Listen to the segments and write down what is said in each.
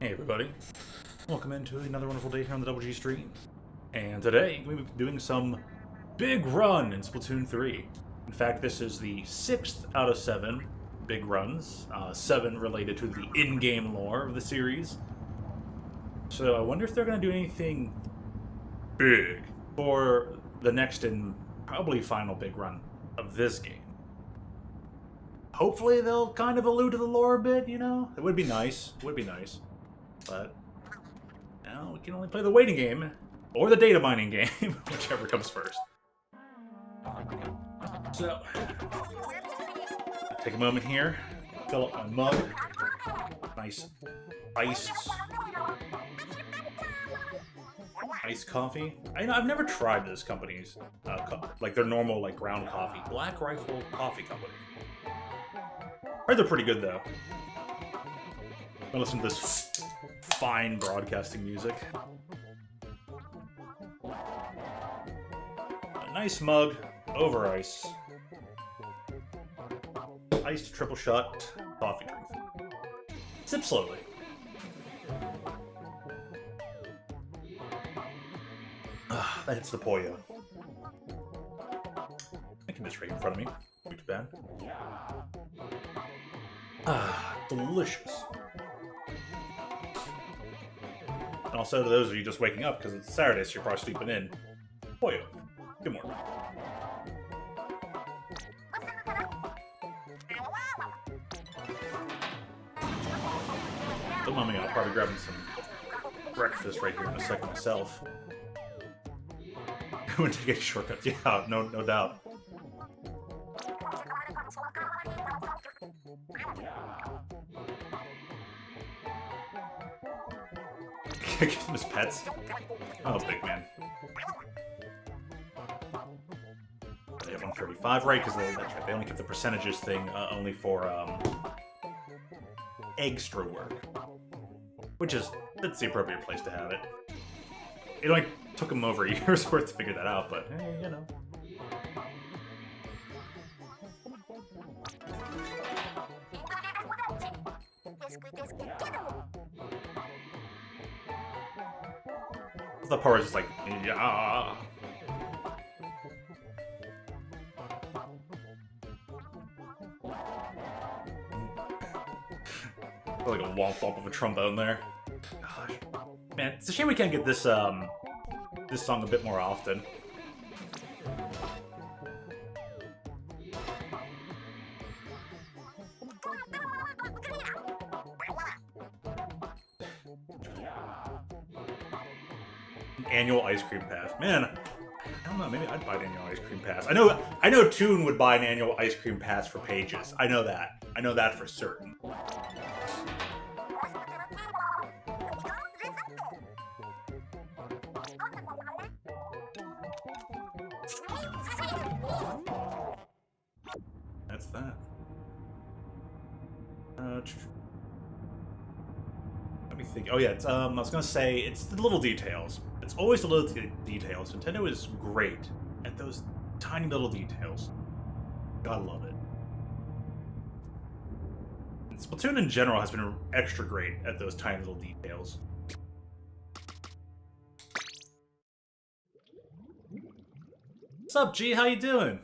Hey everybody, welcome into another wonderful day here on the Double G stream. And today, we'll be doing some big run in Splatoon 3. In fact, this is the 6th out of 7 big runs, 7 related to the in-game lore of the series. So I wonder if they're going to do anything big for the next and probably final big run of this game. Hopefully they'll kind of allude to the lore a bit, you know? It would be nice. It would be nice. But now we can only play the waiting game or the data mining game, whichever comes first. So, take a moment here, fill up my mug. Nice iced coffee. I've never tried this company's, like their normal like ground coffee. Black Rifle Coffee Company. Heard they're pretty good though. I'll listen to this fine broadcasting music. A nice mug over ice. Iced triple shot coffee drink. Sip slowly. That hits the Poyo. I can miss right in front of me. Not too bad. Delicious. And also to those of you just waking up, because it's Saturday, so you're probably sleeping in. Poyo. Good morning. Don't mind me, I'll probably grab some breakfast right here in a second myself. I wouldn't take any shortcuts. Yeah, no doubt. Give them his pets. Oh, big man. They have 135, right? Because that's right. They only kept the percentages thing only for extra work, which is that's the appropriate place to have it. It only took them over a year's worth to figure that out, but hey, you know. The part is just like, yeah. Like a womp womp of a trombone there. Gosh. Man, it's a shame we can't get this this song a bit more often. Annual ice cream pass. Man, I don't know, maybe I'd buy an annual ice cream pass. I know Toon would buy an annual ice cream pass for Pages. I know that. I know that for certain. That's that. Let me think. Oh yeah, it's I was gonna say it's the little details. It's always the little details. Nintendo is great at those tiny little details. Gotta love it. And Splatoon in general has been extra great at those tiny little details. What's up, G? How you doing?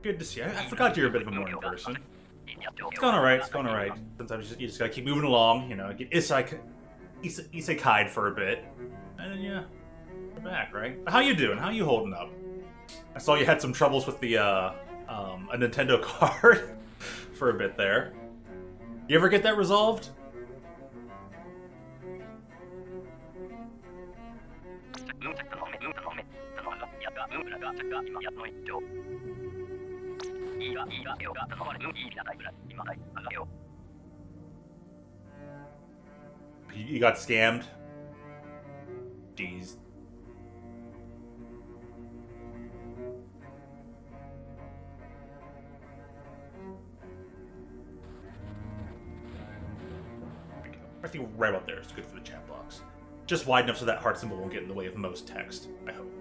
Good to see you. I forgot you're a bit of a morning person. It's going alright, it's going alright. Sometimes you just gotta keep moving along, you know, get isekai'd for a bit. And then, yeah, we're back, right? How you doing? How you holding up? I saw you had some troubles with the, a Nintendo card for a bit there. You ever get that resolved? You got scammed? Jeez. I think right about there is good for the chat box. Just wide enough so that heart symbol won't get in the way of most text, I hope.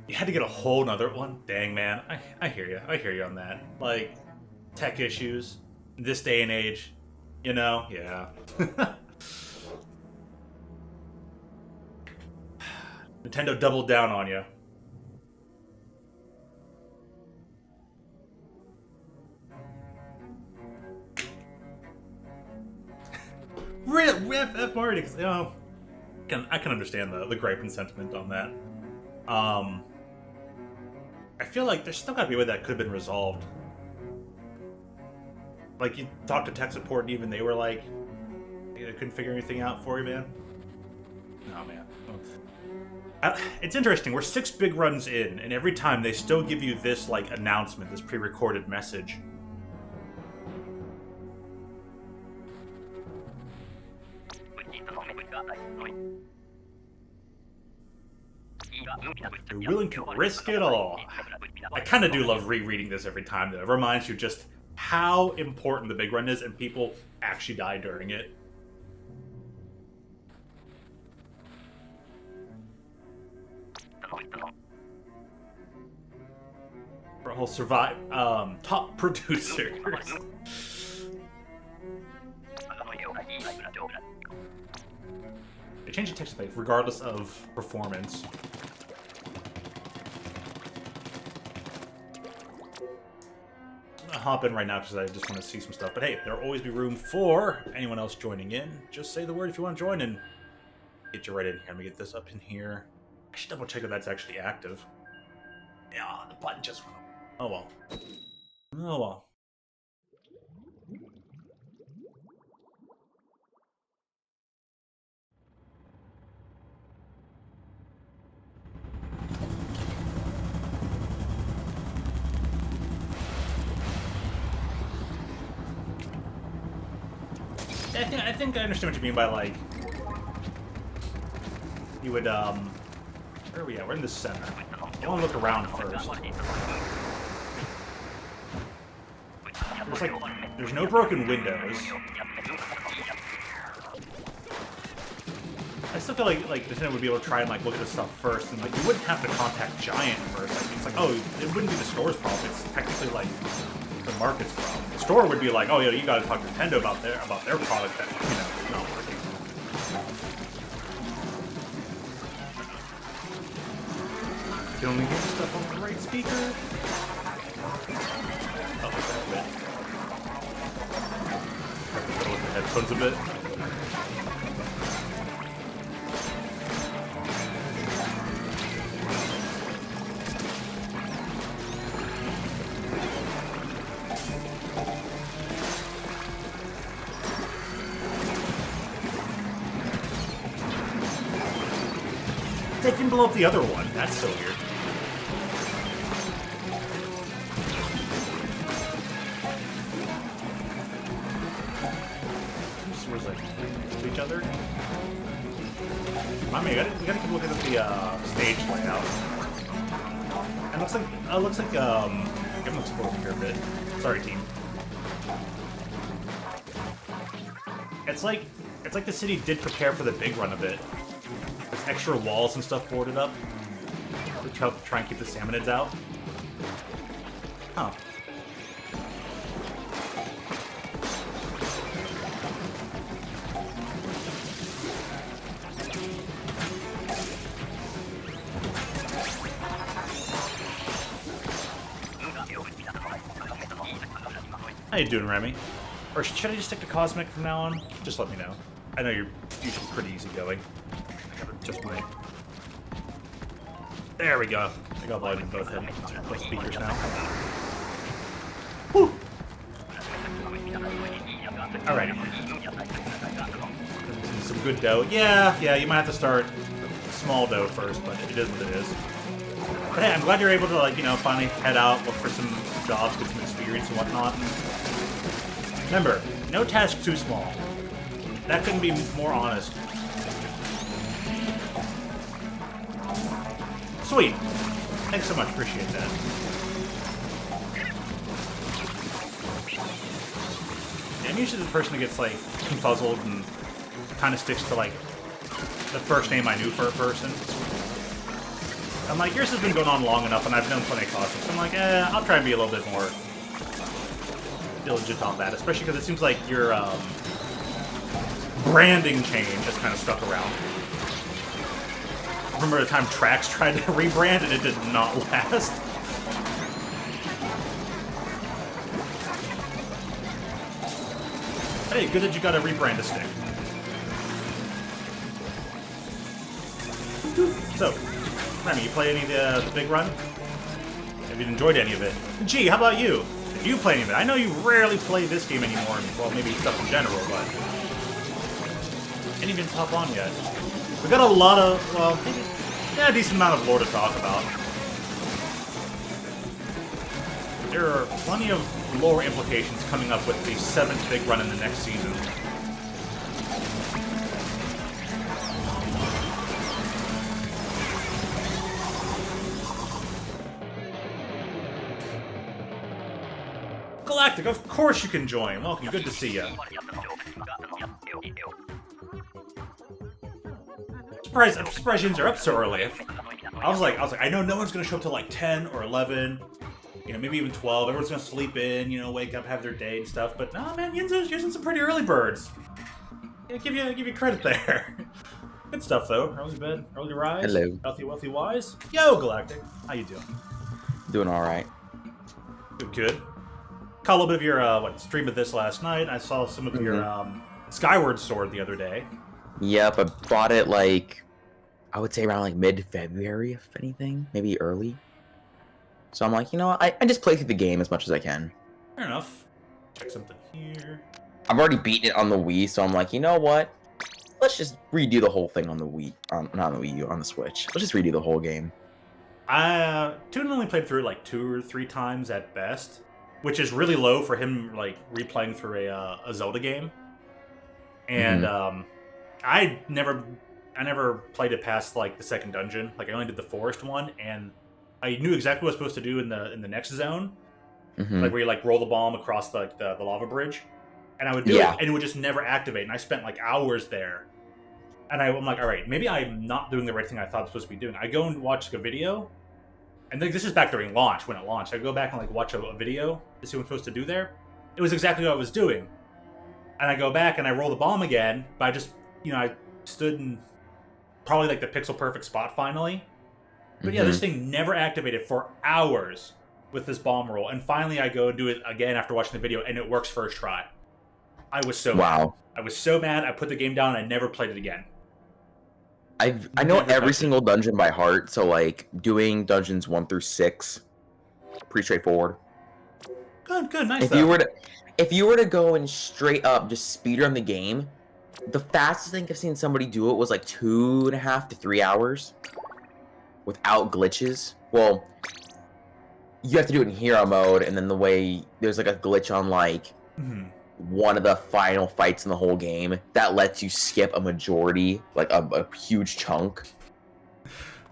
You had to get a whole nother one? Dang, man. I hear you. I hear you on that. Like, tech issues. This day and age, you know? Yeah. Nintendo doubled down on you. Rip Marty, you know, I can understand the gripe and sentiment on that. I feel like there's still gotta be a way that could have been resolved. Like, you talked to tech support and even they were like, they couldn't figure anything out for you, man. Oh, man. It's interesting, we're 6 big runs in, and every time they still give you this, like, announcement, this pre-recorded message. You're willing to risk it all. I kind of do love rereading this every time, though. It reminds you just how important the big run is, and people actually die during it. For a whole survive, top producers. They change the text space regardless of performance. I'm gonna hop in right now because I just want to see some stuff. But hey, there'll always be room for anyone else joining in. Just say the word if you want to join and get you right in here. Let me get this up in here. I should double check if that's actually active. Yeah, the button just went up. Oh well. Oh well. I think I understand what you mean by, like, you would, where are we at? We're in the center. I want to look around first. There's no broken windows. I still feel like Nintendo would be able to try and, like, look at this stuff first, and, like, you wouldn't have to contact Giant first. Like, it's like, oh, it wouldn't be the store's problem. It's technically, like, the market's problem. The store would be like, oh, yeah, you gotta talk to Nintendo about their product that, you know, is not working. You only hear stuff on the right speaker. Oh, that's a bit. Fiddle with the headphones a bit. They can blow up the other one. That's so weird. Where's like to each other? I mean, we gotta keep looking at the stage layout. It looks like I'm gonna explore over here a bit. Sorry, team. It's like the city did prepare for the big run a bit. There's extra walls and stuff boarded up to try and keep the salmonids out. Huh. How you doing, Remy? Or should I just stick to Cosmic from now on? Just let me know. I know you're usually pretty easygoing. Just my... There we go. I got volume in both speakers now. Whew! Alrighty. Some good dough. Yeah, you might have to start small dough first, but it is what it is. But hey, I'm glad you're able to, like, you know, finally head out, look for some jobs, get some experience and whatnot. Remember, no task too small. That couldn't be more honest. Sweet. Thanks so much. Appreciate that. I'm usually the person who gets, like, confuzzled and kind of sticks to, like, the first name I knew for a person. I'm like, yours has been going on long enough, and I've known plenty of Cosmic, so I'm like, I'll try and be a little bit more legit on that, especially because it seems like your branding change has kind of stuck around. Remember the time Trax tried to rebrand and it did not last? Hey, good that you got a rebrand to stick. So, Remy, you play any of the big run? Have you enjoyed any of it? Gee, how about you? Did you play any of it? I know you rarely play this game anymore. Well, maybe stuff in general, but... Ain't even hop on yet. We got a lot of, well, yeah, a decent amount of lore to talk about. There are plenty of lore implications coming up with the 7th big run in the next season. Galactic, of course you can join. Welcome, good to see you. I'm surprised you are up so early. I was like, I know no one's gonna show up till like 10 or 11, you know, maybe even 12. Everyone's gonna sleep in, you know, wake up, have their day and stuff. But nah, man, you're in some pretty early birds. Yeah, give you credit there. Good stuff though. Early bed, early rise. Hello. Healthy, wealthy, wise. Yo, Galactic, how you doing? Doing all right. Good. Caught a little bit of your stream of this last night. I saw some of your Skyward Sword the other day. Yep, I bought it like, I would say around like mid-February, if anything, maybe early. So I'm like, you know what, I just play through the game as much as I can. Fair enough. Check something here. I've already beaten it on the Wii, so I'm like, you know what, let's just redo the whole thing on the Wii, not on the Wii U, on the Switch. Let's just redo the whole game. Toon only played through it like 2 or 3 times at best, which is really low for him, like, replaying through a Zelda game. And, I never played it past like the 2nd dungeon. Like I only did the forest one, and I knew exactly what I was supposed to do in the next zone, like where you like roll the bomb across the lava bridge, and I would do it, and it would just never activate. And I spent like hours there, and I'm like, all right, maybe I'm not doing the right thing I thought I was supposed to be doing. I go and watch a video, and this is back during launch when it launched. I go back and like watch a video to see what I'm supposed to do there. It was exactly what I was doing, and I go back and I roll the bomb again, but I just, you know, I stood in probably like the pixel perfect spot finally. But yeah, this thing never activated for hours with this bomb roll. And finally I go and do it again after watching the video, and it works first try. I was so mad. I was so mad, I put the game down and I never played it again. I know every single dungeon by heart, so like doing dungeons 1 through 6, pretty straightforward. Good, nice. If you were to go and straight up just speedrun the game, the fastest thing I've seen somebody do it was like 2.5 to 3 hours without glitches. Well, you have to do it in hero mode, and then the way there's like a glitch on like one of the final fights in the whole game that lets you skip a majority, like a huge chunk.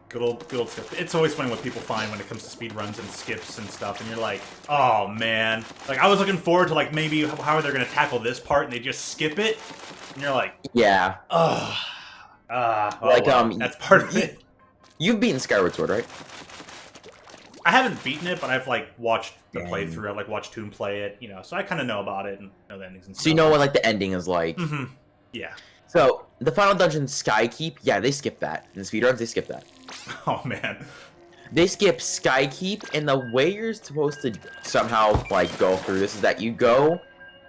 Good old skip. It's always funny what people find when it comes to speed runs and skips and stuff, and you're like, oh man. Like I was looking forward to like maybe how they're gonna tackle this part, and they just skip it. And you're like, yeah. That's part of it. You've beaten Skyward Sword, right? I haven't beaten it, but I've like watched the playthrough. I've like watched Toon play it, you know, so I kind of know about it and know the endings and stuff. So you know what like the ending is like. Yeah. So the final dungeon, Skykeep, yeah, they skip that. In the speedruns, they skip that. Oh man. They skip Skykeep, and the way you're supposed to somehow like go through this is that you go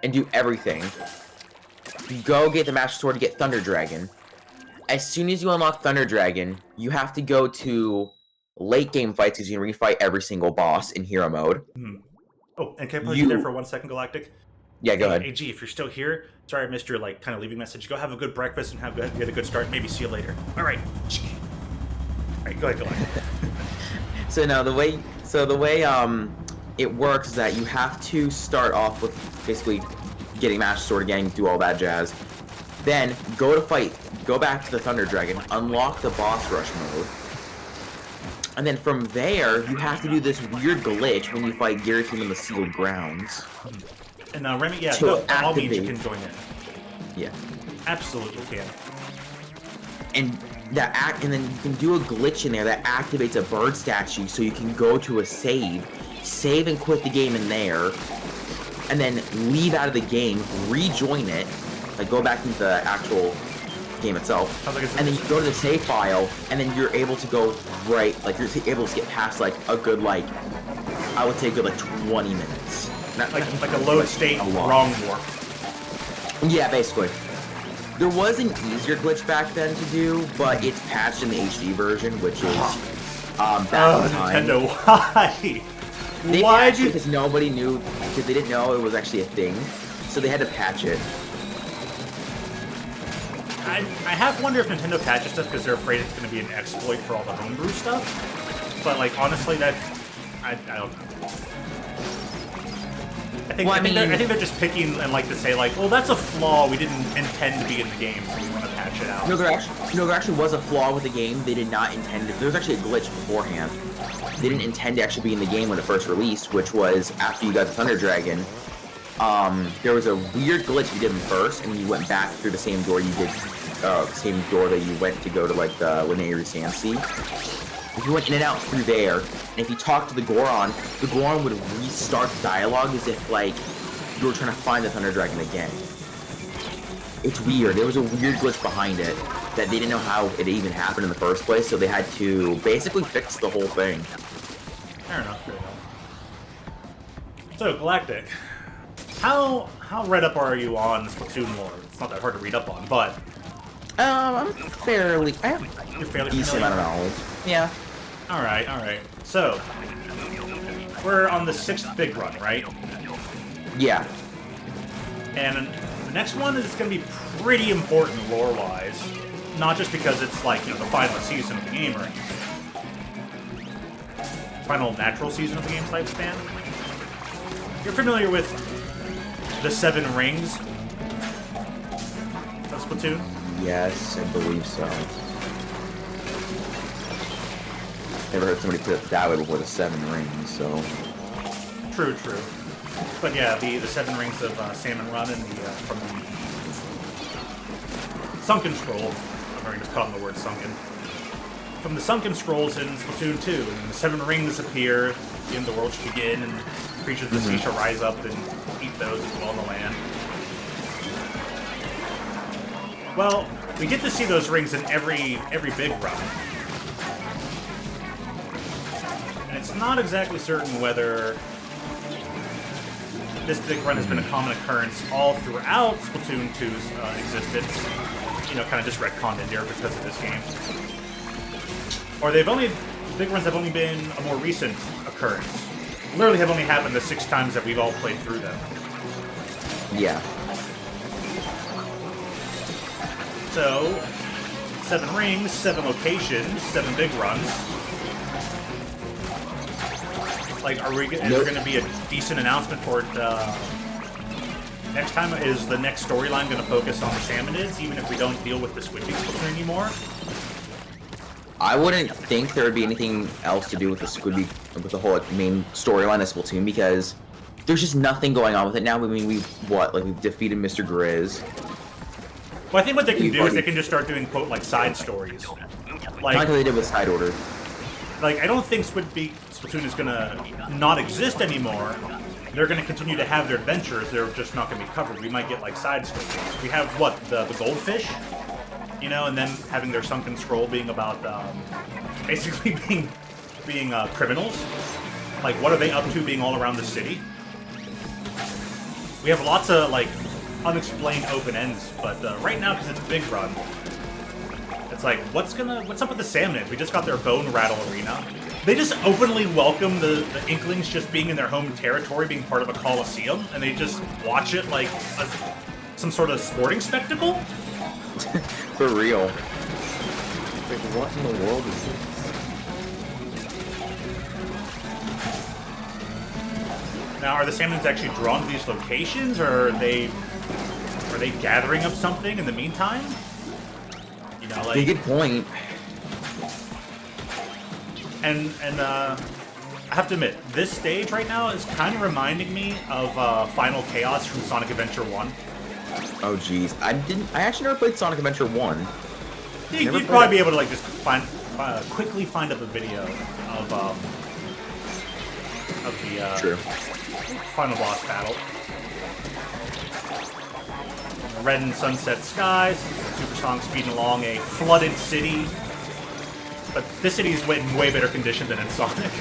and do everything. You go get the Master Sword to get Thunder Dragon. As soon as you unlock Thunder Dragon, you have to go to late game fights because you can refight every single boss in hero mode. Oh, and can I put you there for 1 second, Galactic? Yeah, go ahead. Hey, G, if you're still here, sorry I missed your like kind of leaving message. Go have a good breakfast and get a good start. Maybe see you later. All right. All right, go ahead, Galactic. So now the way it works is that you have to start off with basically getting Master Sword again, do all that jazz. Then go back to the Thunder Dragon, unlock the boss rush mode. And then from there, you have to do this weird glitch when you fight Giratina in the Sealed Grounds. And Remy, yeah, all means you can join in. Yeah. Absolutely can. And then you can do a glitch in there that activates a bird statue so you can go to a save and quit the game in there. and then leave out of the game, rejoin it, like go back into the actual game itself, and then you go to the save file, and then you're able to go right, like you're able to get past like a good like, I would say a good like 20 minutes. Not like a load state wrong warp. Yeah, basically. There was an easier glitch back then to do, but it's patched in the HD version, which is back in time. Nintendo, why? They Why patched it because nobody knew, because they didn't know it was actually a thing, so they had to patch it. I have wondered if Nintendo patches stuff because they're afraid it's going to be an exploit for all the homebrew stuff. But like honestly, I don't know. I think they're just picking and like to say like, well, that's a flaw. We didn't intend to be in the game, so we want to patch it out. No, there actually was a flaw with the game. They did not intend it. There was actually a glitch beforehand. They didn't intend to actually be in the game when it first released, which was after you got the Thunder Dragon. There was a weird glitch you did in first, and you went back through the same door you did, same door that you went to go to like the Linear Sand Sea. If you went in and out through there, and if you talked to the Goron would restart the dialogue as if like you were trying to find the Thunder Dragon again. It's weird. There was a weird glitch behind it that they didn't know how it even happened in the first place, so they had to basically fix the whole thing. Fair enough, fair enough. So, Galactic, how read up are you on Splatoon lore? It's not that hard to read up on, but... I'm fairly... You're fairly decent familiar? amount of knowledge. Yeah. Alright, alright. So, we're on the 6th big run, right? Yeah. And the next one is going to be pretty important lore-wise. Not just because it's like, you know, the final season of the game or anything. Final natural season of the game's lifespan. You're familiar with the 7 rings of Splatoon? Yes, I believe so. Never heard somebody put it that way before, the 7 rings, so... True, true. But yeah, the 7 rings of Salmon Run and from the Sunken Scroll. I'm already just caught on the word sunken. From the Sunken Scrolls in Splatoon 2, and the 7 rings appear, the end of the world should begin, and creatures of the sea shall rise up and eat those who dwell on the land. Well, we get to see those rings in every big run. And it's not exactly certain whether this big run has been a common occurrence all throughout Splatoon 2's existence. You know, kind of just retconned in there because of this game. Or big runs have only been a more recent occurrence. Literally have only happened the 6 times that we've all played through them. Yeah. So, 7 rings, 7 locations, 7 big runs. Like, is there going to be a decent announcement for it next time? Is the next storyline going to focus on the Salmonids, even if we don't deal with the Squidgy Splatoon anymore? I wouldn't think there would be anything else to do with the Squidby, with the whole like, main storyline of Splatoon, because there's just nothing going on with it now. I mean, we've defeated Mr. Grizz. Well, I think what they can do is they can just start doing, quote, like, side stories. Like they did with Side Order. Like, I don't think Splatoon is gonna not exist anymore. They're gonna continue to have their adventures, they're just not gonna be covered. We might get, like, side stories. We have, what, the goldfish? You know, and then having their Sunken Scroll being about, basically being criminals. Like, what are they up to being all around the city? We have lots of, like, unexplained open ends, but right now, because it's a big run, it's like, what's up with the Salmonids? We just got their Bone Rattle Arena. They just openly welcome the Inklings just being in their home territory, being part of a coliseum, and they just watch it like some sort of sporting spectacle? For real. Like, what in the world is this? Now, are the Salmonids actually drawn to these locations, or are they gathering up something in the meantime? You know, like... Good point. And I have to admit, this stage right now is kind of reminding me of Final Chaos from Sonic Adventure 1. Oh jeez, I actually never played Sonic Adventure 1. You'd probably be able to like just quickly find up a video of the True. final boss battle. Red and sunset skies. Supersonic speeding along a flooded city. But this city is in way better condition than in Sonic.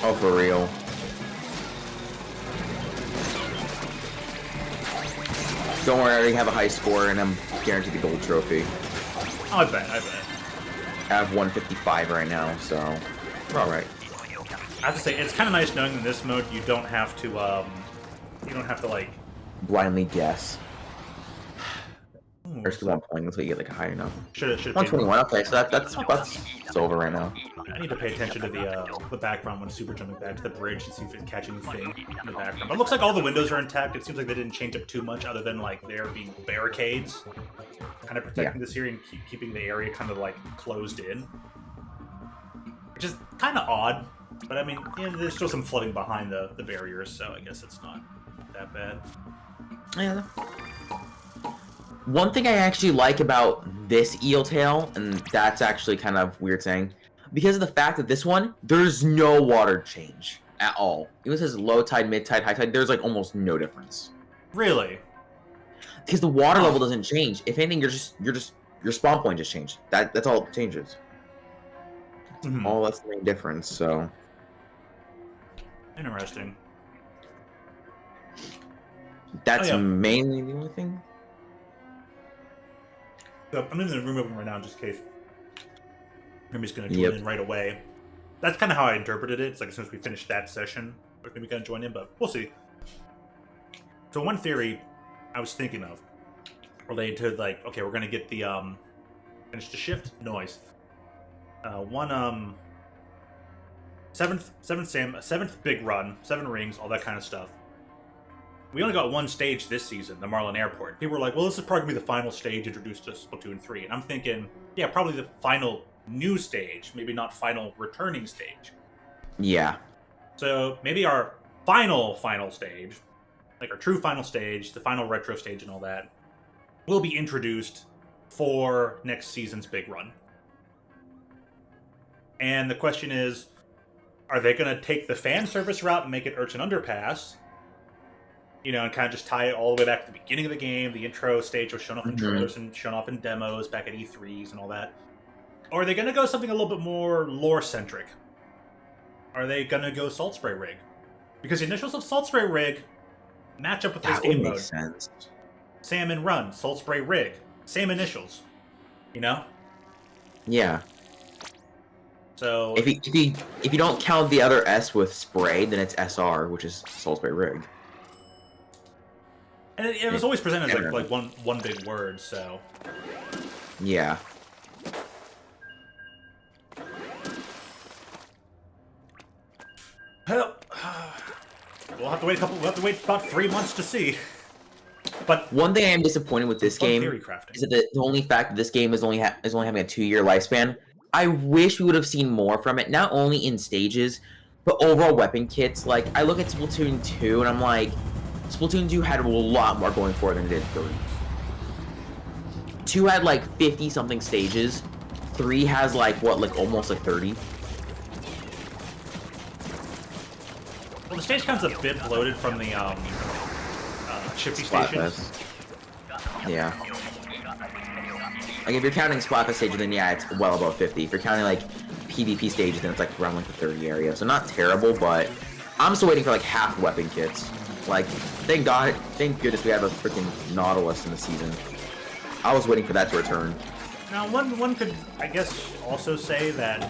Oh, for real. Don't worry, I already have a high score, and I'm guaranteed the gold trophy. Oh, I bet. I have 155 right now, so we're all right. I have to say, it's kind of nice knowing in this mode you don't have to, like... Blindly guess. First 1 point until you get like a high enough. Should've 121. Okay, so that's it's over right now. I need to pay attention to the background when super jumping back to the bridge and see if it's catching anything in the background. But it looks like all the windows are intact. It seems like they didn't change up too much, other than like there being barricades, kind of protecting this area and keeping the area kind of like closed in, which is kind of odd. But I mean, there's still some flooding behind the barriers, so I guess it's not that bad. Yeah. One thing I actually like about this eel tail, and that's actually kind of weird saying, because of the fact that this one, there's no water change at all. Even says low tide, mid tide, high tide, there's like almost no difference. Really? Because the water level doesn't change. If anything, your spawn point just changed. That's all it changes. Oh, that's the main difference. So interesting. That's mainly the only thing. So I'm in the room open right now, just in case. I'm just gonna join in right away. That's kind of how I interpreted it. It's like as soon as we finish that session, we're gonna join in, but we'll see. So one theory I was thinking of related to like, okay, we're gonna get the finish the shift noise. Seventh big run, 7 rings, all that kind of stuff. We only got one stage this season, the Marlin Airport. People were like, well, this is probably going to be the final stage introduced to Splatoon 3. And I'm thinking, yeah, probably the final new stage, maybe not final returning stage. Yeah. So maybe our final stage, like our true final stage, the final retro stage and all that, will be introduced for next season's big run. And the question is, are they going to take the fan service route and make it Urchin Underpass? You know, and kind of just tie it all the way back to the beginning of the game. The intro stage was shown off in trailers and shown off in demos back at E3s and all that. Or are they going to go something a little bit more lore-centric? Are they going to go Salt Spray Rig? Because the initials of Salt Spray Rig match up with this game mode. Sense. Salmon Run, Salt Spray Rig. Same initials. You know? Yeah. So... If you don't count the other S with spray, then it's SR, which is Salt Spray Rig. And it was always presented as like one big word, so... Yeah. Well, we'll have to wait about 3 months to see. But one thing I am disappointed with this game is that the only fact that this game is only having a 2-year lifespan. I wish we would have seen more from it, not only in stages, but overall weapon kits. Like, I look at Splatoon 2 and I'm like, Splatoon 2 had a lot more going for it than it did 3. 2 had like 50-something stages. 3 has like, what, like almost like 30? Well, the stage count's a bit bloated from the Chippy stations. Yeah. Like, if you're counting Splatfest stages, then yeah, it's well above 50. If you're counting like PvP stages, then it's like around like the 30 area. So not terrible, but I'm still waiting for like half weapon kits. Like, thank goodness we have a freaking Nautilus in the season. I was waiting for that to return. Now, one could, I guess, also say that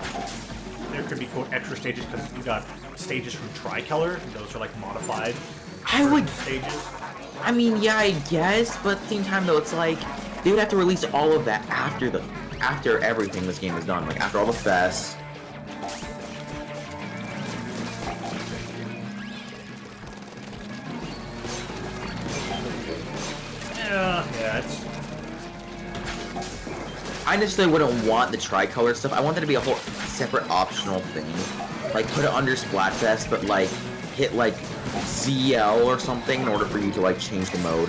there could be, quote, extra stages because you got stages from Tricolor. Those are, like, modified stages. I mean, yeah, I guess, but at the same time, though, it's like, they would have to release all of that after everything this game is done. Like, after all the fests. Yeah, it's... I necessarily wouldn't want the Tricolor stuff. I want that to be a whole separate optional thing. Like, put it under Splatfest, but, like, hit, like, ZL or something in order for you to, like, change the mode.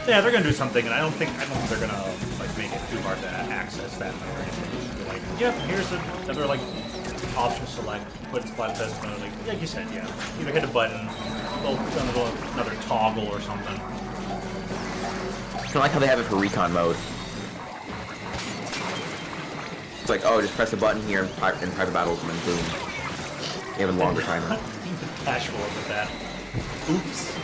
Yeah, they're gonna do something, and I don't think they're gonna, like, make it too hard to access that or anything. Just be like, yep, here's another, like, option select, put Splatfest mode, like you said, yeah. Either hit a button, another toggle or something. Kind of like how they have it for recon mode. It's like, oh, just press a button here in private battles and then boom. You have a longer timer. Dash forward with that. Oops.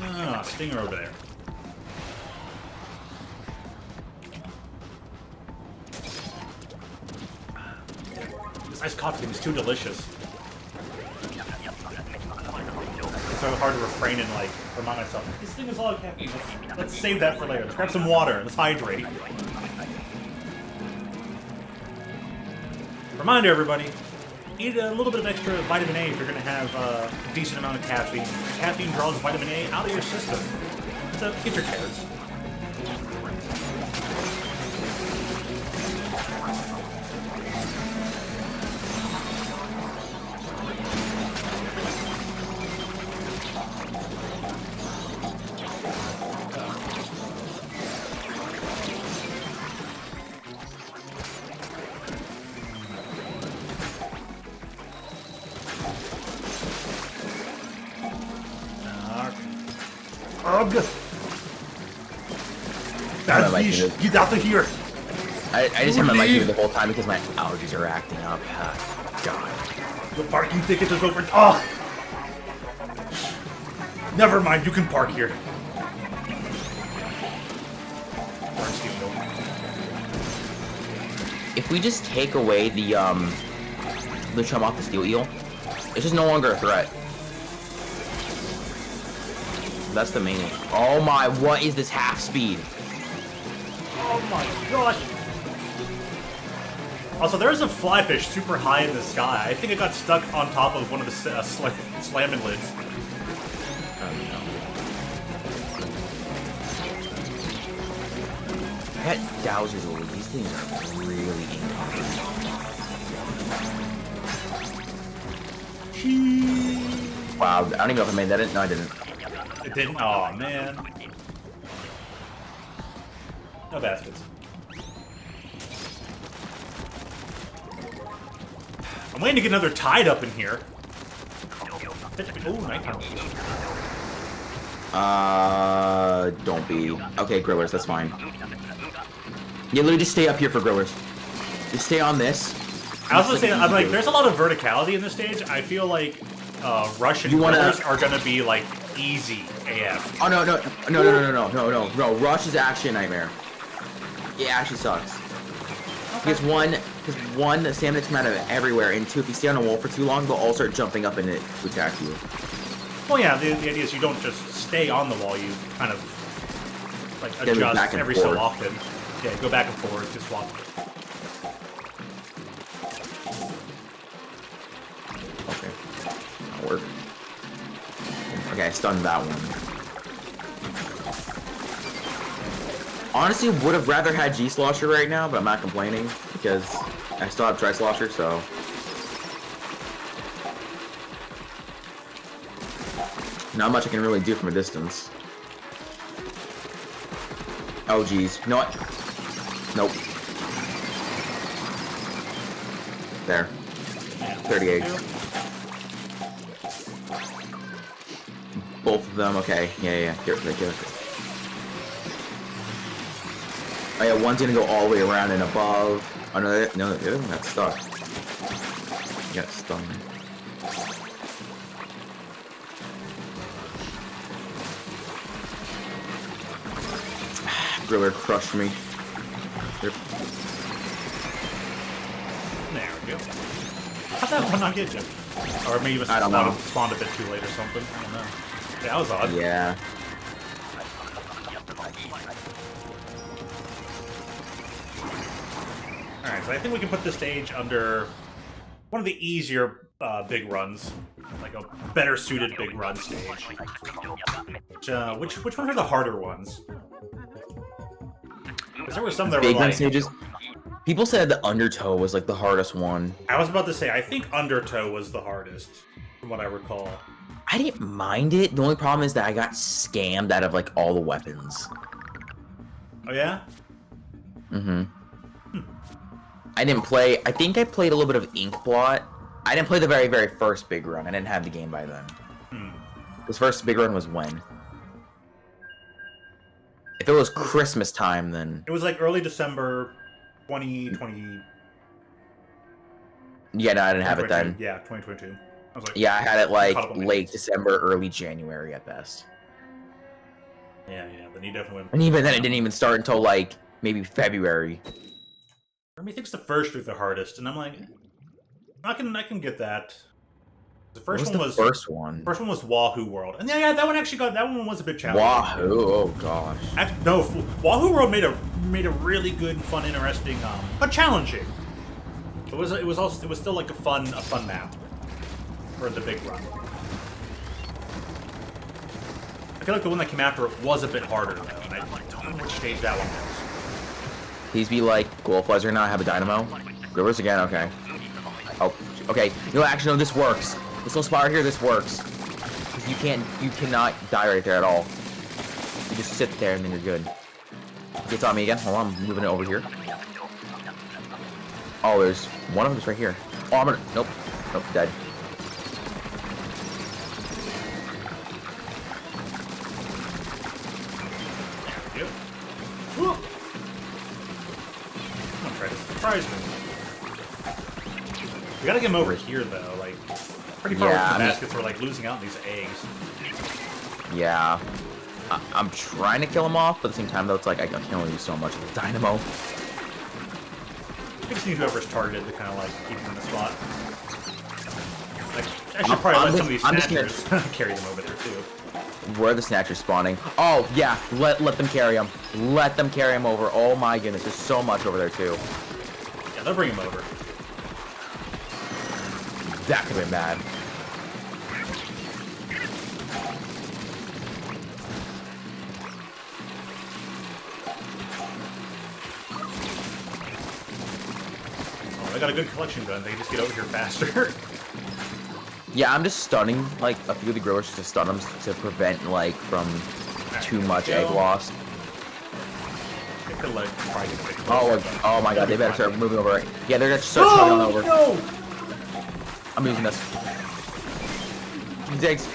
Ah, stinger over there. This iced coffee is too delicious. It's so hard to refrain and like remind myself, this thing is a lot of caffeine. Let's save that for later. Let's grab some water. Let's hydrate. Reminder, everybody. Eat a little bit of extra vitamin A if you're going to have a decent amount of caffeine. Caffeine draws vitamin A out of your system. So get your carrots. Ugh! Bad fish! Get out of here! I just have my mic muted the whole time because my allergies are acting up. God. The parking ticket is over. Oh! Never mind, you can park here. If we just take away the chum off the steel eel, it's just no longer a threat. That's the main. Oh my, what is this half speed? Oh my gosh! Also, there's a flyfish super high in the sky. I think it got stuck on top of one of the slamming lids. Oh no. That Dowser's over. These things are really incompetent. Wow, I don't even know if I made that in. No, I didn't. It didn't? Oh man. No baskets. I'm waiting to get another tide up in here. Oh, nighttime. Don't be. Okay, grillers, that's fine. Yeah, literally just stay up here for grillers. Just stay on this. I was gonna say, I'm like, there's a lot of verticality in this stage. I feel like Rush and grillers are gonna be like easy AF. Oh no. Rush is actually a nightmare. It actually sucks. Okay. Because one, the stamina comes out of everywhere, and two, if you stay on a wall for too long, they'll all start jumping up in it to attack you. Well, yeah, the idea is you don't just stay on the wall, you kind of like adjust every so often. Yeah, go back and forward to swap. Okay, that'll work. Okay, I stunned that one. Honestly, would have rather had G-Slosher right now, but I'm not complaining because I still have Tri-Slosher, so. Not much I can really do from a distance. Oh, geez. You know what? Nope. There. 38. Both of them, okay. Yeah. Here. Oh yeah, one's gonna go all the way around and above. Oh no, the other one got stuck. He got stung. Griller crushed me. Yep. There we go. How'd that one not get you? Or maybe it spawned a bit too late or something. I don't know. Yeah, that was odd. Yeah. Alright, so I think we can put this stage under one of the easier big runs. Like a better suited big run stage. Which ones are the harder ones? Because there were some that big were run like... stages? People said the Undertow was like the hardest one. I was about to say, I think Undertow was the hardest, from what I recall. I didn't mind it. The only problem is that I got scammed out of like all the weapons. Oh yeah? Mm-hmm. I didn't play. I think I played a little bit of Inkblot. I didn't play the very, very first big run. I didn't have the game by then. This first big run was when? If it was Christmas time, then... It was like early December 2020... Yeah, no, I didn't have it then. Yeah, 2022. I was like, yeah, I had it like late December, early January at best. Yeah, then you definitely went... And even then, it didn't even start until like maybe February. Jeremy thinks the first is the hardest, and I'm like, I can get that. The first one was first one. First one was Wahoo World, and yeah, that one actually that one was a bit challenging. Wahoo, oh gosh. No, Wahoo World made a really good, fun, interesting, but challenging. It was still like a fun map for the big run. I feel like the one that came after it was a bit harder though, and I don't know which stage that one was. Please be like Goldfuzzer and I have a dynamo. Rivers again, okay. Oh, okay. No, actually, no, this works. This little spot right here, this works. Because you cannot die right there at all. You just sit there and then you're good. It's on me again. Hold on, I'm moving it over here. Oh, there's one of them just right here. Oh, I'm gonna, nope, dead. Yep. I'm gonna try to surprise me. We gotta get him over here though, like pretty far away from the baskets. We're like losing out on these eggs. Yeah. I'm trying to kill him off, but at the same time though, it's like I can only use so much of the dynamo. We just need whoever's targeted to kind of like keep him in the spot. Like, I should probably let some of these snatchers carry them over there too. Where are the snatchers spawning? Oh yeah, let them carry him. Let them carry him over. Oh my goodness, there's so much over there too. Yeah, they'll bring him over. That could have been bad. Oh, I got a good collection gun. They can just get over here faster. Yeah, I'm just stunning like a few of the growers just to stun them to prevent like from too much egg loss. They could like try to get a bit closer, oh my god, they better start moving over. Yeah, they're gonna start chugging on over. No! I'm using this. Digs.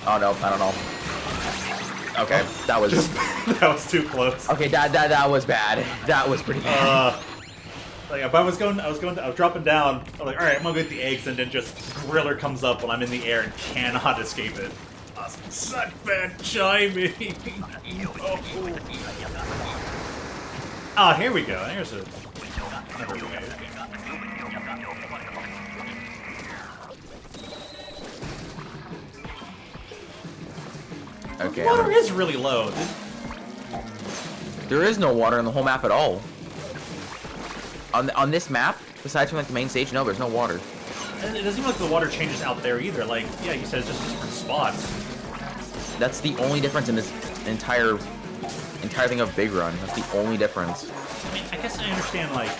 Oh no, I don't know. Okay, that was that was too close. Okay, that was bad. That was pretty bad. Like if I was dropping down. I was like, all right, I'm gonna get the eggs, and then just Griller comes up while I'm in the air and cannot escape it. Such bad chiming. Oh, here we go. There's a. Okay. Water is really low. There is no water in the whole map at all. On this map, besides from like the main stage, no, there's no water. And it doesn't look like the water changes out there either. Like, yeah, you said it's just different spots. That's the only difference in this entire thing of Big Run. That's the only difference. I mean, I guess I understand like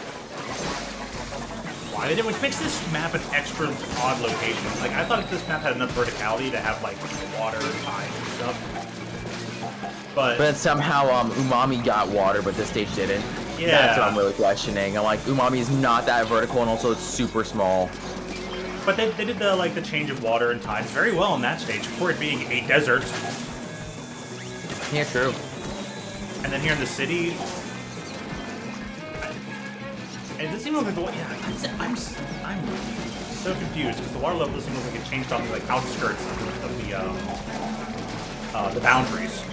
why they did, which makes this map an extra odd location. Like, I thought this map had enough verticality to have like water, time, and stuff. But somehow Umami got water, but this stage didn't. Yeah. That's what I'm really questioning. I'm like, Umami is not that vertical, and also it's super small. But they did the change of water and tides very well on that stage for it being a desert. Yeah, true. And then here in the city, it doesn't even look like the water. Yeah, I'm so confused because the water level doesn't look like it changed on the like outskirts of the boundaries.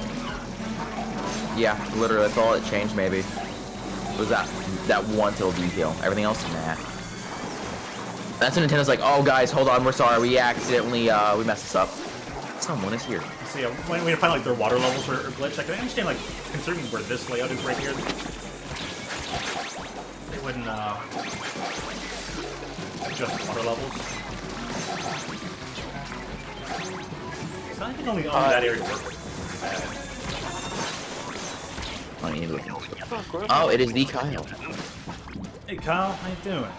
Yeah, literally, that's all it changed. Maybe it was that one little detail. Everything else, nah. That's when Nintendo's like, oh guys, hold on, we're sorry, we accidentally we messed this up. Someone is here. So yeah, when we find like their water levels are glitched, like I understand like considering where this layout is right here, they wouldn't adjust water levels. So I think only that area works. Oh, it is the Kyle. Hey Kyle, how you doing?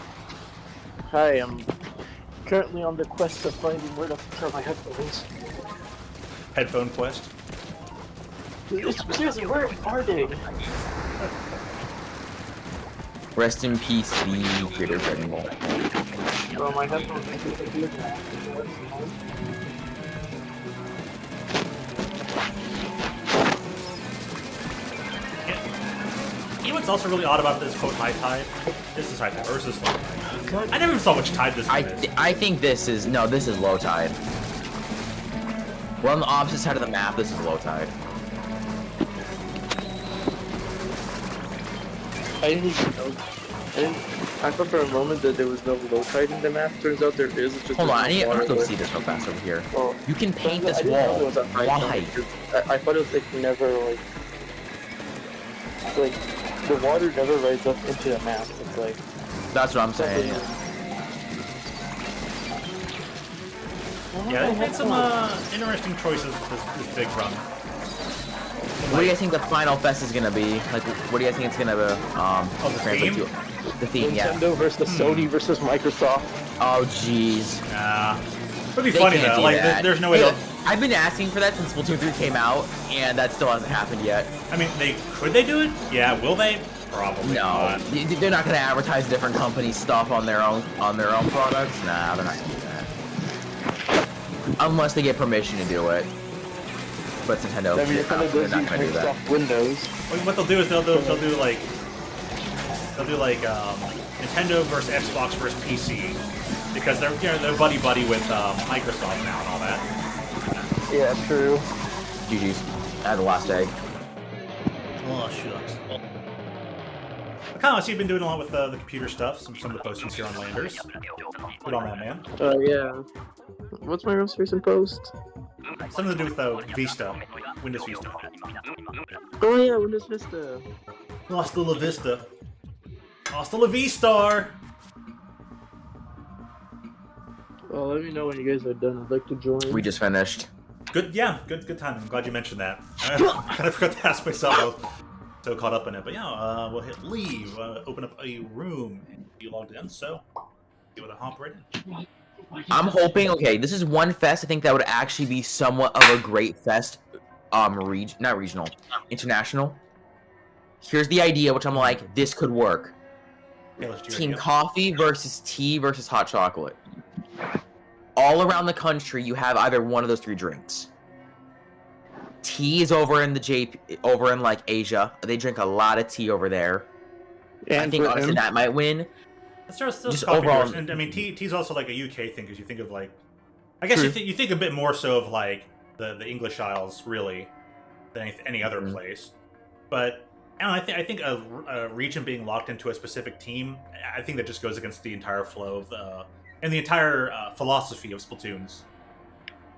Hi, I'm currently on the quest of finding where to turn my headphones. Headphone quest. Seriously, where are they? Rest in peace, the creator of Dragon Ball. Well, my headphones are here now. You know what's also really odd about this quote high tide? This is high tide versus low tide. I never even saw which tide this one is. I think this is low tide. We're on the opposite side of the map. This is low tide. I didn't even know. I thought for a moment that there was no low tide in the map. Turns out there is. It's just Hold on, I there's need to no go water see this real fast over here. Well, You can paint I this didn't know wall. there was a high Why? tide because I thought it was like never like the water never rides up into the map. It's like That's what I'm saying. Yeah, they made some interesting choices with this big run. What do you guys think the final fest is gonna be? Like, what do you guys think it's gonna the translate theme? to? The theme, yeah. Nintendo versus Sony versus Microsoft. Oh, jeez. It'd be They funny can't though. do Like, that. there's no way. Hey, I've been asking for that since Splatoon 3 came out, and that still hasn't happened yet. I mean, could they do it? Yeah. Will they? Probably No, not. they're not gonna advertise different companies' stuff on their own products. Nah, they're not gonna do that. Unless they get permission to do it. But Nintendo, I mean, it kind of they're does not use gonna do that. Microsoft Windows. What they'll do is they'll do like Nintendo versus Xbox versus PC because they're buddy with Microsoft now and all that. Yeah, true. GG's. I had the last egg. Oh shucks. Kyle, I see you've been doing a lot with the computer stuff. Some of the postings here on Landers. Good on that, man. Yeah. What's my most recent post? Something to do with Vista, Windows Vista. Oh yeah, Windows Vista. Hasta la vista. Hasta la V-Star! Well, let me know when you guys are done. I'd like to join. We just finished. Good time. I'm glad you mentioned that. I kind of forgot to ask myself. I was so caught up in it. But yeah, we'll hit leave, open up a room, and be logged in, so give it a hop right in. I'm hoping, okay, this is one fest I think that would actually be somewhat of a great fest, not regional, international. Here's the idea, which I'm like, this could work. Yeah, let's do Team it. coffee versus tea versus hot chocolate. All around the country, you have either one of those three drinks. Tea is over in like Asia. They drink a lot of tea over there. And I think honestly that might win. Just Just coffee overall- first. And I mean, tea's also like a UK thing because you think of like, I guess you think a bit more so of like the English Isles really than any other place. But I don't know, I think a region being locked into a specific team, I think that just goes against the entire flow of and the entire philosophy of Splatoons.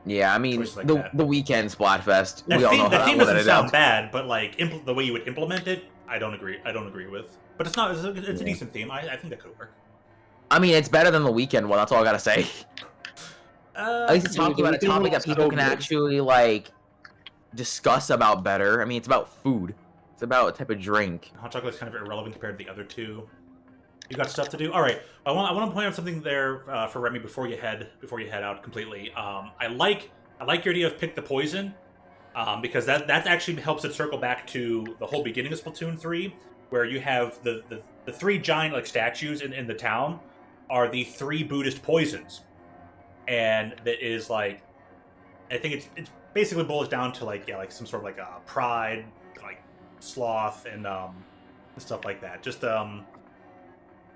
Yeah, I mean, Choices like the that. weekend Splatfest. That We all know theme, how theme that doesn't ended sound up. bad, but like the way you would implement it, I don't agree with. But it's not. It's a decent theme. I think that could work. I mean, it's better than the weekend one. That's all I gotta say. At least it's dude, talking the about a weekend topic one that was people so can good. actually like discuss about better. I mean, it's about food. It's about a type of drink. Hot chocolate's kind of irrelevant compared to the other two. You got stuff to do. All right, I want to point out something there for Remy before you head out completely. I like your idea of pick the poison, because that actually helps it circle back to the whole beginning of Splatoon 3, where you have the three giant like statues in the town are the three Buddhist poisons, and that is like, I think it's basically boils down to like some sort of like pride, like sloth and stuff like that. Just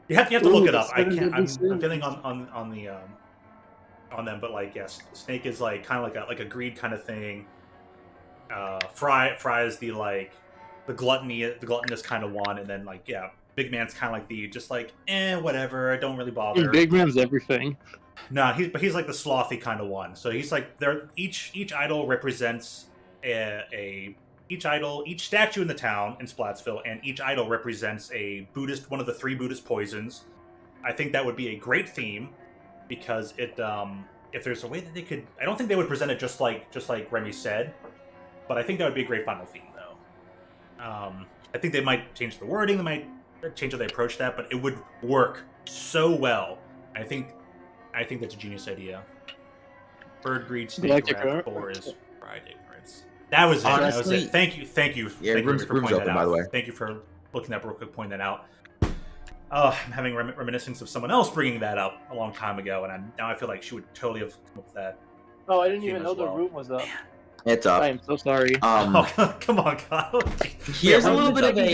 you have to look it up. I can't. I'm feeling on them, but like yes, Snake is like kind of like a greed kind of thing. Fry is the like the gluttonous kind of one, and then like Big Man's kind of like the just like whatever, don't really bother. Big Man's everything. No, he's like the slothy kind of one. So he's like each idol represents each statue in the town in Splatsville, and each idol represents one of the three Buddhist poisons. I think that would be a great theme because it if there's a way that they could, I don't think they would present it just like Remy said, but I think that would be a great final theme though. I think they might change the wording, they might change how they approach that, but it would work so well. I think that's a genius idea. Bird greed, snake wrath, boar is fried ignorance. That was it. Honestly, that was it. Thank you. Yeah, thank you room's for pointing open, that out. by the way. Thank you for looking up real quick, pointing that out. I'm having reminiscence of someone else bringing that up a long time ago, and now I feel like she would totally have come up with that. Oh, I didn't even know the room was up. It's up. I am so sorry. Oh, come on, Kyle. Here's a little bit of a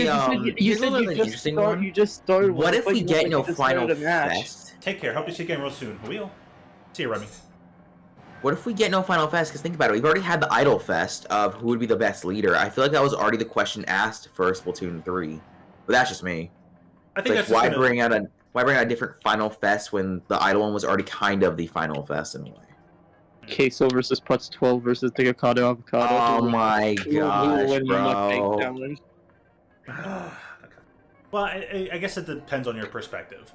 interesting one. You just started. What if we get no final fest? Take care. Hope to see you again real soon. We'll see you, Remy. What if we get no final fest? Because think about it, we've already had the idol fest of who would be the best leader. I feel like that was already the question asked for Splatoon 3, but that's just me. I think like, why bring out a different final fest when the idol one was already kind of the final fest in a way? Queso versus Putz 12 versus Avocado. Oh my gosh, bro. Well, I guess it depends on your perspective.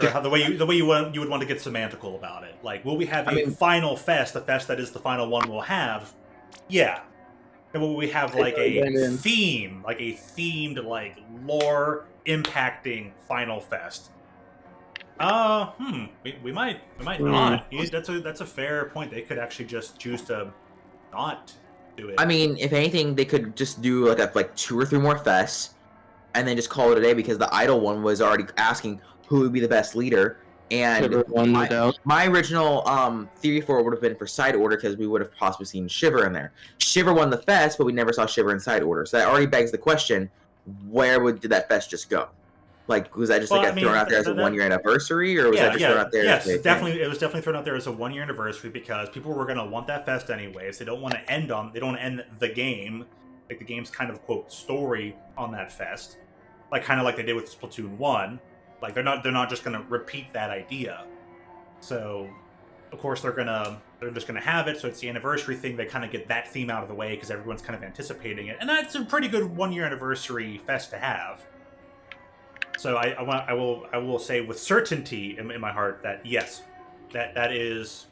Or how the way you would want to get semantical about it. Like, will we have a final fest, a fest that is the final one we'll have? Yeah. And will we have like a theme, like a themed, like lore impacting final fest? We might not. That's a fair point. They could actually just choose to not do it. I mean, if anything, they could just do like 2 or 3 more fests, and then just call it a day because the idol one was already asking who would be the best leader. And my original theory for it would have been for side order because we would have possibly seen Shiver in there. Shiver won the fest, but we never saw Shiver in side order. So that already begs the question: did that fest just go? Like, was that just thrown out there as a 1-year anniversary, or was that just thrown out there? Yes, definitely. It was definitely thrown out there as a 1-year anniversary because people were going to want that fest anyways. They don't want to end the game, like the game's kind of quote story on that fest, kind of like they did with Splatoon 1. Like they're not just going to repeat that idea. So, of course they're just gonna have it. So it's the anniversary thing. They kind of get that theme out of the way because everyone's kind of anticipating it, and that's a pretty good 1-year anniversary fest to have. So I will say with certainty in my heart that yes, that is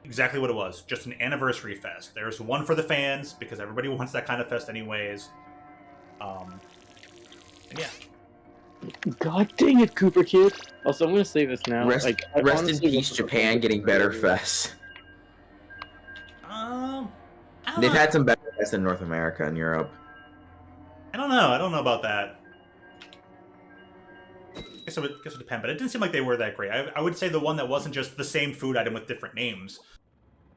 exactly what it was. Just an anniversary fest. There's one for the fans because everybody wants that kind of fest anyways. And yeah. God dang it, Cooper Kid. Also, I'm gonna say this now. Rest in peace, Japan getting better fests. They've had some better fests in North America and Europe. I don't know about that. I guess it would depend, but it didn't seem like they were that great. I would say the one that wasn't just the same food item with different names.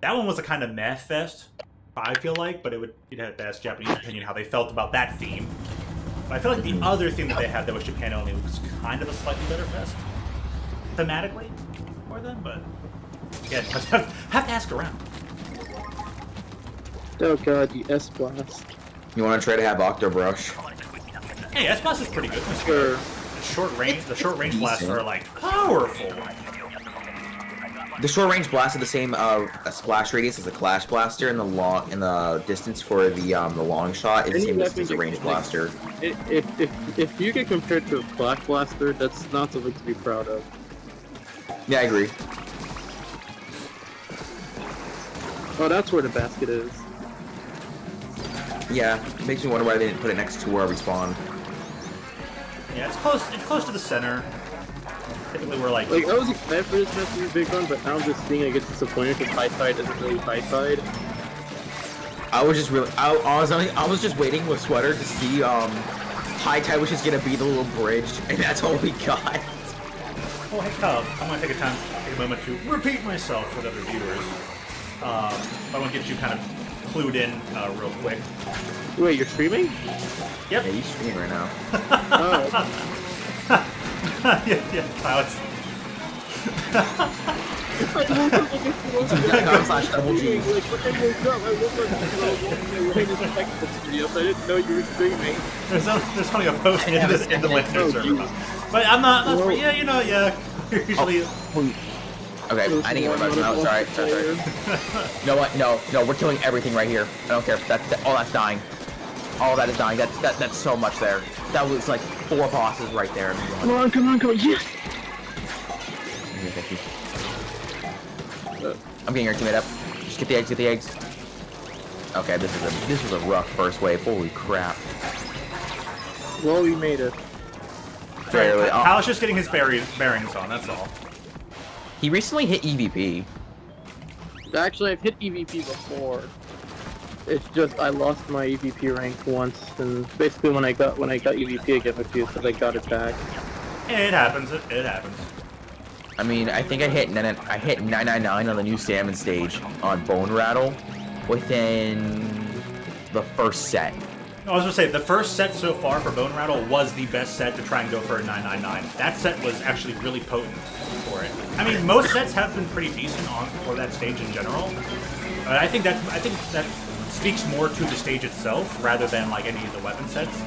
That one was a kind of meh fest, I feel like, but you'd have to ask Japanese opinion how they felt about that theme. But I feel like the other theme that they had that was Japan only was kind of a slightly better fest. Thematically, more than, but again, have to ask around. Oh god, the S-Blast. You want to try to have Octobrush? Hey, S-Blast is pretty good. Sure. The short range blasts are powerful. The short range blasts are the same splash radius as a Clash Blaster, and the distance for the long shot is the same distance as a range blaster. If you get compared to a Clash Blaster, that's not something to be proud of. Yeah, I agree. Oh, that's where the basket is. Yeah, it makes me wonder why they didn't put it next to where we spawned. Yeah, it's close to the center. Typically, we're like I was excited for this match to be a big one, but now I'm just seeing I get disappointed because high side isn't really high side. I was just waiting with Sweater to see high tide was just gonna be the little bridge, and that's all we got. Oh heck, I'm gonna take a moment to repeat myself for the other viewers. I want to get you kind of clued in real quick. Wait, you're streaming? Yep. Yeah, he's streaming right now. yeah, Clouds. /double G. Like, when I woke up, I woke up and I didn't know you were streaming. There's only a post in the listener server. But I'm not yeah. Usually. Okay, I didn't get my no, sorry. You know what? No, we're killing everything right here. I don't care. All that's dying. All that is dying. That's so much there. That was like 4 bosses right there. Come on, yes! I'm getting your teammate up. Just get the eggs, Okay, this was a rough first wave. Holy crap. Well, we made it. Barely. Kyle's just getting his bearings on, that's all. He recently hit EVP. Actually, I've hit EVP before. It's just I lost my EVP rank once, and basically when I got EVP again, I feel that I got it back. It happens. It happens. I mean, I think I hit 999 on the new salmon stage on Bone Rattle within the first set. I was gonna say the first set so far for Bone Rattle was the best set to try and go for a 999. That set was actually really potent for it. I mean, most sets have been pretty decent on for that stage in general, but I think that speaks more to the stage itself rather than like any of the weapon sets.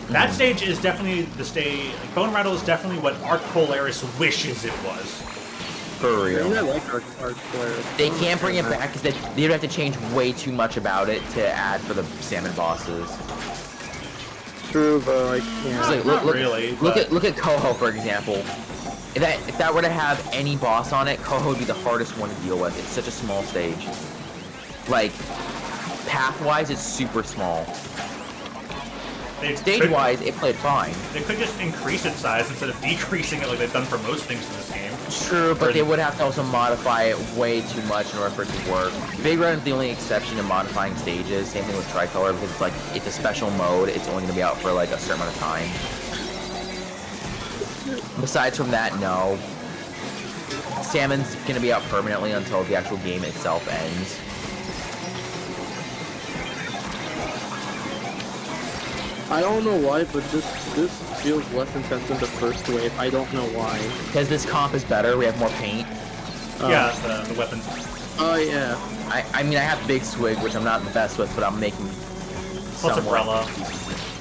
That stage is definitely the stage. Like, Bone Rattle is definitely what Arc Polaris wishes it was. For real. I mean, I like Arc Polaris. They can't bring it back because they'd have to change way too much about it to add for the salmon bosses. True, but I can't. Like, Not really. Look at Coho, for example. If that were to have any boss on it, Coho would be the hardest one to deal with. It's such a small stage. Like, path-wise, it's super small. Stage-wise, it played fine. They could just increase its size instead of decreasing it like they've done for most things in this game. True, but they would have to also modify it way too much in order for it to work. Big Run is the only exception to modifying stages. Same thing with Tricolor, because it's a special mode. It's only going to be out for like a certain amount of time. Besides from that, no. Salmon's going to be out permanently until the actual game itself ends. I don't know why, but this feels less intense than the first wave. I don't know why. Because this comp is better, we have more paint. Yeah, the weapons. Oh yeah. I mean, I have Big Swig, which I'm not the best with, but I'm making Plus somewhat. Umbrella.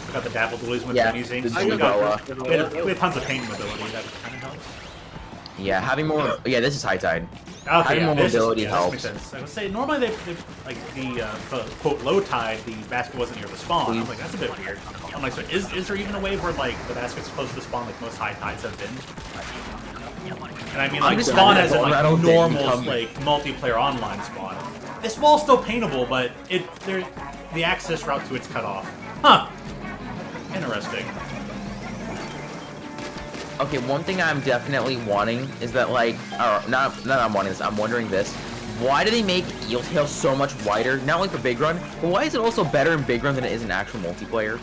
We got the Dapple Dualies we've Yeah, been using. the So we Umbrella. had tons of paint mobility. That kind of helps. Yeah, having more. Yeah, this is high tide. Okay, Having more mobility this helps. makes sense. I would say normally they like the quote low tide, the basket wasn't near the spawn. I was like, that's a bit weird. I'm like, so is there even a way where like the basket's supposed to spawn like most high tides have been? And I mean like spawn as in like normal like multiplayer online spawn. This wall's still paintable, but the access route to it's cut off. Huh. Interesting. Okay, one thing I'm definitely wanting is that, like, or not I'm wanting this, I'm wondering this. Why do they make Eel Tail so much wider? Not only for Big Run, but why is it also better in Big Run than it is in actual multiplayer?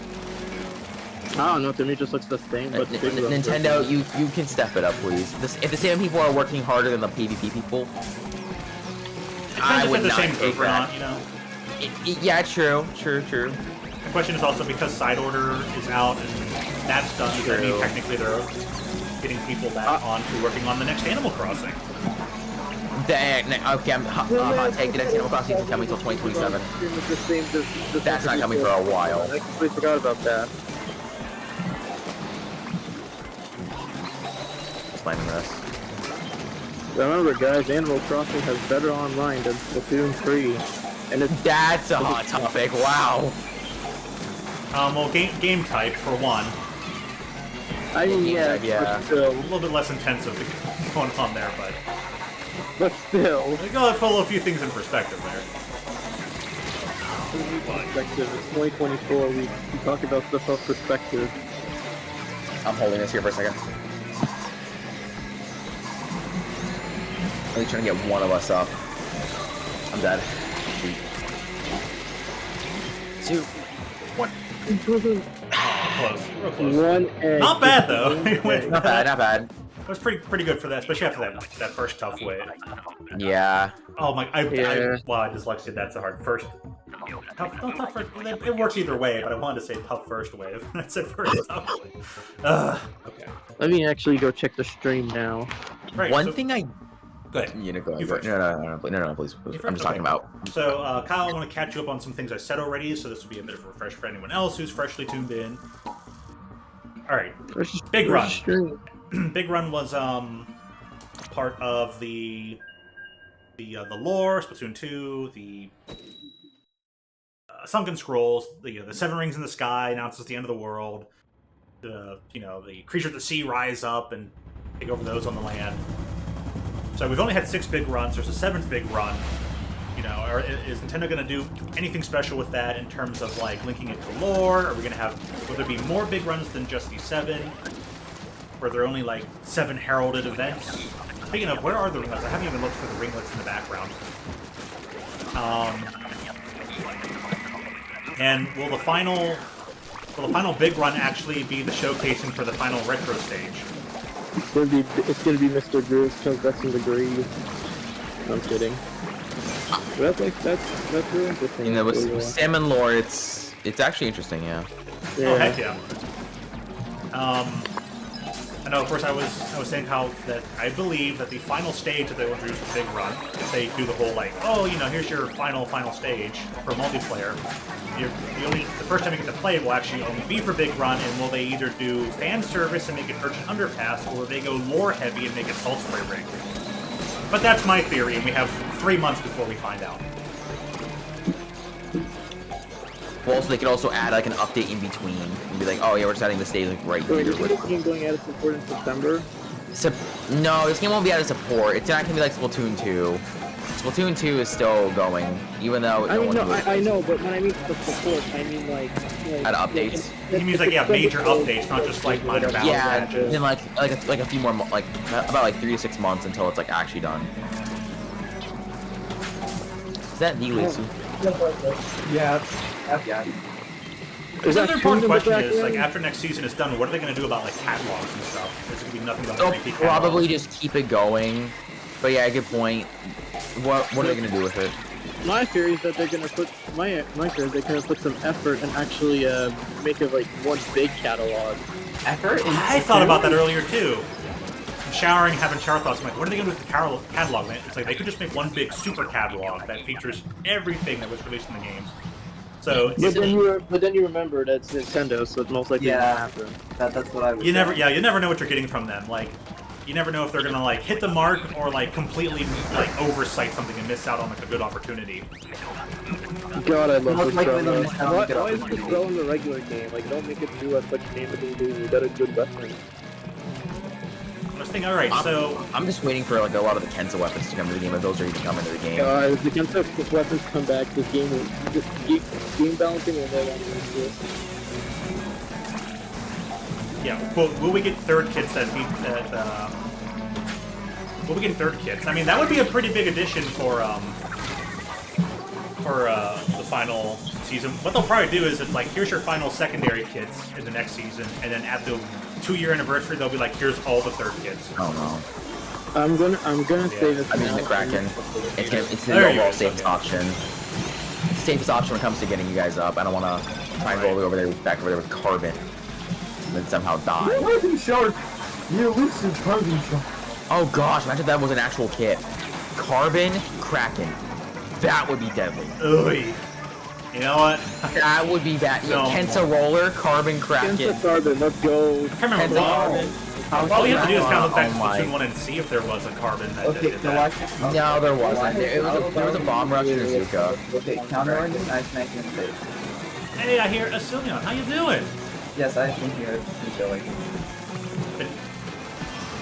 I don't know, to me it just looks the same, but Nintendo, you can step it up, please. If the same people are working harder than the PvP people, I would not take that. You know? Yeah, true. The question is also because Side Order is out and that's done, does that mean technically they're getting people back on to working on the next Animal Crossing? Okay, I'm hot take. The next Animal Crossing isn't coming until 2027. That's not coming for a while. I completely forgot about that. Slamming this. Remember, guys, Animal Crossing has better online than Splatoon 3, and That's a hot topic. Wow. Well, game type for one. I mean, yeah, Yeah. but still, A little bit less intensive going on there, but but still. we gotta pull a few things in perspective there. Perspective. It's 2024. We talk about stuff off perspective. I'm holding this here for a second. Only trying to get one of us up. I'm dead. 2, 1. Close, real close. One egg. Not bad though. Not bad, not bad. It was pretty good for that, especially after that first tough wave. Yeah. Oh my! Yeah. Wow, I dyslexic. That's a hard first. Tough first. It works either way, but I wanted to say tough first wave. I said first tough wave. Okay. Let me actually go check the stream now. Right. One so, thing I. Go ahead. You know, go You ahead. first. No, please. I'm just talking about. So, Kyle, I want to catch you up on some things I said already, so this will be a bit of a refresh for anyone else who's freshly tuned in. All right. Big Run. Big Run was part of the lore, Splatoon 2, the Sunken Scrolls, the Seven Rings in the Sky announces the end of the world. The creatures of the sea rise up and take over those on the land. So we've only had 6 big runs. There's a 7th big run You know, or is Nintendo going to do anything special with that in terms of like linking it to lore? Are we going to have? Will there be more big runs than just these 7? Where there are only like 7 heralded events? Speaking of, where are the ringlets? I haven't even looked for the ringlets in the background. And will the final big run actually be the showcasing for the final retro stage? It's gonna be Mr. Groove's transgressing the degree. I'm kidding. But that's really interesting. You know, with salmon lore, it's actually interesting, yeah. Oh heck yeah. I know, of course, I was saying how that I believe that the final stage that they will introduce the big run, if they do the whole like, oh, you know, here's your final stage for multiplayer. The first time you get to play it will actually only be for big run, and will they either do fan service and make it Urchin Underpass, or will they go lore heavy and make it Salt Spray Ring? But that's my theory, and we have 3 months before we find out. Well, so they could also add like an update in between and be like, oh yeah, we're just adding the stage like right Wait, here. is this game going out of support in September? No, this game won't be out of support. It's not gonna be like Splatoon 2. Splatoon 2 is still going, even though I know, but when I mean for support, I mean like add updates. He means like major updates, not just like minor battle matches. Then like a few more about like 3 to 6 months until it's like actually done. Is that the Lucy? Yeah. Yeah. The other important question is, like, after next season is done, what are they going to do about, like, catalogs and stuff? There's going to be nothing about They'll repeat probably catalogs. just keep it going. But yeah, good point. What are they going to do with it? My theory is that they're gonna put my theory is they're gonna put some effort and actually make it like one big catalog. Effort? I thought about that earlier, too. I'm showering, having shower thoughts. I'm like, what are they going to do with the catalog, man? It's like they could just make one big super catalog that features everything that was released in the game. So, But then you remember that's Nintendo, so it most likely won't happen. That's what I was you never know what you're getting from them. Like, you never know if they're gonna like hit the mark or like completely like oversight something and miss out on like a good opportunity. God, I love Most this likely drum. they'll miss out on a good Why is this opportunity. throw in the regular game? Like, don't make it do as much damage as you got a good weapon. I was thinking, all right, so I'm just waiting for like a lot of the Kensa weapons to come to the game, if those are even coming to the game. If the Kensa weapons come back, this game balancing will no longer exist. yeah, will we get third kits that beat that? Will we get third kits? I mean, that would be a pretty big addition for the final season. What they'll probably do is it's like, here's your final secondary kits in the next season, and then at the 2-year anniversary, they'll be like, here's all the third kits. Oh no. I'm gonna say this. I'm using the Kraken. It's the overall safest option. It's the safest option when it comes to getting you guys up. I don't want to try and roll over there, back over there with Carbon, and then somehow die. Carbon shark! You elusive carbon shark! Oh gosh, imagine if that was an actual kit. Carbon Kraken. That would be deadly. Ugh. You know what? That would be bad. No. Kensa Roller, Carbon Kraken. Kensa Carbon, let's go. I can't remember. Kensa All you have to do is kind of look back to Oh my. Splatoon 1 and see if there was a carbon that Okay, did so that. watch. No, there wasn't. There was a bomb rush in Azuka. Okay, counter argument, nice making mistake. Hey, I hear Asilion. How you doing? Yes, I think you're going.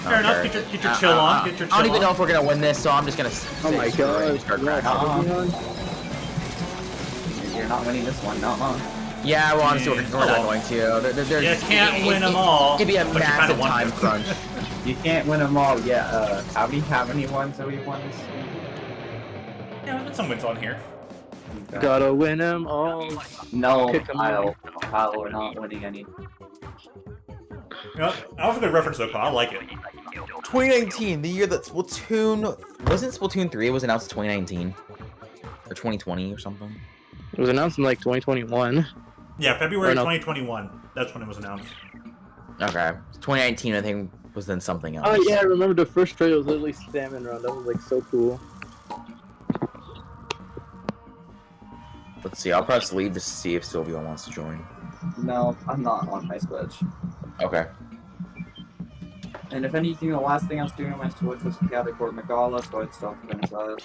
Fair enough. Get your chill on. Get your chill I don't even know on. if we're gonna win this, so I'm just gonna. Oh my god. Start Yeah, cracking. You're not winning this one, not long. Yeah, well, honestly, we're not well. going to. You can't win them all. It'd be a but you kinda massive want time to. crunch. You can't win them all. Yeah. How many ones have we won this game? Yeah, we've got some wins on here. Gotta win them all. No, Pick 'em Kyle, we're not winning any. You know, that was a good reference though, Kyle. I like it. 2019, the year that Splatoon wasn't Splatoon 3. It was announced 2019 or 2020 or something. It was announced in like 2021. Yeah, February Or no. 2021. That's when it was announced. Okay, 2019 I think was then something else. Oh yeah, I remember the first trailer was literally Salmon Run. That was like so cool. Let's see. I'll press leave to see if Silvio wants to join. No, I'm not on my Switch. Okay. And if anything, the last thing I was doing on my Switch was Chaotic Court Megala, so I'd stop to finish that.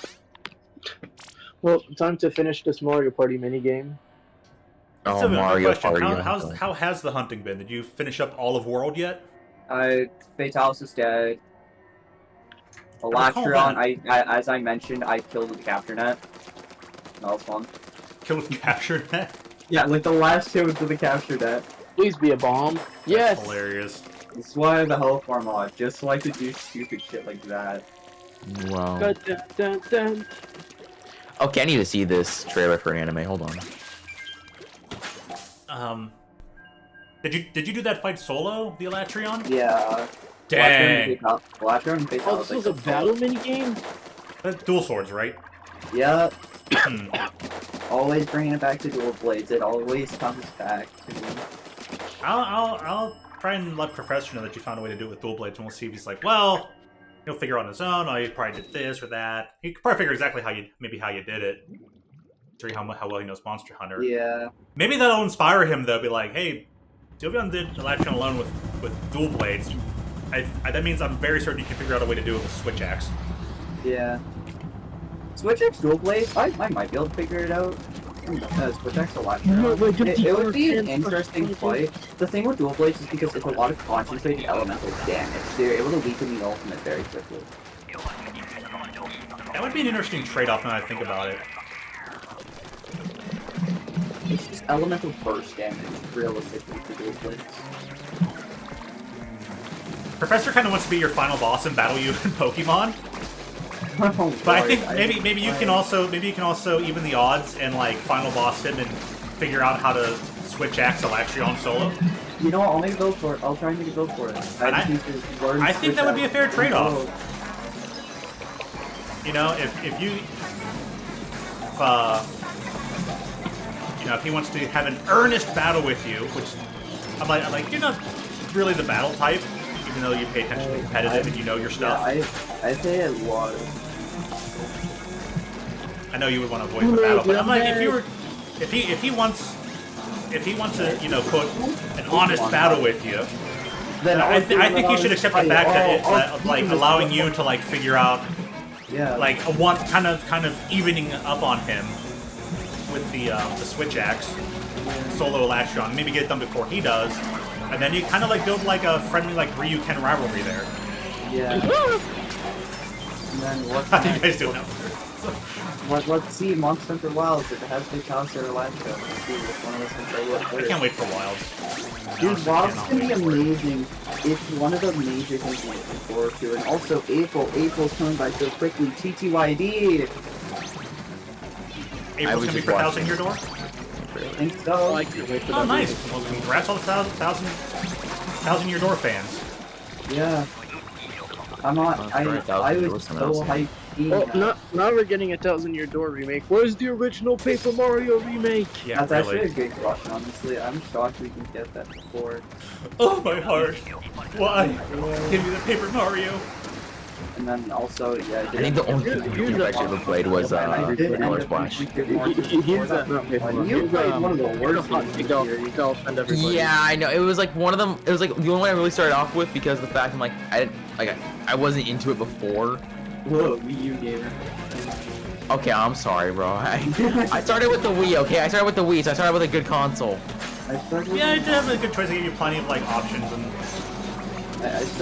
Well, time to finish this Mario Party minigame. Oh, So, Mario question. Party. How has the hunting been? Did you finish up all of World yet? Fatalis is dead. recall Electron, as I mentioned, I killed the capture net. That was fun. Kill with capture net. Yeah, like the last hit was to the capture net. Please be a bomb. Yes. That's hilarious. This is why I have the health bar mod, just so I could do stupid shit like that. Wow. Dun, dun, dun, dun. Okay, I need to see this trailer for anime. Hold on. Did you do that fight solo, the Elatrion? Yeah. Dang. Elatrion and Fatal. Oh, this was a battle minigame? Dual swords, right? Yeah. Hmm. Always bringing it back to dual blades. It always comes back to me. I'll try and let Professor know that you found a way to do it with dual blades, and we'll see if he's like, well, he'll figure on his own. Oh, he probably did this or that. He could probably figure exactly how you did it. See how well he knows Monster Hunter. Yeah. Maybe that'll inspire him though. Be like, hey, Sylveon did Elatrion alone with dual blades. That means I'm very certain you can figure out a way to do it with Switch Axe. Yeah. Switch X dual blades? I might be able to figure it out. Switch X Elatrion. It would be an interesting fight. The thing with dual blades is because it's a lot of concentrated elemental damage. So you're able to weaken the ultimate very quickly. That would be an interesting trade-off now that I think about it. It's just elemental burst damage, realistically, for dual blades. Professor kind of wants to be your final boss and battle you in Pokemon. Oh, But I Lord, think maybe you can also even the odds and like final boss him and figure out how to Switch Axe Elatrion solo. You know what? I'll make a build for it. I'll try and make a build for it. I think that would be a fair trade-off. You know, if he wants to have an earnest battle with you, which I'm like you're not really the battle type, even though you pay attention to competitive and you know your stuff. Yeah, I say it was. I know you would want to avoid the battle, but I'm like, if he wants to, put an honest battle with you, then I think you should accept the fact that it's like allowing you to like figure out, like kind of evening up on him with the Switch Axe, solo Elatrion, maybe get it done before he does, and then you kind of like build like a friendly like Ryu-Ken rivalry there. Yeah. And then what's How do you next? guys do now? Let's see, Monster Hunter Wilds, if it has Fatality or Elatrion. Let's see which one of us can say what I first. can't wait for Wilds. Dude, Wilds can be amazing. It's one of the major things I'm looking forward to. And also, April's coming by so quickly. TTYD! April's gonna be for 1,000-year door? I think so. I can't wait for Oh, that nice. movie. Well, congrats all the 1,000-year door fans. Yeah. I was so hyped. Oh, now we're getting a 1,000-year door remake. Where's the original Paper Mario remake? Yeah, That's really. actually a good question, honestly. I'm shocked we can get that before. Oh, my heart. Why? Give me the Paper Mario. And then also, yeah, I think the only thing I've actually ever played was Color Splash. Here's that, not Paper Mario. You played one of the worst hot ones take this off. year. You gotta offend everybody. Yeah, I know. It was like one of them. It was like the only one I really started off with because of the fact I'm like I wasn't into it before. Whoa, Wii U gamer. Okay, I'm sorry, bro. I started with the Wii. Okay, I started with the Wii, so I started with a good console. Yeah, it did have a good choice. They gave you plenty of like options, and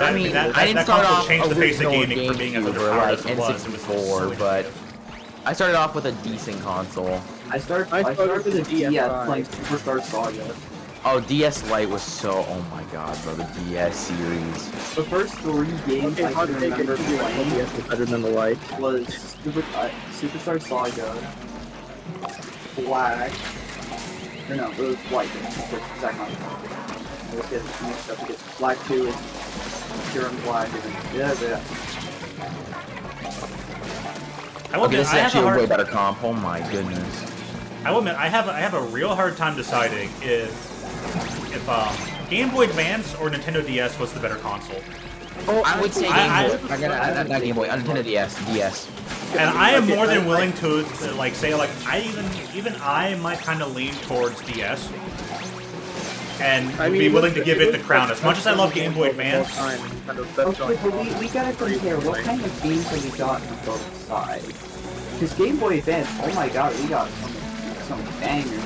I mean, that I didn't that start console off changed the face of original gaming for being as GameCube or hard like as it was. It was so N64, but innovative. I started off with a decent console. I started with a DS playing Superstar Saga. Oh, DS Lite was so. Oh my god, bro, the DS series. The first 3 games Okay, I hot can take remember it. playing Yes, it's better than the light. was Superstar Saga, Black. No, it was White. It's second one. I was getting mixed up because Black 2 is Pure and Black. And yeah. I will Okay, admit, this is I have actually a a way hard. better comp. Oh my goodness. I will admit, I have a real hard time deciding if Game Boy Advance or Nintendo DS was the better console. Oh, I would say Game I- Boy. Not Game Boy. Nintendo DS. And I am more than willing to like say like even I might kind of lean towards DS, and would be willing to give it the crown. As much as I love Game Boy Advance, Okay, but we gotta compare what kind of games have we got on both sides. Because Game Boy Advance, oh my god, we got some bangers.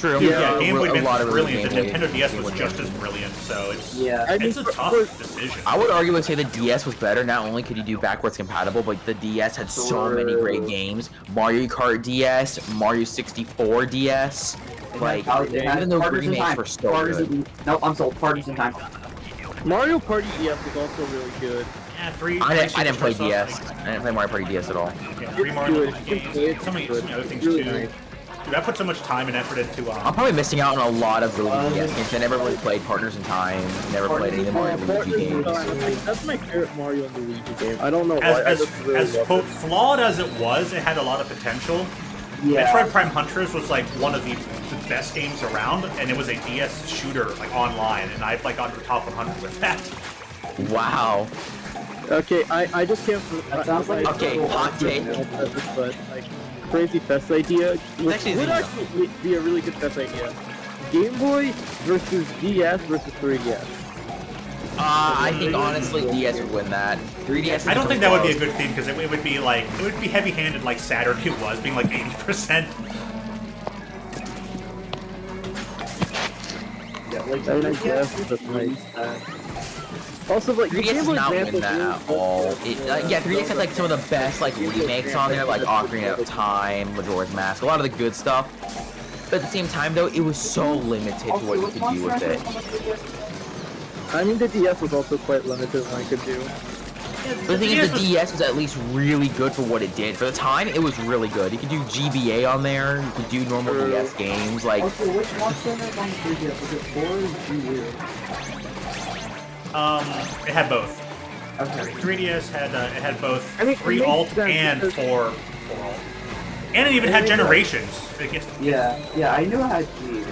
True. Dude, Yeah, Game Boy a Advance lot was of brilliant. The Game Boy- Nintendo DS Game was Boy just games. as brilliant, so it's Yeah. I mean, it's a for- tough decision. I would argue and say the DS was better. Not only could you do backwards compatible, but the DS had so many great games. Mario Kart DS, Mario 64 DS. Like, even those remakes were so good. Nope, I'm sold. Parties in time. Mario Party DS was also really good. Yeah, I didn't play DS. I didn't play Mario Party DS at all. Yeah, 3 Mario Good. games. So many other things Really too. nice. Dude, I put so much time and effort into I'm probably missing out on a lot of really good DS games. I never really played Partners in Time. Never played any of the Mario Luigi games. That's my favorite Mario and Luigi game. I don't know why. I as just really love quote, it. flawed as it was, it had a lot of potential. Yeah. Metroid Prime Hunters was like one of the best games around, and it was a DS shooter like online, and I've like gotten to top 100 with that. Wow. Okay, I just can't. That sounds like Okay, hot take. But like crazy fest idea would actually actually be a really good fest idea. Game Boy versus DS versus 3DS. I think honestly DS would win that. 3DS. I don't think that would be a good thing because it would be like it would be heavy-handed like Saturn it was, being like 80%. Yeah, like I guess that's nice. Also, like 3DS does not win that at all. Yeah, 3DS has like some of the best like remakes on there, like Ocarina of Time, Majora's Mask, a lot of the good stuff. But at the same time, though, it was so limited to what you could do with it. I mean, the DS was also quite limited in what I could do. But the thing is, the DS was at least really good for what it did. For the time, it was really good. You could do GBA on there. You could do normal DS games. Like, Also, which Monster Hunter on the 3DS? Was it 4 or 3? It had both. Okay. 3DS had it had both I mean, 3 it makes alt sense and because- 4 alt, and it even had generations. It gets- Yeah, I knew I had G.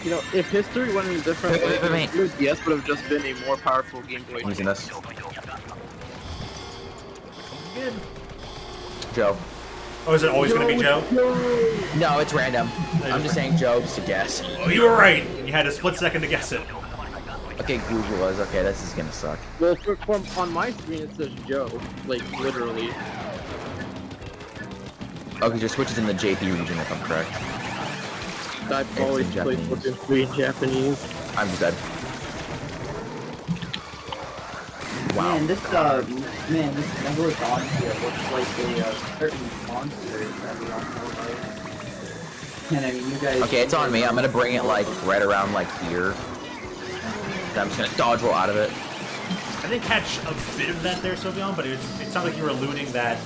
You know, if history went in a different way, Wait. the DS would have just been a more powerful Game Boy. I'm using this. Joe. Oh, is it always going to be Joe? No, it's random. I'm just saying Joe, just a guess. Oh, you were right. You had a split second to guess it. Okay, Google was. Okay, this is gonna suck. Well, on my screen it says Joe, like literally. Okay, your Switch is in the JP region, if I'm correct. I've It's always in played Japanese. Splatoon 3 in Japanese. I'm just dead. Wow. Man, this Megalodon here looks like a certain monster that we all know about. And I mean, you guys. Okay, it's on me. I'm gonna bring it like right around like here. Then I'm just gonna dodge roll out of it. I didn't catch a bit of that there, Sylveon, but it sounds like you were alluding that.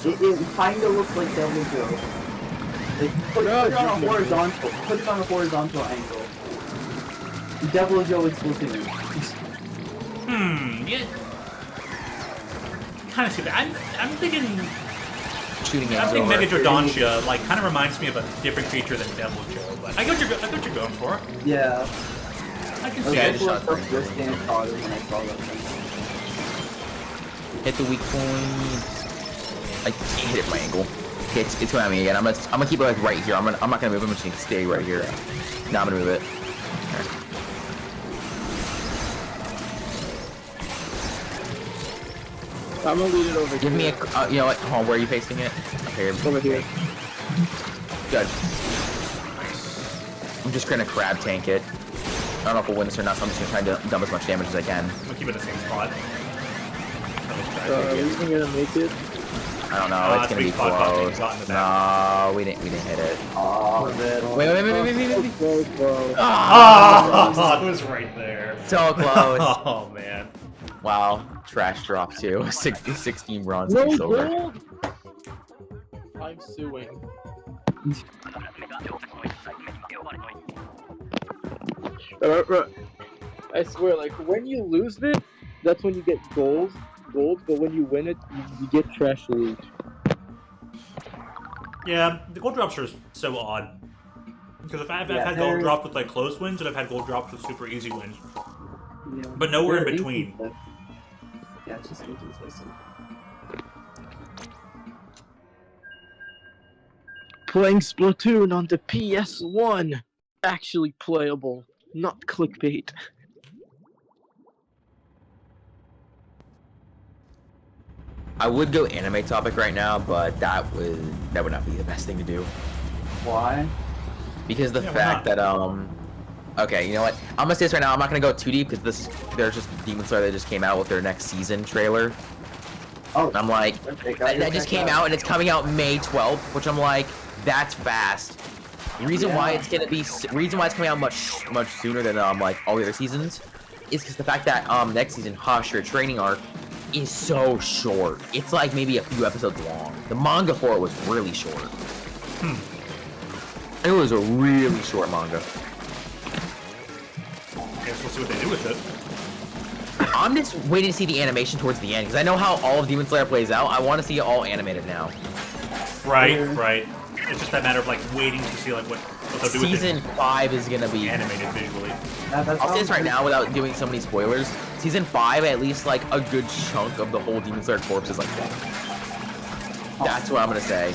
It kind of looks like Devil Joe. Like, put it on a horizontal. Put it on a horizontal angle. Devil Joe is Splatoon. Yeah. Kind of see that. I'm thinking. Shooting I it think over. Megadrodontia like kind of reminds me of a different creature than Devil Joe, but I get what you're going for. Yeah. I can I see Okay, I it. just shot first three. stand father when I saw that thing. Hit the weak point. I can't hit it from my angle. Okay, it's going at me again. I'm gonna keep it like right here. I'm not gonna move. I'm just gonna stay right here. Now I'm gonna move it. I'm gonna lead it over Give me a. You know what? Hold on. Where are you facing it? Okay. over here. Good. I'm just gonna crab tank it. I don't know if we'll win this or not, so I'm just gonna try to dump as much damage as I can. We'll keep it in the same spot. Are we even gonna make it? I don't know. It's gonna be sweet spot, close. got in the back. No, we didn't hit it. Oh, man. Wait. Close, bro. Oh, it was right there. So close. Oh man. Wow. Trash drop too. 16 bronze No to silver. gold. I'm suing. I swear, like when you lose it, that's when you get gold. But when you win it, you get trash loot. Yeah, the gold drops are so odd. Because I've Yeah, had gold they're- drops with like close wins, and I've had gold drops with super easy wins. Yeah. But nowhere in They're between. inconsistent. Yeah, it's just inconsistent. Playing Splatoon on the PS1. Actually playable, not clickbait. I would go anime topic right now, but that would not be the best thing to do. Why? Because the Yeah, why fact not? that okay, you know what? I'm gonna say this right now. I'm not gonna go too deep because there's just Demon Slayer that just came out with their next season trailer. Oh, And I'm like, okay, that just came out and it's coming out May 12th, which I'm like, that's fast. Reason why it's coming out much sooner than like all the other seasons is because the fact that next season Hush, your training arc, is so short. It's like maybe a few episodes long. The manga for it was really short. It was a really short manga. I guess we'll see what they do with it. I'm just waiting to see the animation towards the end because I know how all of Demon Slayer plays out. I want to see it all animated now. Right. It's just that matter of like waiting to see like what they'll do with Season 5 is gonna it be. animated visually. I'll say this right now without doing so many spoilers. Season 5, at least like a good chunk of the whole Demon Slayer corpse is like dead. That's what I'm gonna say.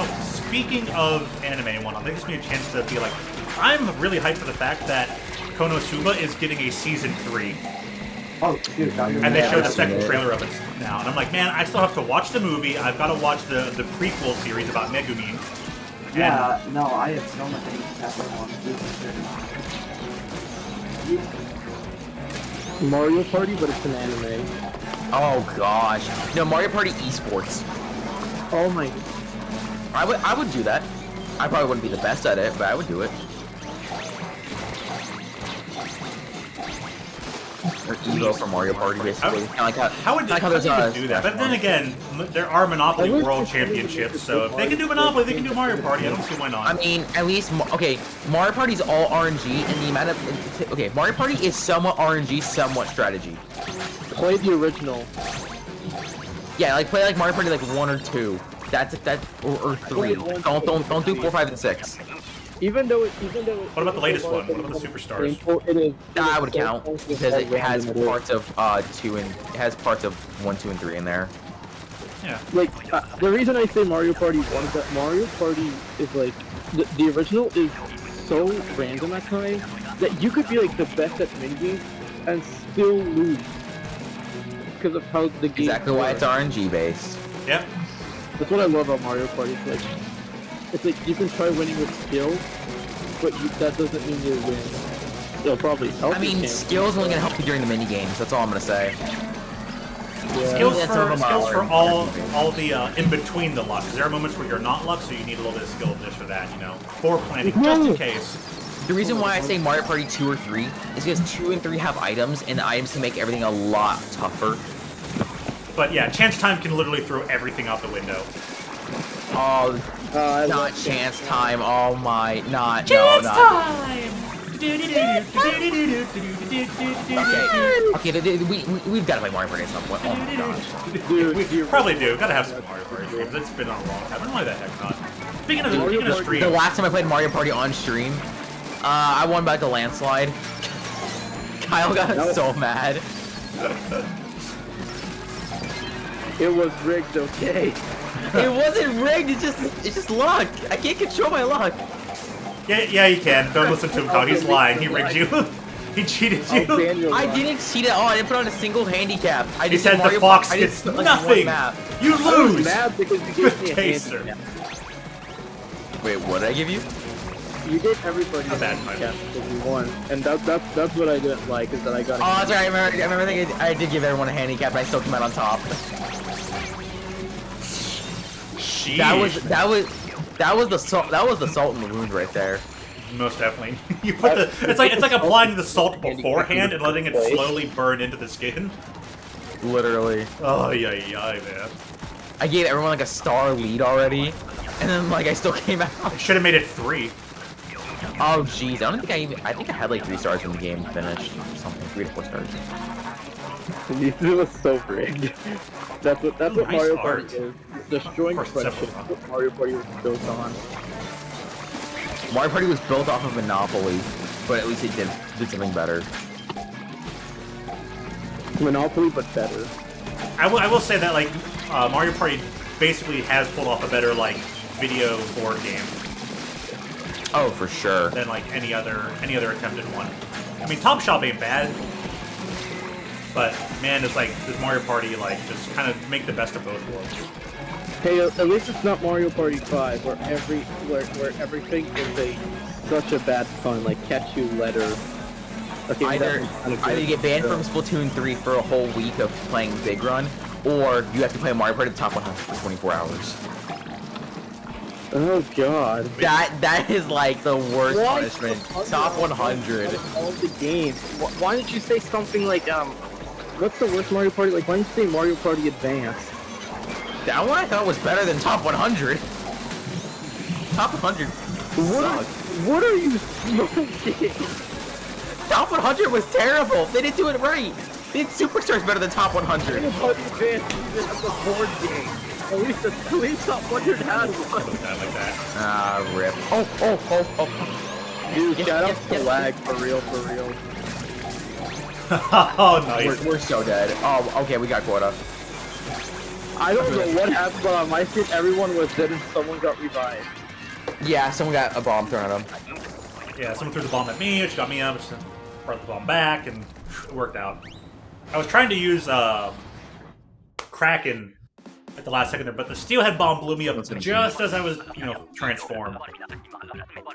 Oh, speaking of anime and whatnot, that gives me a chance to be like, I'm really hyped for the fact that Konosuba is getting a season 3. Oh, dude, And they showed the that's second it. trailer of it now. And I'm like, man, I still have to watch the movie. I've got to watch the prequel series about Megumi. Yeah, no, I have so much on. Mario Party, but it's an anime. Oh gosh. No, Mario Party esports. Oh my. I would do that. I probably wouldn't be the best at it, but I would do it. Or Evo for Mario Party, basically. Kinda like How would like they there's, do that? But then again, there are Monopoly World Championships, so if they can do Monopoly, they can do Mario Party. I don't see why not. I mean, at least, okay, Mario Party's all RNG, and the amount of, okay, Mario Party is somewhat RNG, somewhat strategy. Play the original. Yeah, like, play like Mario Party like 1 or 2. That's, or 3. Don't do 4, 5, and 6. Even though What about the latest one? What about the Superstars? It is. I would count, because it has parts of, 2 and, it has parts of 1, 2, and 3 in there. Yeah. Like the reason I say Mario Party 1 is that Mario Party is like the original is so random at times that you could be like the best at minigames and still lose because of how the game. Exactly why it's RNG based. Yep. That's what I love about Mario Party. It's like you can try winning with skill, but that doesn't mean you win. It'll probably help. I mean, skill's only gonna help you during the mini games. That's all I'm gonna say. Yeah. Skills That's some for of them all the in between the luck. 'Cause there are moments where you're not luck, so you need a little bit of skill of this or that, you know, for planning, just in case. The reason why I say Mario Party 2 or 3 is because 2 and 3 have items, and the items can make everything a lot tougher. But yeah, chance time can literally throw everything out the window. Oh, I not love chance time. Oh my, not Chance no, not. time. Okay, we've got to play Mario Party at some point. Oh my gosh. We probably do. Gotta have some Mario Party streams. It's been on a long time. Why the heck not? Speaking of streams, The last time I played Mario Party on stream, I won by like a landslide. Kyle got so mad. It was rigged, okay? It wasn't rigged. It's just luck. I can't control my luck. yeah, you can. Don't listen to him, Kyle. He's lying. He rigged you. He cheated I'll you. ban your I luck. didn't cheat at all. I didn't put on a single handicap. I He just said did the Mario fox I gets did, like, nothing. one map. You I was lose. mad because you gave me a Okay, handicap. Wait, what did I give you? You gave everybody A a bad handicap because you won, and that's what I didn't like is that I got. Oh, that's right. I remember thinking I did give everyone a handicap, and I still came out on top. Sheesh. That was the salt in the wound right there. Most definitely. You put the. It's like applying the salt beforehand and letting it slowly burn into the skin. Literally. Oh yeah, man. I gave everyone like a star lead already, and then like I still came out. Should have made it 3. Oh jeez, I don't think I think I had like 3 stars when the game finished or something, 3 to 4 stars. It was so rigged. That's what Nice Mario art. Party is. Destroying Of course, friendship. several. That's what Mario Party was built on. Mario Party was built off of Monopoly, but at least it did something better. Monopoly, but better. I will say that like Mario Party basically has pulled off a better like video board game Oh, for sure. than like any other attempted one. I mean, Top Shop ain't bad. But man, it's like this Mario Party like just kind of make the best of both worlds. Hey, at least it's not Mario Party 5, where everything is such a bad pun, like catch you letter. Okay, Either you get banned from Splatoon 3 for a whole week of playing Big Run, or you have to play Mario Party top 100 for 24 hours. Oh god. That is like the worst punishment. Top 100. All the games. Why didn't you say something like what's the worst Mario Party? Like, why didn't you say Mario Party Advanced? That one I thought was better than top 100. Top 100 sucked. What are you smoking? Top 100 was terrible. They didn't do it right. They did Superstars better than top 100. Mario Party Advanced even has a board game. At least top 100 had one. I like that. Ah, rip. Oh. Dude, Yes, shout out yes, to yes. lag, for real, for real. Oh, nice. We're so dead. Oh, okay, we got quota. I don't know what happened, but on my screen, everyone was dead and someone got revived. Yeah, someone got a bomb thrown at him. Yeah, someone threw the bomb at me, which got me up, which brought the bomb back, and it worked out. I was trying to use Kraken at the last second there, but the steelhead bomb blew me up just as I was, transformed.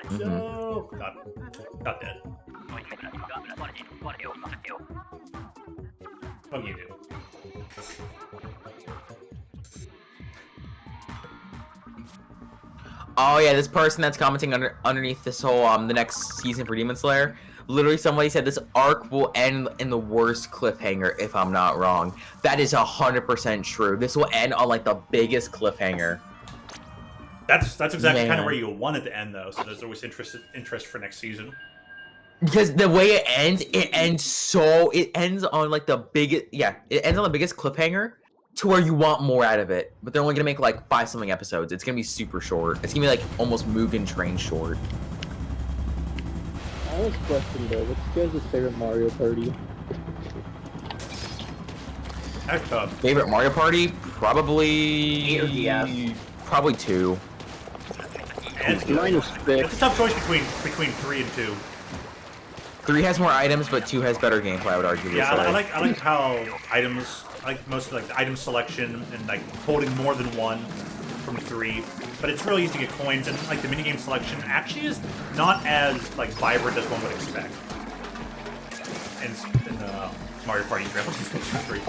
So, got dead. What do you do? Oh yeah, this person that's commenting underneath this whole the next season for Demon Slayer, literally somebody said this arc will end in the worst cliffhanger if I'm not wrong. That is 100% true. This will end on like the biggest cliffhanger. That's exactly kind Man. of where you want it to end though. So there's always interest for next season. Because the way it ends on like the biggest, it ends on the biggest cliffhanger to where you want more out of it. But they're only gonna make like 5-something episodes. It's gonna be super short. It's gonna be like almost Mugen Train short. Honest question though, what's your guys' favorite Mario Party? That's tough. Favorite Mario Party? Probably 8 or DS? Probably 2. It's Mine is 6. It's a tough choice between 3 and 2. 3 has more items, but 2 has better gameplay, I would argue. Yeah, I like how items, I like most of like the item selection and like holding more than one from 3. But it's really easy to get coins, and like the minigame selection actually is not as like vibrant as one would expect. In Mario Party 3,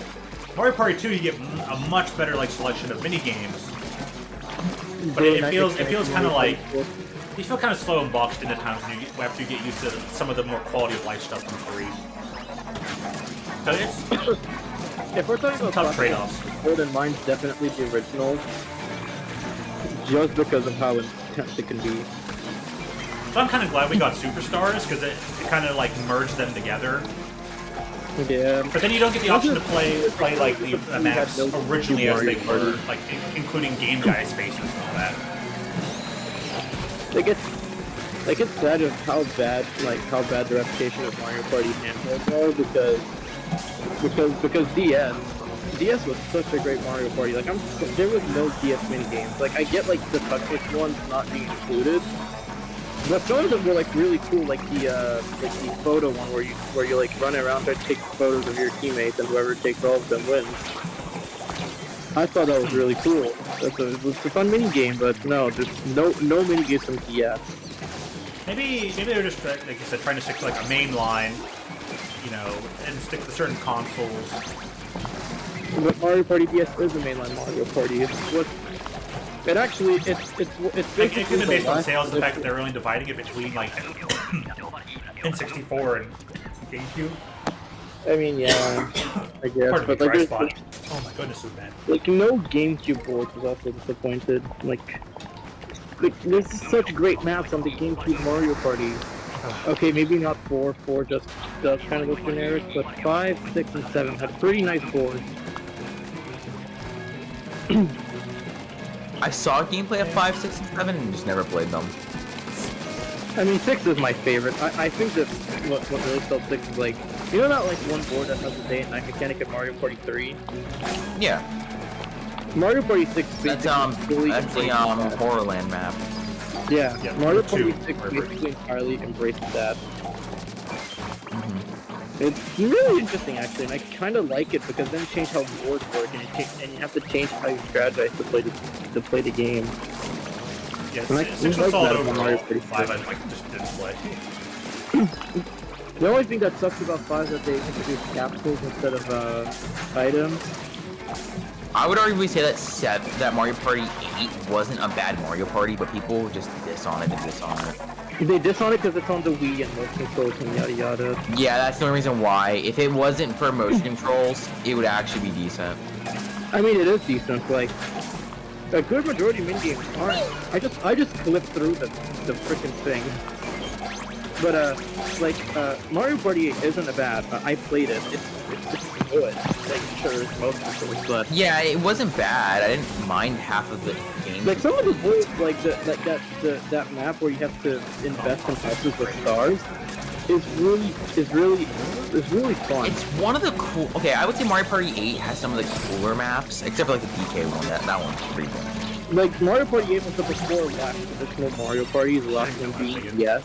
Mario Party 2, you get a much better like selection of minigames. But it feels kind of like you feel kind of slow and boxed in at times after you get used to some of the more quality of life stuff from 3. So it's If we're talking about tough trade-offs. then mine's definitely the original. Just because of how intense it can be. So I'm kind of glad we got Superstars because it kind of like merged them together. Yeah. But then you don't get the option to play like the maps originally as they were, like including game guy spaces and all that. Like it's sad of how bad the reputation of Mario Party handhelds are because DS was such a great Mario Party. Like there was no DS minigames. Like I get like the touchless ones not being included, but some of them were like really cool. Like the photo one where you like run around and take photos of your teammates, and whoever takes all of them wins. I thought that was really cool. It was a fun minigame, but no, there's no minigames from DS. Maybe they're just like you said, trying to stick to like a main line, and stick to certain consoles. But Mario Party DS is the mainline Mario Party. It's It could be based on sales, the fact that they're only dividing it between like N64 and GameCube. I mean, yeah, I guess. Pardon me, But like, dry spot. Oh my goodness, so bad. like no GameCube ports was also disappointed. Like there's such great maps on the GameCube Mario Party. Okay, maybe not 4. 4 just does kind of look generic, but 5, 6, and 7 had pretty nice boards. I saw gameplay of 5, 6, and 7 and just never played them. I mean, 6 is my favorite. I think that what really sells 6 is like, that like one board that has the day and night mechanic in Mario Party 3? Yeah. Mario Party 6 That's the Horrorland map. Yeah, Mario Party 2, 6 basically entirely embraces that. It's really interesting actually, and I kind of like it because then it changed how boards work, and you have to change how you strategize to play the game. Yeah, And I 6 like was solid that about Mario overall. Party 5 I just didn't play. The only thing that sucks about 5 is that they introduced capsules instead of items. I would arguably say that Mario Party 8 wasn't a bad Mario Party, but people just diss on it. They diss on it because it's on the Wii and motion controls and yada yada. Yeah, that's the only reason why. If it wasn't for motion controls, it would actually be decent. I mean, it is decent. Like a good majority of mini games aren't. I just clip through the freaking thing. But Mario Party 8 isn't a bad. I played it. It's good. Like sure, it's motion controls, but Yeah, it wasn't bad. I didn't mind half of the game. like some of the boards, like that map where you have to invest in houses with stars, is really fun. It's one of the cool. Okay, I would say Mario Party 8 has some of the cooler maps, except for like the DK one. That one's pretty cool. Like Mario Party 8 was the before last traditional Mario Party, the last one being yes.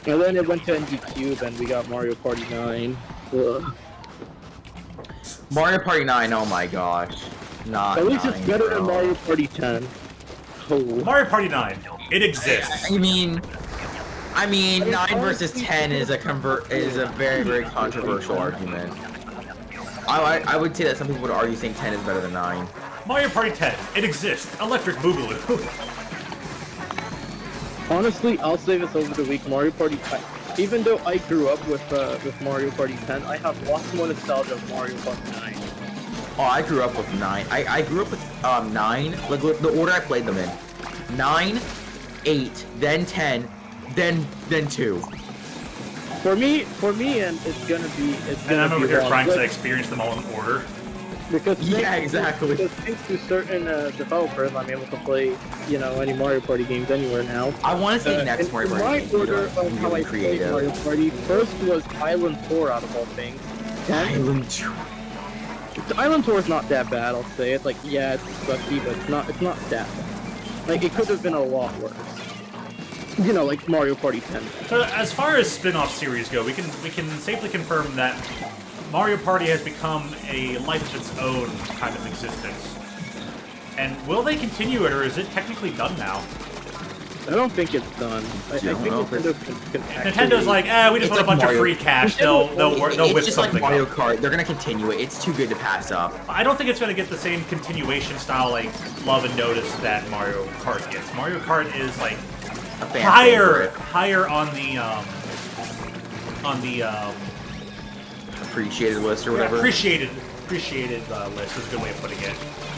And then it went to NG Cube and we got Mario Party 9. Ugh. Mario Party 9. Oh my gosh, not. At least it's 9, better bro. than Mario Party 10. Oh. Mario Party 9. It exists. I mean, 9 versus 10 is a very, very controversial argument. I would say that some people would argue saying 10 is better than 9. Mario Party 10. It exists. Electric Boogaloo. Honestly, I'll say this over the week. Mario Party 10. Even though I grew up with Mario Party 10, I have lots more nostalgia of Mario Party 9. Oh, I grew up with 9. I grew up with 9. Like the order I played them in: 9, 8, then 10, then 2. For me, and it's gonna be. And I'm over here wrong. trying to experience them all in order. Because Yeah, exactly. Because thanks to certain developers, I'm able to play, any Mario Party games anywhere now. I want to say next Mario Party. My game, you order know, of how really I played creative. Mario Party first was Island Tour out of all things. Island Tour. The Island Tour is not that bad, I'll say. It's like, yeah, it's sucky, but it's not that bad. Like, it could have been a lot worse. Like Mario Party 10. So as far as spin-off series go, we can safely confirm that Mario Party has become a life of its own kind of existence. And will they continue it, or is it technically done now? I don't think it's done. I think Nintendo can Nintendo's like, we just want a bunch of free cash. They'll whip It's just like something Mario up. Kart. They're gonna continue it. It's too good to pass up. I don't think it's going to get the same continuation style like love and notice that Mario Kart gets. Mario Kart is like A fan higher favorite. on the Appreciated list or whatever. appreciated list is a good way of putting it.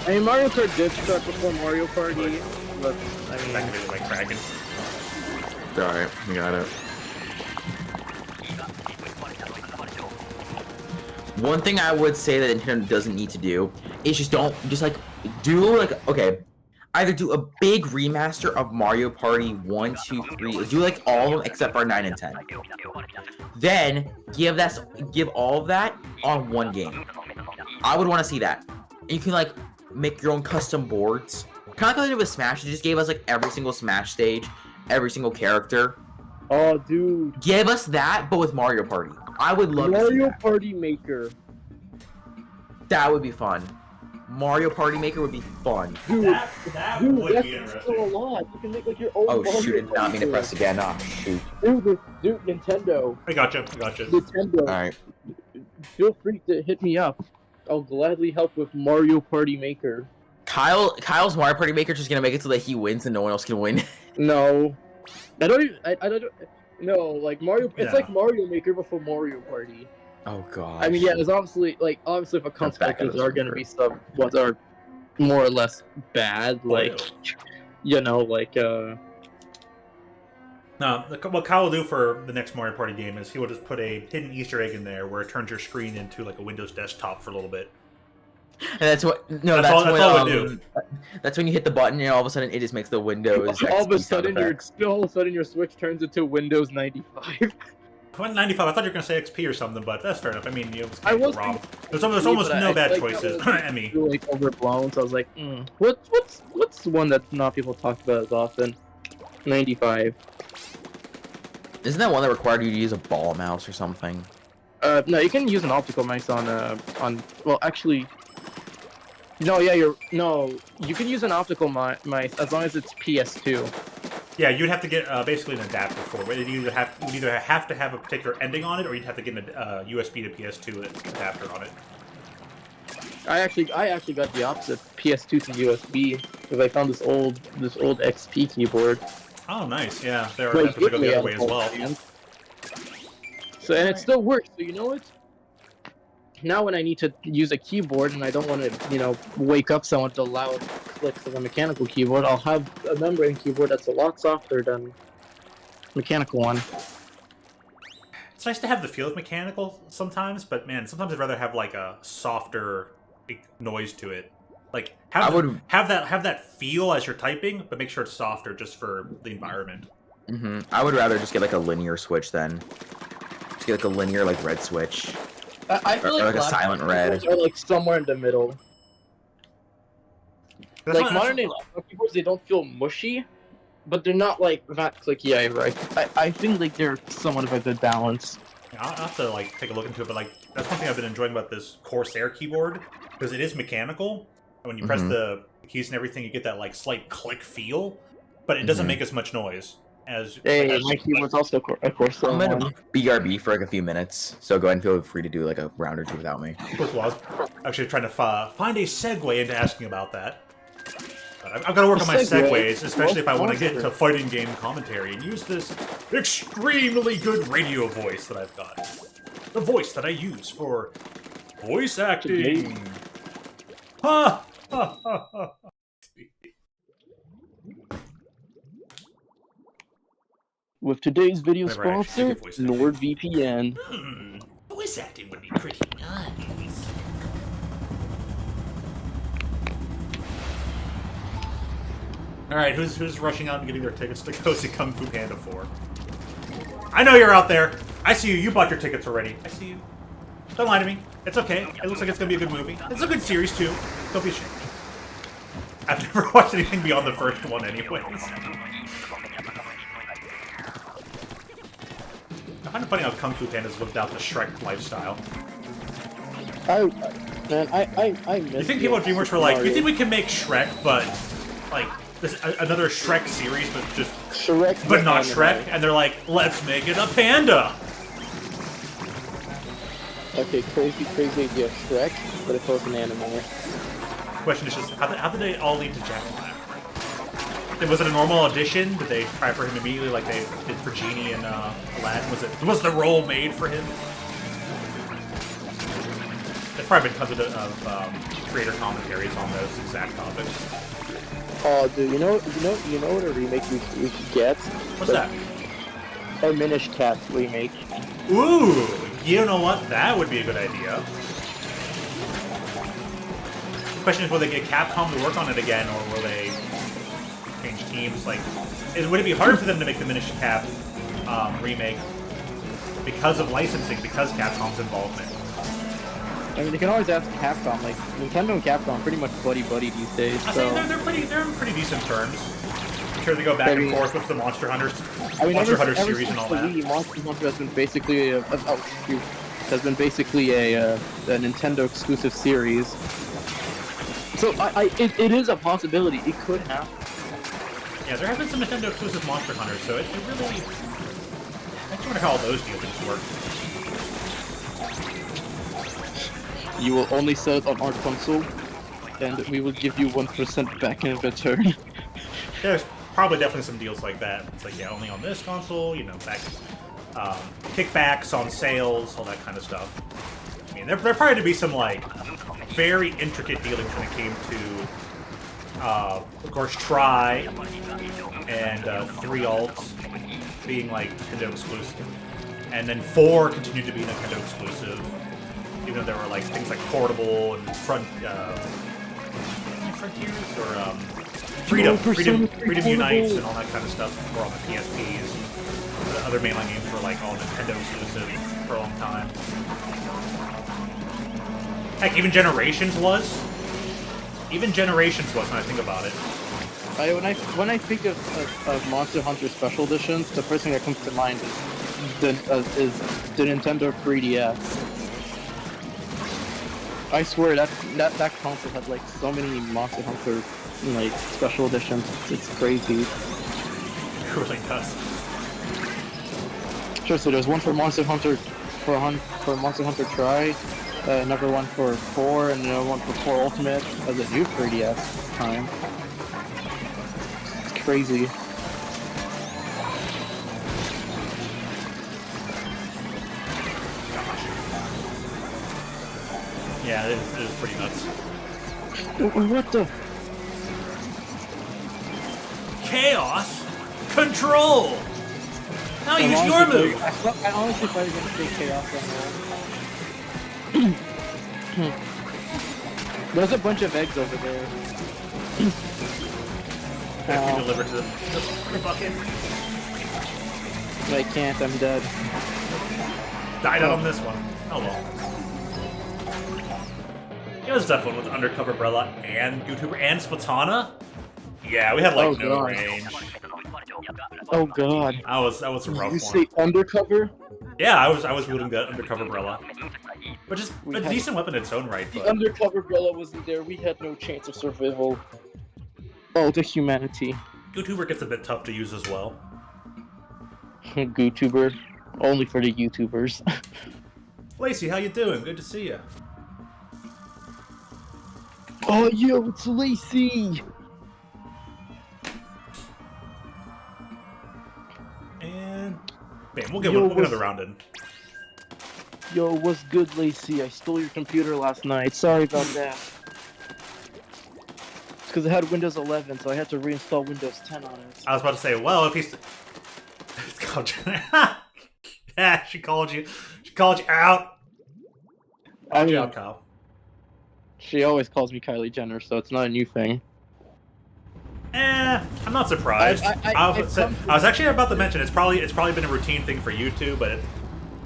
I mean, Mario Kart did start before Mario Party, but I mean, Back to like Dragon. Alright, we got it. One thing I would say that Nintendo doesn't need to do is either do a big remaster of Mario Party 1, 2, 3, do like all of them except for 9 and 10. Then give all of that on one game. I would want to see that. And you can like make your own custom boards. Kind of like they did with Smash. They just gave us like every single Smash stage, every single character. oh, dude, Give us that, but with Mario Party. I would love to see Mario that. Party Maker, That would be fun. Mario Party Maker would be fun. dude. That Dude, would that's be still interesting. a lot. You can make like your own. Oh Mario shoot, I did not mean to Party press again. Oh shoot. Dude, Nintendo. I gotcha. Nintendo. Alright. Feel free to hit me up. I'll gladly help with Mario Party Maker. Kyle's Mario Party Maker just gonna make it so that he wins and no one else can win. No, I don't even. I don't. No, like Mario. It's Yeah. like Mario Maker before Mario Party. Oh god. I mean, yeah, there's obviously if a That's back consequences out of are gonna the be some what are more or less bad, like No, what Kyle will do for the next Mario Party game is he will just put a hidden Easter egg in there where it turns your screen into like a Windows desktop for a little bit. And that's what. No, That's all it do. That's when you hit the button and all of a sudden it just makes the Windows. all of a XP sound effects. sudden your Switch turns into Windows 95. When 95, I thought you were going to say XP or something, but that's fair enough. I mean, I was wrong. thinking There's almost but no I bad feel like choices. that I mean, like overblown, so I was like, what's one that not people talk about as often? 95. Isn't that one that required you to use a ball mouse or something? No, you can use an optical mouse on. Well, actually, no. Yeah, no. You can use an optical mouse as long as it's PS2. Yeah, you'd have to get basically an adapter for it. You'd either have to have a particular ending on it, or you'd have to get a USB to PS2 adapter on it. I actually got the opposite, PS2 to USB, because I found this old XP keyboard. Oh, nice. Yeah, there are methods that go the other way as well. So, and it still works. So you know what? Now when I need to use a keyboard and I don't want to, wake up someone with the loud clicks of a mechanical keyboard, I'll have a membrane keyboard that's a lot softer than mechanical one. It's nice to have the feel of mechanical sometimes, but man, sometimes I'd rather have like a softer noise to it. Like have that feel as you're typing, but make sure it's softer just for the environment. I would rather just get like a linear switch then. Just get like a linear like red switch. I feel like a silent red. Or like somewhere in the middle. That's modern day laptop keyboards, they don't feel mushy, but they're not like that clicky either. I think like they're somewhat of a good balance. Yeah, I'll have to like take a look into it, but like that's one thing I've been enjoying about this Corsair keyboard, because it is mechanical. And when you press the keys and everything, you get that like slight click feel, but it doesn't make as much noise as. Hey, my keyboard's also a Corsair. I'm gonna BRB for like a few minutes, so go ahead and feel free to do like a round or two without me. Well, I was actually trying to find a segue into asking about that. But I've got to work on my segues, especially if I want to get into fighting game commentary and use this extremely good radio voice that I've got. The voice that I use for voice acting. Ha! Ha! Ha! Ha! With today's video sponsor, NordVPN. Voice acting would be pretty nice. Alright, who's rushing out and getting their tickets to go see Kung Fu Panda 4? I know you're out there! I see you, you bought your tickets already. I see you. Don't lie to me. It's okay. It looks like it's gonna be a good movie. It's a good series, too. Don't be ashamed. I've never watched anything beyond the first one anyways. I find it funny how Kung Fu Panda's lived out the Shrek lifestyle. I miss You think people at DreamWorks were like, you think we can make Shrek, but, like, another Shrek series, but just... Shrek, but not Shrek? And they're like, let's make it a panda! Okay, crazy idea of Shrek, but it was an anime. The question is just, how did they all lead to Jack Black? Was it a normal audition? Did they try for him immediately like they did for Genie and Aladdin? Was the role made for him? There's probably been tons of creator commentaries on those exact topics. Oh, dude, you know what a remake we should get? What's that? A Minish Cat remake. Ooh, you know what? That would be a good idea. The question is, will they get Capcom to work on it again, or will they change teams? Like, would it be harder for them to make the Minish Cap remake because of licensing, because Capcom's involvement? I mean, they can always ask Capcom. Like, Nintendo and Capcom are pretty much buddy-buddy these days. I think they're in pretty decent terms. I'm sure they go back and forth with the Monster Hunter series and all that. Monster Hunter has been basically a Nintendo exclusive series. So it is a possibility. It could happen. Yeah, there have been some Nintendo exclusive Monster Hunters, so it really... I just wonder how all those deals work. You will only sell it on our console, and we will give you 1% back in return. There's probably definitely some deals like that. It's like, yeah, only on this console, you know, back, kickbacks on sales, all that kind of stuff. I mean, there probably to be some, like, very intricate dealings when it came to, of course, Try and 3 Alts being, like, Nintendo exclusive. And then 4 continued to be Nintendo exclusive. Even though there were like things like Portable and Frontiers or Freedom Unites and all that kind of stuff were on the PSPs. The other mainline games were like all Nintendo exclusive for a long time. Heck, even Generations was. Even Generations was when I think about it. When I think of Monster Hunter Special Editions, the first thing that comes to mind is the Nintendo 3DS. I swear that console had like so many Monster Hunter like special editions. It's crazy. It really does. Sure, so there's one for Monster Hunter for Monster Hunter Tri, another one for 4, and another one for 4 Ultimate as a new 3DS time. It's crazy. Yeah, it is pretty nuts. What the? Chaos Control! Now use your move! I honestly thought you were gonna say Chaos Emerald. There's a bunch of eggs over there. If you deliver to the bucket. I can't, I'm dead. Died out on this one. Oh well. It was tough one with Undercover Umbrella and YouTuber and Splatana. Yeah, we had like no God. range. Oh god. That was a rough You one. say Undercover? Yeah, I was wielding the Undercover Umbrella, which is We a had- decent weapon in its own right. The But Undercover Umbrella wasn't there, we had no chance of survival. Oh, the humanity. YouTuber gets a bit tough to use as well. GooTuber. Only for the YouTubers. Lacey, how you doing? Good to see you. Oh, yo, it's Lacey! And bam, we'll get Yo, another round in. Yo, what's good, Lacey? I stole your computer last night. Sorry about that. It's because it had Windows 11, so I had to reinstall Windows 10 on it. I was about to say, well, if he's yeah, she called you. She called you out. I Good mean, job, Kyle. she always calls me Kylie Jenner, so it's not a new thing. I'm not surprised. I was actually about to mention it's probably been a routine thing for you too, but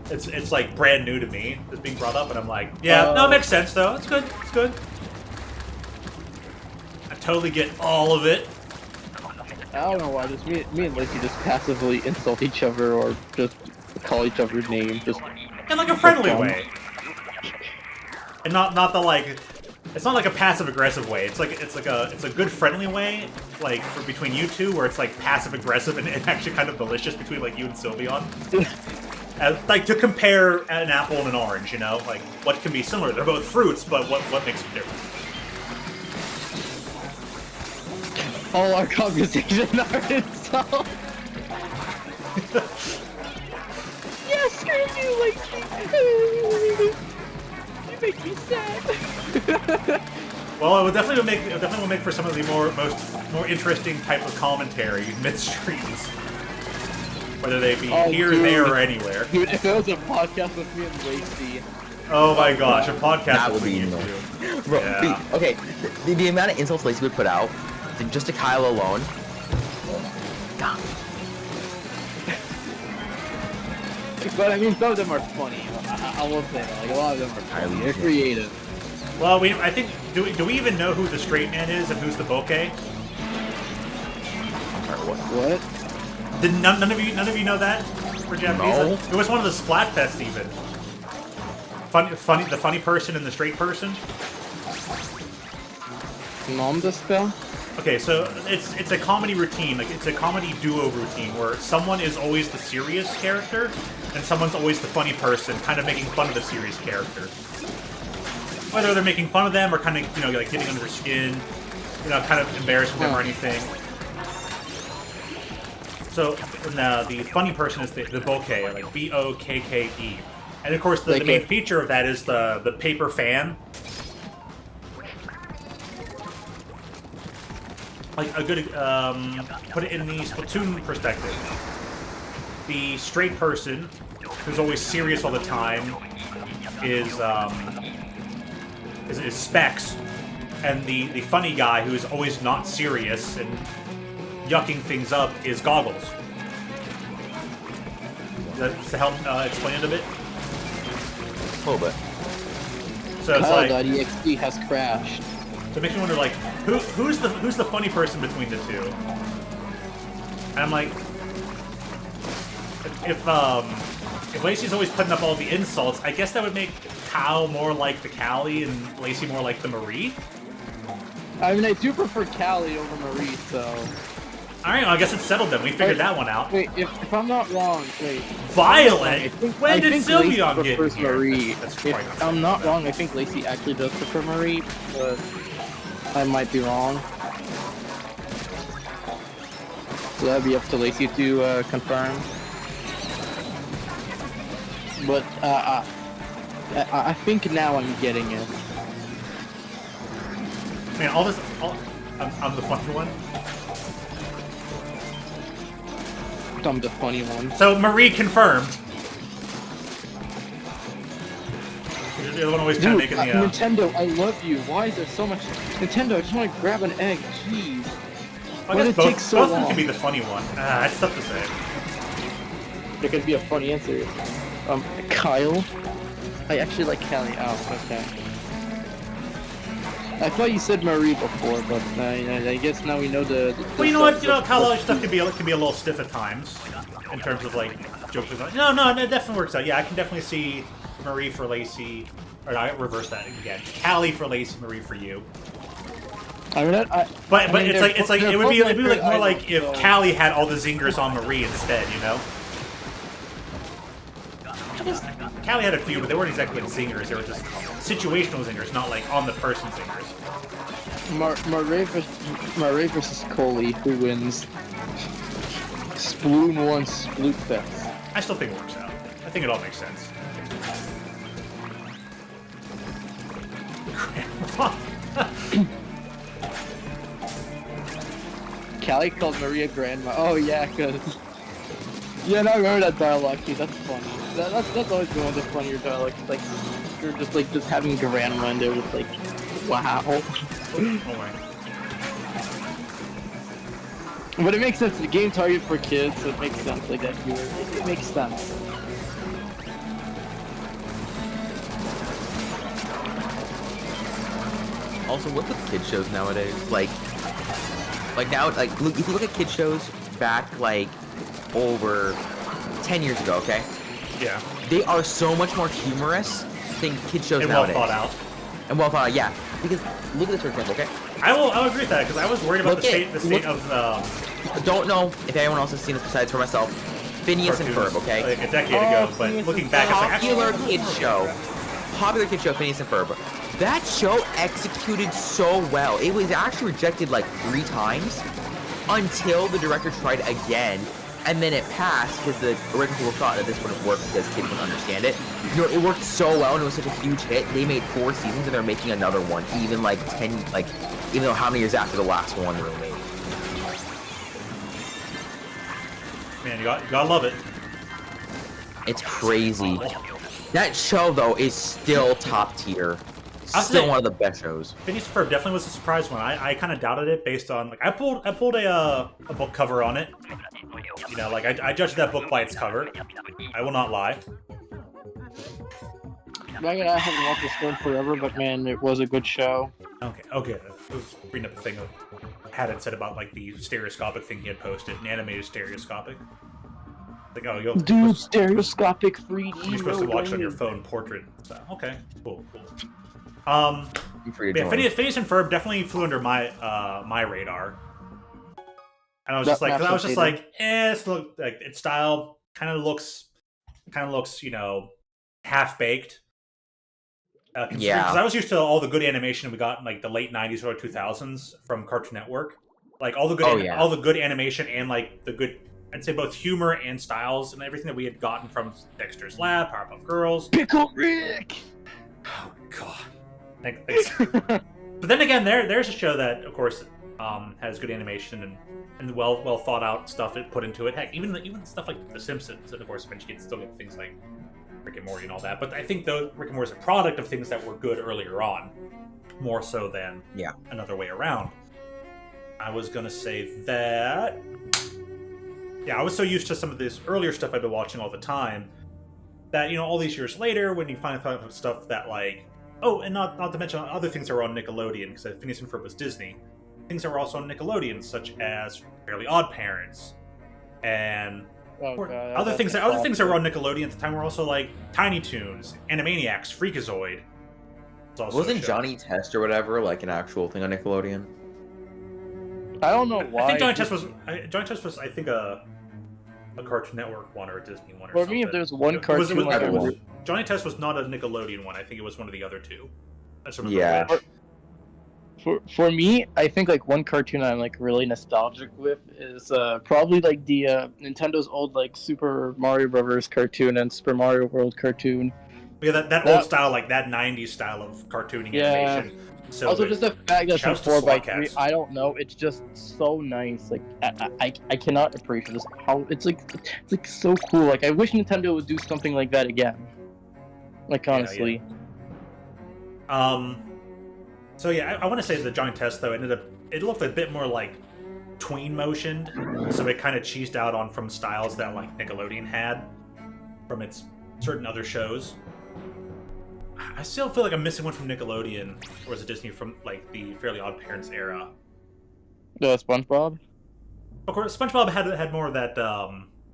it's like brand new to me. It's being brought up, and I'm like, yeah, no, it makes sense though. It's good. It's good. I totally get all of it. I don't know why, just me and Lacey just passively insult each other or just call each other names, just In like a friendly fun. way, and not the like. It's not like a passive aggressive way. It's a good friendly way, like between you two, where it's like passive aggressive and actually kind of malicious between like you and Sylveon. Like to compare an apple and an orange, you know, like what can be similar. They're both fruits, but what makes them different? all our conversations are insults. Yes, screw you, Lacey. You make me sad. Well, it would definitely make for some of the more interesting type of commentary mid streams, whether they be here, dude. there, or anywhere. Dude, if it was a podcast with me and Lacey. Oh my gosh, a podcast That would be between you annoying. two. Bro, Yeah. okay, the amount of insults Lacey would put out, just to Kyle alone. God. But I mean, some of them are funny. I will say that. Like, a lot of them are funny. They're creative. Well, I think do we even know who the straight man is and who's the bokeh? What? Did none of you know that for Japanese? No. It was one of the Splatfests even. The funny person and the straight person. Nondeska? Okay, so it's a comedy routine, like it's a comedy duo routine where someone is always the serious character and someone's always the funny person, kind of making fun of the serious character. Whether they're making fun of them or kind of, you know, like getting under their skin, you know, kind of embarrassing them or anything. So the funny person is the bokeh, like B-O-K-K-E. And of course the main feature of that is the paper fan. Like a good, put it in the Splatoon perspective. The straight person, who's always serious all the time, is Specs, and the funny guy who is always not serious and yucking things up is Goggles. Does that help explain it a bit? A little bit. So it's like, Kyle.exe has crashed. so it makes me wonder, like, who's the funny person between the two? And I'm like, if Lacey's always putting up all the insults, I guess that would make Kyle more like the Callie and Lacey more like the Marie. I mean, I do prefer Callie over Marie, so... Alright, well, I guess it's settled then. We figured that one out. Wait, if I'm not wrong, wait. Violet? When did Sylveon get prefers here? Marie. That's If I'm not wrong, I think Lacey actually does prefer Marie, but I might be wrong. So that'd be up to Lacey to confirm. But I think now I'm getting it. Man, I'm the funny one. I'm the funny one. So Marie confirmed. You're the one always kind of making the. Nintendo, I love you. Why is there so much? Nintendo, I just want to grab an egg. Jeez. I guess both of them can be the funny one. That's tough to say. There could be a funny answer. Kyle. I actually like Callie. Oh, okay. I thought you said Marie before, but I guess now we know the well, you know what? You know, Kyle stuff can be a little stiff at times in terms of like jokes. No, it definitely works out. Yeah, I can definitely see Marie for Lacey, or I reverse that again. Callie for Lacey, Marie for you. I mean, but it's like it would be like more like if Callie had all the zingers on Marie instead, you know. Callie had a few, but they weren't exactly like zingers. They were just situational zingers, not like on the person zingers. Marie versus Coley, who wins? Sploon won Sploot Fest. I still think it works out. I think it all makes sense. Callie called Maria grandma. Oh yeah, cause yeah, no, I remember that dialogue too. That's funny. That's always been one of the funnier dialogues. Like you're just having grandma and they're just like, wow. Oh my. But it makes sense. The game targeted for kids, so it makes sense. Like that, it makes sense. Also, what's with kid shows nowadays? Like now, like look, if you look at kid shows back like over 10 years ago, okay? Yeah. They are so much more humorous than kid shows nowadays. Well thought out. And well thought out, yeah. Because look at this for example, okay? I'll agree with that because I was worried about the state of I don't know if anyone else has seen this besides for myself. Phineas and Ferb, okay? Like a decade ago, but looking back, it's like popular kid show, Phineas and Ferb. That show executed so well. It was actually rejected like 3 times until the director tried again, and then it passed because the original people thought that this wouldn't work because kids wouldn't understand it. You know, it worked so well and it was such a huge hit. They made 4 seasons and they're making another one, even though how many years after the last one they were made. Man, you gotta love it. It's crazy. That show though is still top tier. Still one of the best shows. Phineas and Ferb definitely was a surprise one. I kind of doubted it based on like I pulled a book cover on it. You know, like I judged that book by its cover. I will not lie. I haven't watched this one forever, but man, it was a good show. Okay. I was reading up a thing had said about like the stereoscopic thing he had posted, an animated stereoscopic. Like, oh, dude, stereoscopic 3D. You're supposed to watch it on your phone portrait. So, okay, cool. Yeah, Phineas and Ferb definitely flew under my my radar. And I was just like, it's look like its style kind of looks, you know, half baked. Yeah, because I was used to all the good animation we got in like the late '90s or 2000s from Cartoon Network, like all the good, all the good animation and like the good, I'd say both humor and styles and everything that we had gotten from Dexter's Lab, Powerpuff Girls, Pickle Rick. Oh God. Thanks. But then again, there's a show that, of course, has good animation and well thought out stuff it put into it. Heck, even stuff like The Simpsons, and of course, eventually still get things like Rick and Morty and all that. But I think though Rick and Morty is a product of things that were good earlier on, more so than another way around. I was gonna say that. Yeah, I was so used to some of this earlier stuff I've been watching all the time that, you know, all these years later, when you finally find out stuff that like. Oh, and not to mention other things that were on Nickelodeon, because Phineas and Ferb was Disney. Things that were also on Nickelodeon, such as Fairly Odd Parents, and Oh, God, Other that's things that were on Nickelodeon at the time were also like Tiny Toons, Animaniacs, Freakazoid. It's also a Wasn't show. Johnny Test or whatever like an actual thing on Nickelodeon? I don't know why. I think Johnny Test was I think a Cartoon Network one or a Disney one or For something. me, if there's one cartoon like Johnny Test was not a Nickelodeon one. I think it was one of the other two. I just remember Yeah. which. For me, I think like one cartoon I'm like really nostalgic with is probably like the Nintendo's old like Super Mario Brothers cartoon and Super Mario World cartoon. Yeah, that old style, like that '90s style of cartooning animation. So also, just the fact that it's 4x3, Cats. I don't know, it's just so nice. Like I cannot appreciate this. How it's like so cool. Like I wish Nintendo would do something like that again. Like honestly. Yeah. So yeah, I want to say the Johnny Test though it looked a bit more like tween motioned, so it kind of cheesed out on from styles that like Nickelodeon had from its certain other shows. I still feel like I'm missing one from Nickelodeon, or was it Disney from like the Fairly Odd Parents era? The SpongeBob. Of course, SpongeBob had more of that.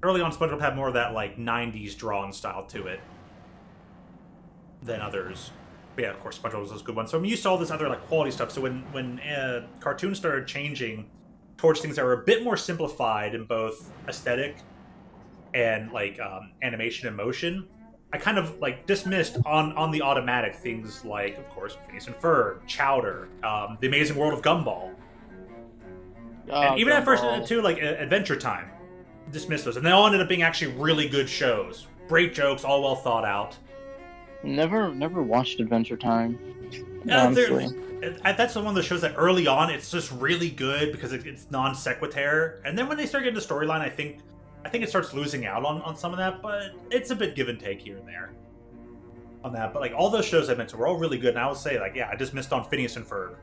Early on, SpongeBob had more of that like '90s drawn style to it than others. But yeah, of course, SpongeBob was a good one. So I'm used to all this other like quality stuff. So when cartoons started changing towards things that were a bit more simplified in both aesthetic and like animation and motion, I kind of like dismissed on the automatic things like, of course, Phineas and Ferb, Chowder, The Amazing World of Gumball, and even at first too, like Adventure Time, dismissed those, and they all ended up being actually really good shows, great jokes, all well thought out. Never watched Adventure Time. Honestly. That's one of the shows that early on it's just really good because it's non sequitur, and then when they start getting to storyline, I think it starts losing out on some of that, but it's a bit give and take here and there on that. But like all those shows I mentioned were all really good, and I would say like I just missed on Phineas and Ferb,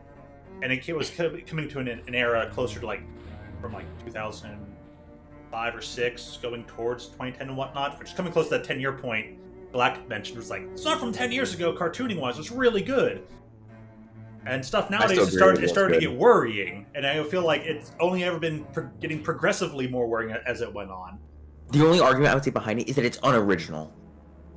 and it was coming to an era closer to like from like 2005 or 6 going towards 2010 and whatnot, which is coming close to that 10-year point. Black mentioned was like it's not from 10 years ago cartooning wise, it's really good. And stuff nowadays is starting to get worrying, and I feel like it's only ever been getting progressively more worrying as it went on. The only argument I would say behind it is that it's unoriginal.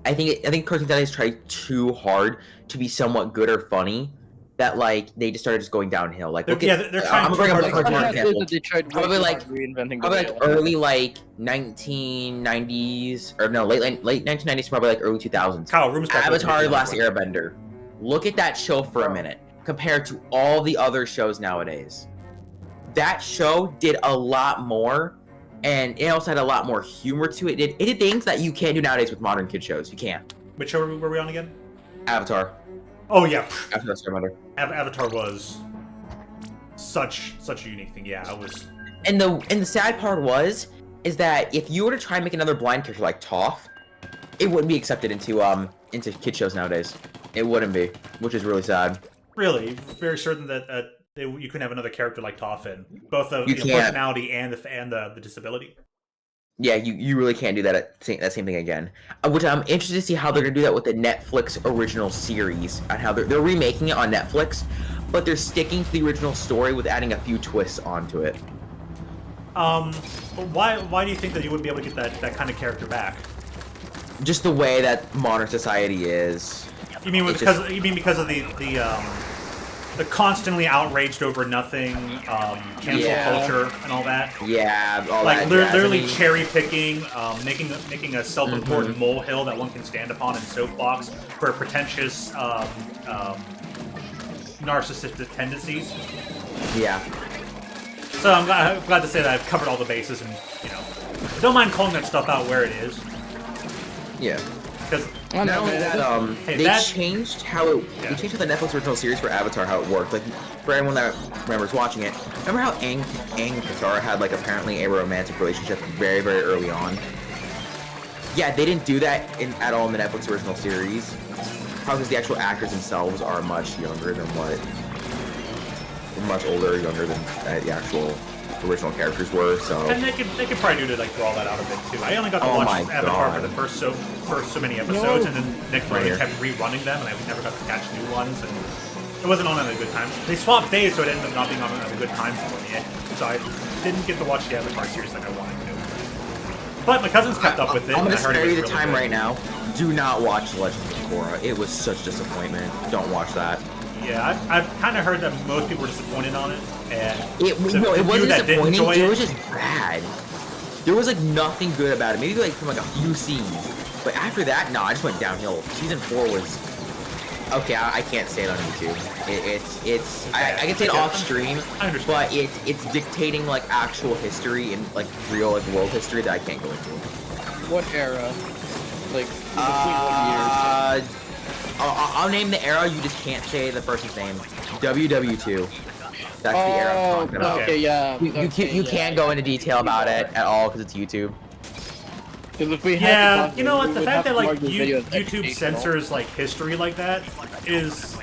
I think cartoons nowadays try too hard to be somewhat good or funny that like they just started going downhill. Like they're trying to bring up a cartoon example. Probably like early like 1990s or no late 1990s, probably like early 2000s. Kyle, Avatar: The Last Airbender. Look at that show for a minute. Compared to all the other shows nowadays. That show did a lot more, and it also had a lot more humor to it. It did things that you can't do nowadays with modern kid shows. You can't. Which show were we on again? Avatar. Oh yeah. Avatar was such a unique thing. Yeah, it was. And the sad part is that if you were to try and make another blind character like Toph, it wouldn't be accepted into kid shows nowadays. It wouldn't be, which is really sad. Really, very certain that you couldn't have another character like Toph in both the personality and the disability. Yeah, you really can't do that same thing again. Which I'm interested to see how they're gonna do that with the Netflix original series and how they're remaking it on Netflix, but they're sticking to the original story with adding a few twists onto it. Why do you think that you wouldn't be able to get that kind of character back? Just the way that modern society is. You mean because of the constantly outraged over nothing cancel culture and all that? Yeah, all like that literally cherry picking, making a self-important molehill that one can stand upon in soapbox for pretentious narcissistic tendencies. Yeah. So I'm glad to say that I've covered all the bases, and I don't mind calling that stuff out where it is. Yeah. Because they changed how they changed how the Netflix original series for Avatar, how it worked. Like for anyone that remembers watching it, remember how Aang and Katara had like apparently a romantic relationship very early on. Yeah, they didn't do that at all in the Netflix original series. Probably because the actual actors themselves are much younger than much older, younger than the actual original characters were. So and they could probably do to like draw that out a bit too. I only got to watch Avatar for the first so many episodes, and then Nick kept rerunning them, and I never got to catch new ones, and it wasn't on at a good time. They swapped days, so it ended up not being on at a good time for me. So I didn't get to watch the Avatar series like I wanted to. But my cousins kept up with it. I'm gonna and I heard it spare was you the really time good. right now. Do not watch The Legends of Korra. It was such a disappointment. Don't watch that. Yeah, I've kind of heard that most people were disappointed on it, and It the wasn't few that did disappointing. enjoy It was just bad. There was like nothing good about it. Maybe like from like a few scenes, but after that, no, I just went downhill. Season 4 was okay. I can't say it on YouTube. I can say it off stream, I understand. but it's dictating like actual history and like real like world history that I can't go into. What era? Like between what years? I'll name the era. You just can't say the person's name. WW2. That's the era I'm talking about. Okay, yeah. You can't go into detail about it at all because it's YouTube. If we Yeah, you know what? The fact that like YouTube censors like history like that is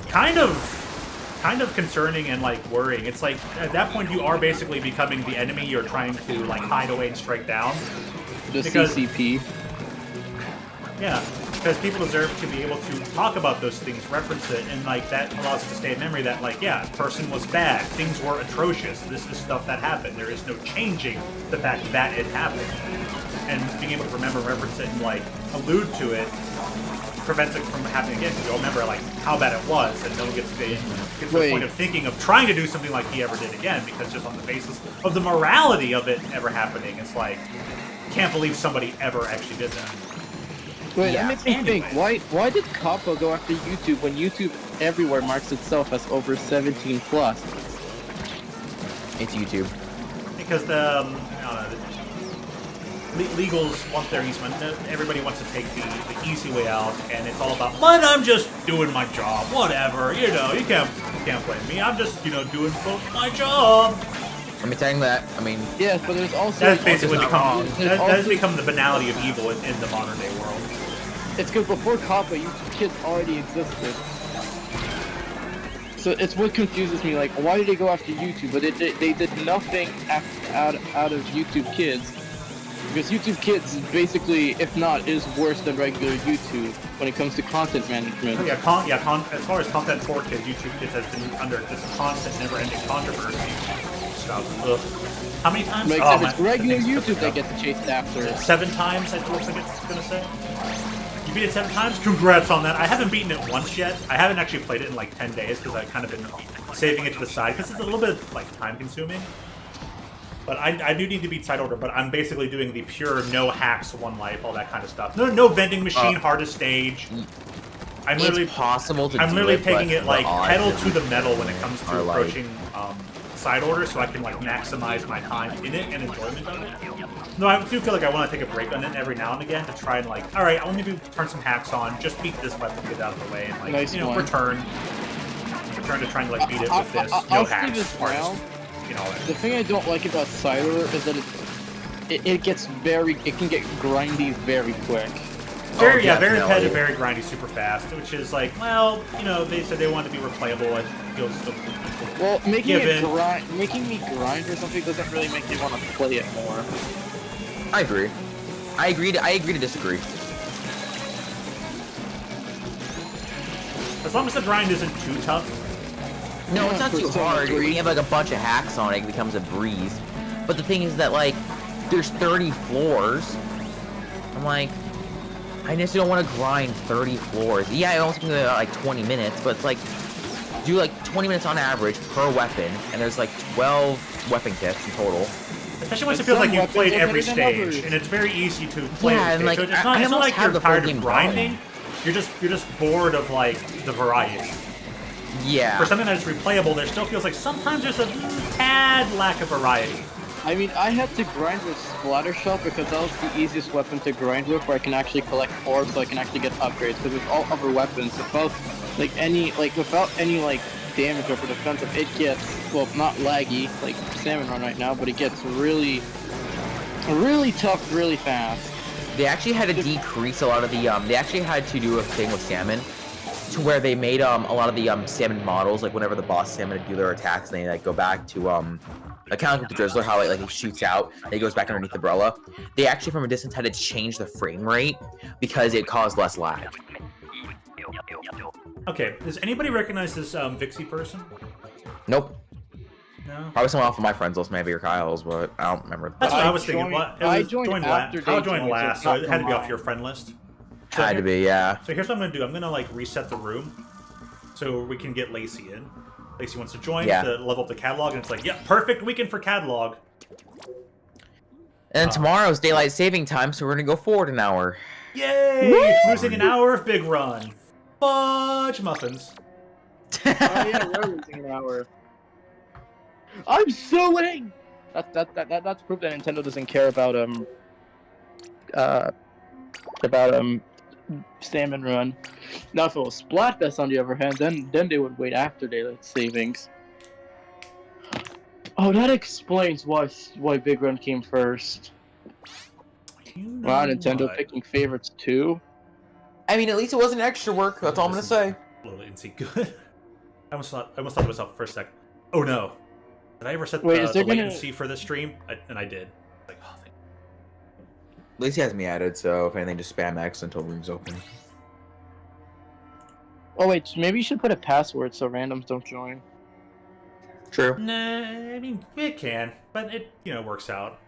kind of concerning and like worrying. It's like at that point you are basically becoming the enemy you're trying to like hide away and strike down. The Because- CCP. Yeah, because people deserve to be able to talk about those things, reference it, and like that allows us to stay in memory that like, yeah, person was bad, things were atrocious, this is stuff that happened. There is no changing the fact that it happened. And being able to remember, reference it, and like allude to it prevents it from happening again. Because you'll remember like how bad it was, and no one gets to the point of thinking of trying to do something like he ever did again, because just on the basis of the morality of it ever happening, it's like, can't believe somebody ever actually did that. Wait, Yeah, that makes me anyway. think. Why did Kappa go after YouTube when YouTube everywhere marks itself as over 17 plus? It's YouTube. Because the, legals want their easement. Everybody wants to take the easy way out, and it's all about, but I'm just doing my job, whatever, you know, you can't blame me, I'm just, you know, doing my job. Let me tell you that. I mean, Yes, but there's also That's basically also- become, there's that has also- become the banality of evil in the modern day world. It's because before Kappa, YouTube Kids already existed. So it's what confuses me. Like, why did they go after YouTube? But they did nothing out of YouTube Kids. Because YouTube Kids is basically, if not, is worse than regular YouTube when it comes to content management. Yeah, as far as content for kids, YouTube Kids has been under this constant, never-ending controversy. Stuff. Ugh. How many times? Like, Oh, if it's my- regular the thing's YouTube that cooking up. gets chased after. 7 times, it looks like it's gonna say. You beat it 7 times? Congrats on that. I haven't beaten it once yet. I haven't actually played it in like 10 days because I've kind of been saving it to the side because it's a little bit like time consuming. But I do need to beat side order, but I'm basically doing the pure no hacks, one life, all that kind of stuff. No vending machine, hardest stage. I'm literally it's possible to I'm do literally it, but taking it the like odds pedal of to the metal when it comes to are, like- approaching side order, so I can like maximize my time in it and enjoyment of it. No, I do feel like I want to take a break on it every now and again to try and like, all right, I'll maybe turn some hacks on, just beat this weapon, get it out of the way, and like, Nice you know, one. return to trying to like beat it with this I'll no say hacks, this hardest, now. you know. The thing I don't like about side order is that it can get grindy very quick. Very, Oh, very definitely. repetitive, very grindy, super fast, which is like, well, you know, they said they wanted to be replayable. I feel still. Well, making Given. making me grind or something doesn't really make me want to play it more. I agree. I agree to disagree. As long as the grind isn't too tough. No, Yeah, it's not for too some hard. degree. When you have like a bunch of hacks on it, it becomes a breeze. But the thing is that like, there's 30 floors. I'm like, I just don't want to grind 30 floors. Yeah, it only takes me like 20 minutes, but it's like, do like 20 minutes on average per weapon, and there's like 12 weapon kits in total. Especially once it And feels like some you've weapons played are every better than stage, others. and it's very easy to play Yeah, every and, stage. like, So it's I not almost like have you're the full tired game of done. grinding. You're just bored of like the variety. Yeah. For something that's replayable, there still feels like sometimes there's a tad lack of variety. I mean, I had to grind with Splatter Shell because that was the easiest weapon to grind with, where I can actually collect orbs, so I can actually get upgrades. Because with all other weapons, without any damage over defensive, it gets, well, not laggy like Salmon Run right now, but it gets really tough really fast. They actually had to decrease a lot of the they actually had to do a thing with salmon to where they made a lot of the salmon models, like whenever the boss salmon do their attacks, and they like go back to like kind of like the Drizzler, how like he shoots out and he goes back underneath the umbrella. They actually from a distance had to change the frame rate because it caused less lag. Okay, does anybody recognize this Vixie person? Nope. No? Yeah. Probably someone off of my friends list, maybe, or Kyle's, but I don't remember. That's what I was joined- thinking. What? I joined after Kyle they joined joined, last, so so it's it had to be not off your friend list. Had to be, yeah. So here's what I'm gonna do. I'm gonna like reset the room, so we can get Lacey in. Lacey wants to join Yeah. to level up the catalog, and it's like, yeah, perfect weekend for catalog. And tomorrow's daylight saving time, so we're gonna go forward an hour. Yay! Losing an hour of Big Run. Fudge muffins. Oh yeah, we're losing an hour. I'm suing. That's proof that Nintendo doesn't care about Salmon Run. Now, if it was Splatfest, on the other hand, then they would wait after daylight savings. Oh, that explains why Big Run came first. Wow, Nintendo what? picking favorites too. I mean, at least it wasn't extra work. That's all I'm gonna say. Low latency, good. I almost thought to myself for a sec. Oh no! Did I ever set Wait, the, is there the gonna- latency for this stream? And I did. Like, oh, thank Lacey has me added, so if anything, just spam X until room's open. Oh wait, maybe you should put a password so randoms don't join. True. Nah, I mean it can, but it works out.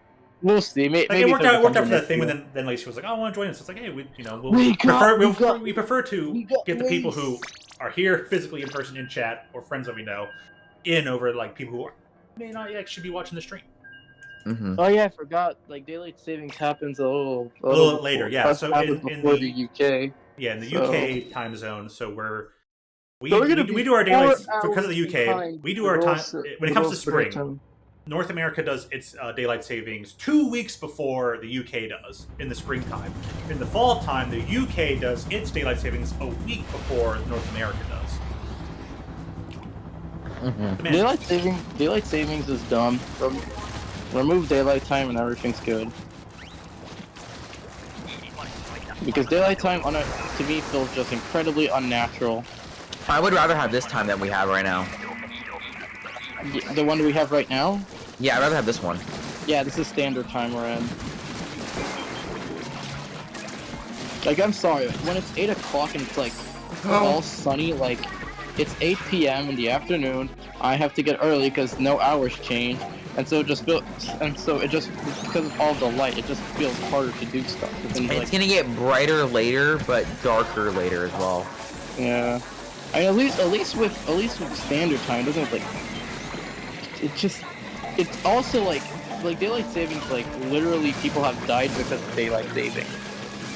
We'll see. Like Maybe it worked if out. It worked out becomes for a that thing, next when then Lacey was like, "Oh, I want to join us." It's like, hey, we We prefer to we got get the people who Lace. are here physically in person in chat or friends that we know in over like people who may not actually be watching the stream. Mm-hmm. Oh yeah, I forgot. Like daylight savings happens a little later, yeah. before- So happens in before the the UK. Yeah, in the So- UK time zone, so we So we're gonna be do our daylight 4 because of the hours UK. behind We do our time when it comes to spring. Britain. North America does its daylight savings 2 weeks before the UK does in the springtime. In the fall time, the UK does its daylight savings a week before North America does. Mm-hmm. Man, Daylight savings is dumb. Remove daylight time and everything's good. Because daylight time to me feels just incredibly unnatural. I would rather have this time than we have right now. The one we have right now? Yeah, I'd rather have this one. Yeah, this is standard time we're in. Like, I'm sorry, when it's 8 o'clock and it's like all sunny, like it's 8 p.m. in the afternoon, I have to get early because no hours change, and so it just because of all the light, it just feels harder to do stuff. It's gonna get brighter later, but darker later as well. Yeah, I mean, at least with standard time, it doesn't like. It's also like daylight savings, like literally people have died because of daylight saving.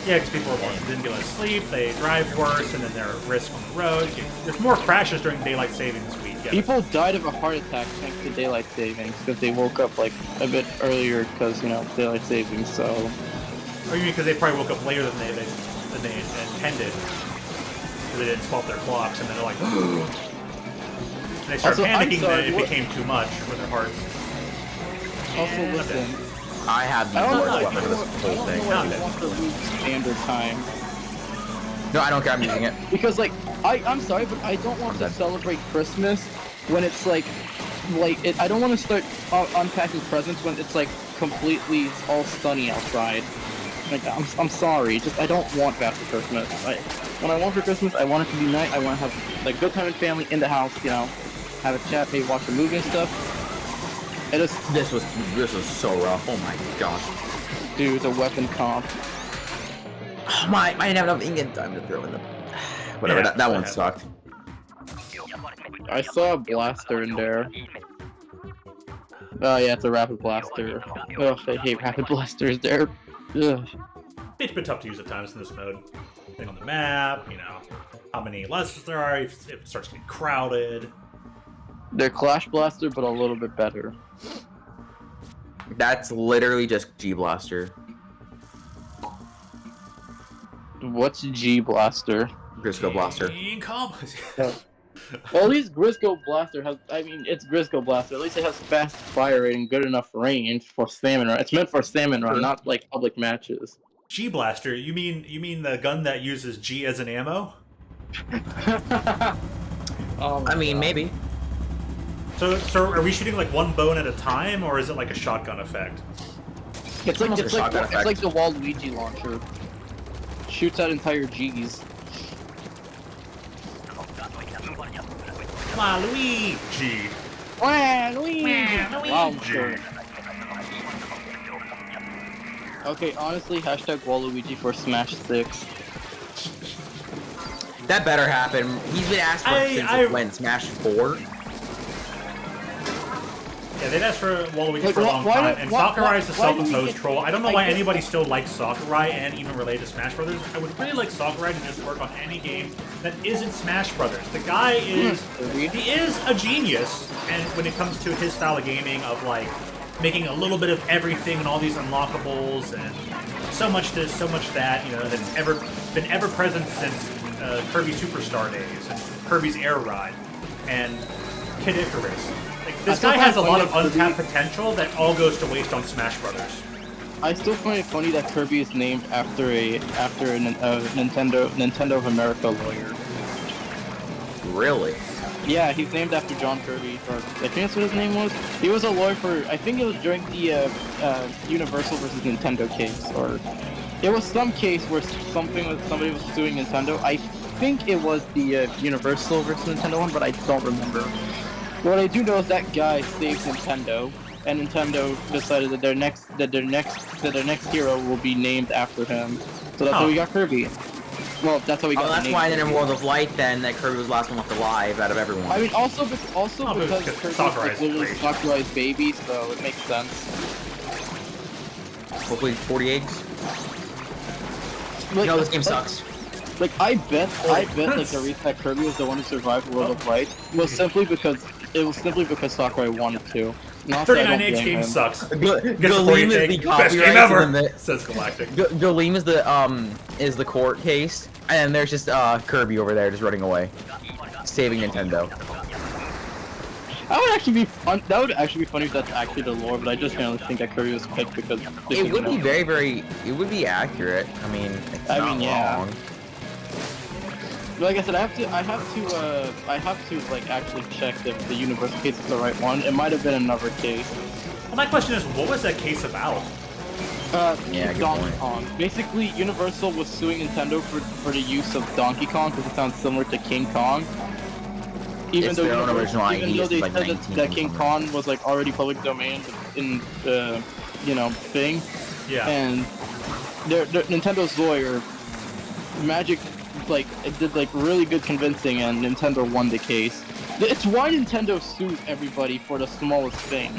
yeah, because people didn't get enough sleep, they drive worse, and then they're at risk on the road. There's more crashes during daylight savings week. Yeah. People died of a heart attack thanks to daylight savings because they woke up like a bit earlier because daylight savings. So. Or you mean because they probably woke up later than they intended. Because they didn't swap their clocks, and then they're like, and they start Also, I'm panicking sorry, that it what- became too much for their hearts. Also, listen. I have the I don't know. worst I weapon for this whole don't thing. know why I want to lose standard time No, I don't care. I'm using it. because like I'm sorry, but I don't want to celebrate Christmas when it's like I don't want to start unpacking presents when it's like completely all sunny outside. Like I'm sorry, just I don't want that for Christmas. When I want for Christmas, I want it to be night. I want to have like good time with family in the house. Have a chat, maybe watch a movie and stuff. This was so rough. Oh my gosh. Dude, the weapon comp. Oh my! I didn't have enough ink time to throw in the. Whatever. Yeah, that one whatever. sucked. I saw a blaster in there. Oh yeah, it's a rapid blaster. Ugh, I hate rapid blasters there. Ugh. It's been tough to use at times in this mode. Thing on the map, how many lessons there are, if it starts getting crowded. They're Clash Blaster, but a little bit better. That's literally just G Blaster. What's G Blaster? Grisco Blaster. Being combos. Well, at least Grisco Blaster has. I mean, it's Grisco Blaster. At least it has fast fire rate and good enough range for Salmon Run. It's meant for Salmon Run, not like public matches. G Blaster, you mean the gun that uses G as an ammo? Oh my I mean, God. maybe. So are we shooting like one bone at a time, or is it like a shotgun effect? It's like Almost a shotgun it's effect. like the Waluigi launcher. Shoots out entire G's. Come on, Luigi! Wow, sure. Okay, honestly, hashtag Waluigi for Smash 6. That better happen. He's been asked for since when? Smash 4? Yeah, they'd asked for Waluigi Like, for a long time, and Sakurai is a why do we self-imposed get- troll. I don't know I why guess- anybody still likes Sakurai and even related to Smash Brothers. I would really like Sakurai to just work on any game that isn't Smash Brothers. The guy is he is a genius, and when it comes to his style of gaming, of like making a little bit of everything and all these unlockables and so much this, so much that, you know, that's been ever present since Kirby Superstar days and Kirby's Air Ride and Kid Icarus. Like, this guy has a lot of untapped potential that all goes to waste on Smash Brothers. I still find it funny that Kirby is named after a Nintendo of America lawyer. Really? Yeah, he's named after John Kirby, or I think that's what his name was. He was a lawyer for, I think it was during the Universal versus Nintendo case, or it was some case where somebody was suing Nintendo. I think it was the Universal versus Nintendo one, but I don't remember. What I do know is that guy saved Nintendo, and Nintendo decided that their next hero will be named after him. So that's how we got Kirby. Well, that's how we got. Oh, that's the name why then in Kirby. World of Light, then that Kirby was the last one left alive out of everyone. I mean, also because Kirby's Sakurai's like literally great. Sakurai's baby, so it makes sense. Hopefully 40 eggs. Like, No, this game sucks. Like I bet like the reason that Kirby was the one who survived World of Light was simply because Sakurai wanted to. Not that I 39 don't Age blame game him. sucks. Galeem is the Best game copyright, ever, and then says Galactic. Galeem is the court case, and there's just Kirby over there just running away, saving Nintendo. That would actually be fun. That would actually be funny if that's actually the lore, but I just generally think that Kirby was picked because It would be it would be accurate. I mean, it's not yeah. wrong. Like I said, I have to like actually check if the Universal case is the right one. It might have been another case. Well, my question is, what was that case about? Yeah, good Donkey point. Kong. Basically, Universal was suing Nintendo for the use of Donkey Kong because it sounds similar to King Kong. Even It's though their own original even IP, though it's they like said 19 that King something. Kong was like already public domain in thing, Yeah. and their Nintendo's lawyer, Magic, like it did like really good convincing, and Nintendo won the case. It's why Nintendo sues everybody for the smallest thing.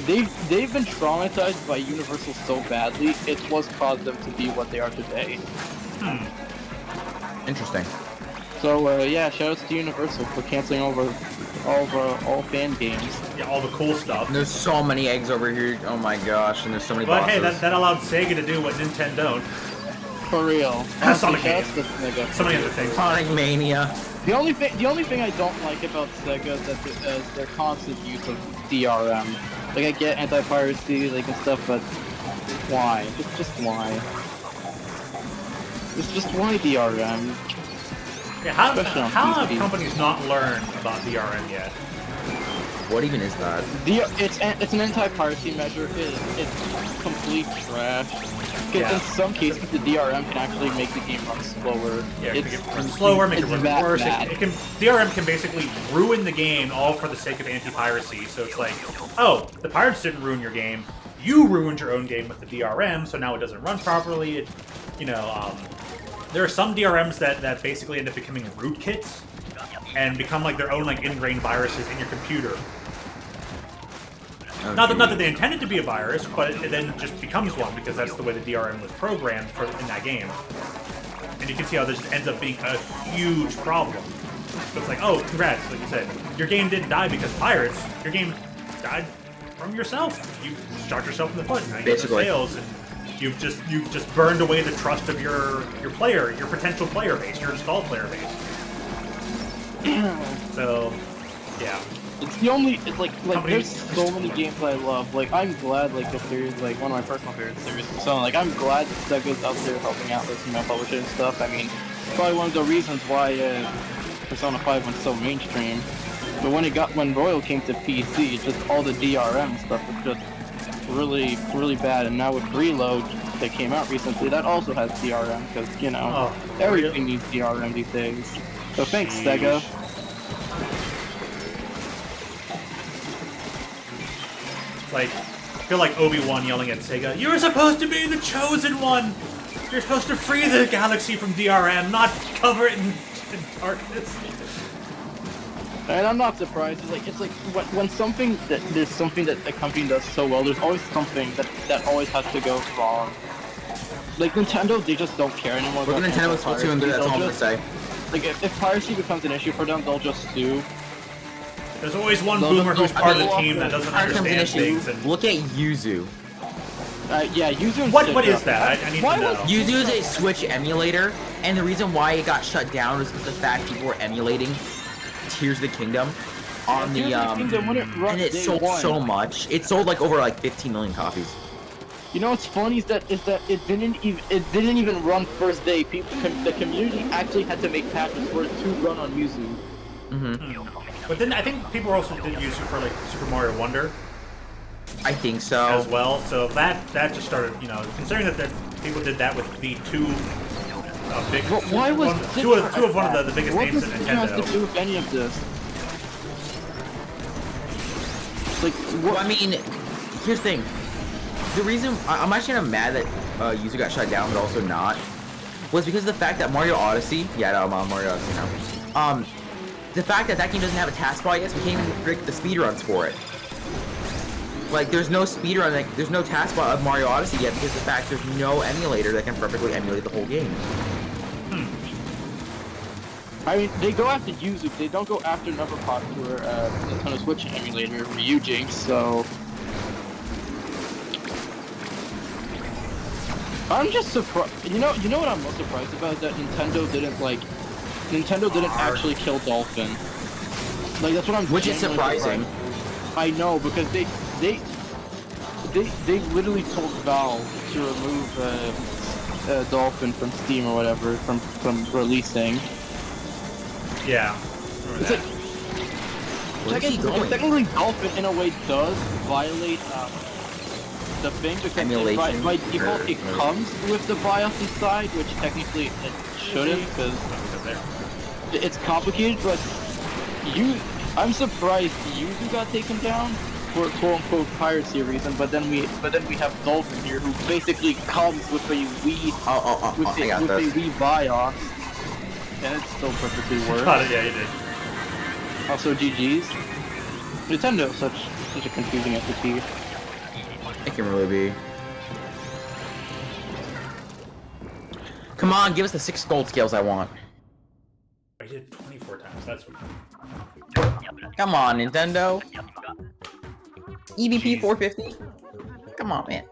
They've been traumatized by Universal so badly, it's what's caused them to be what they are today. Interesting. So yeah, shoutouts to Universal for canceling all fan games. Yeah, all the cool stuff. There's so many eggs over here. Oh my gosh, and there's so many But bosses. hey, that allowed Sega to do what Nintendo don't. For real. Sonic Shoutouts game. to Sega. So many other things. Sonic Mania. The only thing I don't like about Sega is that their constant use of DRM. Like I get anti-piracy like and stuff, but why? It's just why. It's just why DRM. Yeah, how Especially on have PC. companies not learned about DRM yet? What even is that? It's an anti-piracy measure. It's complete trash. Because Yeah. in some cases, the DRM can actually make the game run slower. Yeah, it it's can run slower, make it it's run that worse. bad. DRM can basically ruin the game all for the sake of anti-piracy. So it's like, oh, the pirates didn't ruin your game. You ruined your own game with the DRM, so now it doesn't run properly. There are some DRMs that basically end up becoming rootkits and become like their own like ingrained viruses in your computer. Oh, Not that they intended to be a virus, but it then just becomes one because that's the way the DRM was programmed in that game. And you can see how this ends up being a huge problem. So it's like, oh, congrats, like you said. Your game didn't die because pirates. Your game died from yourself. You shot yourself in the foot. Now you have no Basically. sales, and you've just burned away the trust of your potential player base, your installed player base. So, yeah. It's the only, it's like Companies- there's so many games I love. Like, I'm glad, like, if there's, like, one of my personal favorite series. So, like, I'm glad that Sega's out there helping out with, publishing and stuff. I mean, probably one of the reasons why, Persona 5 went so mainstream. But when Royal came to PC, just all the DRM stuff was just really, really bad. And now with Reload that came out recently, that also has DRM, because, Oh, everything needs DRM these days. So thanks, Sega. Like, I feel like Obi-Wan yelling at Sega, "You're supposed to be the chosen one! You're supposed to free the galaxy from DRM, not cover it in darkness." And I'm not surprised. It's like when something that there's something that a company does so well, there's always something that always has to go wrong. Like Nintendo, they just don't care anymore. Look at Nintendo with Splatoon, that's all I'm gonna say. Like if piracy becomes an issue for them, they'll just sue. There's always one boomer who's part of the team that doesn't understand things. And... Look at Yuzu. Yeah, Yuzu. What is that? I need to know. Yuzu is a Switch emulator, and the reason why it got shut down is because the fact people were emulating Tears of the Kingdom on the and it sold so much. It sold like over like 15 million copies. You know what's funny is that it didn't even run first day. The community actually had to make patches for it to run on Yuzu. But then I think people also did use it for like Super Mario Wonder. I think so as well. So that just started, you know, considering that people did that with the two big. Why was two of one of the biggest names in Nintendo? What has to do with any of this? Like, well, I mean, here's the thing. The reason I'm actually kind of mad that Yuzu got shut down, but also not, was because of the fact that Mario Odyssey. Yeah, no, I'm on Mario Odyssey now. The fact that game doesn't have a taskbar yet, so we can't even predict the speedruns for it. Like, there's no speedrun, like, there's no taskbar of Mario Odyssey yet because of the fact there's no emulator that can perfectly emulate the whole game. I mean, they go after Yuzu, they don't go after another popular Nintendo Switch emulator, Ryujinx, so... I'm just surprised. You know what I'm most surprised about? That Nintendo didn't actually kill Dolphin. Like, that's what I'm. Which is surprising. I know, because they literally told Valve to remove Dolphin from Steam or whatever from releasing. Yeah. It's like technically Dolphin in a way does violate the thing, because by default it comes with the BIOS inside, which technically it shouldn't, because it's complicated. But I'm surprised Yuzu got taken down for quote-unquote piracy reason, but then we have Dolphin here, who basically comes with a Wii Wii BIOS, and it still perfectly works. Got it, yeah, you did. Also, GG's. Nintendo, such a confusing entity. It can really be. Come on, give us the 6 gold scales I want. I did 24 times, that's what. Come on, Nintendo. EVP 450? Come on, man.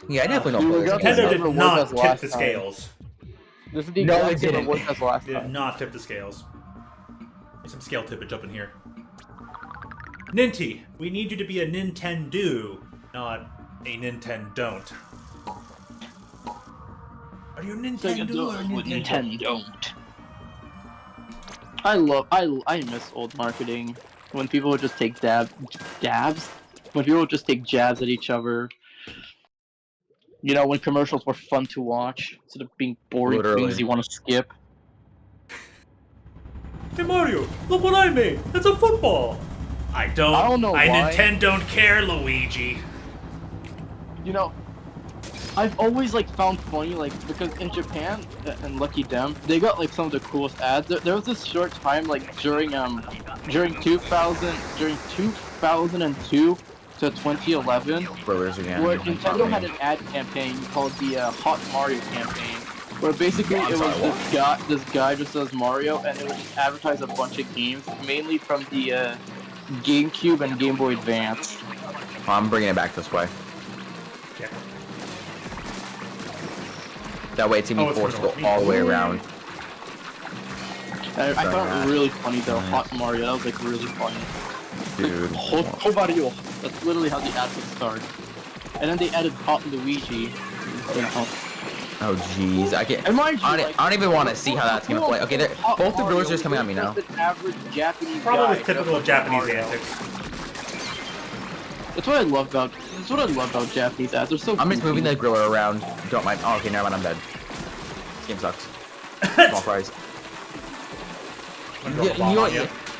Yeah, I definitely don't play this. Nintendo did not tip the scales. This is the exact same work as last They time. did not tip the scales. There's some scale tippage up in here. Ninty, we need you to be a Nintendo, not a Nintendo. Are you Nintendo or Nintendo? I miss old marketing when people would just take dabs. When people would just take jabs at each other. You know, when commercials were fun to watch instead of being boring things you want to skip. Hey Mario, look what I made! It's a football. I don't know why. Nintendo don't care, Luigi. You know, I've always found funny because in Japan and Lucky Them, they got some of the coolest ads. There was this short time during 2002 to 2011 where Nintendo had an ad campaign called the Hot Mario campaign, where basically it was this guy just does Mario, and it would just advertise a bunch of games, mainly from the GameCube and Game Boy Advance. Oh, I'm bringing it back this way. Okay. That way it's gonna be forced to go all the way around. I found it really funny though, Hot Mario, that was really funny. Dude. Hot Mario, that's literally how the ad would start. And then they added Hot Luigi, you know. Oh jeez, I don't even want to see how that's gonna play. Okay, both the brewers are just coming at me now. Average Japanese Probably guy, typical Japanese antics. That's what I love about Japanese ads. They're so. I'm just moving the griller around. Don't mind. Oh, okay, never mind. I'm dead. This game sucks. Small fries.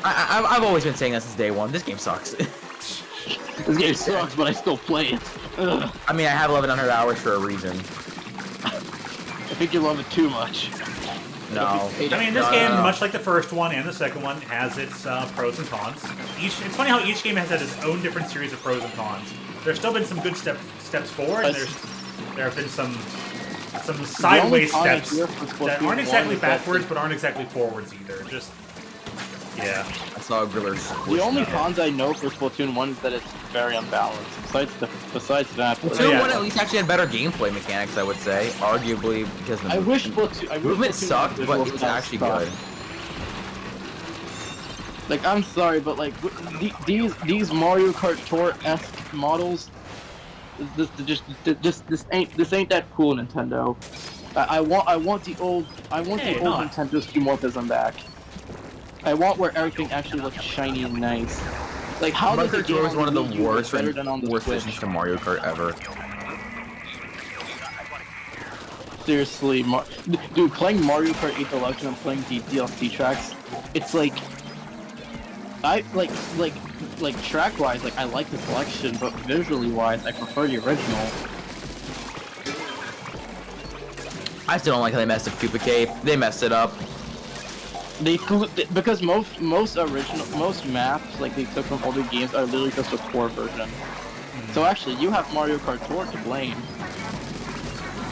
I've always been saying that since day one. This game sucks. This game sucks, but I still play it. Ugh. I mean, I have 1,100 hours for a reason. I think you love it too much. No. I mean, this game, much like the first one and the second one, has its pros and cons. It's funny how each game has had its own different series of pros and cons. There's still been some good steps forward, and there have been some sideways steps that aren't exactly backwards, but aren't exactly forwards either. Just, yeah. I saw a griller. The only cons I know for Splatoon 1 is that it's very unbalanced. Besides that, Splatoon 1 at least actually had better gameplay mechanics, I would say. Arguably because the movement sucked, but it's actually good. Like, I'm sorry, but like these Mario Kart Tour-esque models, this ain't that cool, Nintendo. I want the old Nintendo skeuomorphism back. I want where everything actually looks shiny and nice. Like, how does the game was one of the worst Switch? additions to Mario Kart ever. Seriously, dude, playing Mario Kart 8 Deluxe and playing the DLC tracks, it's like, like track-wise, like I like the selection, but visually-wise, I prefer the original. I still don't like how they messed up Koopa Cape. They messed it up. Because most maps like they took from older games are literally just a core version. So actually, you have Mario Kart Tour to blame.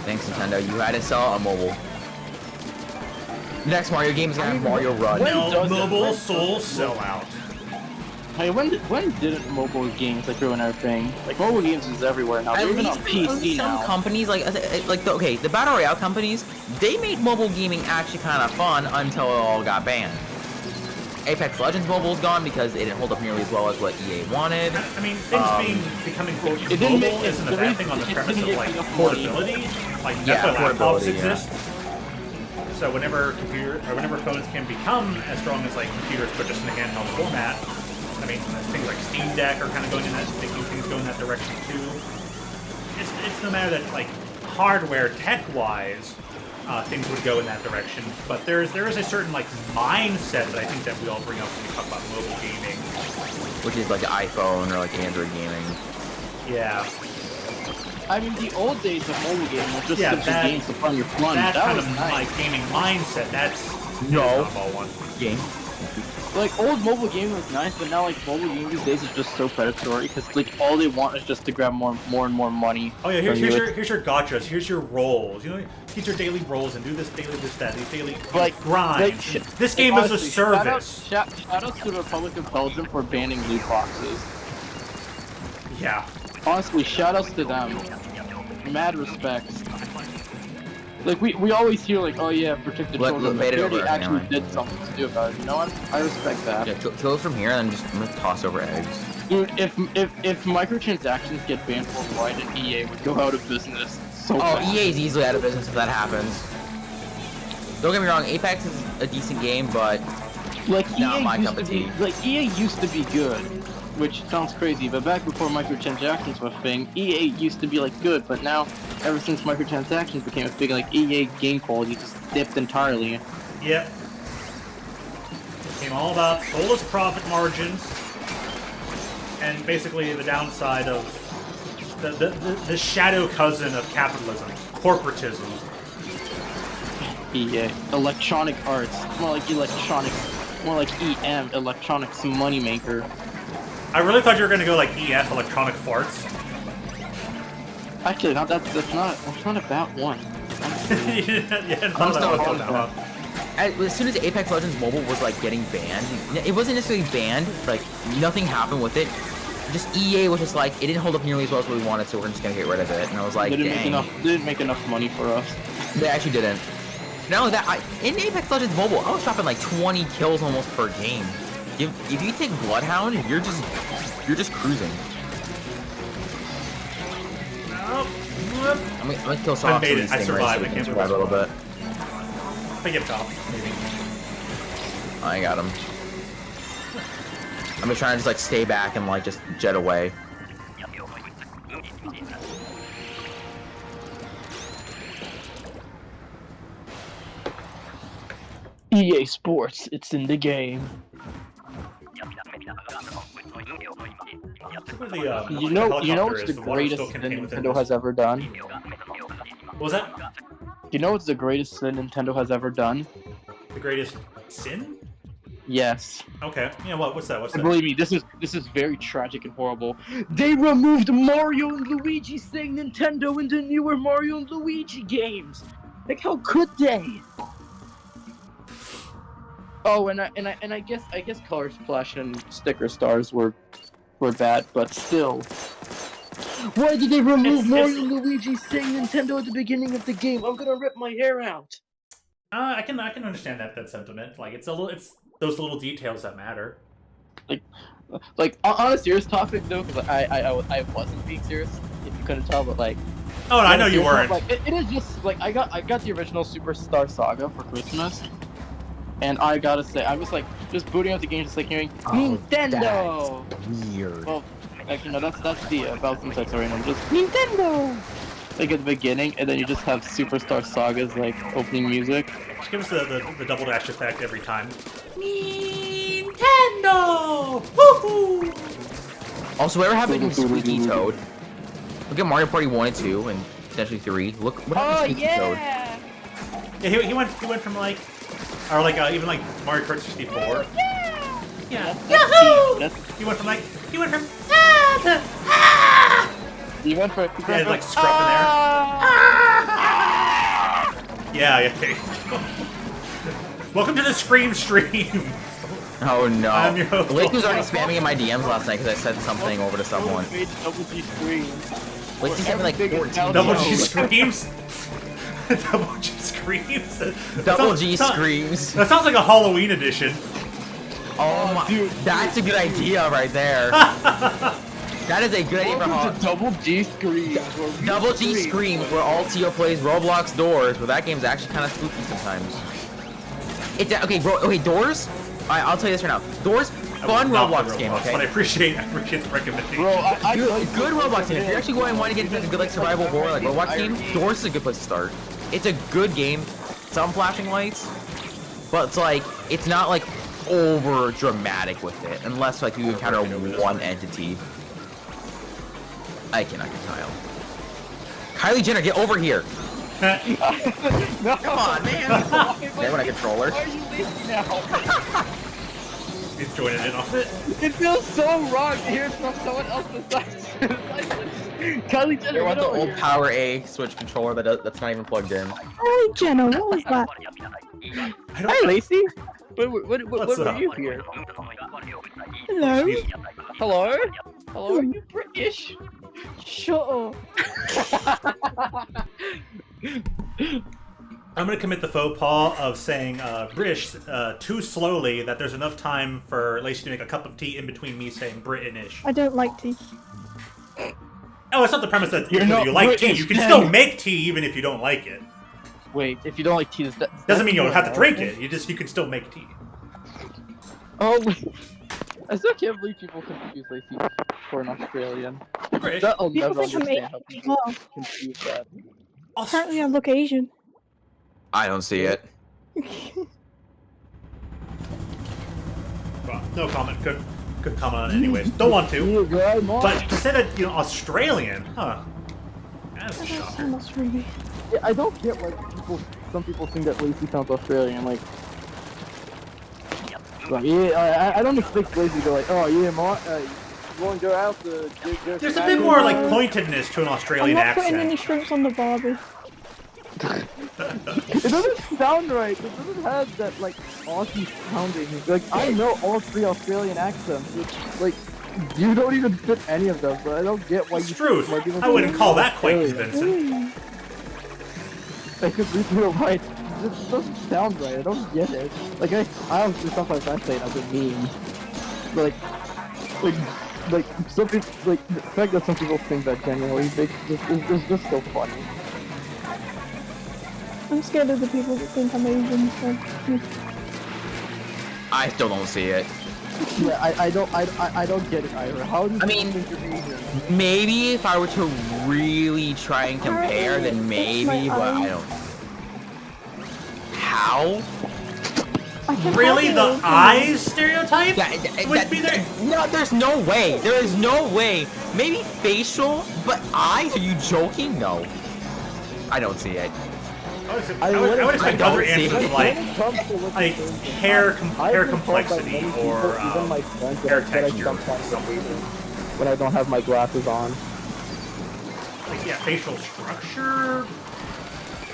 Thanks, Nintendo. You had to sell on mobile. The next Mario game is gonna have Mario Run. No, mobile Soul Sellout. Hey, when didn't mobile games like ruin everything? Like mobile games is everywhere now. They're even on PC now. Some companies like the Battle Royale companies, they made mobile gaming actually kind of fun until it all got banned. Apex Legends Mobile is gone because it didn't hold up nearly as well as what EA wanted. I mean, things becoming quote mobile isn't a bad thing on the premise of like portability. Like that's why laptops exist. So whenever phones can become as strong as like computers, but just in a handheld format. I mean, things like Steam Deck are kind of going in that, making things go in that direction too. It's no matter that like hardware, tech-wise, things would go in that direction. But there is a certain like mindset that I think that we all bring up when we talk about mobile gaming, which is like iPhone or like Android gaming. Yeah. I mean, the old days of mobile gaming was just simple games to fun your fun. That kind of nice. like gaming mindset. That's no one game. Like, old mobile gaming was nice, but now, like, mobile gaming these days is just so predatory, because, like, all they want is just to grab more and more money. Oh yeah, here's your gotchas, here's your roles, you know, get your daily roles and do this daily, this, that, these daily grinds. This game is a service. Shout out to the Republic of Belgium for banning loot boxes. Yeah. Honestly, shout outs to them. Mad respects. Like, we always hear, like, oh yeah, protect the children, but they actually did something to do about it. You know what? I respect that. Yeah, kill it from here and then just toss over eggs. Dude, if microtransactions get banned worldwide, and EA would go out of business so fast. EA is easily out of business if that happens. Don't get me wrong, Apex is a decent game, but like, not my cup of tea. Like, EA used to be good, which sounds crazy, but back before microtransactions was a thing, EA used to be, like, good, but now, ever since microtransactions became a thing, like, EA game quality just dipped entirely. Yep. Became all about soulless profit margins, and basically the downside of the shadow cousin of capitalism, corporatism. EA. Electronic Arts. More like electronics. More like EM, Electronics Moneymaker. I really thought you were going to go like EF, Electronic Farts. Actually, that's not about one. As soon as Apex Legends Mobile was like getting banned, it wasn't necessarily banned, like nothing happened with it. Just EA was just like, it didn't hold up nearly as well as we wanted, so we're just gonna get rid of it. And I was like, they didn't make enough money for us. They actually didn't. Not only that, in Apex Legends Mobile, I was dropping like 20 kills almost per game. If you take Bloodhound, you're just cruising. I'm gonna kill some I made it. I survived. I can't survive a little bit. I get top, maybe. I got him. I'm just trying to just like stay back and like just jet away. EA Sports, it's in the game. where the You know helicopter what's is, the water is greatest still thing contained within Nintendo this. has ever done? What was that? You know what's the greatest thing Nintendo has ever done? The greatest sin? Yes. Okay. Yeah. What's that? What's And that? believe me, this is very tragic and horrible. They removed Mario and Luigi saying Nintendo in the newer Mario and Luigi games. Like, how could they? Oh, and I guess Color Splash and Sticker Stars were bad, but still. Why did they remove Mario and Luigi saying Nintendo at the beginning of the game? I'm gonna rip my hair out. I can understand that sentiment. Like it's those little details that matter. Like on a serious topic though, because I wasn't being serious. If you couldn't tell, but like. Oh, no, I know you weren't. Like, it is just like I got the original Superstar Saga for Christmas, and I gotta say I was like just booting up the game, just like hearing Nintendo. That's weird. Well, actually no, that's the Bowser's Inside Story, and just Nintendo. Like at the beginning, and then you just have Superstar Saga's like opening music. Just give us the double dash effect every time. Nintendo! Woohoo! Also, whatever happened to Squeaky Toad? Look at Mario Party 1 and 2, and potentially 3. Look what happened to Squeaky Toad. Yeah, he went from like, or like even like Mario Kart 64. Yeah. Yahoo! He went from to You went for yeah, like scruff in there. Yeah. Welcome to the Scream stream. Oh no. I'm your host. Blake was already spamming in my DMs last night because I said something over to someone. Double G screams. Blake sent me like 14 Double G DMs. screams. Double G screams. Double G screams. That sounds like a Halloween edition. Oh my, dude, that's a good idea right there. That is a good idea for Halloween. Double G screams. Double G screams where all Tio plays Roblox Doors, but that game's actually kind of spooky sometimes. It's okay, bro. Okay, Doors. I'll tell you this right now. Doors, fun Roblox game. Okay. But I appreciate the recommendation. Bro, good Roblox game. If you're actually going and want to get into a good like survival horror like Roblox game, Doors is a good place to start. It's a good game. Some flashing lights, but it's like it's not like over dramatic with it, unless like you encounter one entity. I cannot get Kyle. Kylie Jenner, get over here. No. Come on, man. They want a controller. Why are you leaving now? He's joining in on it. It feels so wrong to hear from someone else besides Kylie Jenner. They want the old Power A Switch controller that's not even plugged in. Kylie Jenner, what was that? Hi, Lacey. What were you here? Hello? Hello? Hello? Are you British? Shut up. I'm gonna commit the faux pas of saying British too slowly that there's enough time for Lacey to make a cup of tea in between me saying British. I don't like tea. Oh, it's not the premise that You're if not you like tea. British, You can then. still make tea even if you don't like it. Wait, if you don't like tea, Doesn't mean you don't have to drink it. You can still make tea. Oh, I still can't believe people confuse Lacey for an Australian. British. I'll People never think I'm understand how Asian as people well. confuse that. Apparently I look Asian. I don't see it. Well, no comment. Could comment on it anyways. Don't want to. But to say that Australian, huh? That's I don't shocking. sound Australian. Yeah, I don't get like some people think that Lacey sounds Australian. Like yeah, I don't expect Lacey to go like, oh yeah, Mark, you want to go out to get There's a bit more like pointedness to an I'm Australian not putting any accent. shrimps on the Barbie. It doesn't sound right. It doesn't have that like Aussie sounding. Like I know all 3 Australian accents. Which, like you don't even fit any of them. But I don't get why It's you. true. Why people I wouldn't call that quite Australian. convincing. Because you're right. It just doesn't sound right. I don't get it. Like I honestly sometimes I say it as a meme. But, like some people like the fact that some people think that genuinely it's just so funny. I'm scared of the people that think I'm Asian, so... I still don't see it. Yeah, I don't get it either. How do you mean, think you're Asian? Maybe if I were to really try and compare, then maybe, but I don't. How? I can Really? have The your opinion. eyes stereotype? Yeah, Would be there? no, there's no way. There is no way. Maybe facial, but eyes? Are you joking? No. I don't see it. I would expect don't other see answers it. like Like hair complexity or hair texture. when I don't have my glasses on. Like, yeah, facial structure.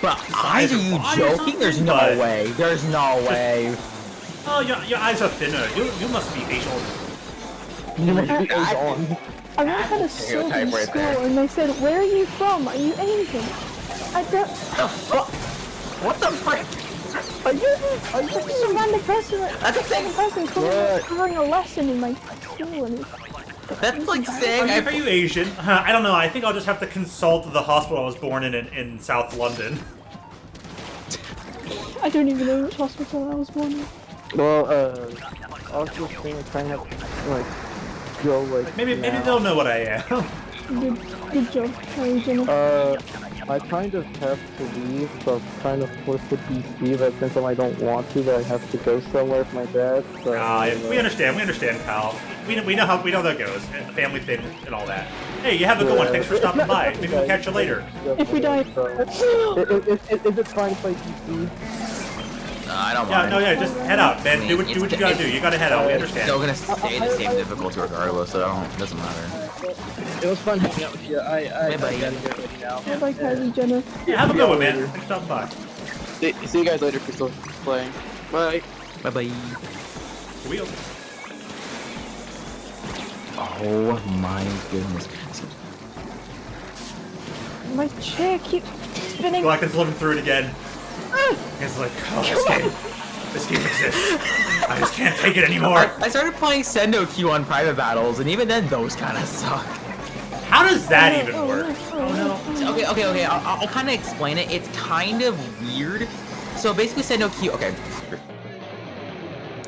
But Size eyes? Are of you body or joking? There's something, no but- way. There's no way. Oh, your eyes are thinner. You must be facial. I once had a sub Stereotype in right school there. and they said, "Where are you from? Are you Asian?" I don't. The fuck? What the frick? Are you just a random person? That's the thing. Person covering a lesson in my school and That's like saying Are you Asian? I don't know. I think I'll just have to consult the hospital I was born in South London. I don't even know which hospital I was born in. Well, I was just trying to like go like. Maybe now. they'll know what I am. Good job, Harry Jenner. I kind of have to leave, so I'm kind of forced to DC, but since I don't want to, but I have to go somewhere with my dad. So, We understand, pal. We know how that goes. The family thing and all that. Hey, you have a good one. Thanks for stopping by. Maybe we'll catch you later. If we die, Is it fine if I DC? I don't Yeah, mind. no, yeah, just head out, man. Do what you gotta do. You gotta head out. We It's still understand. gonna stay the same difficulty regardless, so it doesn't matter. It was fun hanging out with you. I Bye-bye. gotta get ready now. I like Harry Jenner. Yeah, have a good one, man. Thanks for stopping by. See you guys later if you're still playing. Bye. Bye bye. Wheel. Oh my goodness. My chair keeps spinning. Black is living through it again. It's like, oh, this game exists. I just can't take it anymore. I started playing Sendo Q on private battles, and even then, those kind of suck. How does that even work? Okay. I'll kind of explain it. It's kind of weird. So basically, Sendo Q. Okay.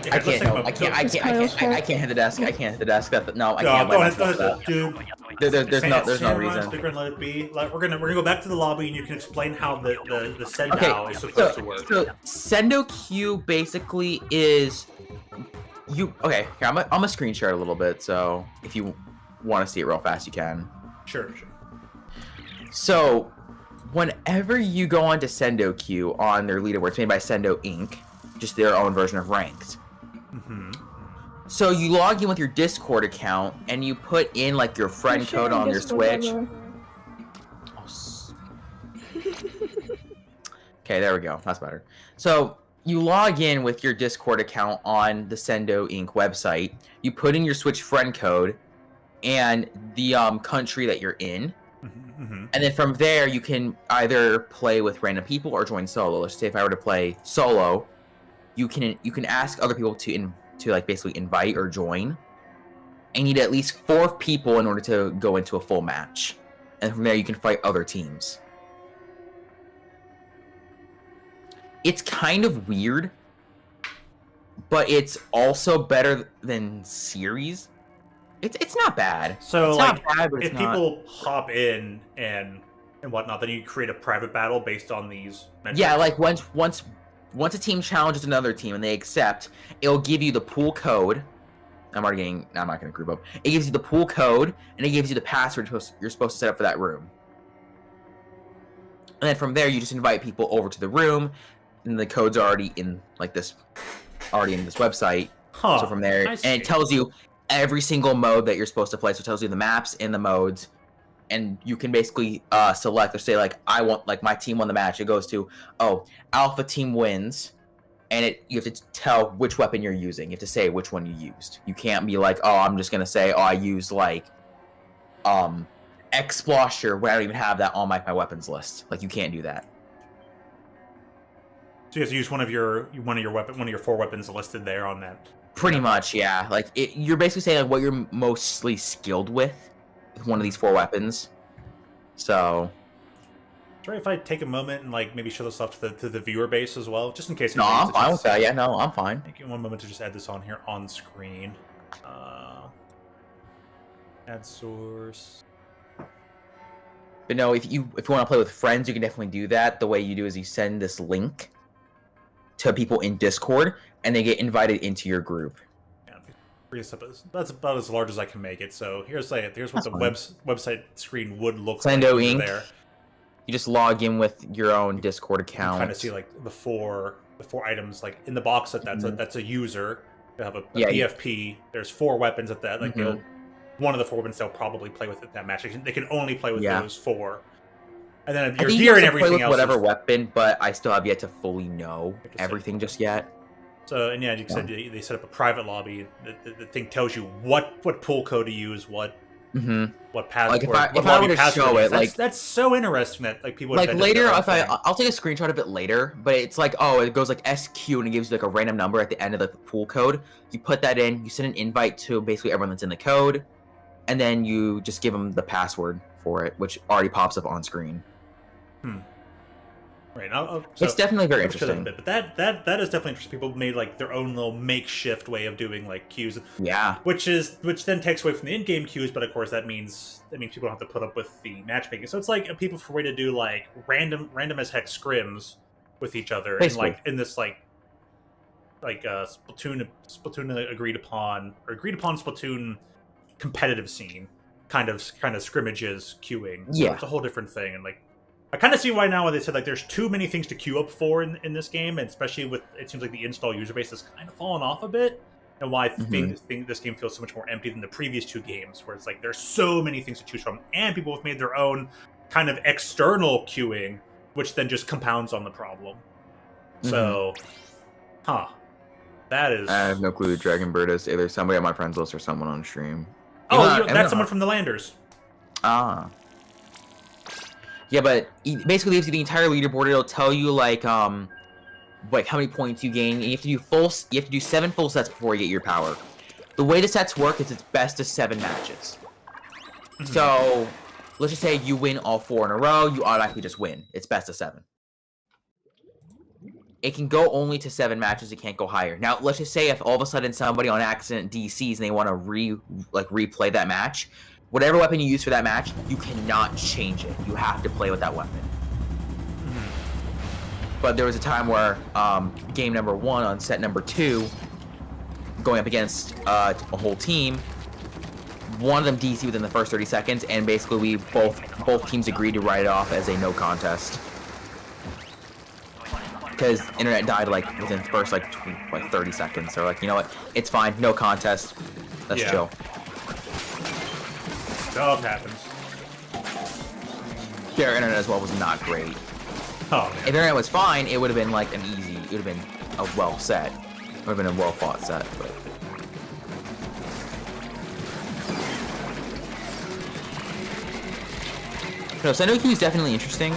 Yeah, I can't hit the desk. I can't hit the desk. No, I can't. Go let ahead, myself do that. dude. There's no reason. Sticker and let it be. Like, we're gonna go back to the lobby, and you can explain how the send now is supposed to work. So Sendo Q basically is you. Okay, here, I'm gonna screen share it a little bit. So if you want to see it real fast, you can. Sure. So whenever you go onto Sendo Q on their leaderboards made by Sendo Inc., just their own version of ranked. So you log in with your Discord account and you put in like your friend code on your Switch. Okay, there we go. That's better. So you log in with your Discord account on the Sendo Inc. website. You put in your Switch friend code and the country that you're in. And then from there, you can either play with random people or join solo. Let's say if I were to play solo, you can ask other people to like basically invite or join. And you need at least 4 people in order to go into a full match. And from there, you can fight other teams. It's kind of weird, but it's also better than series. It's not bad. So it's like, not bad, but if it's not... people hop in and whatnot, then you create a private battle based on these metrics. Yeah, like once a team challenges another team and they accept, it'll give you the pool code. I'm not gonna group up. It gives you the pool code and it gives you the password you're supposed to set up for that room. And then from there, you just invite people over to the room, and the code's already in this website. Huh. So from there, and it tells you every single mode that you're supposed to play. So it tells you the maps and the modes, and you can basically select or say like, I want, like, my team won the match. It goes to, oh, Alpha team wins, and you have to tell which weapon you're using. You have to say which one you used. You can't be like, oh, I'm just gonna say, oh, I used like X-Splosher when I don't even have that on my weapons list. Like, you can't do that. So you have to use one of your 4 weapons listed there on that. Pretty much, yeah. Like, you're basically saying like what you're mostly skilled with one of these 4 weapons. So. Sorry if I take a moment and like maybe show this off to the viewer base as well, just in case. No, I'm fine with that. Yeah, no, I'm fine. Take one moment to just add this on here on screen. Add source. But no, if you want to play with friends, you can definitely do that. The way you do is you send this link to people in Discord, and they get invited into your group. Yeah, that's about as large as I can make it. So here's what the website screen would look like Sendo when you're Inc. there. You just log in with your own Discord account. You kind of see like the four items like in the box that's a user. They have a PFP. There's 4 weapons at that. Like one of the 4 weapons they'll probably play with at that match. They can only play with those 4. And then your gear and everything else. Whatever weapon, but I still have yet to fully know everything just yet. So and you said they set up a private lobby. The thing tells you what pool code to use, what path. Like if I were to show it, like that's so interesting that like people like later I'll take a screenshot of it later, but it's like it goes like SQ and it gives you like a random number at the end of the pool code. You put that in, you send an invite to basically everyone that's in the code, and then you just give them the password for it, which already pops up on screen. Right. It's definitely very interesting. But that is definitely interesting. People made like their own little makeshift way of doing like queues. Yeah. Which then takes away from the in-game queues, but of course that means people don't have to put up with the matchmaking. So it's like a people for way to do like random as heck scrims with each other, basically. And like in this like Splatoon agreed upon Splatoon competitive scene kind of scrimmages queuing. So yeah, it's a whole different thing, and like I kind of see why now when they said like there's too many things to queue up for in this game, and especially with it seems like the install user base has kind of fallen off a bit, and why I think this game feels so much more empty than the previous 2 games, where it's like there's so many things to choose from, and people have made their own kind of external queuing, which then just compounds on the problem. So, that is. I have no clue who Dragon Bird is. Either somebody on my friends list or someone on stream. That's someone from the Landers. Ah. Yeah, but it basically gives you the entire leaderboard. It'll tell you like how many points you gain. And you have to do 7 full sets before you get your power. The way the sets work is it's best of 7 matches. So let's just say you win all 4 in a row, you automatically just win. It's best of 7. It can go only to 7 matches. It can't go higher. Now let's just say if all of a sudden somebody on accident DCs and they want to replay that match. Whatever weapon you use for that match, you cannot change it. You have to play with that weapon. But there was a time where game number 1 on set number 2, going up against a whole team, one of them DC within the first 30 seconds, and basically we both teams agreed to write it off as a no contest. Because internet died like within the first like 30 seconds. So like, you know what? It's fine. No contest. Let's chill. Stuff happens. Their internet as well was not great. Oh, man. If internet was fine, it would have been like it would have been a well set. It would have been a well fought set, but. No, Sendo Q is definitely interesting,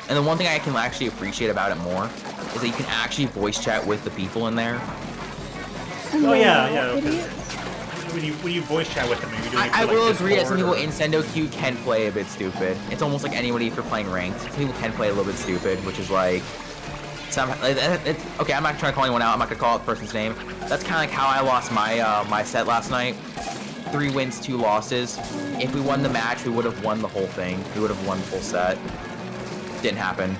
and the one thing I can actually appreciate about it more is that you can actually voice chat with the people in there. Oh yeah. Okay. When you voice chat with them, you're doing it I like will agree that some Discord people in Sendo Q can play a bit stupid. It's almost like anybody if you're playing ranked. Some people can play a little bit stupid, which is like okay. I'm not trying to call anyone out. I'm not gonna call out the person's name. That's kind of like how I lost my my set last night. 3 wins, 2 losses. If we won the match, we would have won the whole thing. We would have won the full set. Didn't happen.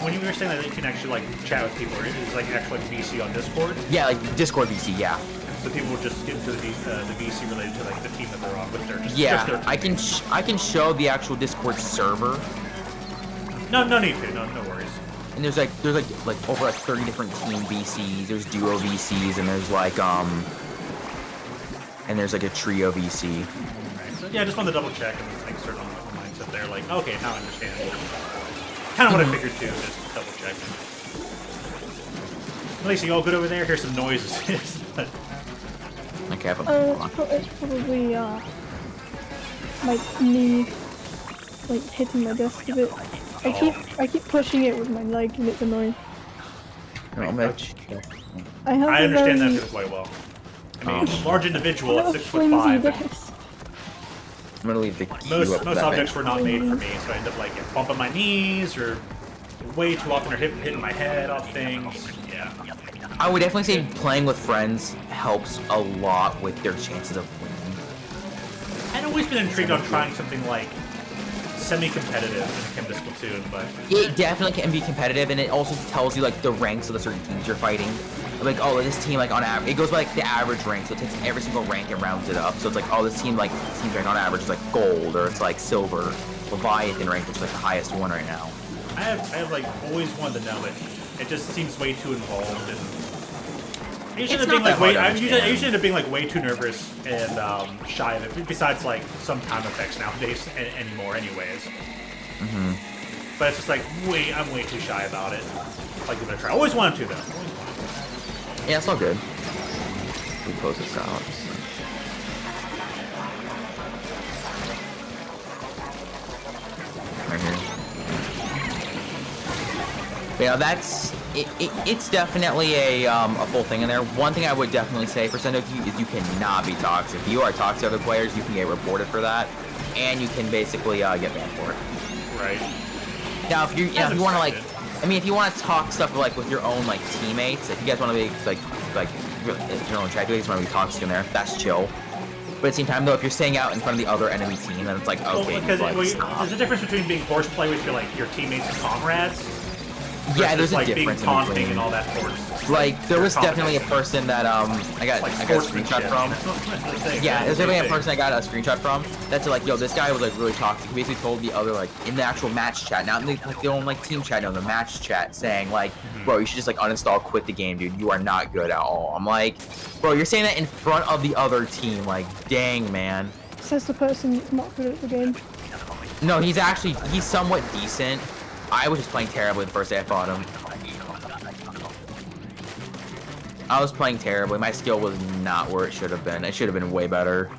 When you were saying that you can actually like chat with people, it's like actually like VC on Discord. Yeah, like Discord VC. Yeah. So people will just get into the VC related to like the team that they're on with their. Yeah, just their I can show the actual Discord server. No need to. No worries. And there's like over like 30 different team VCs. There's duo VCs, and there's like and there's like a trio VC. Right. So yeah, I just wanted to double check and make certain on the mindset there. Like, okay, now I understand. Kind of what I figured too. Just double check. Lacey, you all good over there? Here's some noises. Okay, it's probably my knee like hitting my desk a bit. I keep pushing it with my leg and it's annoying. I understand that quite well. I mean, large individual at 6'5". I'm gonna leave the most objects were not made for me, so I end up like bumping my knees or way too often or hitting my head off things. Yeah. I would definitely say playing with friends helps a lot with their chances of winning. I'd always been intrigued on trying something like semi-competitive when it came to Splatoon, but It definitely can be competitive, and it also tells you like the ranks of the certain teams you're fighting. Like, oh, this team like on average, it goes by like the average rank, so it takes every single rank and rounds it up. So it's like, oh, this team like team's rank on average is like gold, or it's like silver. Leviathan rank, which is like the highest one right now. I have like always wanted to know it. It just seems way too involved, and I usually end up being like way too nervous and shy of it. Besides like some time effects nowadays anymore, anyways. Mm-hmm. But it's just like I'm way too shy about it. Like give it a try. I always wanted to though. Yeah, it's all good. We close this out. Right here. But yeah, that's it's definitely a full thing in there. One thing I would definitely say for Sendoku is you cannot be toxic. If you are toxic to other players, you can get reported for that, and you can basically get banned for it. Right. Now, if you want to like, I mean, if you want to talk stuff like with your own like teammates, if you guys want to be like your own chat, you just want to be toxic in there, that's chill. But at the same time, though, if you're staying out in front of the other enemy team, then it's like, okay, well, there's a difference between being horseplay with your teammates and comrades. Yeah, there's a like difference being taunting in between. And all that force. Like, there was definitely a person that I got a screenshot from. Yeah, there's definitely a person I got a screenshot from that's like, yo, this guy was like really toxic. He basically told the other, like, in the actual match chat, not in the, like, their own like team chat, no, the match chat, saying like, bro, you should just like uninstall, quit the game, dude. You are not good at all. I'm like, bro, you're saying that in front of the other team. Like, dang, man. Says the person that's not good at the game. No, he's somewhat decent. I was just playing terribly the first day I fought him. I was playing terribly. My skill was not where it should have been. It should have been way better.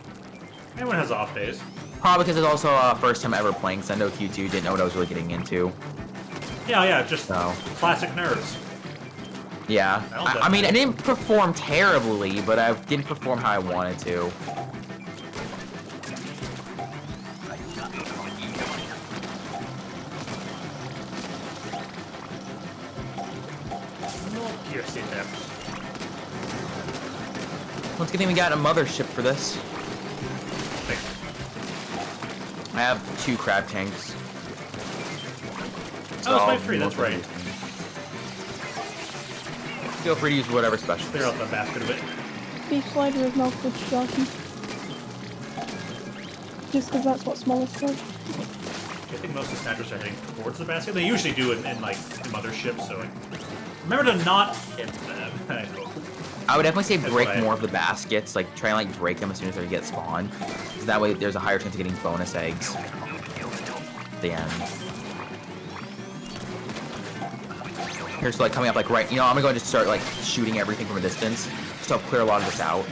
Everyone has off days. Probably because it's also first time ever playing Sendoku 2. Didn't know what I was really getting into. Yeah, just So. classic nerds. Yeah. I mean, I didn't perform terribly, but I didn't perform how I wanted to. Here, see that. Let's get we got a mothership for this. I have 2 crab tanks. Oh, it's my free, that's right. Feel free to use whatever special. Clear out the basket of it. Beef slider is not good shocking. Just because that's what smallest does. I think most of the snatchers are heading towards the basket. They usually do it in like motherships, so like, remember to not hit them. I hope. I would definitely say That's break what I- more of the baskets, like try and like break them as soon as they get spawned. Because that way there's a higher chance of getting bonus eggs at the end. Here's like coming up like right, I'm gonna go and just start like shooting everything from a distance. Just to help clear a lot of this out.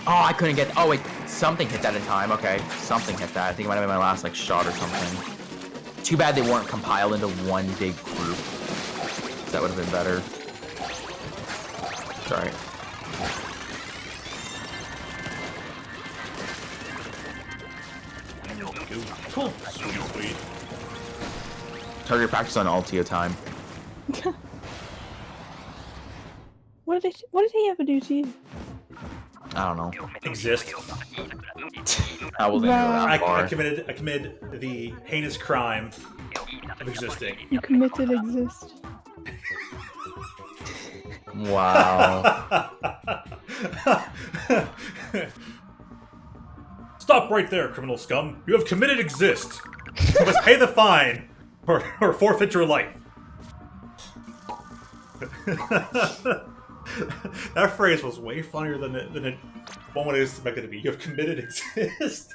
Oh, I couldn't get, oh wait, something hit that in time, okay. Something hit that, I think it might have been my last like shot or something. Too bad they weren't compiled into one big group. That would have been better. Sorry. Cool. Sweet. Target practice on Altio time. What did he ever do to you? I don't know. Exist. I wasn't gonna go that I far. committed the heinous crime of existing. You committed exist. Wow. Stop right there, criminal scum. You have committed exist. You must pay the fine or forfeit your life. That phrase was way funnier than it one would expect it to be. You have committed exist.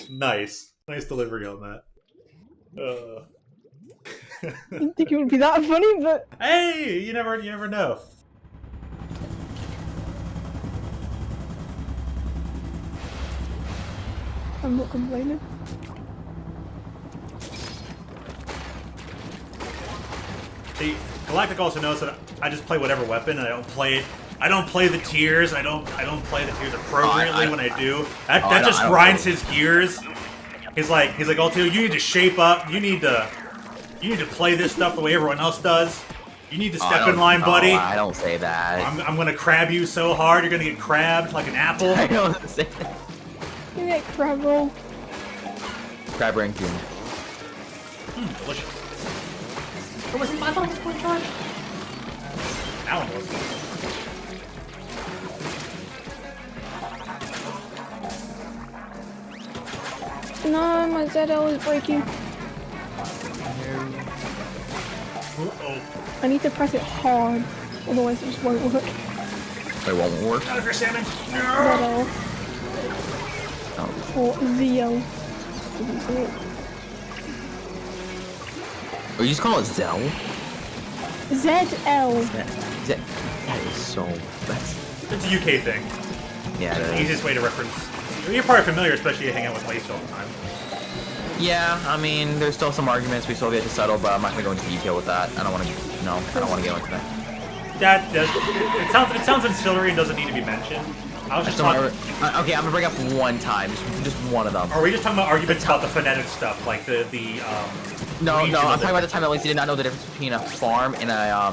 Nice delivery on that. Didn't think it would be that funny, but Hey, you never know. I'm not complaining. See, Galactic also knows that I just play whatever weapon, and I don't play the tiers. I don't play the tiers appropriately when I do. That just grinds his gears. He's like, Altio, you need to shape up. You need to play this stuff the way everyone else does. You need to Oh, step in line, buddy. I don't say that. I'm gonna crab you so hard, you're gonna get crabbed like an apple. I don't say that. Give me that crab roll. Crab ranking. Delicious. Oh, was it my fault? Oh my gosh. That one was. No, my ZL is breaking. Uh-oh. I need to press it hard, otherwise it just won't work. It won't work. Out of your salmon. ZL. Oh. Or ZL. Did you see it? Oh, you just call it Zell? ZL. That is so. That's. It's a UK thing. Yeah. It's the easiest way to reference. You're probably familiar, especially hanging out with Lacey all the time. Yeah, I mean, there's still some arguments we still get to settle, but I'm not gonna go into detail with that. I don't want to. No, I don't want to get into that. It sounds ancillary and doesn't need to be mentioned. I was just talking. Okay, I'm gonna bring up one time, just one of them. Are we just talking about arguments about the phonetic stuff, like the No, region no, of I'm the- talking about the time that Lacey did not know the difference between a farm and a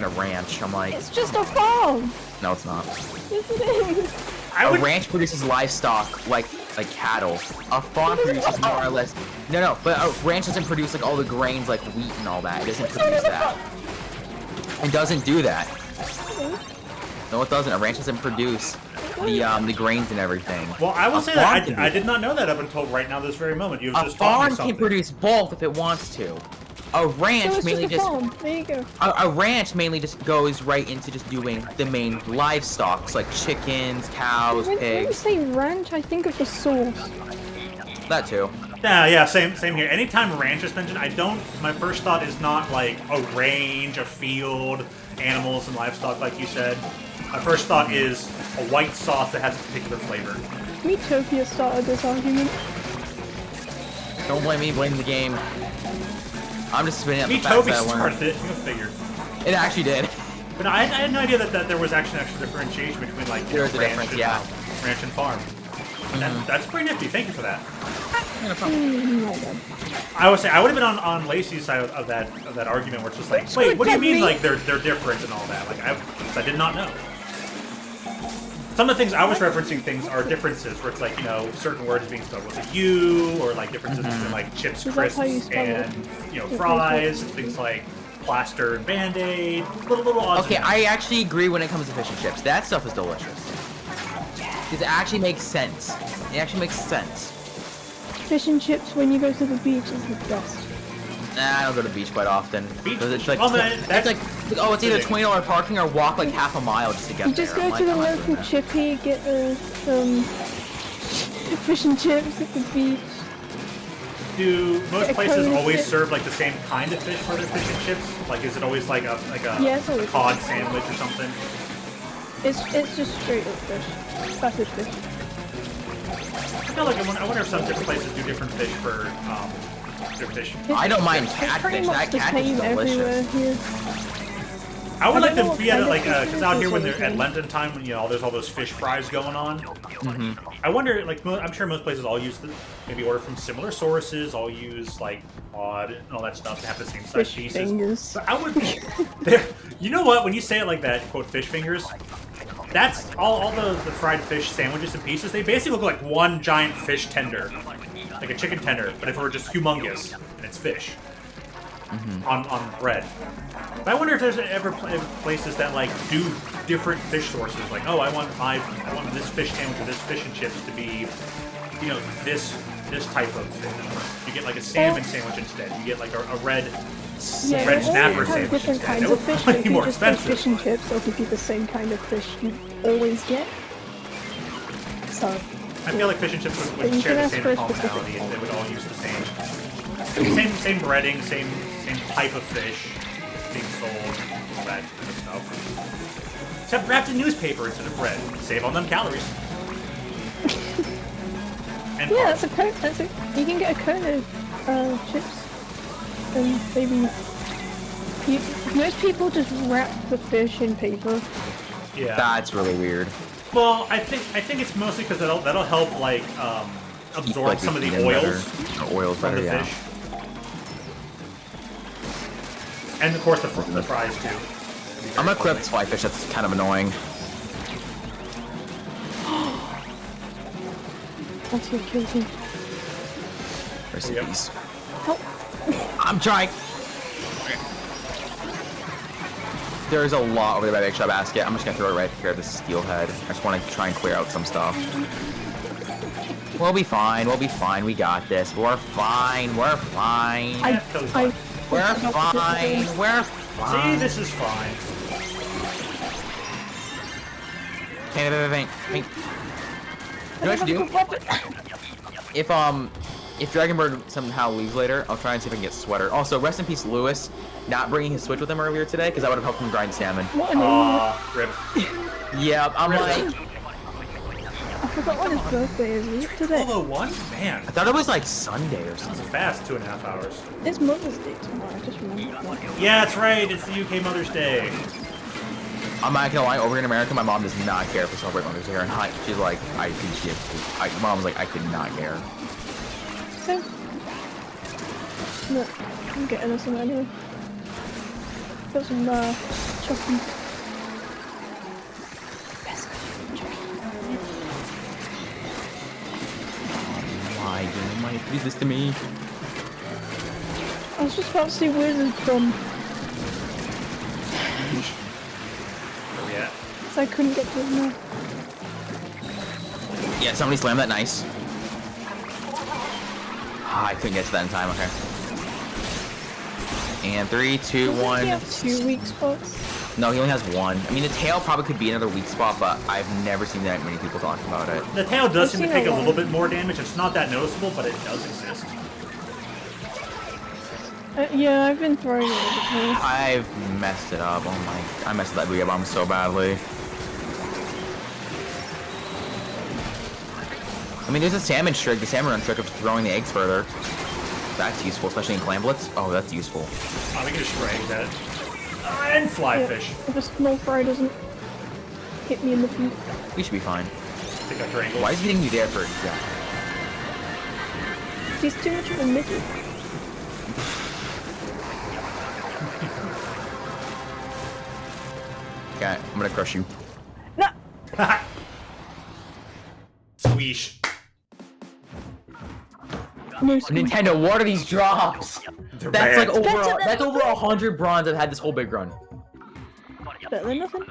ranch. I'm like, It's just a farm. no, it's not. Yes, it is. I A would. ranch produces livestock like cattle. A farm produces more or less. No, but a ranch doesn't produce like all the grains like wheat and all that. It doesn't produce that. It doesn't do that. No, it doesn't. A ranch doesn't produce the grains and everything. Well, I will A say farm that can I do did not know that up until right now, this very moment. You A just taught me farm can something. produce both if it wants to. A ranch So it's mainly just a just farm. There you go. a ranch mainly just goes right into just doing the main livestock, like chickens, cows, When you pigs, say ranch, I think of the sauce. that too. Yeah, same here. Anytime ranch is mentioned, my first thought is not like a range, a field, animals and livestock, like you said. My first thought is a white sauce that has a particular flavor. Metopia started this argument. Don't blame me, blame the game. I'm just spinning up the Me, facts Toby that I learned. started it. You figured. It actually did. But I had no idea that there was actually an extra differentiation between like There is a ranch difference, and, yeah. ranch and farm. That's pretty nifty. Thank you for that. No problem. No, no. I would say I would have been on Lacey's side of that argument, where it's just like, wait, what do you mean like they're different and all that? Like I did not know. Some of the things I was referencing are differences where it's like, you know, certain words being spelled with a U, or like differences between like chips, Is that how you crisps, spell it? and fries, things like plaster and Band-Aid, little odds. Okay, and I actually agree when it comes to fish and chips. That stuff is delicious. It actually makes sense. It actually makes sense. Fish and chips when you go to the beach is the best. Nah, I don't go to the beach quite often. Beach 'Cause it's fish- like, oh, man, it's that's- like, oh, it's either $20 parking or walk like half a mile just to get You there. just go I'm to like, the I'm not doing local that. chippy, get the fish and chips at the beach. Do most A places cone always chip. serve like the same kind of fish for their fish and chips? Like, is it always like a Yeah, it's always cod sandwich or something? It's just straight up fish. Sausage fish. I feel like I wonder if some different places do different fish for their fish. I don't mind It's pretty catfish. much That the catfish is same everywhere delicious. here. I would I like don't know to be what at kind like of fish because it out is here when they're or at anything. Lenten time, when there's all those fish fries going on. I wonder, like, I'm sure most places all use maybe order from similar sources, all use like cod and all that stuff to have the same size Fish pieces. fingers. But I would. You know what? When you say it like that, quote fish fingers. That's all the fried fish sandwiches and pieces. They basically look like one giant fish tender, like a chicken tender, but if it were just humongous and it's fish on bread. But I wonder if there's ever places that like do different fish sources. Like, oh, I want this fish sandwich or this fish and chips to be, this type of fish. You get like a salmon sandwich instead. You get like a red. Yeah, Red they snapper have sandwich different instead. kinds That of would fish, probably but be if you more just get expensive. fish and chips, they'll give you the same kind of fish you always get. So, I feel like fish and chips But would you share can the ask same for a specific commonality if they would all use the same breading, same type of fish being sold, all that kind of stuff. Except wrapped in newspaper instead of bread. Save on them calories. And yeah, carbs. you can get a cone of chips, and maybe most people just wrap the fish in paper. Yeah. That's really weird. Well, I think it's mostly because that'll help like absorb Like some of the eat them oils better. Or oils from better, the yeah. fish. And of course the fries too. I'm gonna quit this flyfish. That's kind of annoying. That's what kills me. Recipes. Help. I'm trying. There's a lot over there by the extra basket. I'm just gonna throw it right here at the steelhead. I just want to try and clear out some stuff. We'll be fine. We'll be fine. We got this. We're fine. We're fine. We're fine. We're fine. We're fine. See, this is fine. Hey. You know what you do? If Dragonbird somehow leaves later, I'll try and see if I can get Sweater. Also, rest in peace, Lewis, not bringing his Switch with him earlier today, because that would have helped him grind salmon. Rip. Yeah, I'm like... I forgot when his birthday is. Is it today? 12:01? Man. I thought it was like Sunday or That something. was a fast 2.5 hours. It's Mother's Day tomorrow, I just remembered. Yeah, that's right. It's the UK Mother's Day. I'm not gonna lie, over in America, my mom does not care if we celebrate Mother's Day or not. She's like, I think my mom's like, I could not care. So, look, I'm getting us some anyway. Got some chocolate. Why do you do this to me? I was just about to say where's his from. Yeah. So I couldn't get to him now. Yeah, somebody slammed that nice. Ah, I couldn't get to that in time, okay. And 3, 2, Doesn't 1. he have 2 weak spots? No, he only has 1. I mean, the tail probably could be another weak spot, but I've never seen that many people talk about it. The tail does seem to I've take seen a a little lot. bit more damage. It's not that noticeable, but it does exist. Yeah, I've been throwing it at the place. I've messed it up. Oh my... I messed that Booyah Bomb so badly. I mean, there's a salmon trick, the salmon run trick of throwing the eggs further. That's useful, especially in clamblets. Oh, that's useful. Oh, we can just range that. And fly fish. If a small fry doesn't hit me in the feet. We should be fine. Take out triangle. Why is he hitting you there for exactly? He's too much of a midget. Okay, I'm gonna crush you. No! Squeesh. No squeeze. Nintendo, what are these drops? They're That's bad. like over. That's over 100 bronze. I've had this whole big run. Better than nothing.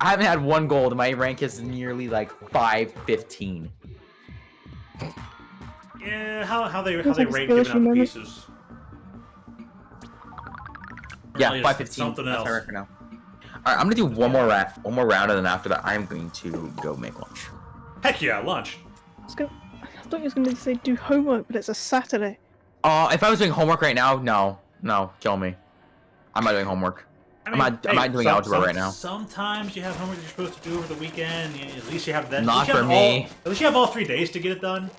I haven't had 1 gold, and my rank is nearly like 515. Yeah, how they Looks like a rate giving skeleton out moment. pieces. Yeah, Really, 515. something That's else. my rank right now. All right, I'm gonna do one more round, and then after that, I'm going to go make lunch. Heck yeah, lunch. I thought you was gonna say do homework, but it's a Saturday. If I was doing homework right now, no, kill me. I'm not doing homework. I'm not doing algebra right now. Sometimes you have homework you're supposed to do over the weekend. At least you have that. Not at least you for have me. At least you have all 3 days to get it done.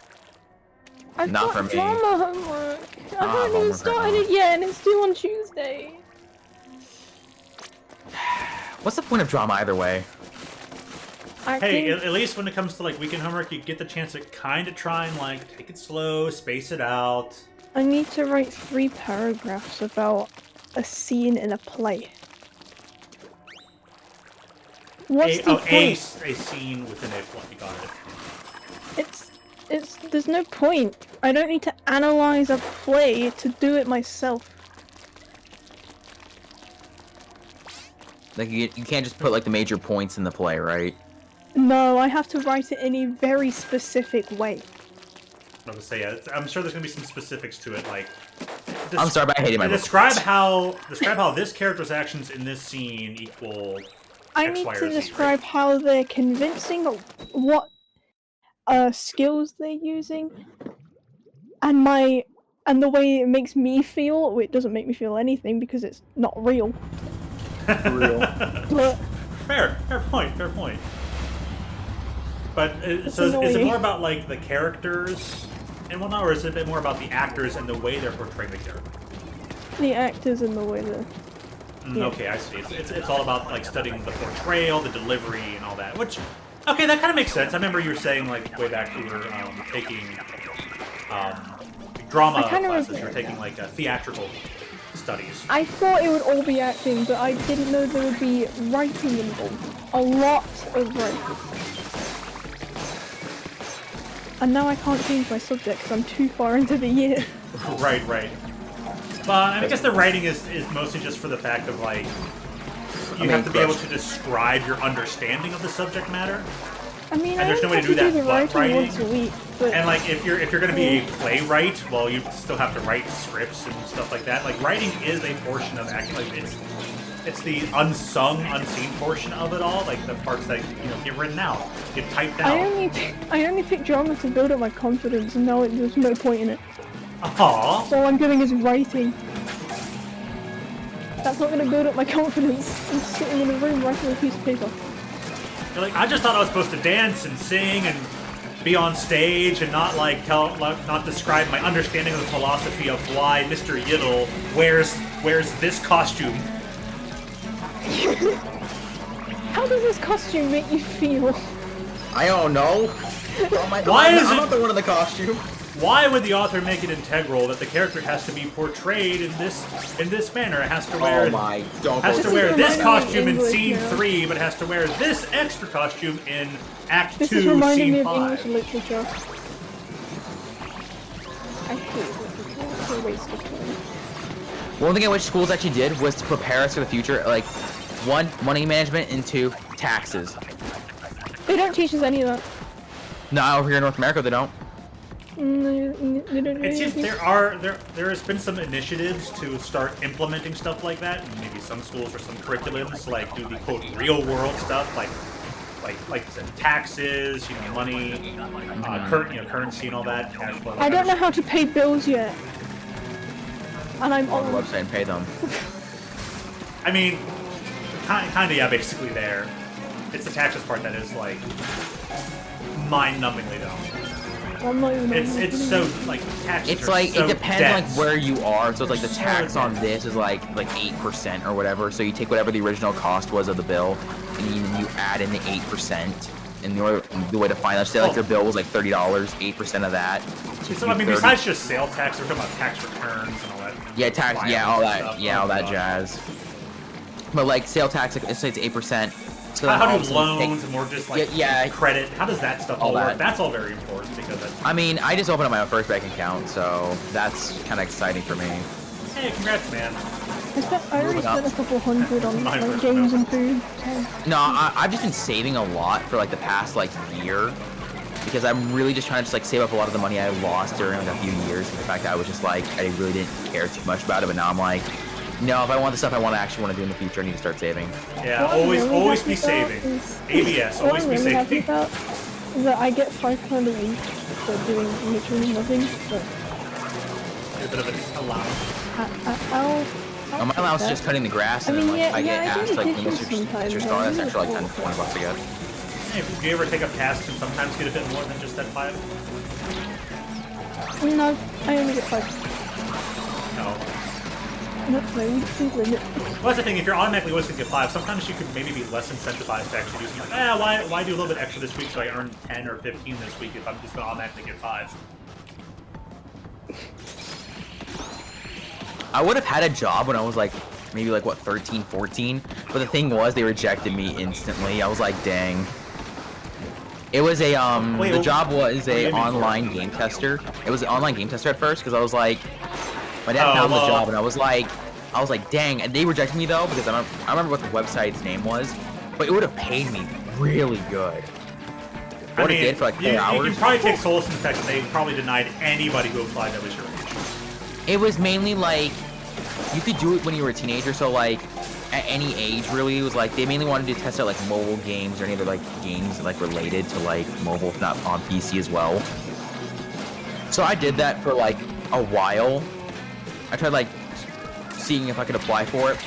I've Not got for me. drama homework. I haven't even homework right started now. it yet, and it's due on Tuesday. What's the point of drama either way? Hey, Acting. at least when it comes to like weekend homework, you get the chance to kind of try and like take it slow, space it out. I need to write 3 paragraphs about a scene in a play. What's the point? A scene within a plot. You got it. There's no point. I don't need to analyze a play to do it myself. Like you can't just put like the major points in the play, right? No, I have to write it in a very specific way. I was say, yeah, I'm sure there's gonna be some specifics to it, like. I'm sorry, but I hated my book. Describe how this character's actions in this scene equal. I X, need Y, or to Z, describe how they're convincing, what skills they're using, and the way it makes me feel. Well, it doesn't make me feel anything because it's not real. But Fair point. But so is it annoying. more about like the characters and whatnot, or is it a bit more about the actors and the way they're portraying the character? the actors and the way they're... Yeah. Okay, I see. It's all about like studying the portrayal, the delivery, and all that. Which, okay, that kind of makes sense. I remember you were saying like way back you were taking drama I kinda classes. remember You were taking like theatrical studies. I thought it would all be acting, but I didn't know there would be writing involved. A lot of writing. And now I can't change my subject because I'm too far into the year. Right. But I guess the writing is mostly just for the fact of like you have to be able to describe your understanding of the subject matter. I mean, and there's no way to do that but writing. Once a week, but and like if you're going to be a playwright, well, you still have to write scripts and stuff like that. Like writing is a portion of acting. Like it's the unsung, unseen portion of it all. Like the parts that get written out, get typed out. I only picked drama to build up my confidence, and now there's no point in it. Aww. So all I'm doing is writing. That's not going to build up my confidence. I'm sitting in a room writing a piece of paper. You're like, I just thought I was supposed to dance and sing and be on stage and not not describe my understanding of the philosophy of why Mr. Yiddle wears this costume. How does this costume make you feel? I don't know. I'm not the one in the costume. Why would the author make it integral that the character has to be portrayed in this manner? It has to wear this costume in scene 3, but has to wear this extra costume in Act 2, This is reminding me scene of 5. English literature. I hate literature. It's a waste of time. One thing I wish schools actually did was to prepare us for the future. Like, 1, money management, and 2, taxes. They don't teach us any of that. No, over here in North America they don't. It seems there has been some initiatives to start implementing stuff like that. Maybe some schools or some curriculums like do the quote real world stuff, like taxes, money, currency and all that. Cash flow. I don't know how to pay bills yet, and I'm On the old. website and pay them. I mean, kind of, yeah, basically there. It's the taxes part that is like mind-numbingly dumb. I'm not even It's so like taxes. It's are like so it depends dense. on like where you are. So it's like the tax on this is like 8% or whatever. So you take whatever the original cost was of the bill, and you add in the 8%. And the way to find out, say like your bill was like $30, 8% of that. So I mean, besides just sales tax, we're talking about tax returns and all that. Yeah, tax. Yeah, all that. Stuff. Yeah, all that jazz. But like sale tax, like, say it's 8%. So how do loans and more just like yeah, credit? How does that stuff all work? That's all very important because I mean, I just opened up my own first bank account, so that's kind of exciting for me. Hey, congrats, man! I already spent a couple $100 on like, games and food. So. No, I've just been saving a lot for like the past year because I'm really just trying to just like save up a lot of the money I lost during like a few years. The fact that I was just like I really didn't care too much about it, but now I'm like. No, if I want the stuff I want to do in the future, I need to start saving. Yeah, always be saving. ABS, always be saving. What I'm really happy about is that I get £5 a week for doing literally nothing. So. A bit of an allowance. My allowance is just cutting the grass, and then I get asked like Mr. Star. That's actually like $10-20 again. Hey, do you ever take up tasks and sometimes get a bit more than just that 5? No, I only get 5. No. That's my weekly limit. Well, that's the thing, if you're automatically always going to get 5, sometimes you could maybe be less incentivized to actually do something like, why do a little bit extra this week so I earn 10 or 15 this week if I'm just going to automatically get 5? I would have had a job when I was maybe 13, 14, but the thing was they rejected me instantly. I was like, dang. It was a the job was a online game tester. It was an online game tester at first because I was like, my dad found the job and I was like, dang. And they rejected me though because I remember what the website's name was, but it would have paid me really good. What it did for 4 hours. You can probably take solace in the fact that they probably denied anybody who applied that was your age. It was mainly you could do it when you were a teenager, so at any age really. It was they mainly wanted to test out mobile games or any other games related to mobile, if not on PC as well. So I did that for a while. I tried seeing if I could apply for it.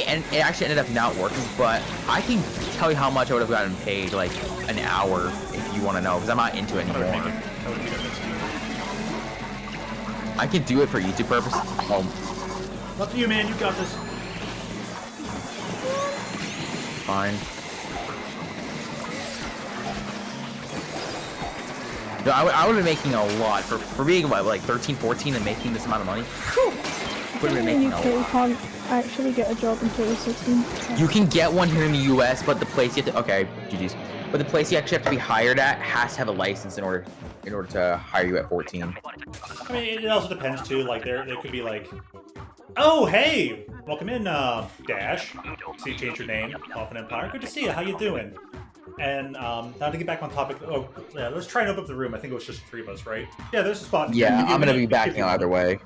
And it actually ended up not working, but I can tell you how much I would have gotten paid an hour if you want to know, because I'm not into it anymore. I could do it for YouTube purposes. Up to you, man. You got this. Fine. No, I would have been making a lot for being 13, 14 and making this amount of money. Whew. would have been in making the a UK, you lot. can't actually get a job until you're 16. You can get one here in the US, but the place you have to okay, GG's. But the place you actually have to be hired at has to have a license in order to hire you at 14. I mean, it also depends too. Like there could be like, oh hey, welcome in, Dash. See, you changed your name, Dolphin Empire. Good to see you. How you doing? And now to get back on topic. Oh yeah, let's try and open up the room. I think it was just the 3 of us, right? Yeah, there's a spot. Yeah, I'm gonna be backing out either way.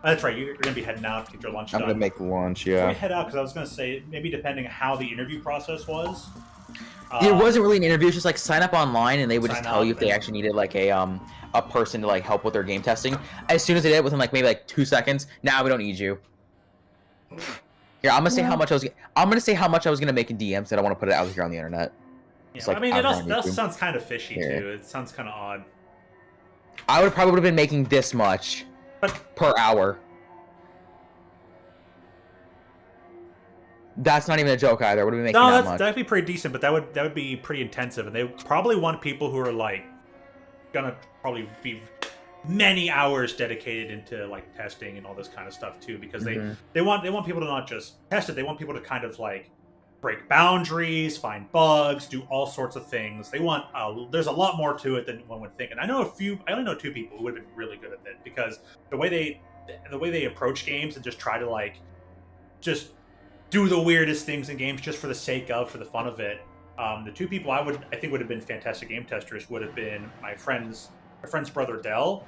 That's right. You're gonna be heading out to get your lunch I'm done. gonna make lunch. Before Yeah. we head out, because I was gonna say maybe depending how the interview process was. It wasn't really an interview. It's just like sign up online, and they would just Sign tell up you if they and- actually needed like a person to like help with their game testing. As soon as they did it, within like maybe like 2 seconds, now we don't need you. Here, I'm gonna say how much I was gonna make in DMs. That I want to put it out here on the internet. Yeah, It's like I mean, out it there also, on that YouTube. sounds kind of fishy Here. too. It sounds kind of odd. I would probably have been making this much But per hour. That's not even a joke either. Would have been making no, that much. that'd be pretty decent. But that would be pretty intensive, and they probably want people who are like gonna probably be many hours dedicated into like testing and all this kind of stuff too, because they want people to not just test it. They want people to kind of like break boundaries, find bugs, do all sorts of things. They want there's a lot more to it than one would think. And I only know 2 people who would have been really good at it, because the way they approach games and just try to like just do the weirdest things in games just for the sake of, for the fun of it. The 2 people I think would have been fantastic game testers would have been my friend's brother Dell.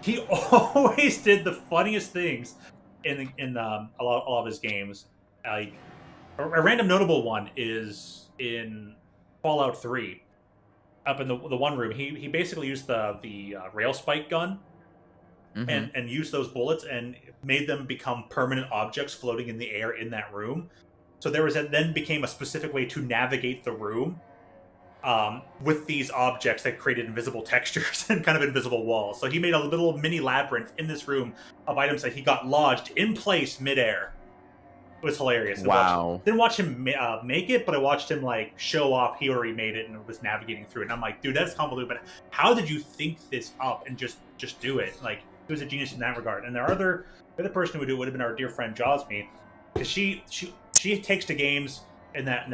He always did the funniest things in a lot of his games. Like a random notable one is in Fallout 3. Up in the one room, he basically used the rail spike gun and used those bullets and made them become permanent objects floating in the air in that room. So then became a specific way to navigate the room with these objects that created invisible textures and kind of invisible walls. So he made a little mini labyrinth in this room of items that he got lodged in place midair. It was hilarious. Wow. Didn't watch him make it, but I watched him like show off he already made it and was navigating through it. And I'm like, dude, that's convoluted, but how did you think this up and just do it? Like, he was a genius in that regard. And the other person who would do it would have been our dear friend Josme, because she takes to games in that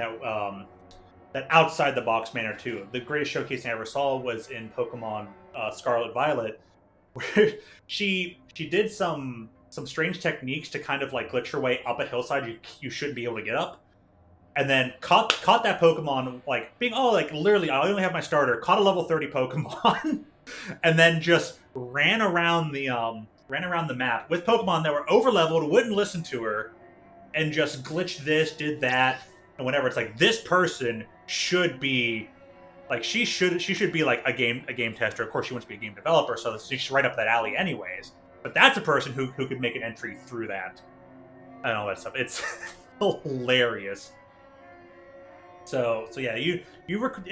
outside the box manner too. The greatest showcase I ever saw was in Pokemon Scarlet Violet, where she did some strange techniques to kind of like glitch her way up a hillside you shouldn't be able to get up, and then caught that Pokemon like being like literally I only have my starter, caught a level 30 Pokemon, and then just ran around the map with Pokemon that were over leveled, wouldn't listen to her, and just glitched this, did that, and whenever it's like this person should be like she should be like a game tester. Of course, she wants to be a game developer, so she's right up that alley anyways. But that's a person who could make an entry through that and all that stuff. It's hilarious. So yeah, it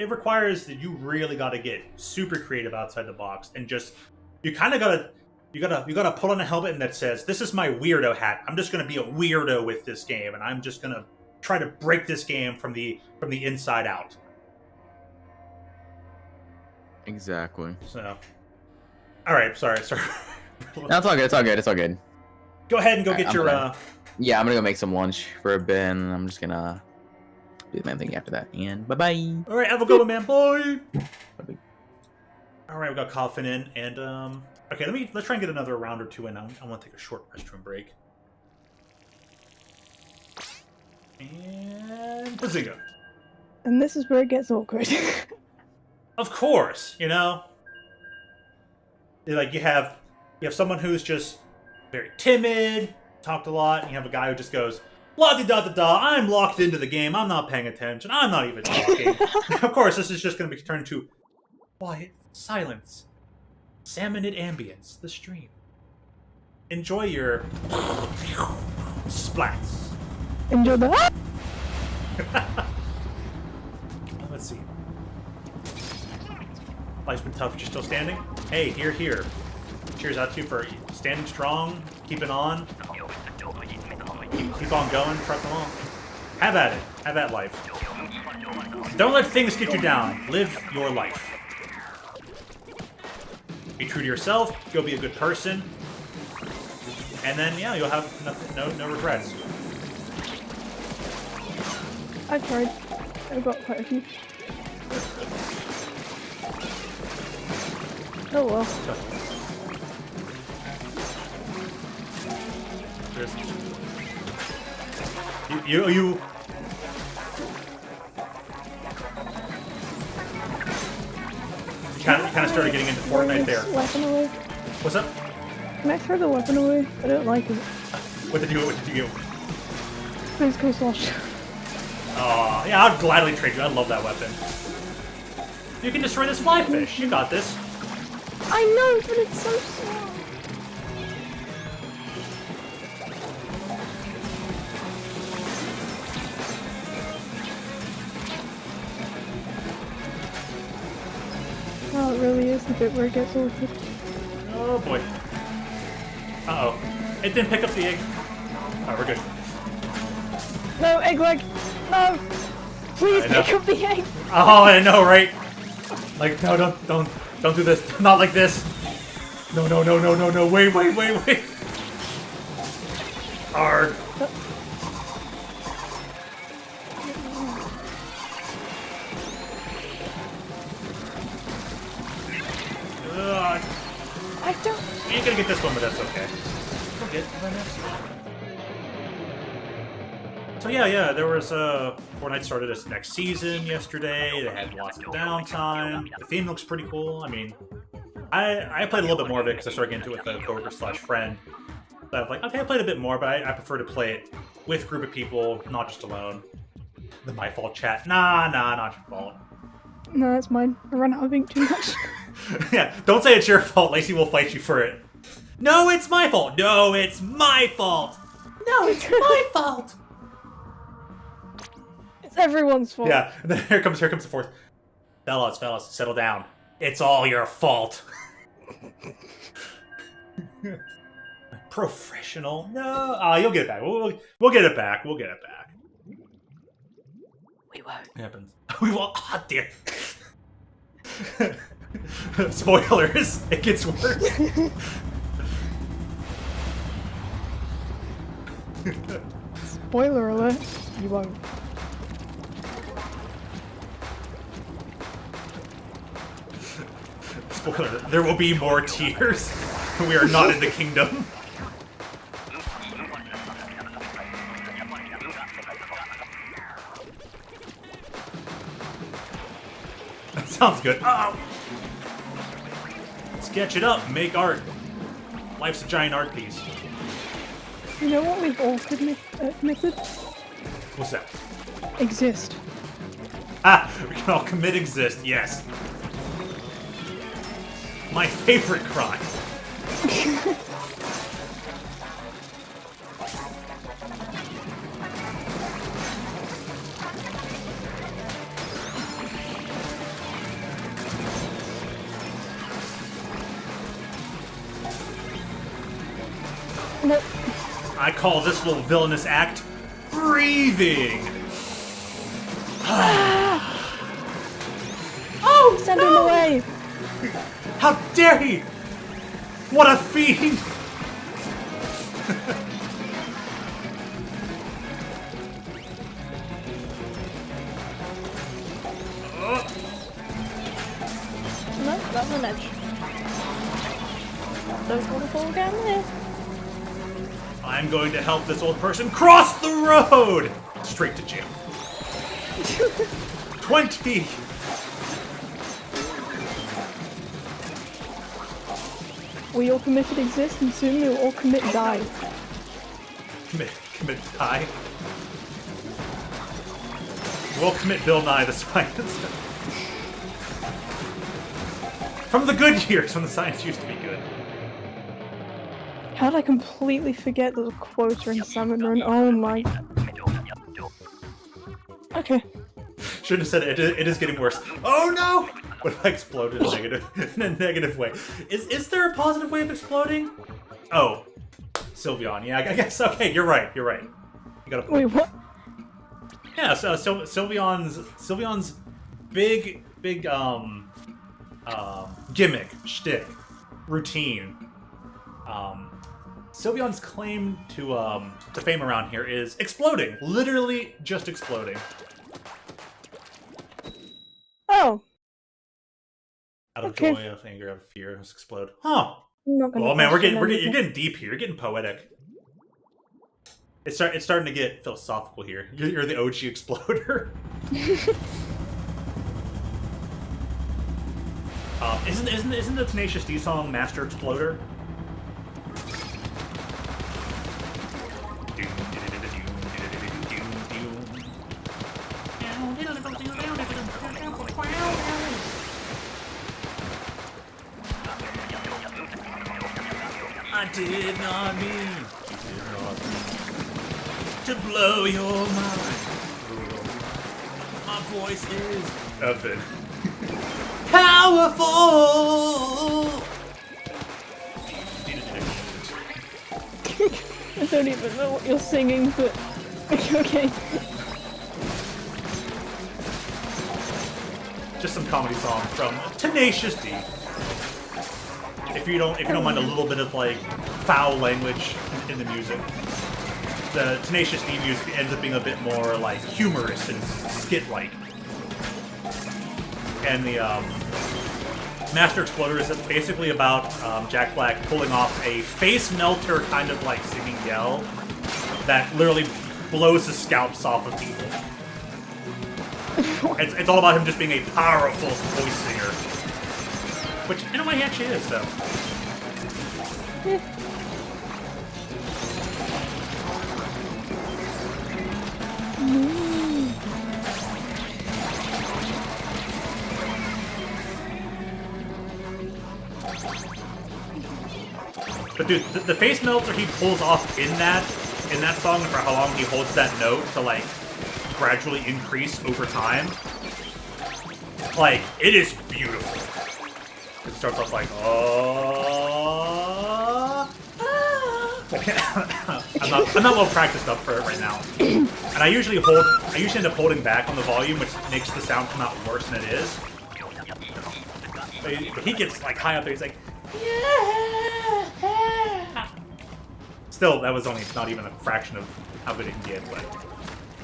requires that you really got to get super creative outside the box, and just you kind of gotta put on a helmet that says, "This is my weirdo hat. I'm just gonna be a weirdo with this game, and I'm just gonna try to break this game from the inside out." Exactly. So, all right, sorry. That's all good. It's all good. Go ahead and go Alright, get your. Yeah, I'm gonna go make some lunch for a bit, and I'm just gonna do my thing after that. And bye-bye. All right, have a good one, man. Bye. All right, we got Coffin in, and okay, let's try and get another round or 2 in. I want to take a short restroom break. And Bazinga. And this is where it gets awkward. Of course, like you have someone who's just very timid, talked a lot, and you have a guy who just goes, la-di-da-da-da, I'm locked into the game, I'm not paying attention, I'm not even talking. Of course, this is just going to be turned to quiet silence, salmonid ambience, the stream. Enjoy your splats. Enjoy that. Let's see. Life's been tough, but you're still standing? Hey, here. Cheers out to you for standing strong, keeping on. Keep on going, truck along. Have at it. Have at life. Don't let things get you down. Live your life. Be true to yourself. Go be a good person. and then yeah, you'll have no regrets. I tried. I've got quite a few. Oh well. There's... You kind of started getting into Fortnite there. Weapon away. What's up? Can I throw the weapon away? I don't like it. What did you do? Please go slash. Yeah, I'd gladly trade you. I love that weapon. You can destroy this fly fish. You got this. I know, but it's so slow. Oh, it really is the bit where it gets awkward. Oh boy. Uh-oh. It didn't pick up the egg. Oh, we're good. No, egg leg! No! Please pick up the egg! Oh, I know, right? Like, no, don't do this. Not like this. No, wait. Arrgh. I don't... You ain't gonna get this one, but that's okay. We'll get to the next one. So yeah, there was Fortnite started its next season yesterday. They had lots of downtime. The theme looks pretty cool. I mean, I played a little bit more of it because I started getting into it with a coworker/friend. So I was like, okay, I played a bit more, but I prefer to play it with a group of people, not just alone. The my fault chat. Nah, not your fault. No, it's mine. I run out of ink too much. Yeah, don't say it's your fault. Lacey will fight you for it. No, it's my fault. No, it's my fault. No, it's my fault. It's everyone's fault. Yeah, and then here comes the fourth. Fellas, settle down. It's all your fault. Professional. No. You'll get it back. We'll get it back. We'll get it back. We won't. It happens. We won't. Ah, dear. Spoilers. It gets worse. Spoiler alert. You won't. Spoiler. There will be more tears. We are not in the kingdom. That sounds good. Oh! Sketch it up. Make art. Life's a giant art piece. You know what we've all committed? What's that? Exist. We can all commit exist, yes. My favorite crime. Nope. I call this little villainous act breathing. Oh, Send him away! how dare he! What a fiend! No, that's an edge. Don't want to fall down there. I'm going to help this old person cross the road! Straight to jail. 20! We all committed exist, and soon we will all commit die. Commit die. We'll commit Bill Nye the Science. From the good years, when the science used to be good. How did I completely forget there's a quota in Salmon Run? Oh my... Okay. Shouldn't have said it. It is getting worse. Oh no! What if I exploded in a negative way? Is there a positive way of exploding? Oh. Sylveon. Yeah, I guess. Okay, you're right. You got a Wait, what? Yeah, so Sylveon's big gimmick, shtick, routine, Sylveon's claim to fame around here is exploding. Literally just exploding. Oh, Out of Okay. joy, of anger, of fear, just explode. Huh. I'm not gonna Oh man, question you're anything. getting deep here. You're getting poetic. It's starting to get philosophical here. You're the OG exploder. Isn't the Tenacious D song Master Exploder? I did not mean to blow your mind. My voice is effing powerful. I don't even know what you're singing, but okay. Just some comedy song from Tenacious D. If you don't mind a little bit of like foul language in the music, the Tenacious D music ends up being a bit more like humorous and skit-like. And the Master Exploder is basically about Jack Black pulling off a face melter kind of like singing yell that literally blows the scalps off of people. It's all about him just being a powerful voice singer. Which, in a way, he actually is, so. But dude, the face melter he pulls off in that song for how long he holds that note to like gradually increase over time. Like, it is beautiful. It starts off like, oh. I'm not well practiced up for it right now, and I usually end up holding back on the volume, which makes the sound come out worse than it is. But he gets like high up there. He's like, yeah. Still, that was only not even a fraction of how good it can get. But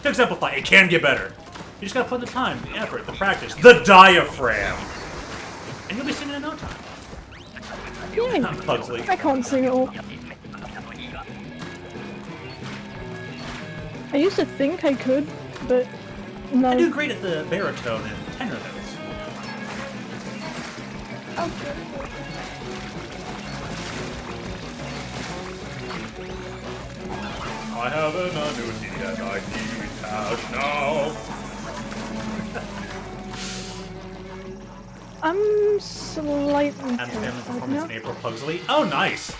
to exemplify, it can get better. You just gotta put the time, the effort, the practice, the diaphragm, and you'll be singing in no time. Yay. I'm Pugsley. I can't sing at all. I used to think I could, but no. I do great at the baritone and tenor notes. Okay. I have an annuity and I need cash now. I'm slightly And family terrified performance now. in April, Pugsley. Oh, nice.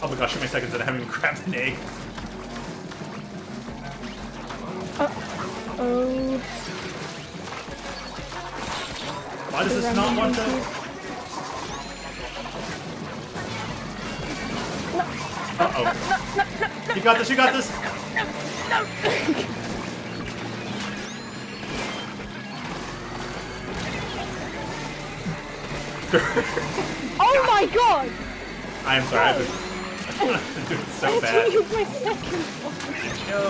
Oh my gosh, how many seconds and I haven't even grabbed an egg. Oh. Why does this not want to? Uh-oh. You got this, you got this! Oh my god! I'm sorry, I've been doing so I bad. took my second one. No.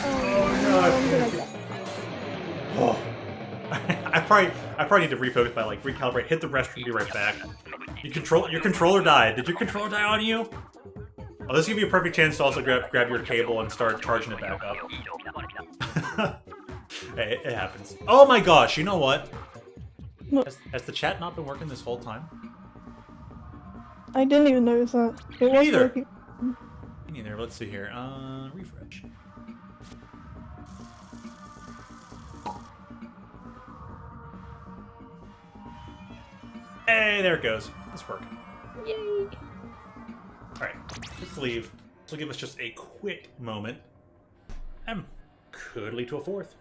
Oh no, I'm gonna die. Oh. I probably need to refocus by like recalibrate, hit the restroom, be right back. Your controller died. Did your controller die on you? Oh, this will give you a perfect chance to also grab your cable and start charging it back up. Hey, it happens. Oh my gosh, you know what? Has the chat not been working this whole time? I didn't even notice that. It Me was either. working. Me neither. Let's see here. Refresh. Hey, there it goes. It's working. Yay! Alright, let's leave. This will give us just a quick moment. And could lead to a fourth.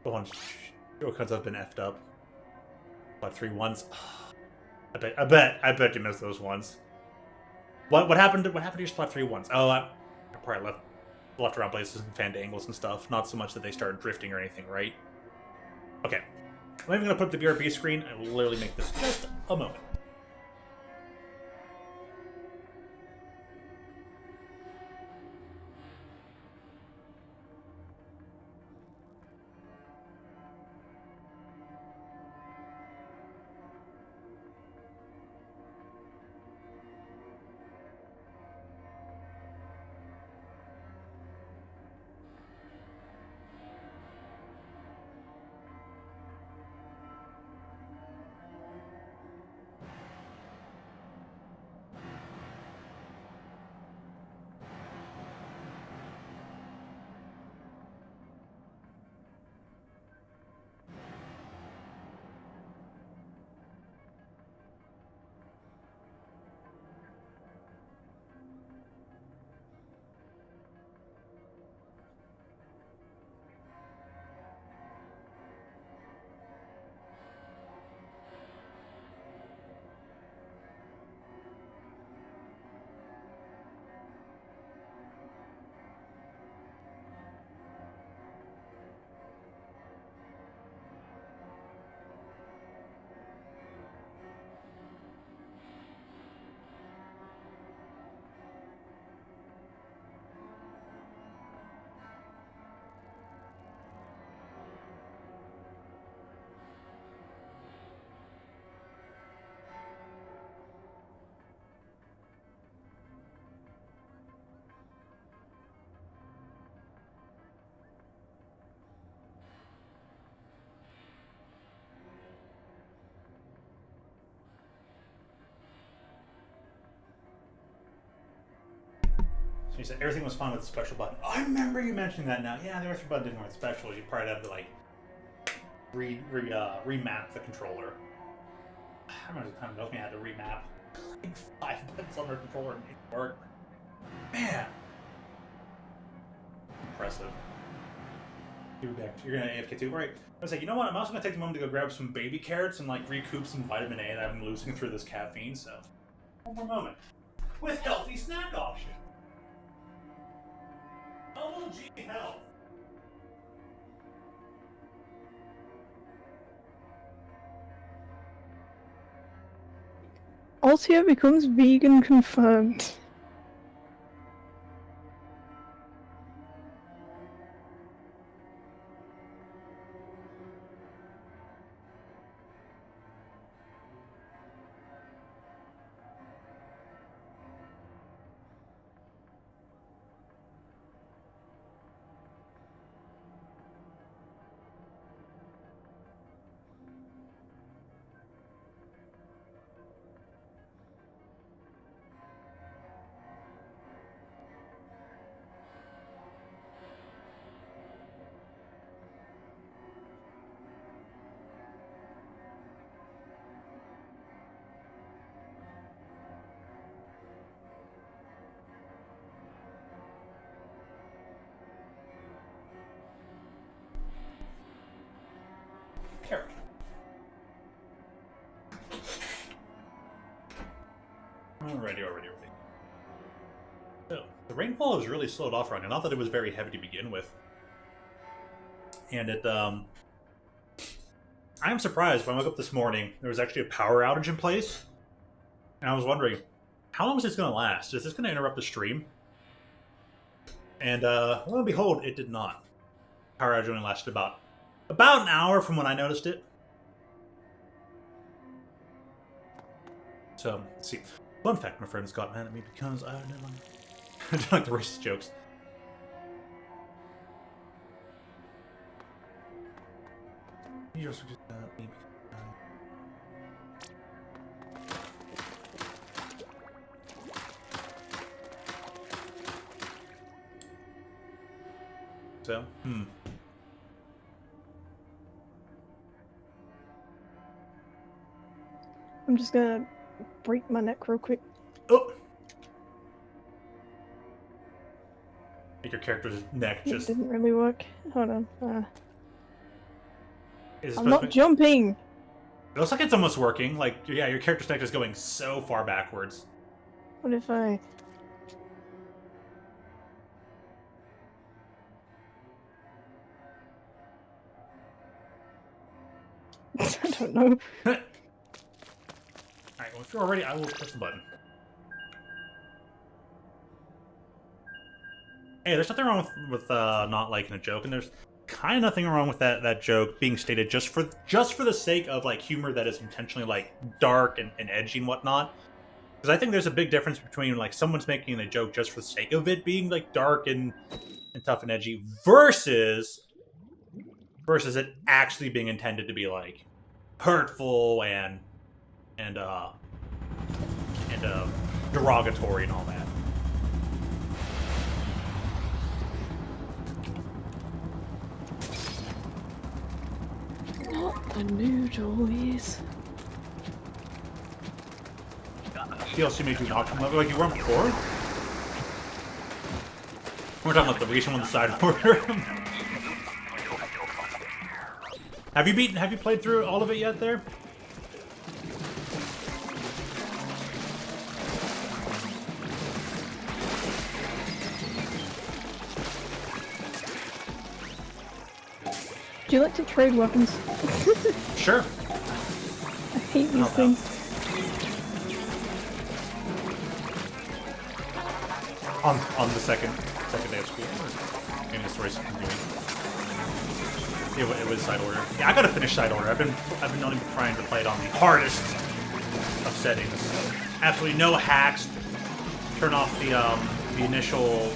Go on. Because I've been effed up. What, 3 ones? I bet you missed those ones. What happened? What happened to your spot 3 once? Oh, I probably left around places and fandangles and stuff. Not so much that they started drifting or anything, right? Okay. I'm even gonna put up the BRB screen. I will literally make this just a moment. So you said everything was fine with the special button. Oh, I remember you mentioning that now. Yeah, the R3 button didn't work with specials. You probably had to like remap the controller. I remember the time Nokia had to remap like 5 buttons on their controller and it didn't work. Man, impressive. You're back. You're gonna AFK too, right? I was like, you know what? I'm also gonna take a moment to go grab some baby carrots and like recoup some vitamin A that I've been losing through this caffeine. So, one more moment with healthy snack option. LG Health. Altia becomes vegan confirmed. Carrot. Alrighty. So, the rainfall has really slowed off right now. Not that it was very heavy to begin with. And I am surprised when I woke up this morning, there was actually a power outage in place. And I was wondering, how long is this going to last? Is this going to interrupt the stream? And lo and behold, it did not. Power outage only lasted about an hour from when I noticed it. So, let's see. Fun fact, my friends got mad at me because I don't like the racist jokes. You just me So, I'm just gonna break my neck real quick. Oh! Make your character's neck It just... didn't really work. Hold on. Is it I'm supposed not to be... jumping! It looks like it's almost working. Like, yeah, your character's neck is going so far backwards. What if I... I don't know. Alright, well, if you're all ready, I will press the button. Hey, there's nothing wrong with not liking a joke, and there's kind of nothing wrong with that joke being stated just for the sake of like humor that is intentionally like dark and edgy and whatnot. Because I think there's a big difference between like someone's making a joke just for the sake of it being like dark and tough and edgy versus it actually being intended to be like hurtful and derogatory and all that. Not the new toys. DLC made you an option level like you weren't before? We're talking about the recent one, the side order. Have you played through all of it yet there? Do you like to trade weapons? Sure. I hate these things. On the second day of school, or maybe the story's continuing. It was side order. Yeah, I gotta finish side order. I've been only trying to play it on the hardest of settings. Absolutely no hacks. Turn off the initial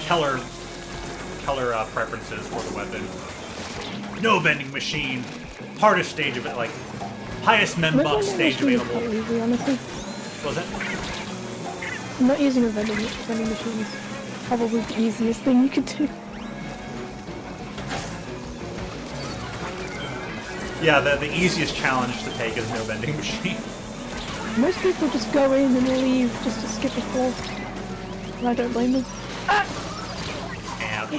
Keller preferences for the weapon. No vending machine. Hardest stage of it, like highest membuff stage available. Easy, honestly. What was that? I'm not using a vending machine. It's probably the easiest thing you could do. Yeah, the easiest challenge to take is no vending machine. Most people just go in and leave just to skip a floor. And I don't blame them. Ah! And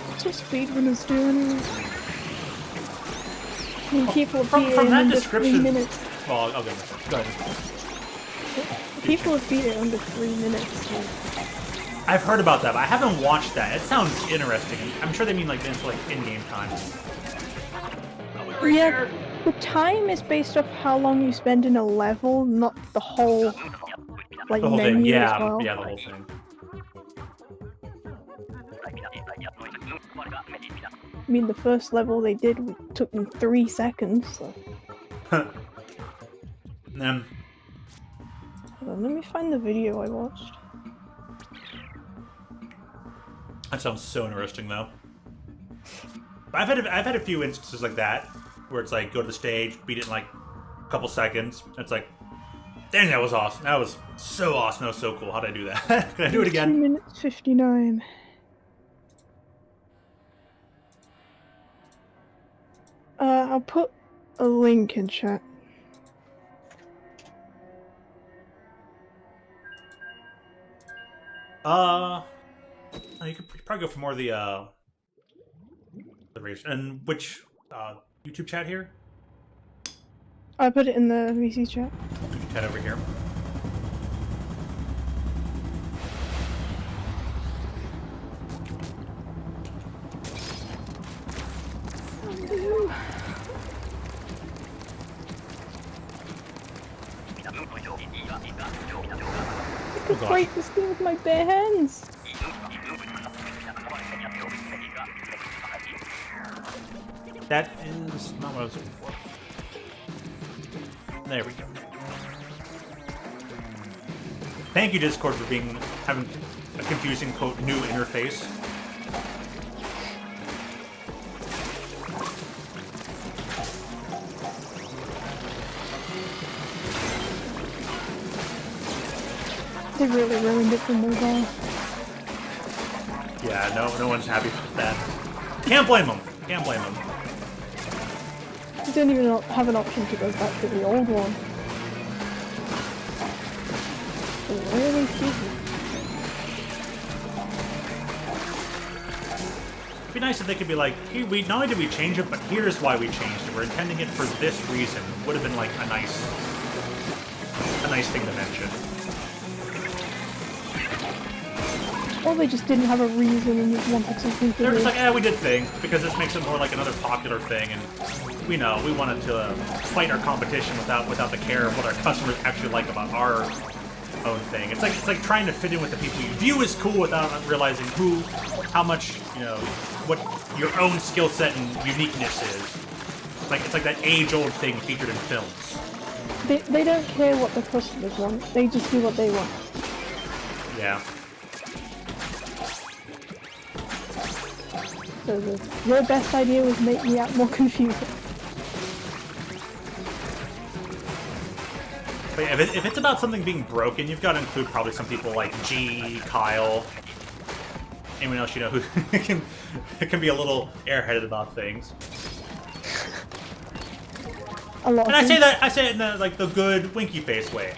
That's what speedrunners do anyway. I mean, people have beat it from in that under description. 3 minutes. Well, I'll go ahead. People have beat it under 3 minutes. So. I've heard about that, but I haven't watched that. It sounds interesting. I'm sure they mean like in-game time. Yeah, the time is based off how long you spend in a level, not the whole like The whole menu thing, yeah, as well. yeah, the whole thing. I mean, the first level they did took them 3 seconds. So. Hold Hold on, let me find the video I watched. That sounds so interesting, though. I've had a few instances like that where it's like go to the stage, beat it in like a couple seconds. It's like, dang, that was awesome. That was so awesome. That was so cool. How did I do that? Can I do it again? 2 minutes 59. I'll put a link in chat. You could probably go for more of the race. And which YouTube chat here? I put it in the VC chat. YouTube chat over here. I could break this thing with my bare hands. That is not what I was looking for. There we go. Thank you, Discord, for having a confusing quote new interface. They really ruined it for mobile. Yeah, no one's happy with that. Can't blame them. Can't blame them. You don't even have an option to go back to the old one. Really stupid. be nice if they could be like, hey, we not only did we change it, but here's why we changed it. We're intending it for this reason. Would have been like a nice thing to mention. Or they just didn't have a reason and just wanted something to They're do. just like, we did things because this makes it more like another popular thing, and we know we wanted to fight our competition without the care of what our customers actually like about our own thing. It's like trying to fit in with the people you view as cool without realizing how much, what your own skill set and uniqueness is. It's like that age-old thing featured in films. They don't care what the customers want. They just do what they want. Yeah. So your best idea was make me act more confusing. But yeah, if it's about something being broken, you've got to include probably some people like G, Kyle, anyone else who can be a little airheaded about things. A lot. And I say it in the good winky face way,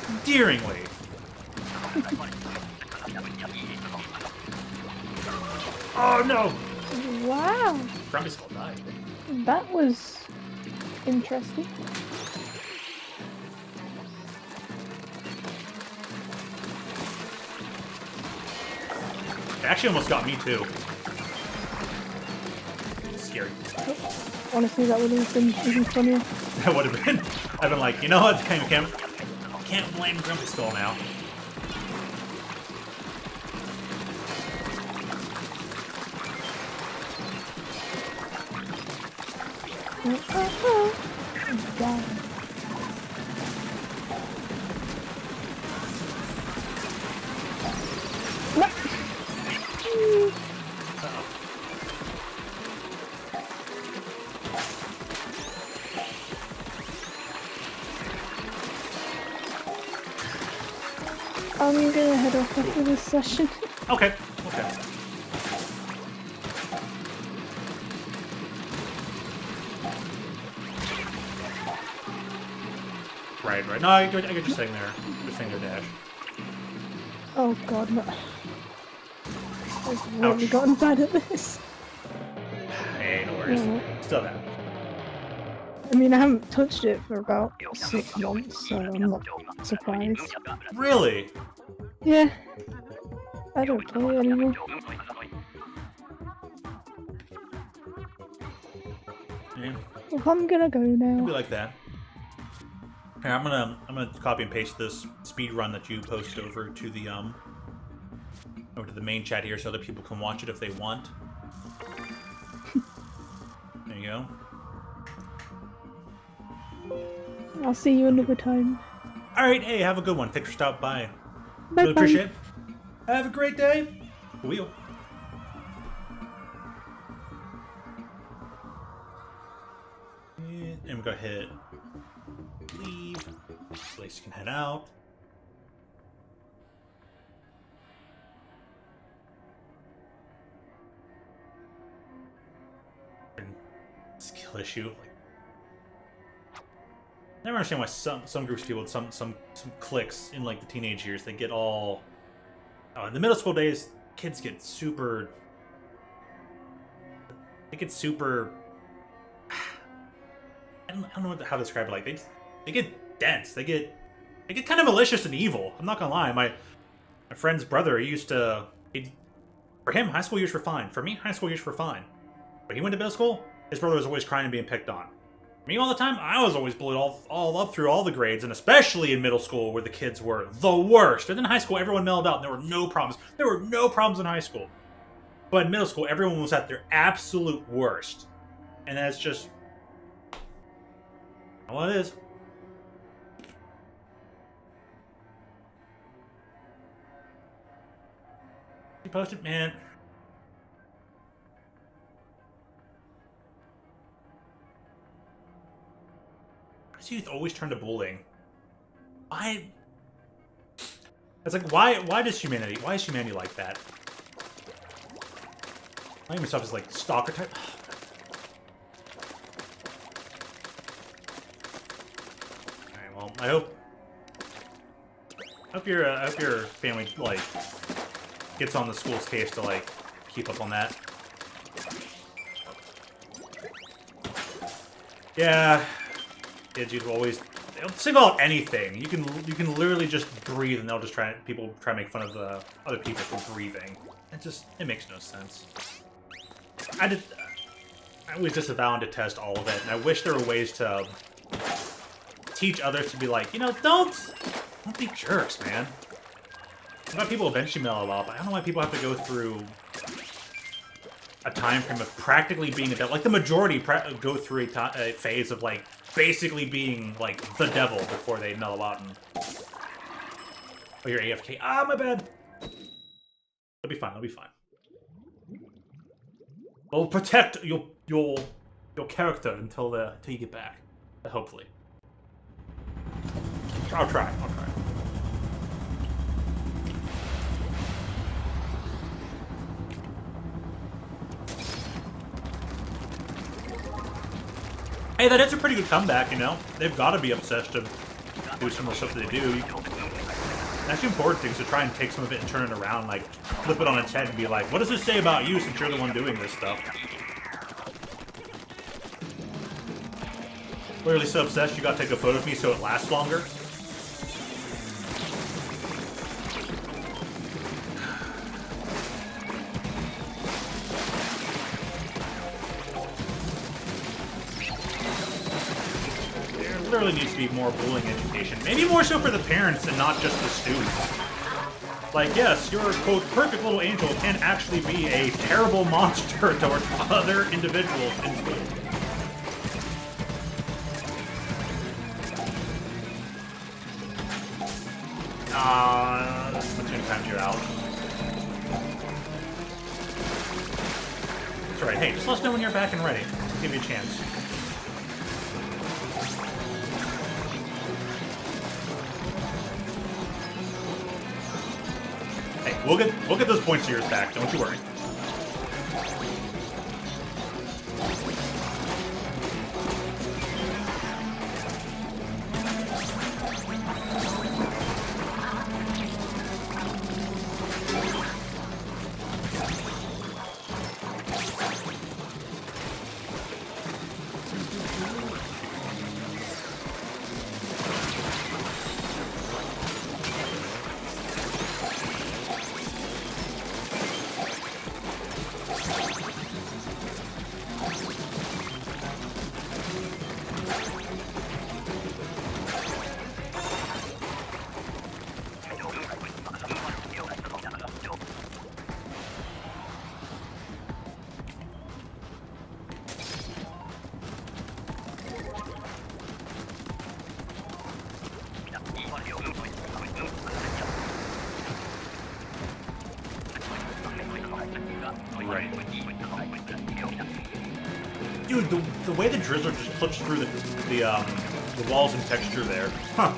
endearingly. Oh no! Wow, Grumpy Skull died. that was interesting. It actually almost got me too. Scary. Honestly, that would have been even funnier. That would have been. I've been like, you know what? Can't blame Grumpy Skull now. Down. No. I'm gonna head off after this session. Okay. Right. No, I get you saying there. Just saying there, Dash. Oh god, no. I've really gotten bad at this. Hey, no worries. Yeah. Still that. I mean, I haven't touched it for about 6 months, so I'm not surprised. Really? Yeah. I don't play anymore. Yeah. Well, I'm gonna go It'll be now. like that. Here, I'm gonna copy and paste this speed run that you posted over to the main chat here so other people can watch it if they want. There you go. I'll see you another time. Alright, hey, have a good one. Thanks for stopping by. Bye Really bye. appreciate it. Have a great day. Wheel. And we go hit leave. Blaze can head out. Skill issue. I never understand why some groups of people, some cliques in like the teenage years, they get all. In the middle school days, kids get super. They get super. I don't know how to describe it. Like they get dense. They get kind of malicious and evil. I'm not gonna lie. My friend's brother, he used to. For him, high school years were fine. For me, high school years were fine. But he went to middle school. His brother was always crying and being picked on. Me all the time, I was always bullied all up through all the grades, and especially in middle school where the kids were the worst. And then in high school, everyone mellowed out and there were no problems. There were no problems in high school. But in middle school, everyone was at their absolute worst. And that's just what it is. You posted, man. Youth always turn to bullying. It's like why is humanity like that? I think myself as like stalker type. Alright, well, I hope your family like gets on the school's case to, like, keep up on that. Yeah, kids used to always they'll single out anything. You can literally just breathe, and they'll just people try to make fun of other people for breathing. It makes no sense. I was disavow and detest all of it, and I wish there were ways to teach others to be like, you know, don't be jerks, man. I know people eventually mellow out, but I don't know why people have to go through a time frame of practically being a devil. Like, the majority go through a phase of, like, basically being, like, the devil before they mellow out and... Oh, you're AFK. Ah, my bad! It'll be fine, it'll be fine. We'll protect your character until you get back. Hopefully. I'll try. Hey, that is a pretty good comeback, you know? They've got to be obsessed to do some of the stuff that they do. That's the important thing, is to try and take some of it and turn it around, like, flip it on its head and be like, what does this say about you since you're the one doing this stuff? Clearly so obsessed you gotta take a photo of me so it lasts longer. Literally needs to be more bullying education. Maybe more so for the parents and not just the students. Like, yes, your, quote, perfect little angel can actually be a terrible monster towards other individuals in school. Splatoon times you're out. That's right, hey, just let us know when you're back and ready. Give me a chance. We'll get those points of yours back, don't you worry. Right. Dude, the way the drizzler just clips through the walls and texture there. Huh.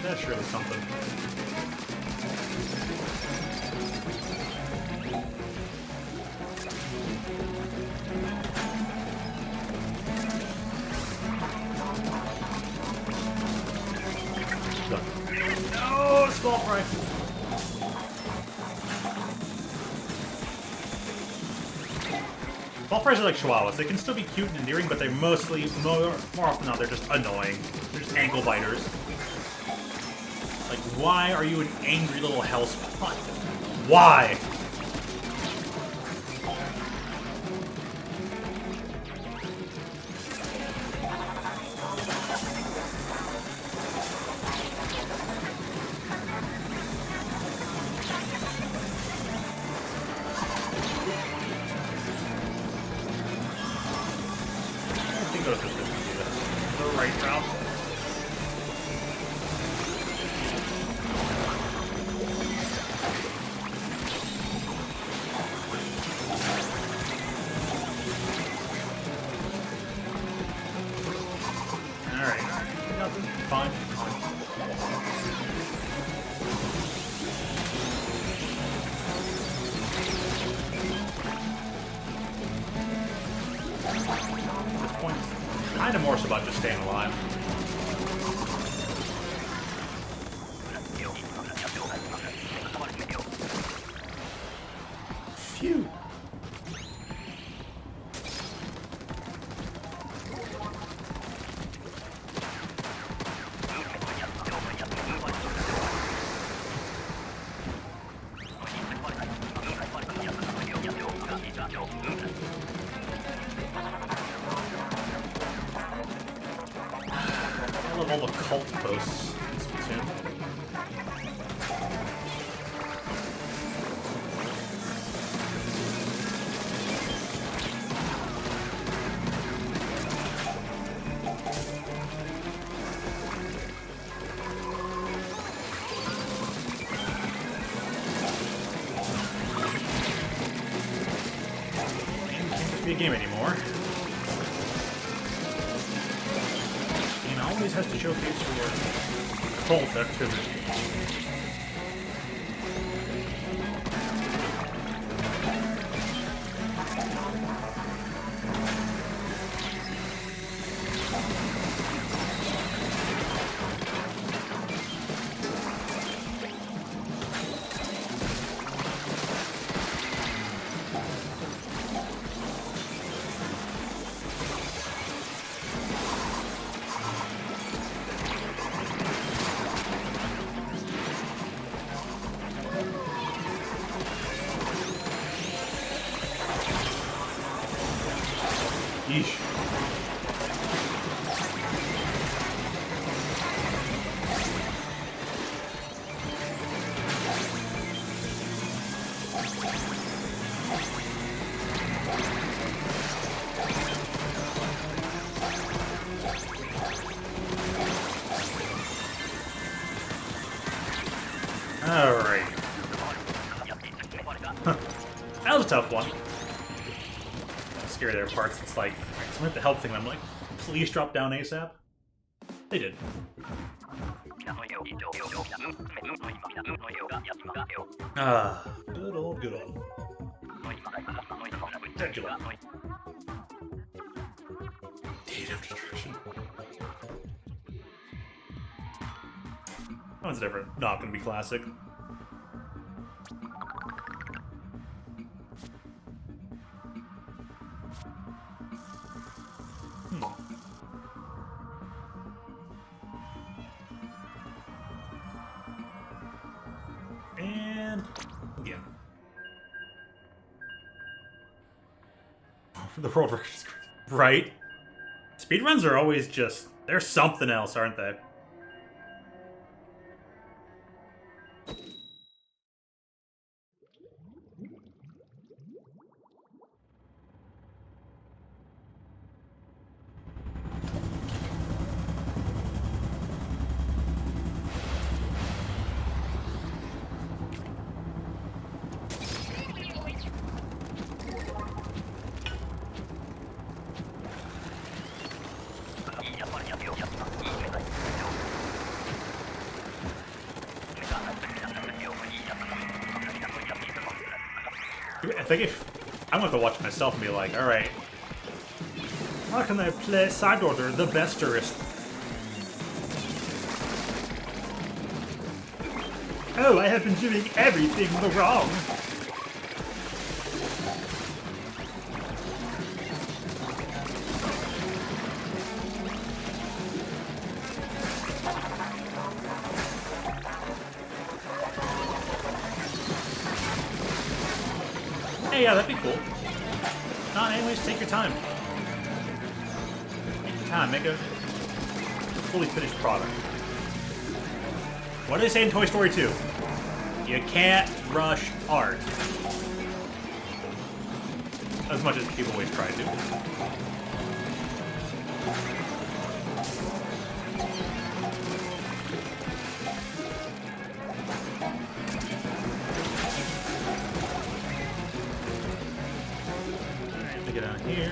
That's really something. No, small fry. Ball fries are like chihuahuas. They can still be cute and endearing, but they're mostly, more often than not, they're just annoying. They're just ankle biters. Like, why are you an angry little hellspawn? Why? The right route. Alright. Nothing. Fine. At this point, it's kind of more so about just staying alive. to be a game anymore. Game always has to showcase your cult activity. Yeesh. Alright. That was a tough one. Scary there parts. It's like, someone hit the help thing, and I'm like, please drop down ASAP. They did. Ah, good old, good old. Dracula. Date of destruction. That one's never not gonna be classic. And again. The world record is great. Right? Speedruns are always just, they're something else, aren't they? I think if I'm going to watch myself and be like, alright, how can I play side order the besterest? Oh, I have been doing everything wrong. Hey, yeah, that'd be cool. Not anyways, take your time. Take your time, make a fully finished product. What do they say in Toy Story 2? You can't rush art. As much as people always try to. Get out here.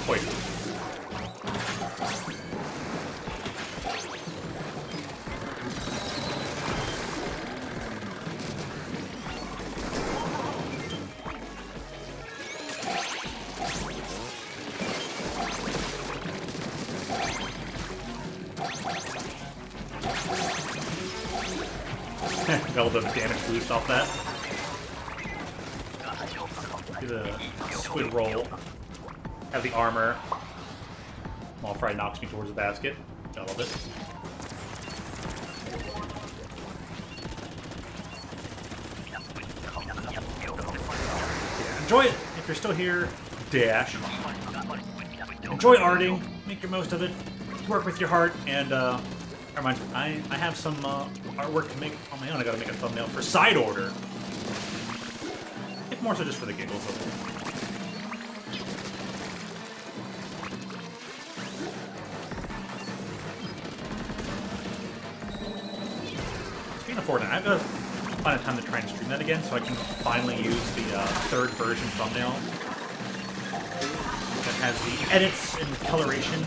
Wait. Got a little bit of damage boost off that. Do the squid roll. Have the armor. While Fry knocks me towards the basket. I love it. Yeah, enjoy it if you're still here. Dash. Enjoy arting. Make the most of it. Work with your heart and reminds me, I have some artwork to make on my own. I gotta make a thumbnail for Side Order. If more so just for the giggles of it. Fortnite. I've got to find a time to try and stream that again so I can finally use the third version thumbnail that has the edits and coloration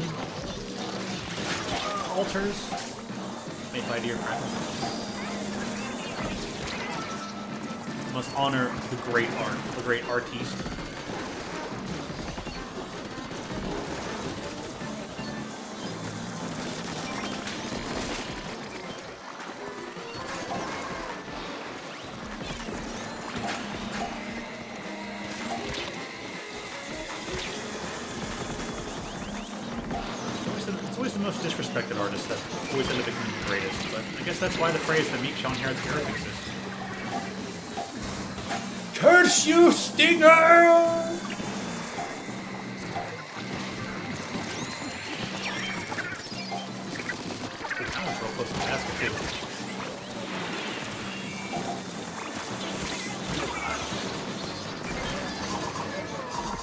alters made by dear friends. Must honor the great art, the great artiste. It's always the most disrespected artist that always end up becoming the greatest, but I guess that's why the phrase that meek shall inherit the earth exists. Curse you, Stinger! That was real close to the basket, too.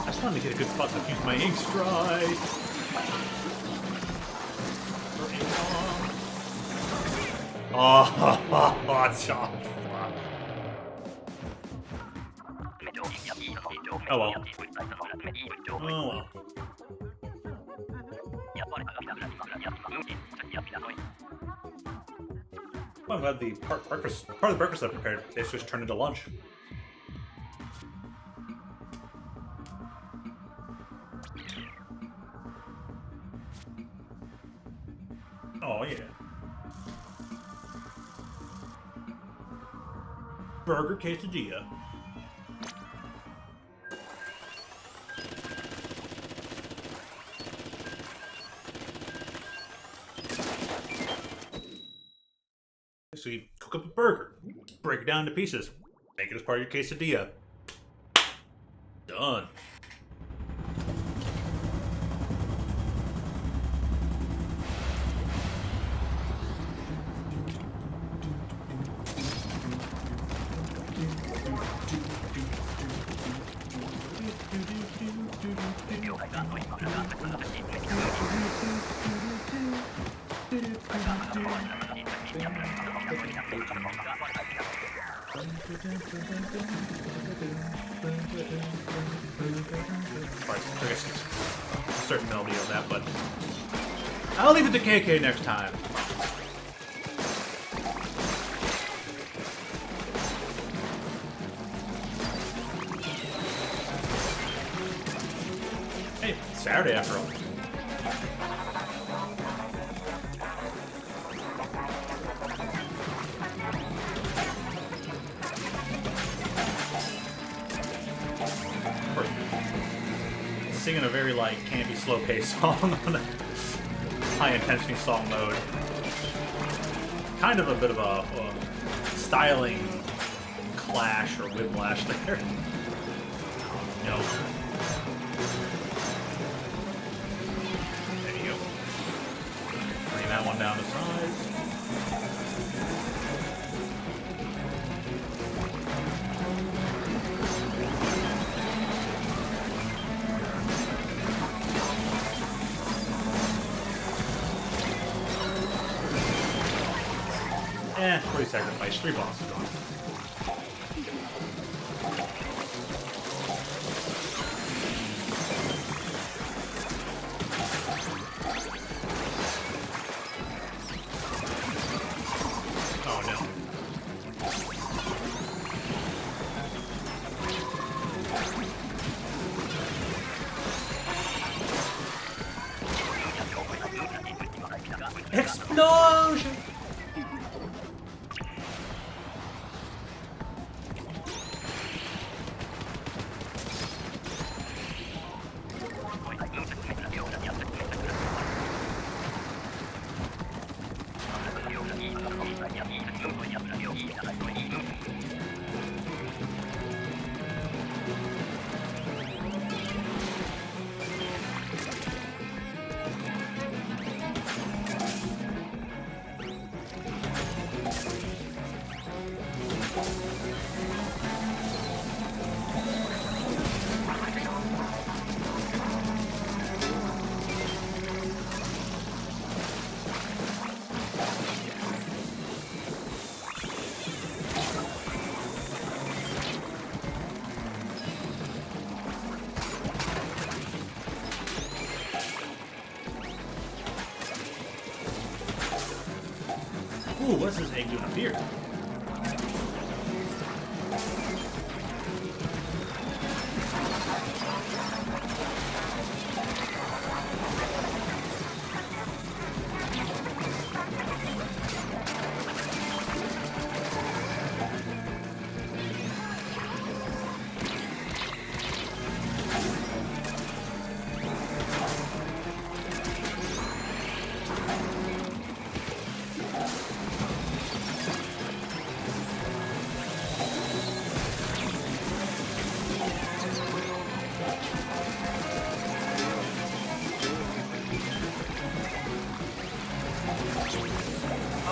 I just wanted to get a good spot to use my ink strike. Oh, chop. Oh well. Oh well. Well, I'm glad the part of the breakfast I prepared is just turned into lunch. Oh yeah. Burger quesadilla. So you cook up a burger, break it down into pieces, make it as part of your quesadilla. Done. Alright, so I guess a certain melody on that, but I'll leave it to KK next time. Hey, it's Saturday after all. Singing a very like campy, slow-paced song on a high-intensity song mode. Kind of a bit of a styling clash or whiplash there. You know. There you go. Bring that one down to size. Pretty sacrifice. 3 bosses gone. Oh no. Explosion! Ooh, what's this egg doing up here?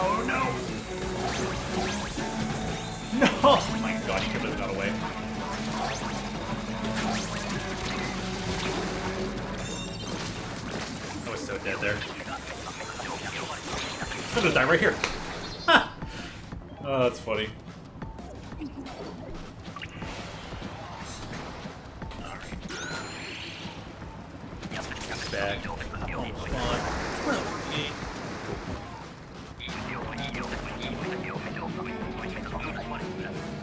Oh no! No! Oh my god, he could have got away. I was so dead there. I'm gonna die right here. Ha! Oh, that's funny. Back. Home spawn. 12.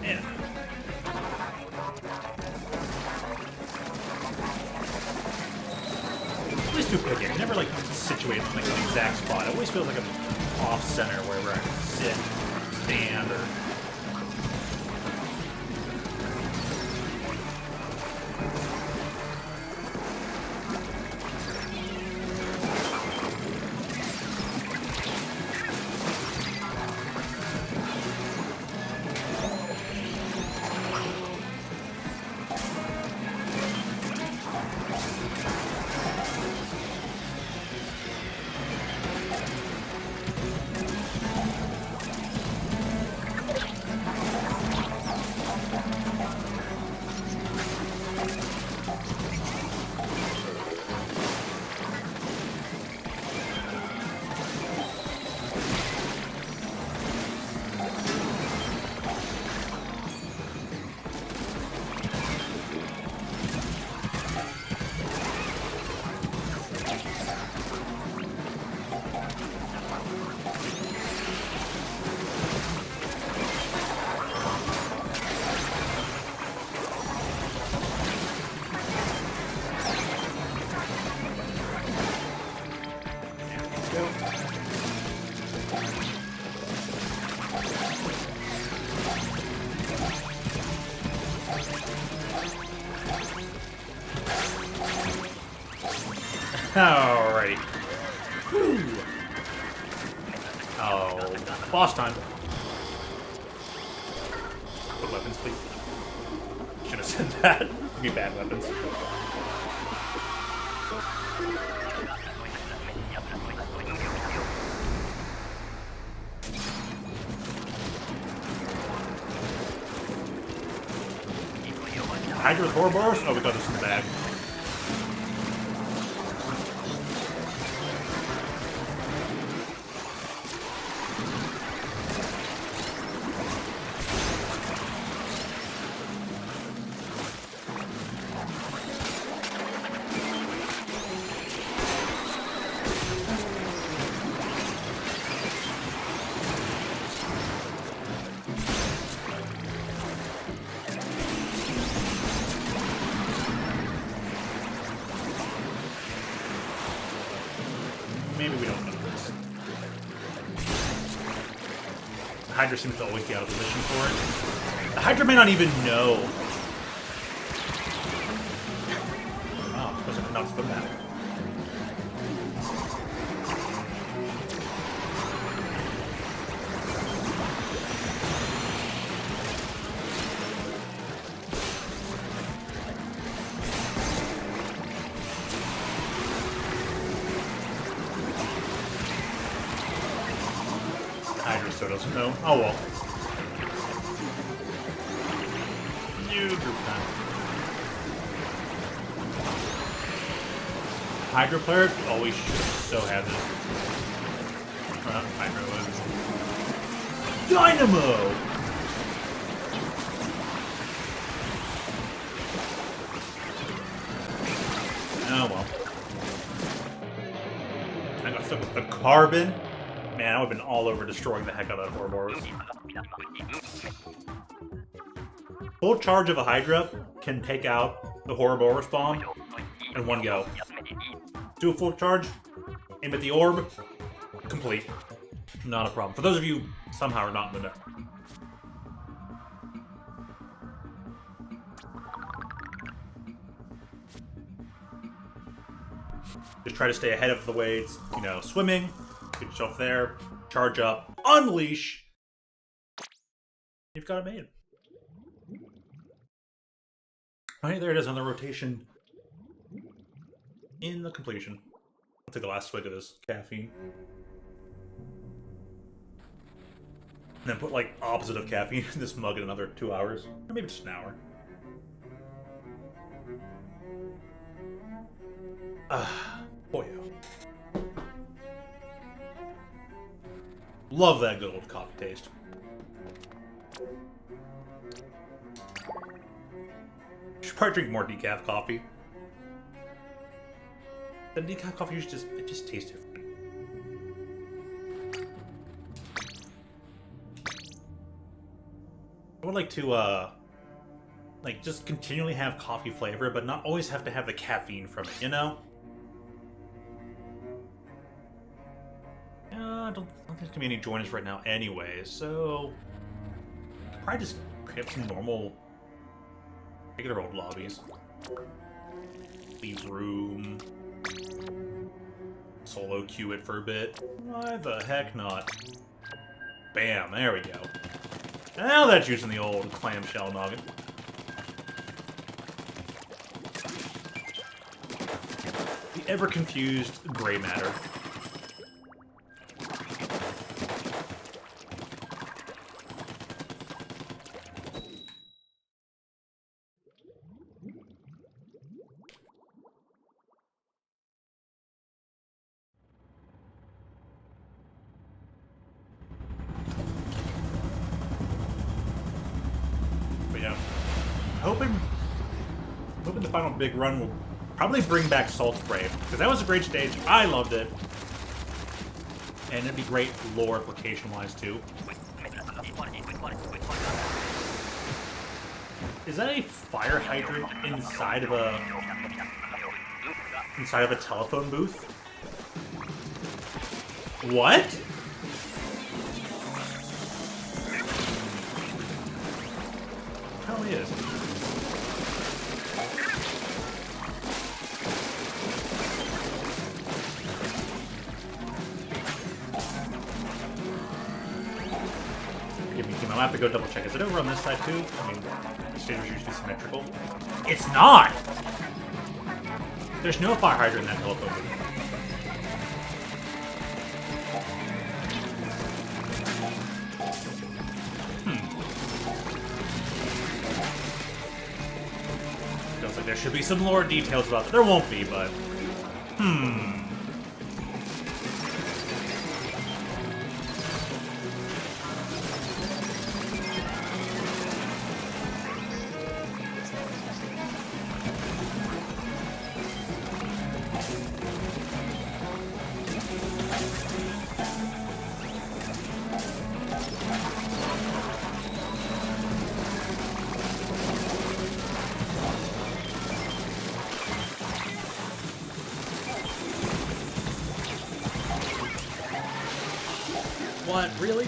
Yeah. Always too picky. I never like situated in like an exact spot. It always feels like I'm off center wherever I can sit, stand, or. Alright. Whew. Oh, boss time. Good weapons, please. Should have said that. Give me bad weapons. Hydra Thorboros? Oh, we got this in the bag. Maybe we don't know this. The Hydra seems to always be out of position for it. The Hydra may not even know. Oh, I was not supposed to happen. Hydra still doesn't know. Oh well. New group time. Hydra player always should so have this. Hydra was. Dynamo! Oh well. I got stuck with the carbon. Man, I would have been all over destroying the heck out of that Ouroboros. Full charge of a Hydra can take out the Ouroboros bomb in one go. Do a full charge, aim at the orb, complete. Not a problem. For those of you somehow are not in the know. Just try to stay ahead of the way it's, you know, swimming. Get yourself there, charge up, unleash. You've got it made. Alright, there it is on the rotation. In the completion. I'll take the last swig of this caffeine. And then put, like, opposite of caffeine in this mug in another 2 hours. Or maybe just an hour. Boy. Love that good old coffee taste. Should probably drink more decaf coffee. The decaf coffee it just tastes different. I would like to like just continually have coffee flavor, but not always have to have the caffeine from it, you know? I don't think there's gonna be any joiners right now anyway, so I could probably just pick some normal regular old lobbies. Leave room. Solo queue it for a bit. Why the heck not? Bam, there we go. Now that's using the old clamshell noggin. The ever-confused gray matter. Hoping the final big run will probably bring back Salt Spray, because that was a great stage. I loved it. And it'd be great lore application-wise, too. Is that a fire hydrant inside of a telephone booth? What? Probably is. I'll have to go double check. Is it over on this side too? I mean, the stage was usually symmetrical. It's not! There's no fire hydrant in that telephone booth. Feels like there should be some lore details about that. There won't be, but... What? Really?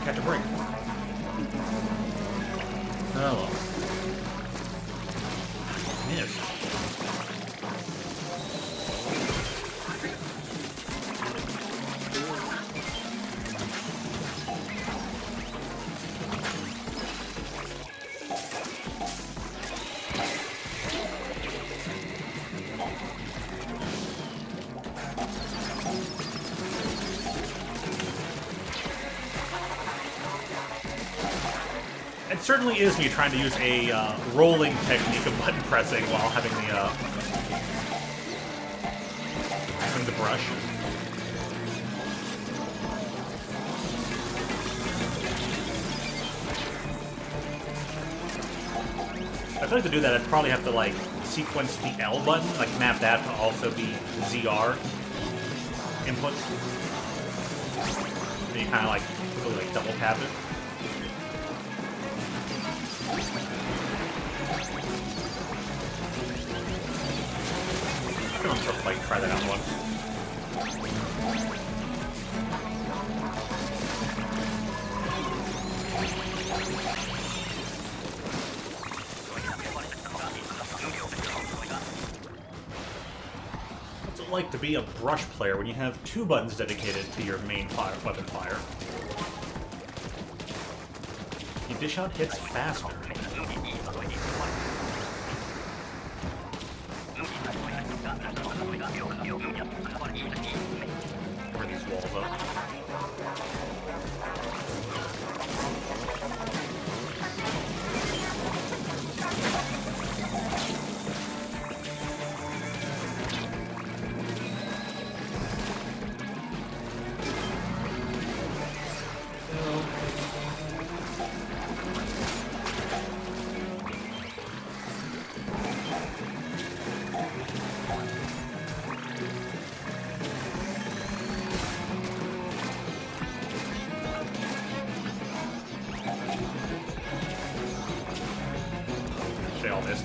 catch a break. Oh well. Missed. It certainly is me trying to use a rolling technique of button pressing while having the brush. I feel like to do that, I'd probably have to like sequence the L button, like map that to also be ZR inputs. And you kind of like really like double tap it. I'm sort of like try that out once. What's it like to be a brush player when you have two buttons dedicated to your main weapon fire? You dish out hits faster. Where these walls up? They all missed.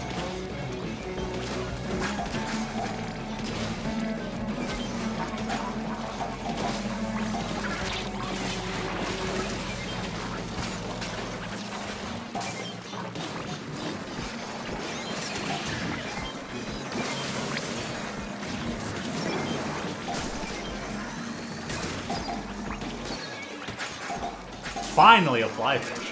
Finally a fly fish.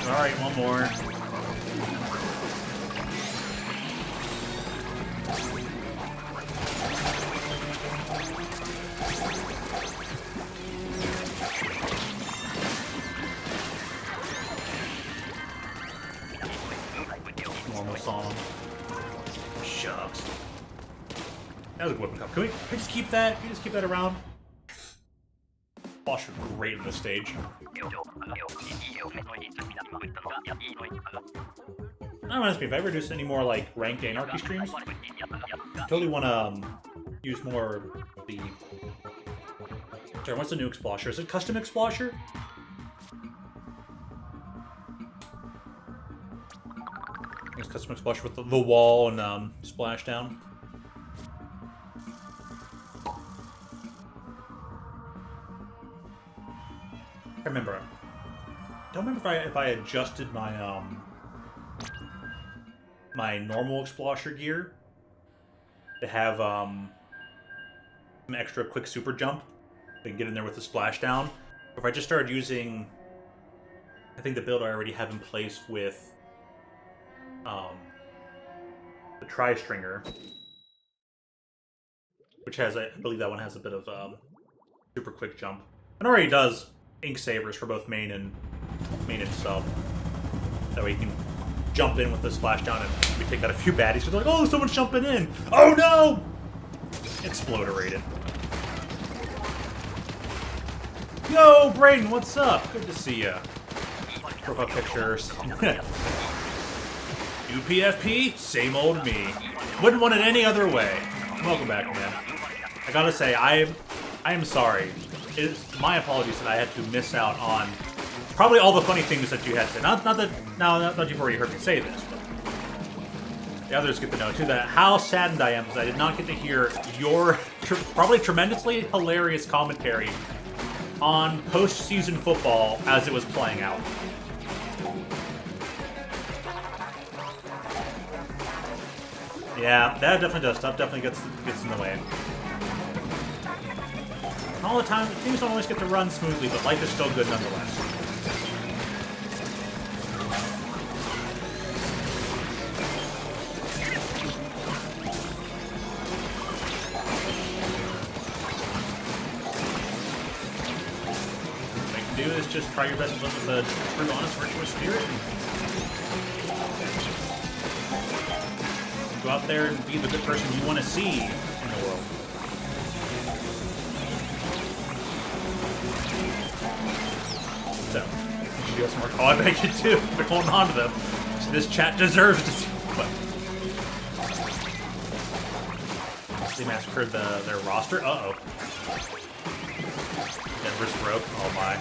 Alright, one more. Normal song. Shucks. That was a whipping cup. Can we just keep that? Can we just keep that around? Boss are great in this stage. That reminds me, if I ever do any more like ranked anarchy streams, totally want to use more of the. Sorry, what's the new Explosher? Is it custom Explosher? It's custom Explosher with the wall and splashdown. I remember. I don't remember if I adjusted my my normal Explosher gear to have an extra quick super jump. I can get in there with the splashdown. Or if I just started using, I think the build I already have in place with the tri-stringer, which has, I believe that one has a bit of super quick jump. It already does ink savers for both main and sub. That way you can jump in with the splashdown and we take out a few baddies. So they're like, oh, someone's jumping in! Oh no! Exploderated. Yo, Brayden, what's up? Good to see ya. Profile pictures. UPFP, same old me. Wouldn't want it any other way. Welcome back, man. I gotta say, I am sorry. It is my apologies that I had to miss out on probably all the funny things that you had to say. Not that you've already heard me say this, but the others get to know too that how saddened I am because I did not get to hear your probably tremendously hilarious commentary on postseason football as it was playing out. Yeah, that definitely does. Stuff definitely gets in the way. And all the time, things don't always get to run smoothly, but life is still good nonetheless. What you can do is just try your best to live with a true, honest, virtuous spirit. Go out there and be the good person you want to see in the world. So, you should do some more. Oh, I bet you too. They're holding on to them. So this chat deserves to see. What? They massacred their roster? Uh-oh. Denver's broke. Oh my.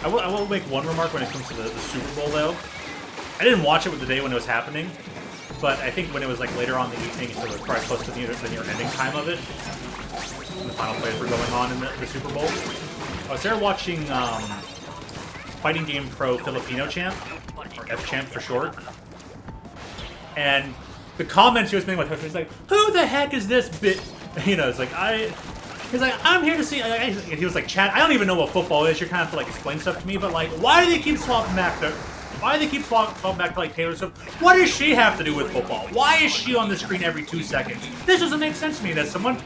I will make one remark when it comes to the Super Bowl, though. I didn't watch it with the day when it was happening, but I think when it was like later on in the evening, so it was probably close to the near ending time of it, when the final plays were going on in the Super Bowl. I was there watching Fighting Game Pro Filipino Champ, or F-Champ for short, and the comments he was making with her, he's like, "Who the heck is this bit?" You know, it's like he's like, "I'm here to see." He was like, "Chat, I don't even know what football is. You're kind of have to like explain stuff to me, but like, why do they keep swapping back to?" Why do they keep falling back to like Taylor Swift? What does she have to do with football? Why is she on the screen every 2 seconds? This doesn't make sense to me. That someone,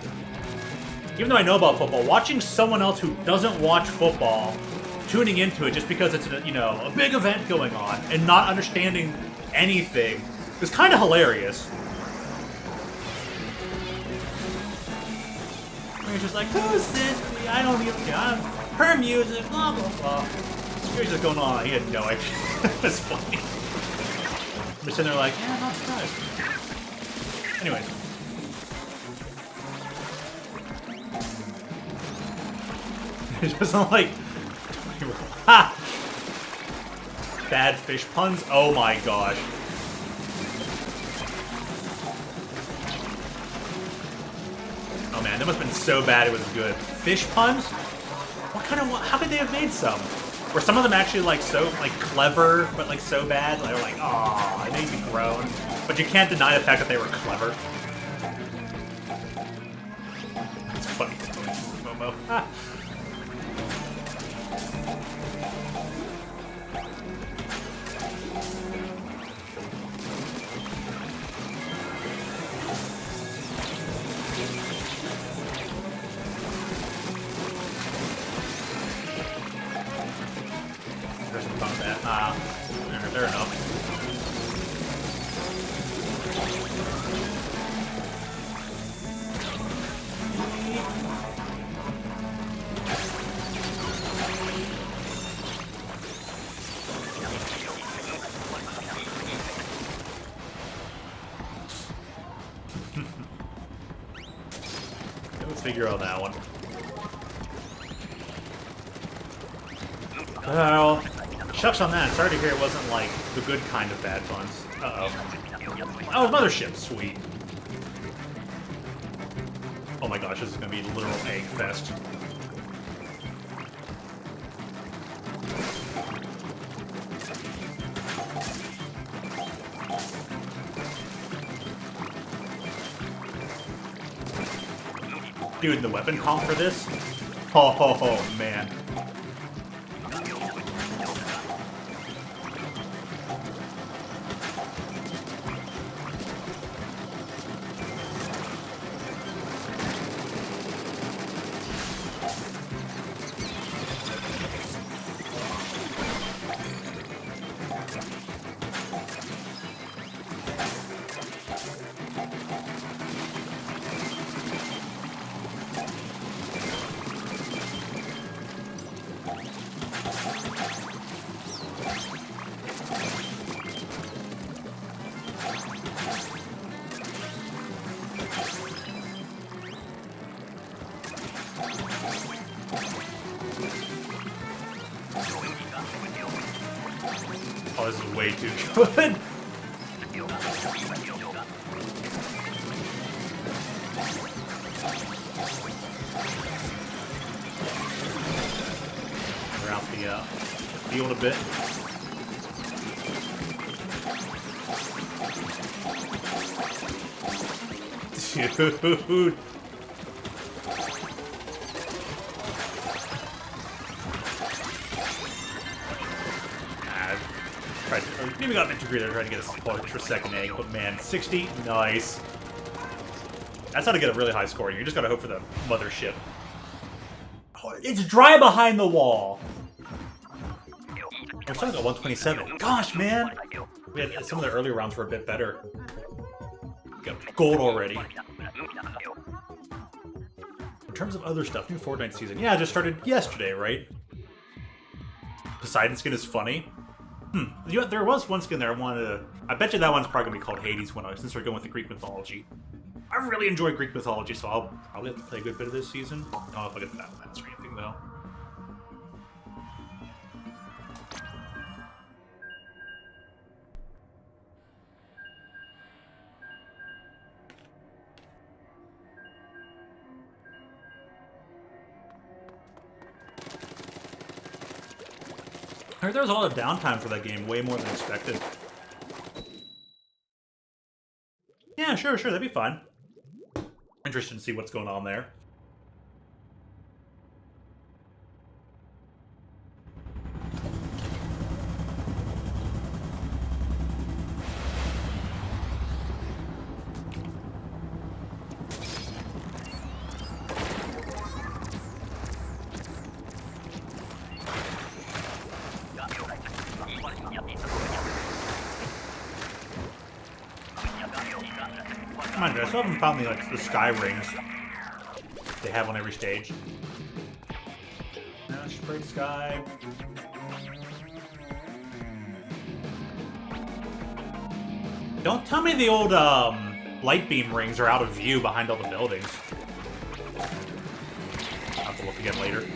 even though I know about football, watching someone else who doesn't watch football, tuning into it just because it's a big event going on and not understanding anything is kind of hilarious. And you're just like, who's this? I don't even know. Her music, blah blah blah. Here's what's going on. He had no idea. That's funny. I'm just sitting there like, yeah, I'm not surprised. Anyways. It's just like, ha! Bad fish puns? Oh my gosh. Oh man, that must have been so bad it was good. Fish puns? How could they have made some? Were some of them actually like so like clever, but like so bad? Like, they're like, oh, it made me groan. But you can't deny the fact that they were clever. That's funny. Momo. Ah. Fair enough. Let's figure out that one. Well, shucks on that. Sorry to hear it wasn't like the good kind of bad puns. Uh-oh. Oh, mothership. Sweet. Oh my gosh, this is gonna be a literal egg fest. Dude, the weapon comp for this? Oh man. this is way too good. We're out the field a bit. Dude. Maybe got an degree there trying to get a point for second egg, but man, 60, nice. That's how to get a really high score. You just gotta hope for the mothership. Oh, it's dry behind the wall. I'm starting at 127. Gosh, man. We had some of the earlier rounds were a bit better. Got gold already. In terms of other stuff, new Fortnite season. Yeah, it just started yesterday, right? Poseidon skin is funny. You know, there was one skin there I wanted to... I bet you that one's probably going to be called Hades since we're going with the Greek mythology. I really enjoy Greek mythology, so I'll probably have to play a good bit of this season. I don't know if I get that match or anything, though. I heard there was a lot of downtime for that game, way more than expected. Yeah, sure, that'd be fun. Interested to see what's going on there. Mind you, I still haven't found the sky rings they have on every stage. No, sprayed sky. Don't tell me the old light beam rings are out of view behind all the buildings. I'll have to look again later.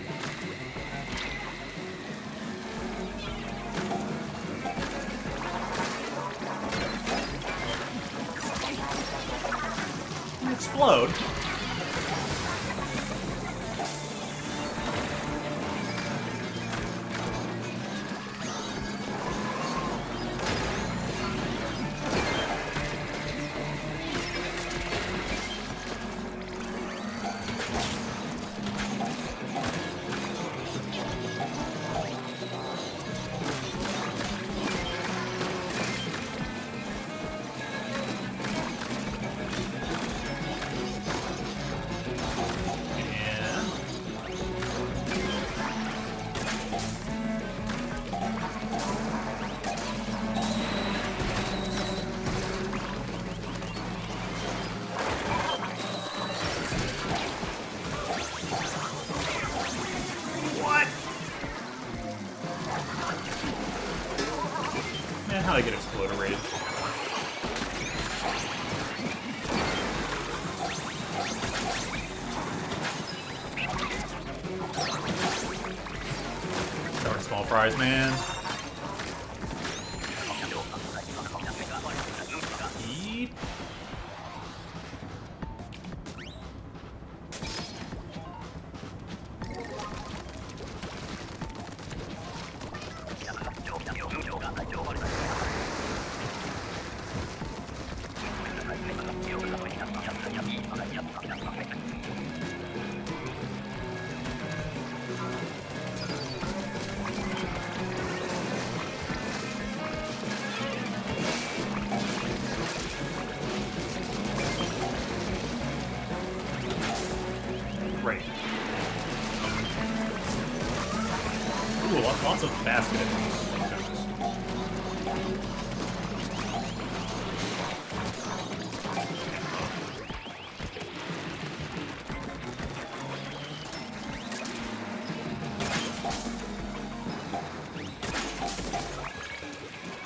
Explode. How I get exploded rated. Darn small fries, man. Eat. Great. Ooh, lots of basket enemies.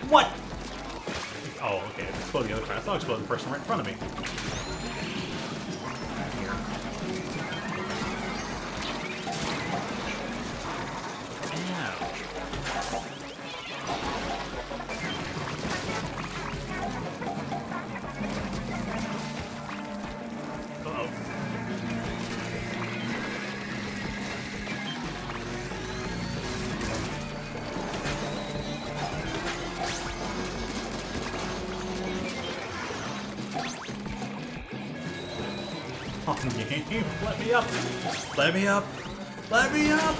What? Oh, okay. It exploded the other person. I thought it exploded the person right in front of me. Come on, game. Let me up. Let me up. Let me up.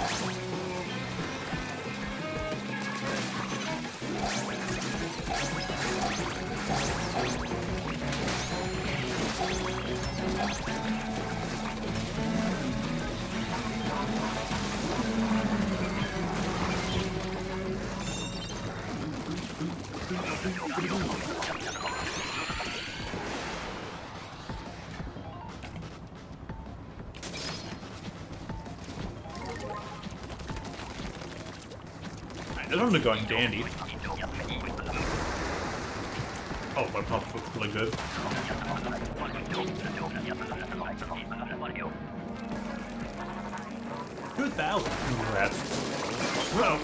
This one's going dandy. Oh, my pump looks really good. $2,000. Congrats. Whoa.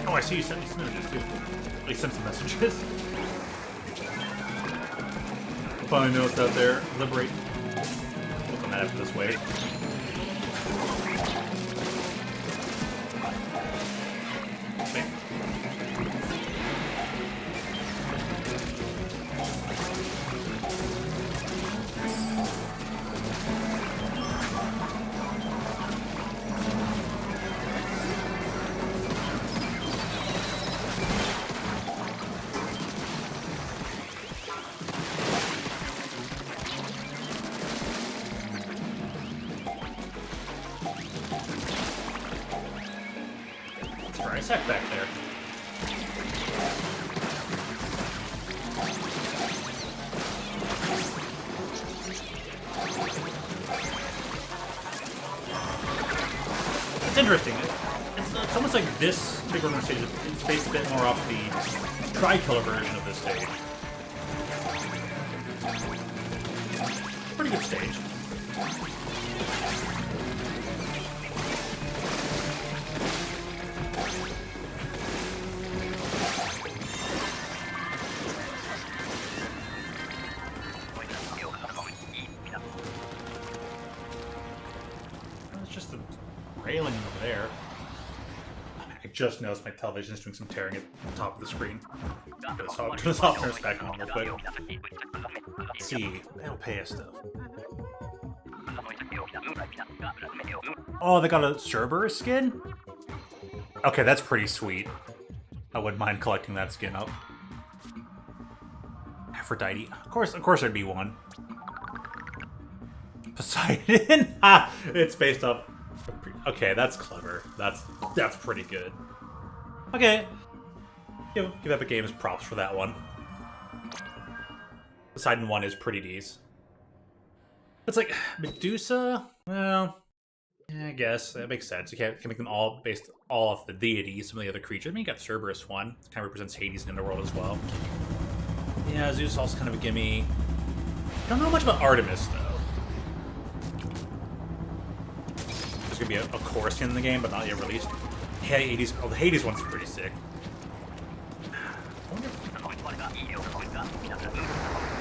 Oh, I see you sent me some images too. At least sent some messages. Find notes out there. Liberate. Look on that after this way. Nice heck back there. It's interesting. It's almost like this big one stage is based a bit more off the tri-killer version of this stage. Pretty good stage. Just the railing over there. I just noticed my television is doing some tearing at the top of the screen. Turn this off, turn this back on real quick. Let's see. That'll pay us stuff. Oh, they got a Cerberus skin? Okay, that's pretty sweet. I wouldn't mind collecting that skin up. Aphrodite. Of course there'd be one. Poseidon? Ha! It's based off... Okay, that's clever. That's pretty good. Okay. Give Epic Games props for that one. Poseidon 1 is pretty decent. It's like, Medusa? Well, yeah, I guess. That makes sense. You can make them all based all off the deities, some of the other creatures. I mean, you got Cerberus 1. It kind of represents Hades and Underworld as well. Yeah, Zeus is also kind of a gimme. Don't know much about Artemis, though. There's gonna be a core skin in the game, but not yet released. Yeah, Hades. Oh, the Hades one's pretty sick.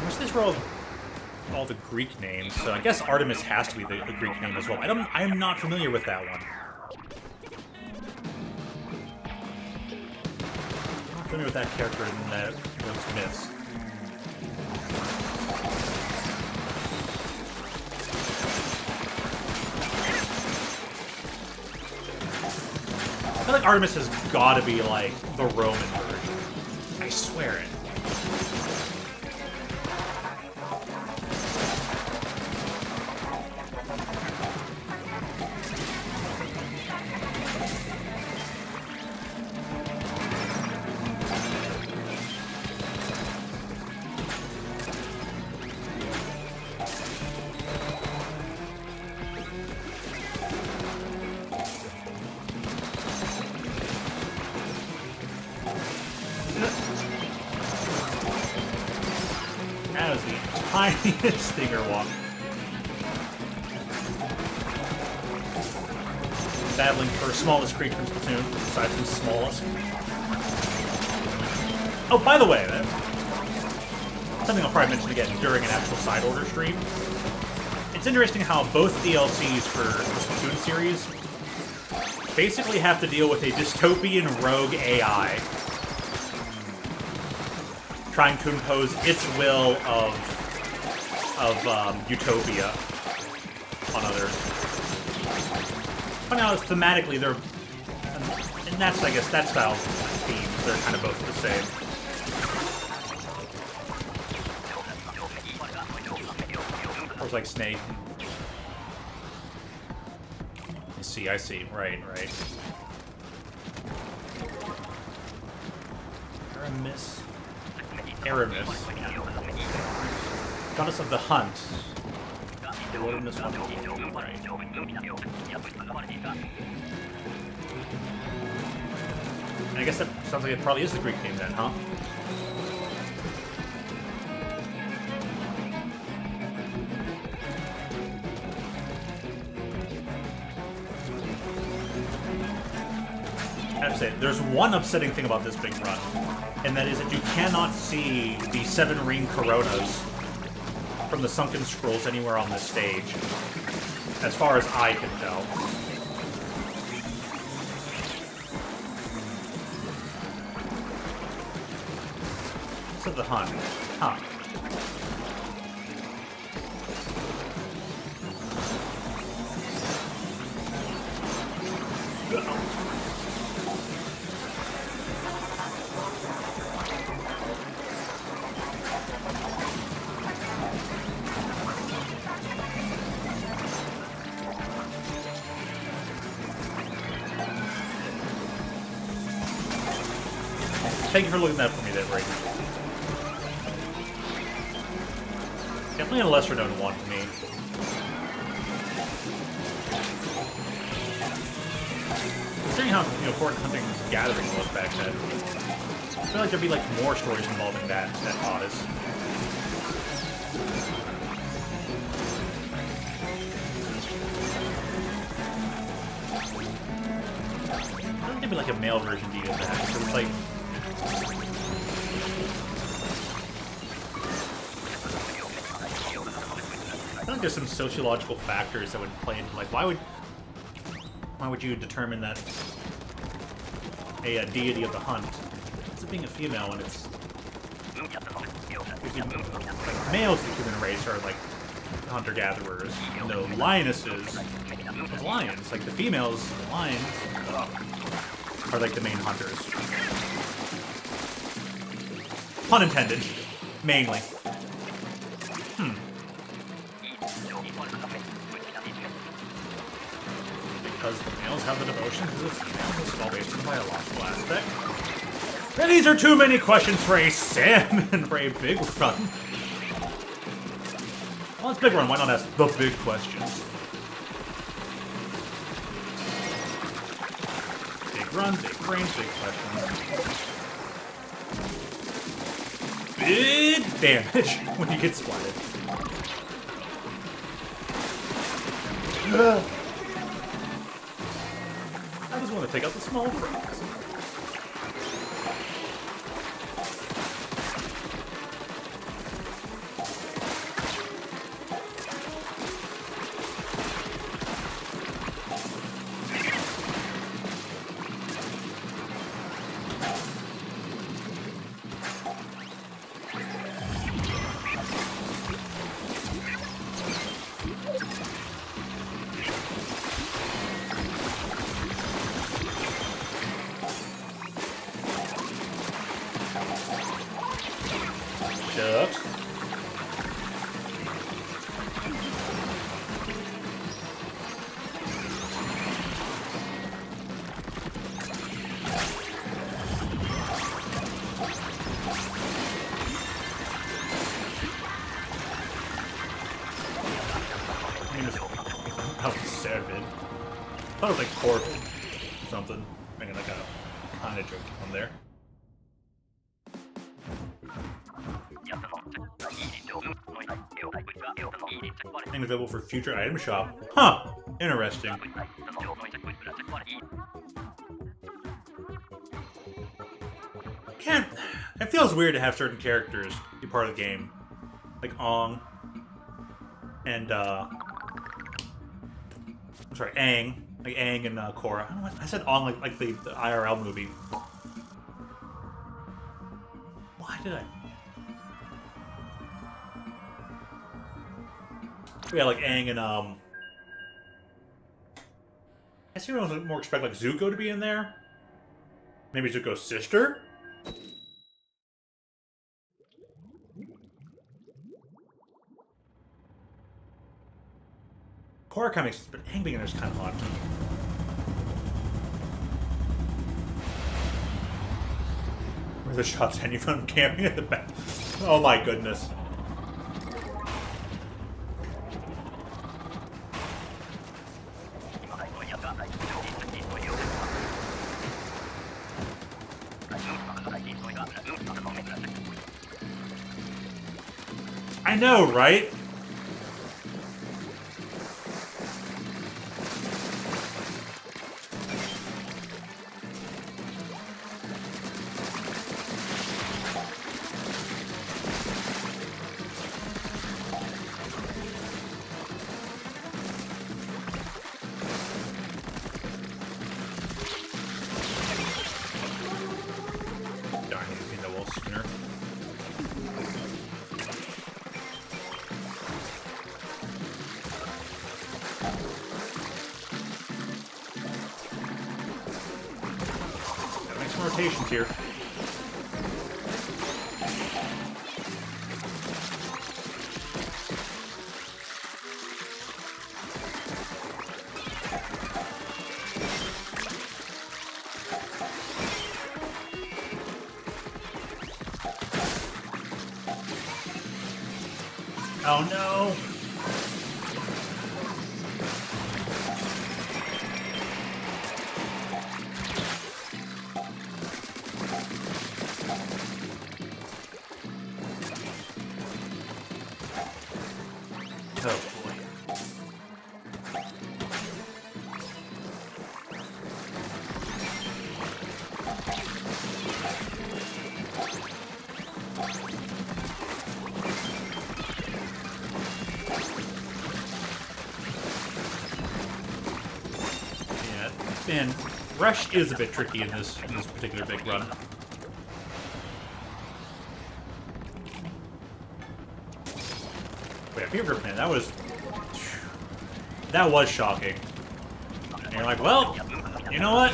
What's this roll? All the Greek names, so I guess Artemis has to be the Greek name as well. I am not familiar with that one. I'm not familiar with that character in those myths. I feel like Artemis has got to be like the Roman version. I swear it. That was the tiniest stinger walk. Battling for smallest creature in Splatoon, besides the smallest. Oh, by the way, that's something I'll probably mention again during an actual side order stream. It's interesting how both DLCs for the Splatoon series basically have to deal with a dystopian rogue AI trying to impose its will of utopia on others. Funny how thematically they're, and that's, I guess, that style's themes, they're kind of both the same. Or it's like Snake. I see. Right. Aramis. Goddess of the Hunt. Wilderness One. Right. I guess that sounds like it probably is the Greek name then, huh? I have to say, there's one upsetting thing about this big run, and that is that you cannot see the 7 ring coronas from the sunken scrolls anywhere on this stage, as far as I can tell. So the Hunt. Huh. Thank you for looking that for me there, Brayden. Definitely a lesser known one to me. Considering how important hunting and gathering was back then, I feel like there'd be like more stories involving that goddess. I don't think there'd be like a male version to even that, because it's like I think there's some sociological factors that would play into, like, why would you determine that a deity of the hunt is being a female when it's like males in the human race are like hunter-gatherers, and the lionesses are lions. Like the females, the lions, are like the main hunters. Pun intended, mainly. Because the males have the devotion to the females, this is all based on the biological aspect. And these are too many questions for a salmon for a big run. Well, it's big run, why not ask the big questions? Big run, big brains, big questions. Big damage when you get splatted. I just want to take out the small frogs. I thought it was like Corbin or something. Making like a kind of joke on there. Thing available for future item shop. Huh! Interesting. Can't. It feels weird to have certain characters be part of the game, like Ong and I'm sorry, Aang. Like Aang and Korra. I don't know what I said Aang like the IRL movie. Why did I? Yeah, like Aang and I guess you would more expect like Zuko to be in there. Maybe Zuko's sister. Korra kind of makes sense, but Aang being in there is kind of odd. Where the shots ending from camping at the back. Oh my goodness. I know, right? Darn it, you know, we'll sooner. Gotta make some rotations here. Oh no! Oh boy. And Rush is a bit tricky in this particular big run. Wait, Fever Grip, man, that was shocking. And you're like, well, you know what?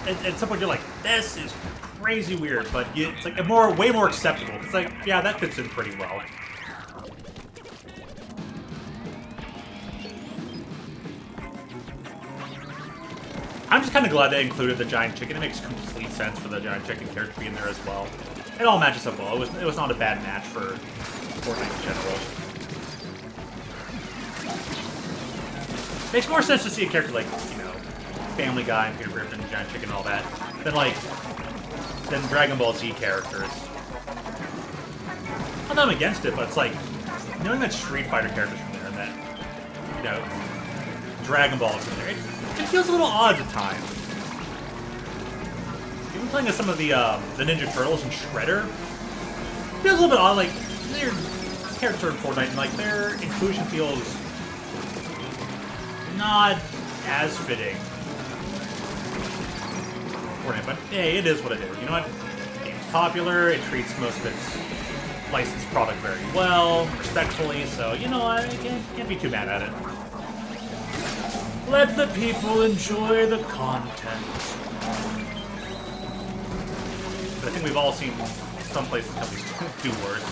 At some point you're like, this is crazy weird, but it's like way more acceptable. It's like, yeah, that fits in pretty well. I'm just kind of glad they included the giant chicken. It makes complete sense for the giant chicken character to be in there as well. It all matches up well. It was not a bad match for Fortnite in general. Makes more sense to see a character like, you know, Family Guy and Peter Griffin, Giant Chicken, and all that, than Dragon Ball Z characters. Not that I'm against it, but it's like knowing that Street Fighter characters from there and that, you know, Dragon Ball is in there. It feels a little odd at times. Even playing as some of the Ninja Turtles and Shredder, it feels a little bit odd. Like their characters in Fortnite, and like their inclusion feels not as fitting. Fortnite, but hey, it is what it is. You know what? The game's popular. It treats most of its licensed product very well, respectfully. So you know what? I can't be too mad at it. Let the people enjoy the content. But I think we've all seen some places companies do worse.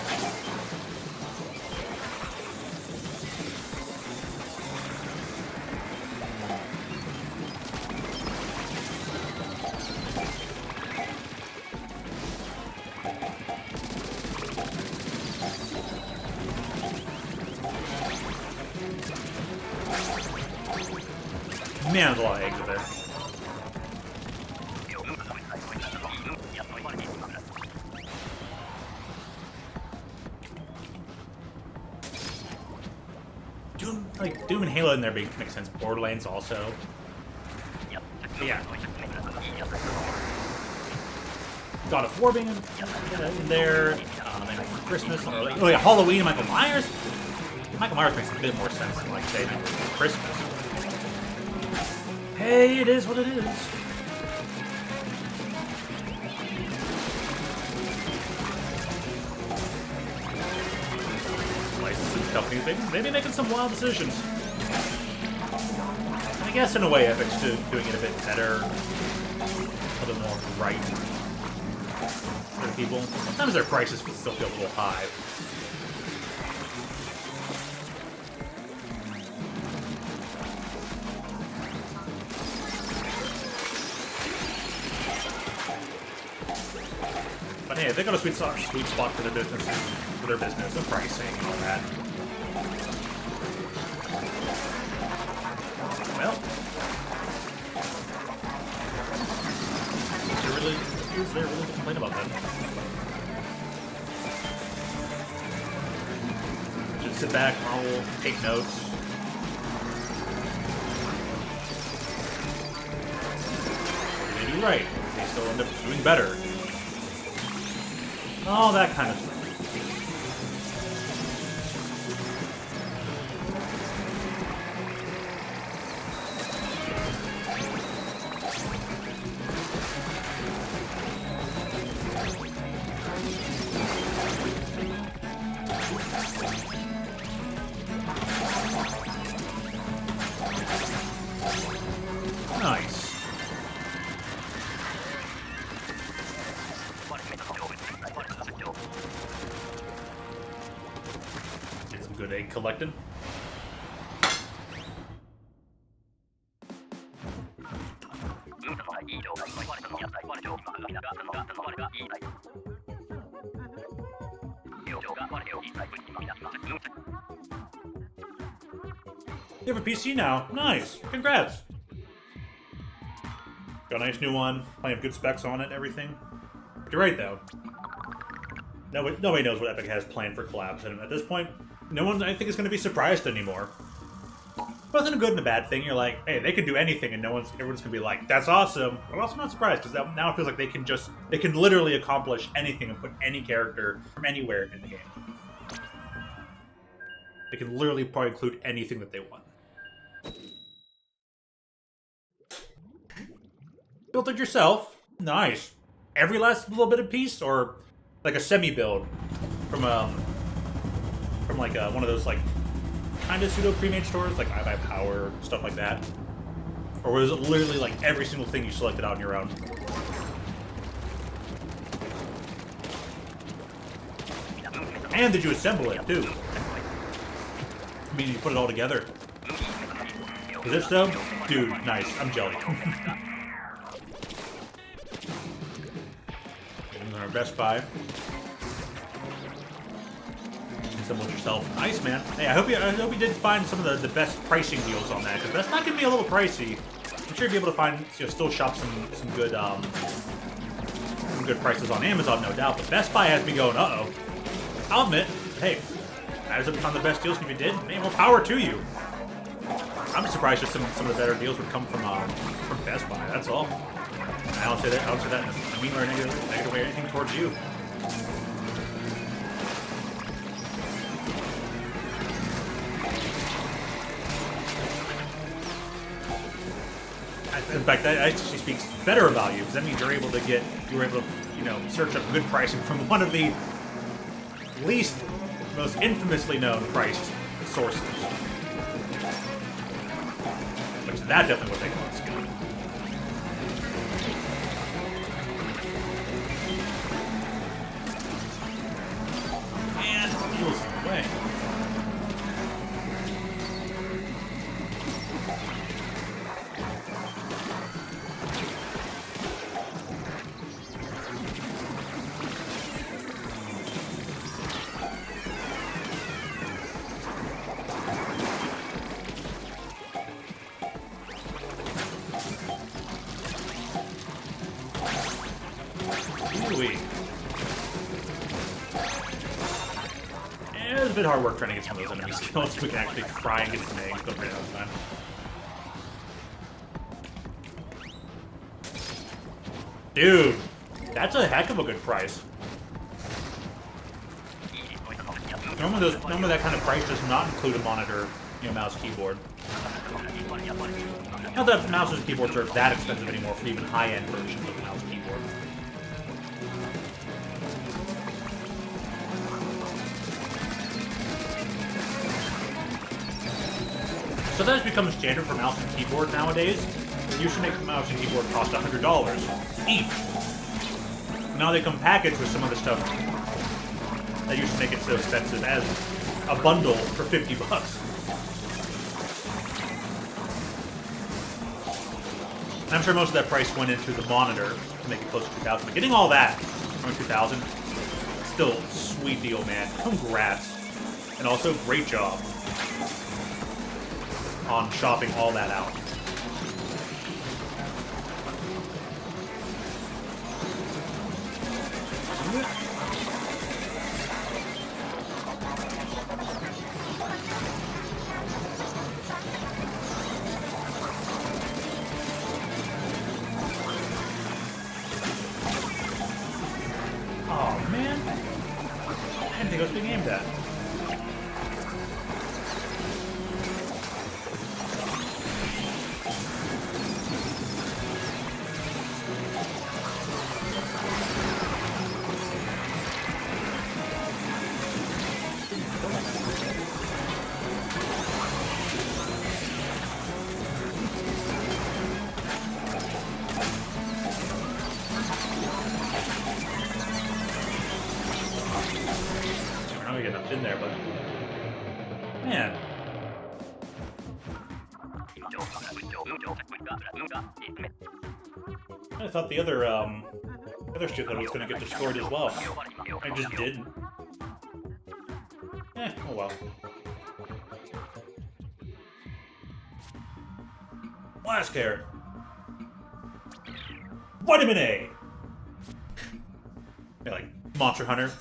Man, there's a lot of eggs there. Doom and Halo in there makes sense. Borderlands also. But yeah. God of War being in there. And Christmas. Or like, oh yeah, Halloween and Michael Myers. Michael Myers makes a bit more sense than like say Christmas. Hey, it is what it is. Licensing companies, they be making some wild decisions. I guess in a way, Epic's doing it a bit better, a bit more right for people. Sometimes their prices still feel a little high. But hey, they got a sweet spot for their business, and pricing and all that. Well, is there really to complain about that? Just sit back, roll, take notes. Maybe right. They still end up doing better. All that kind of stuff. Nice. Get some good egg collecting. You have a PC now. Nice. Congrats. Got a nice new one. Plenty of good specs on it and everything. You're right, though. Nobody knows what Epic has planned for collabs, and at this point, no one, I think, is going to be surprised anymore. Both in a good and a bad thing. You're like, hey, they can do anything, and everyone's going to be like, that's awesome. But I'm also not surprised, because now it feels like they can literally accomplish anything and put any character from anywhere in the game. They can literally probably include anything that they want. Built it yourself? Nice. Every last little bit of piece, or like a semi-build from like one of those like kind of pseudo pre-made stores, like iBuyPower, stuff like that? Or was it literally like every single thing you selected out on your own? And did you assemble it too? I mean, you put it all together. Is it so? Dude, nice. I'm jelly. Our Best Buy. Assemble it yourself. Nice, man. Hey, I hope you did find some of the best pricing deals on that, because Best Buy can be a little pricey. I'm sure you'll be able to find, still shop some good prices on Amazon, no doubt. But Best Buy has me going, uh-oh. I'll admit, hey, I was able to find the best deals. If you did, man, more power to you. I'm surprised just some of the better deals would come from Best Buy. That's all. I don't say that in a mean or a negative way or anything towards you. In fact, that actually speaks better about you, because that means you were able to search up good pricing from one of the most infamously known priced sources. Which that definitely would take a lot of skill. Away. Ooh-wee. It's a bit hard work trying to get some of those enemy skills so we can actually try and get some eggs, but right out of time. Dude, that's a heck of a good price. Normally that kind of price does not include a monitor, mouse, keyboard. Not that mouses and keyboards are that expensive anymore for even high-end versions of the mouse and keyboard. So that has become standard for mouse and keyboard nowadays. It used to make the mouse and keyboard cost $100 each. Now they come packaged with some of the stuff that used to make it so expensive as a bundle for $50. And I'm sure most of that price went into the monitor to make it close to $2,000. But getting all that from $2,000, still a sweet deal, man. Congrats. And also, great job on shopping all that out. Oh man, I didn't think I was being aimed at. We get enough in there, but man. I thought the other ship that was going to get destroyed as well. I just didn't. Oh well. Last care. Vitamin A. Yeah, like Monster Hunter.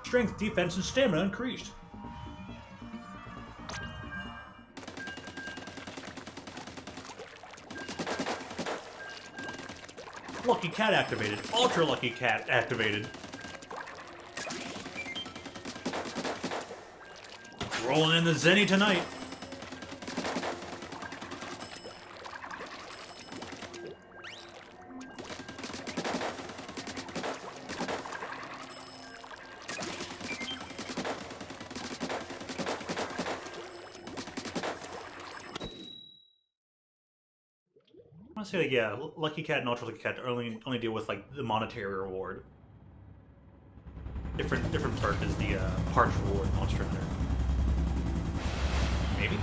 Strength, defense, and stamina increased. Lucky Cat activated. Ultra Lucky Cat activated. Rolling in the Zenny tonight. I want to say, like, yeah, Lucky Cat and Ultra Lucky Cat only deal with like the monetary reward. Different perk is the parts reward Monster Hunter. Maybe.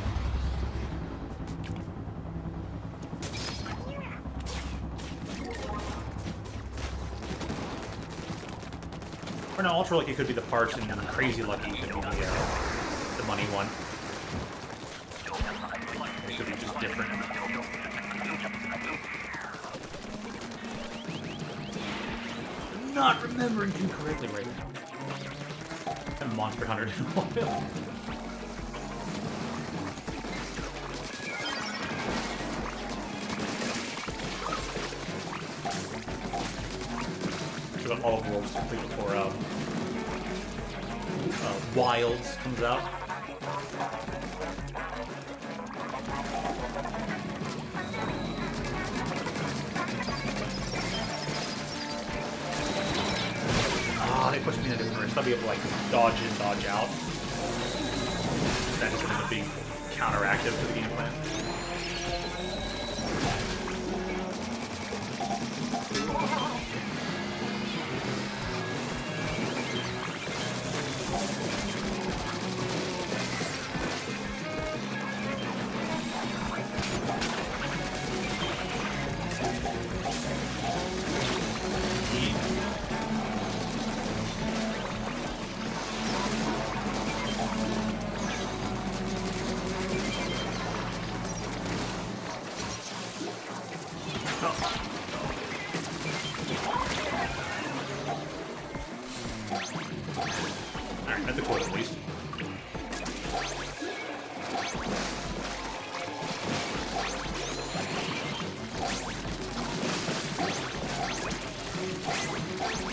Or no, Ultra Lucky could be the parts, and Crazy Lucky could be the money one. It could be just different. Not remembering too correctly right now. And Monster Hunter didn't want it. Should have all of Worlds complete before Wilds comes out. They pushed me in a different direction. I'll be able to like dodge in, dodge out. That just ends up being counteractive to the game plan. Alright, at the core at least.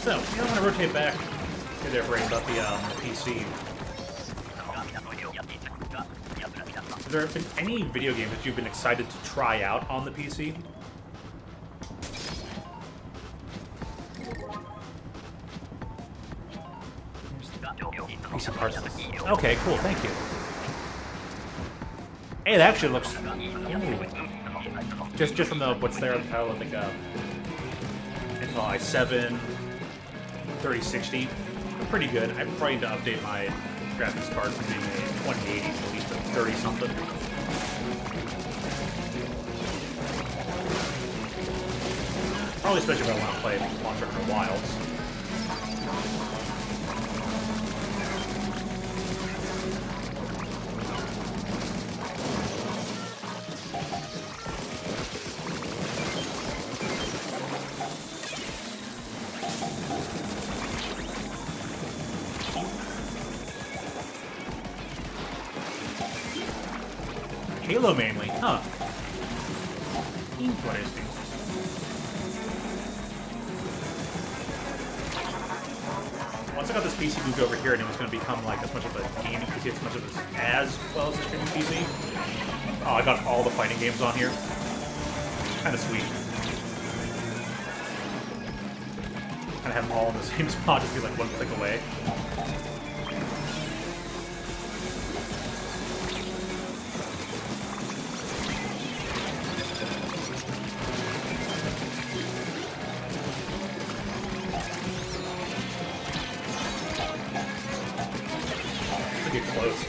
So, you don't want to rotate back to there, brain about the PC. Has there been any video games that you've been excited to try out on the PC? PC parts. Okay, cool. Thank you. Hey, it actually looks. Ooh. Just from the what's there on the title, I think Intel i7 3060. They're pretty good. I probably need to update my graphics card from being a 2080 to at least a 30 something. Probably especially if I want to play Monster Hunter Wilds. Halo mainly, huh? Interesting. Once I got this PC moved over here and it was going to become like as much of a gaming PC as much of as well as a streaming PC. Oh, I got all the fighting games on here. Kind of sweet. Kind of have them all in the same spot, just be like one click away. Get close.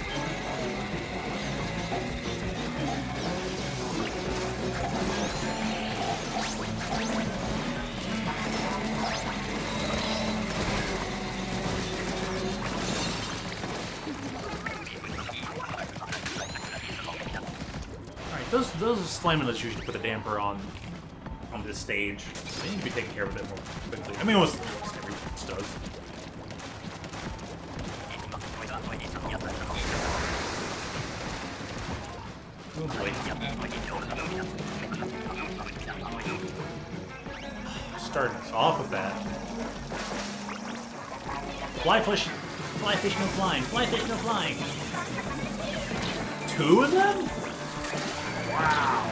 Alright, those slime minutes usually put a damper on this stage. They need to be taken care of a bit more quickly. I mean, almost every does. Oh boy. Starting us off with that. Fly fish no flying. Fly fish no flying. 2 of them? Wow.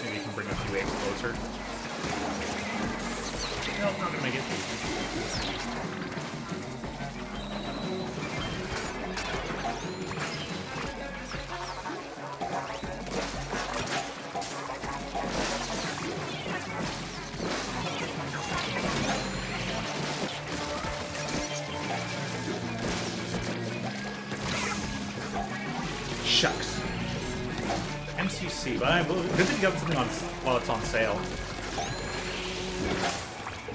Maybe you can bring a few eggs closer. Nope, not gonna make it. Shucks. MCC, but I'm good to get something on while it's on sale.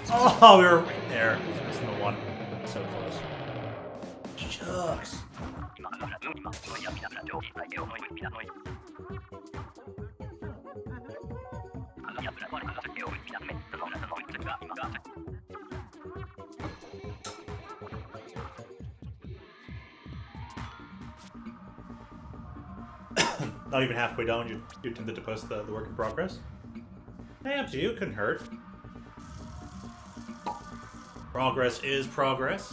Oh, we were right there. Missing the one. So close. Shucks. Not even halfway down, you attempted to post the work in progress. Hey, up to you, couldn't hurt. Progress is progress.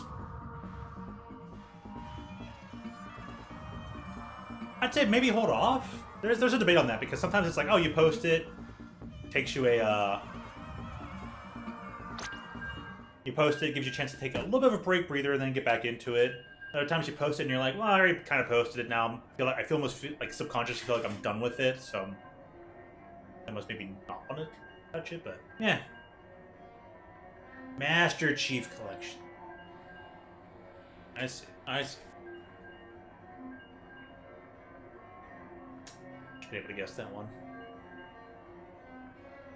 I'd say maybe hold off. There's a debate on that, because sometimes it's like, oh, you post it, takes you a you post it, gives you a chance to take a little bit of a breather, and then get back into it. Other times you post it and you're like, well, I already kind of posted it now. I feel almost like subconsciously feel like I'm done with it, so I must maybe not want to touch it, but yeah. Master Chief Collection. I see. I see. Should be able to guess that one.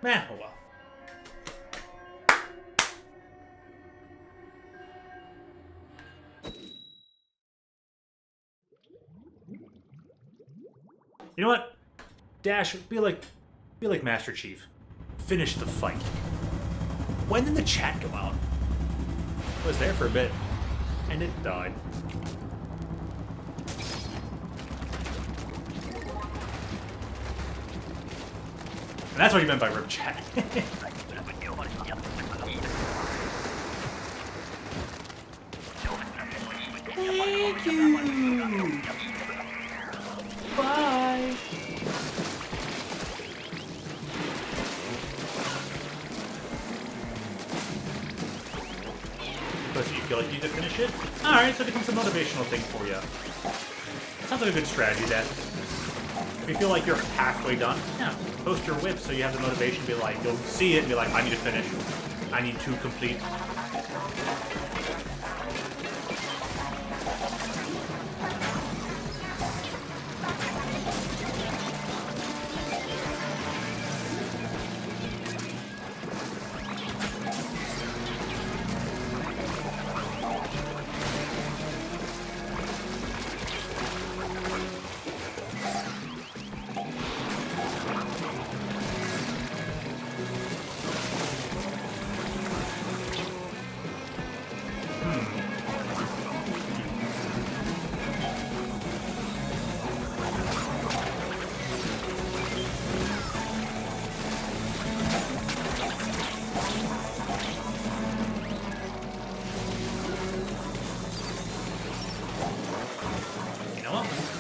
Meh, oh well. You know what? Dash, be like Master Chief. Finish the fight. When did the chat go out? It was there for a bit, and it died. And that's what you meant by rip chat. Thank you. Bye. Because you feel like you need to finish it? Alright, so it becomes a motivational thing for you. Sounds like a good strategy, then. If you feel like you're halfway done, yeah, post your whip so you have the motivation to be like, you'll see it and be like, I need to finish. I need to complete.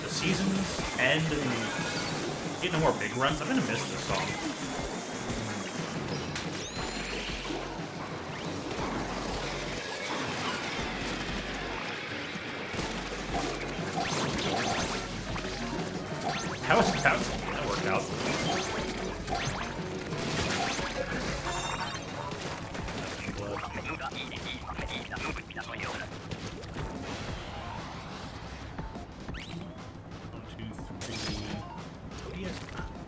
Seasons end and get no more big runs. I'm gonna miss this song. How's that worked out?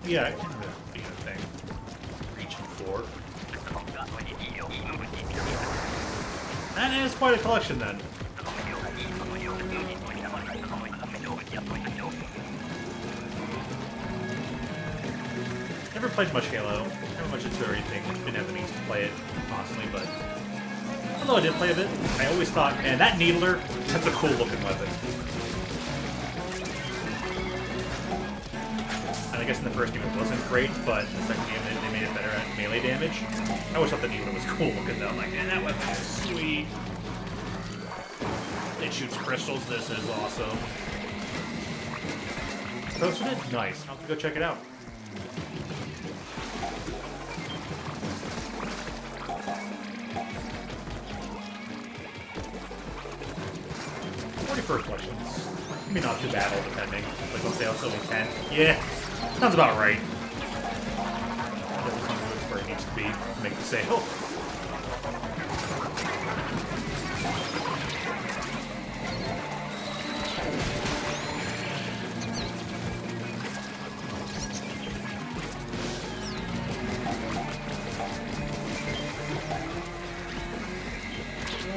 Yeah, I can be a thing. Reaching for. That is quite a collection then. Never played much Halo. Never much into everything. Didn't have the means to play it constantly, but although I did play a bit, I always thought, man, that needler, that's a cool looking weapon. I guess in the first game it wasn't great, but in the second game they made it better at melee damage. I always thought the needler was cool looking though. I'm like, man, that weapon is sweet. It shoots crystals. This is awesome. Posted it? Nice. I'll have to go check it out. $44 questions. Maybe not too bad, all depending. Like, let's say I'll still be 10. Yeah. Sounds about right. Where it needs to be to make the sale.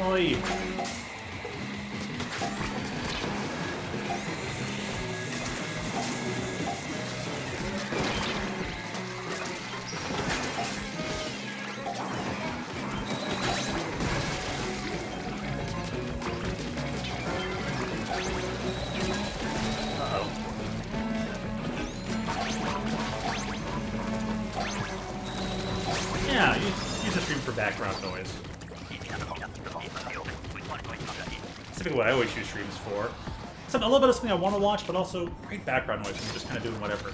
Oi. Yeah, use the stream for background noise. That's typically what I always use streams for. A little bit of something I want to watch, but also great background noise when you're just kind of doing whatever.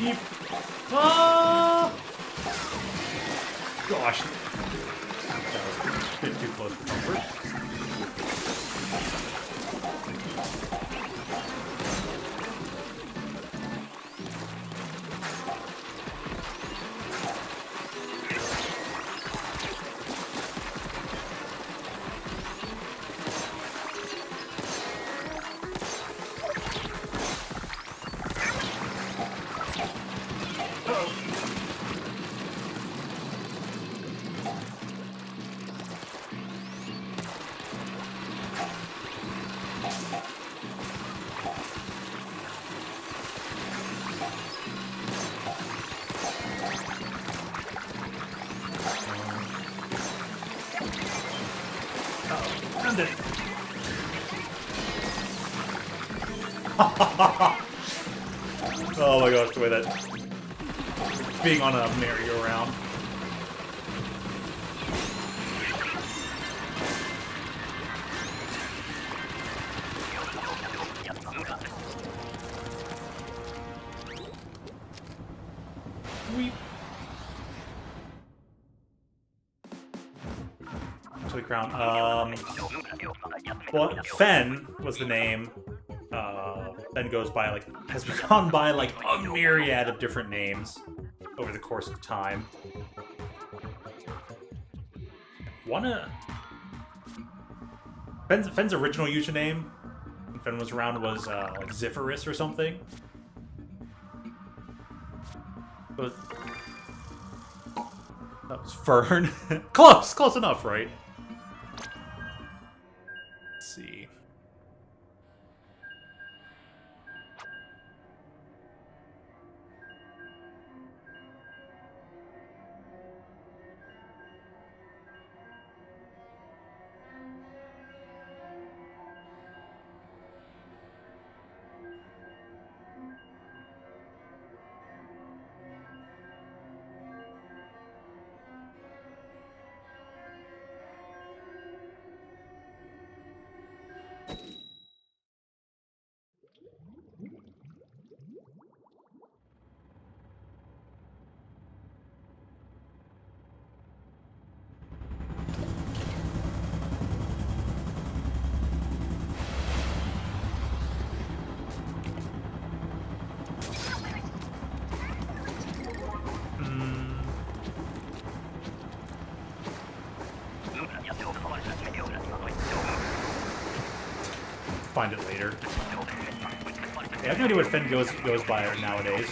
keep. Ah! Gosh. That was a bit too close for comfort. Found it. Oh my gosh, the way that being on a merry-go-round. Weep. To the crown. Well, Fen was the name. Fen goes by has gone by a myriad of different names over the course of time. Fen's original username when Fen was around was Zipherus or something. That was Fern. Close enough, right? Let's see. Find it later. Yeah, I have no idea what Fen goes by nowadays.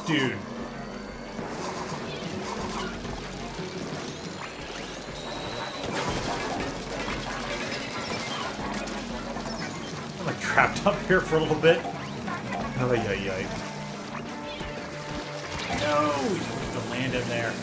Dude. Trapped up here for a little bit. Oh, yeah. No! He's supposed to land in there.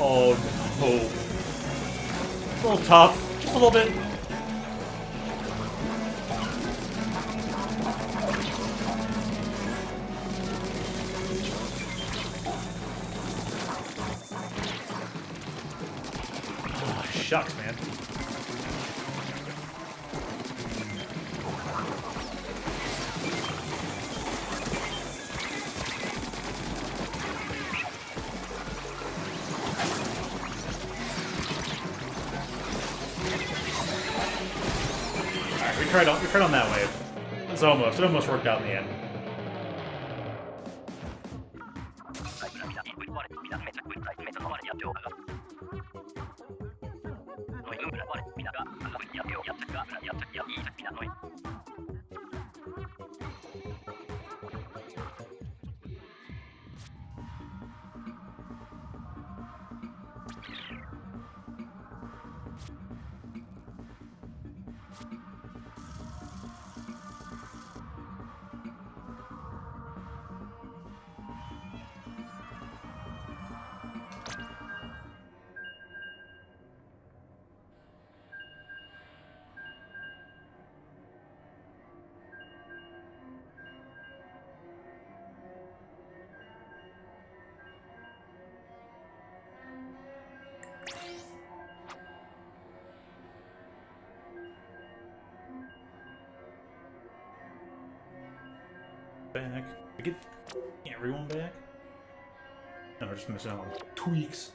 Oh no. A little tough. Just a little bit. Oh, shucks, man. We tried on that wave. It almost worked out in the end. back. We get everyone back? No, we're just missing out on tweaks.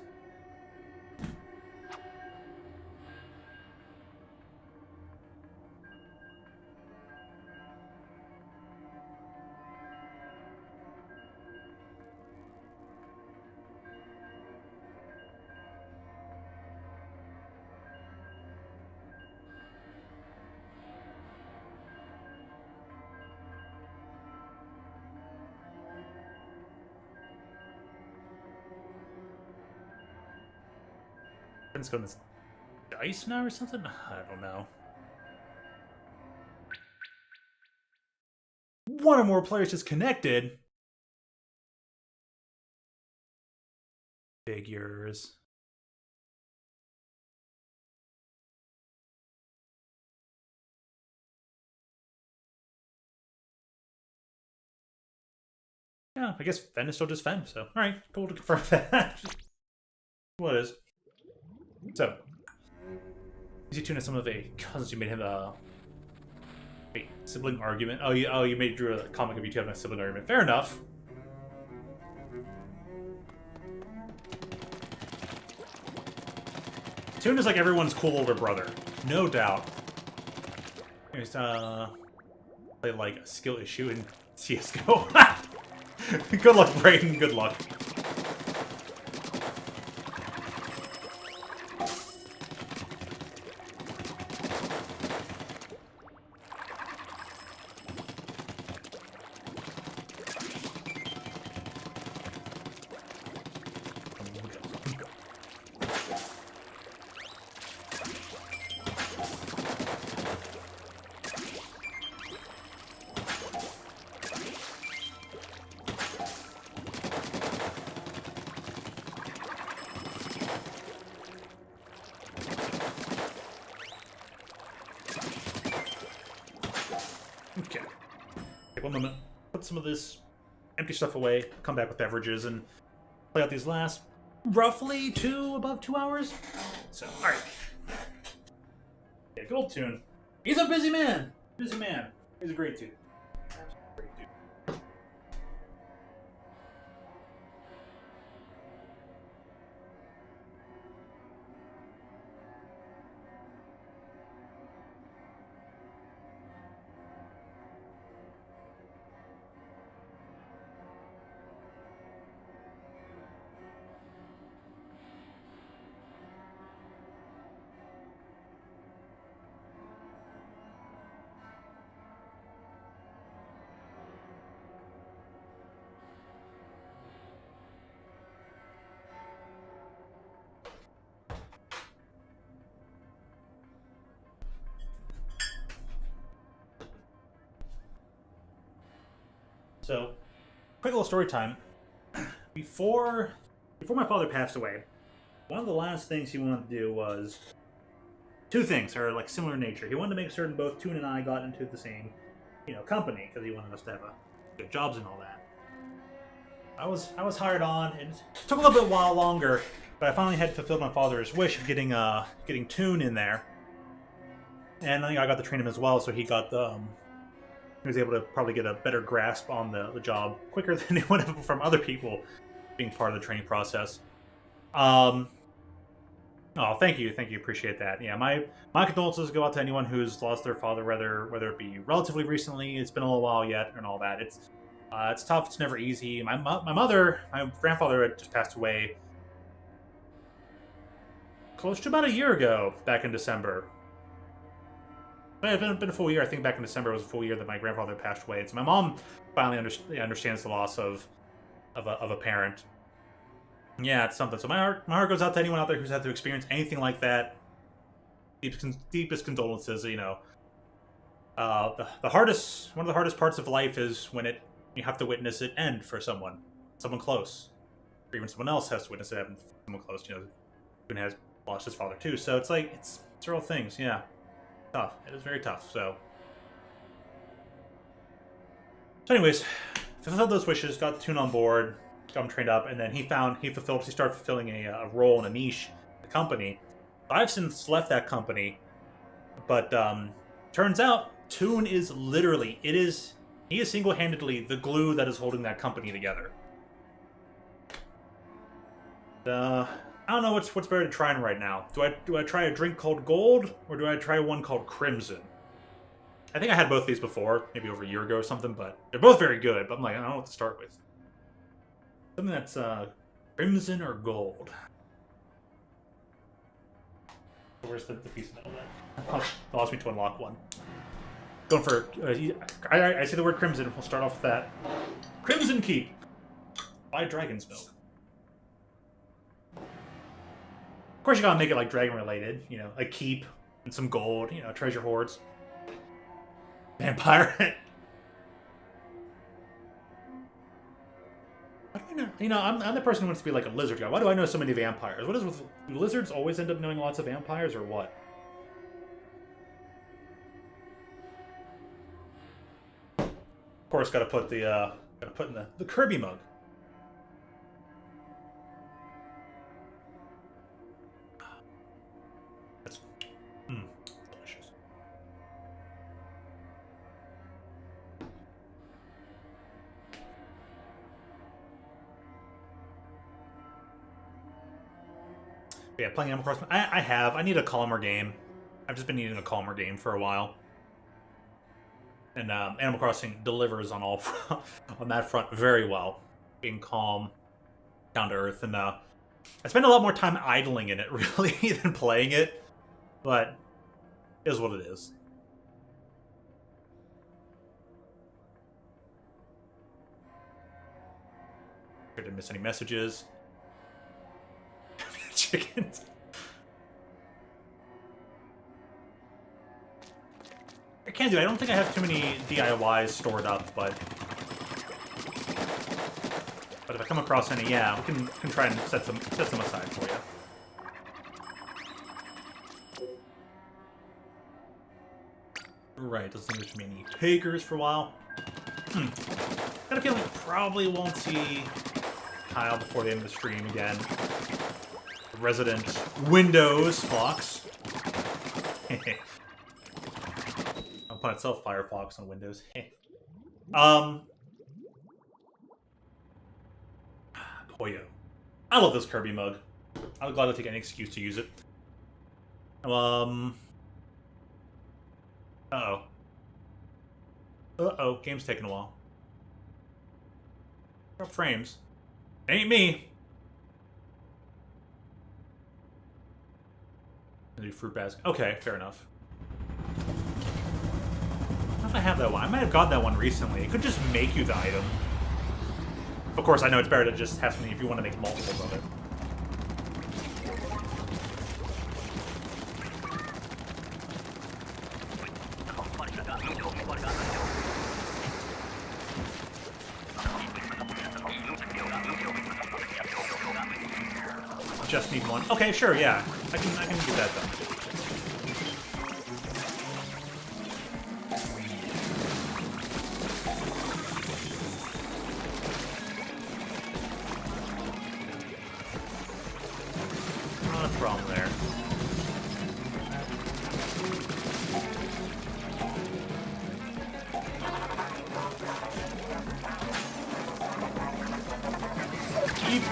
It's going to dice now or something? I don't know. One or more players disconnected. Figures. Yeah, I guess Fen is still just Fen, so alright, cool to confirm that. What is? So, Easy Tune has some of a cousins. You made him wait, sibling argument. Oh, you made drew a comic of you two having a sibling argument. Fair enough. Tune is like everyone's cool older brother, no doubt. Here's play like a skill issue in CS:GO. Good luck, Brayden. Good luck. Okay. Take 1 moment. Put some of this empty stuff away. Come back with beverages and play out these last roughly above 2 hours. So, all right. Yeah, Gold Tune. He's a busy man. Busy man. He's a great dude. Great dude. So, quick little story time. Before my father passed away, one of the last things he wanted to do was two things, are like similar in nature. He wanted to make certain both Toon and I got into the same, company because he wanted us to have good jobs and all that. I was hired on, and it took a little bit while longer, but I finally had fulfilled my father's wish of getting Toon in there, and I got to train him as well, so he got the. He was able to probably get a better grasp on the job quicker than anyone from other people being part of the training process. Oh, thank you, appreciate that. Yeah, my condolences go out to anyone who's lost their father, whether it be relatively recently, it's been a little while yet, and all that. It's tough. It's never easy. My grandfather had just passed away close to about a year ago, back in December. It's been a full year. I think back in December was a full year that my grandfather passed away. So my mom finally understands the loss of a parent. Yeah, it's something. So my heart goes out to anyone out there who's had to experience anything like that. Deepest condolences. The hardest, one of the hardest parts of life is when you have to witness it end for someone close, or even someone else has to witness it happen for someone close. Who has lost his father too. So it's like it's real things. Yeah. Tough. It is very tough. So anyways, fulfilled those wishes, got Toon on board, got him trained up, and then he started fulfilling a role in a niche in the company. I've since left that company, but turns out Toon is literally, it is He is single-handedly the glue that is holding that company together. I don't know what's better to try right now. Do I try a drink called Gold, or do I try one called Crimson? I think I had both these before, maybe over a year ago or something, but they're both very good, but I'm like, I don't know what to start with. Something that's Crimson or Gold. Where's the piece of metal then? Oh, it allows me to unlock one. Going for... I say the word Crimson. We'll start off with that. Crimson Keep. Buy Dragon's Milk. Of course you gotta make it like dragon related. You know, a keep and some gold. You know, treasure hoards. Vampire. Why do I know? You know, I'm the person who wants to be like a lizard guy. Why do I know so many vampires? What is with... Do lizards always end up knowing lots of vampires, or what? Of course, gotta put in the Kirby mug. That's delicious. Yeah, playing Animal Crossing. I have. I need a calmer game. I've just been needing a calmer game for a while. And Animal Crossing delivers on all on that front very well. Being calm, down to earth, and I spend a lot more time idling in it, really, than playing it. But it is what it is. I didn't miss any messages. Chickens. I can't do it. I don't think I have too many DIYs stored up, but if I come across any, yeah, we can try and set them aside for you. Right, doesn't seem there's many takers for a while. Got a feeling we probably won't see Kyle before the end of the stream again. Resident Windows Fox. Upon itself, Firefox on Windows. Poyo. I love this Kirby mug. I'll gladly take any excuse to use it. Uh-oh. Uh-oh, game's taking a while. Drop frames. It ain't me. Do fruit basket. Okay, fair enough. I don't know if I have that one. I might have gotten that one recently. It could just make you the item. Of course, I know it's better to just have something if you want to make multiples of it. Just need one. Okay, sure, yeah. I can do that though. Not a problem there. Keep.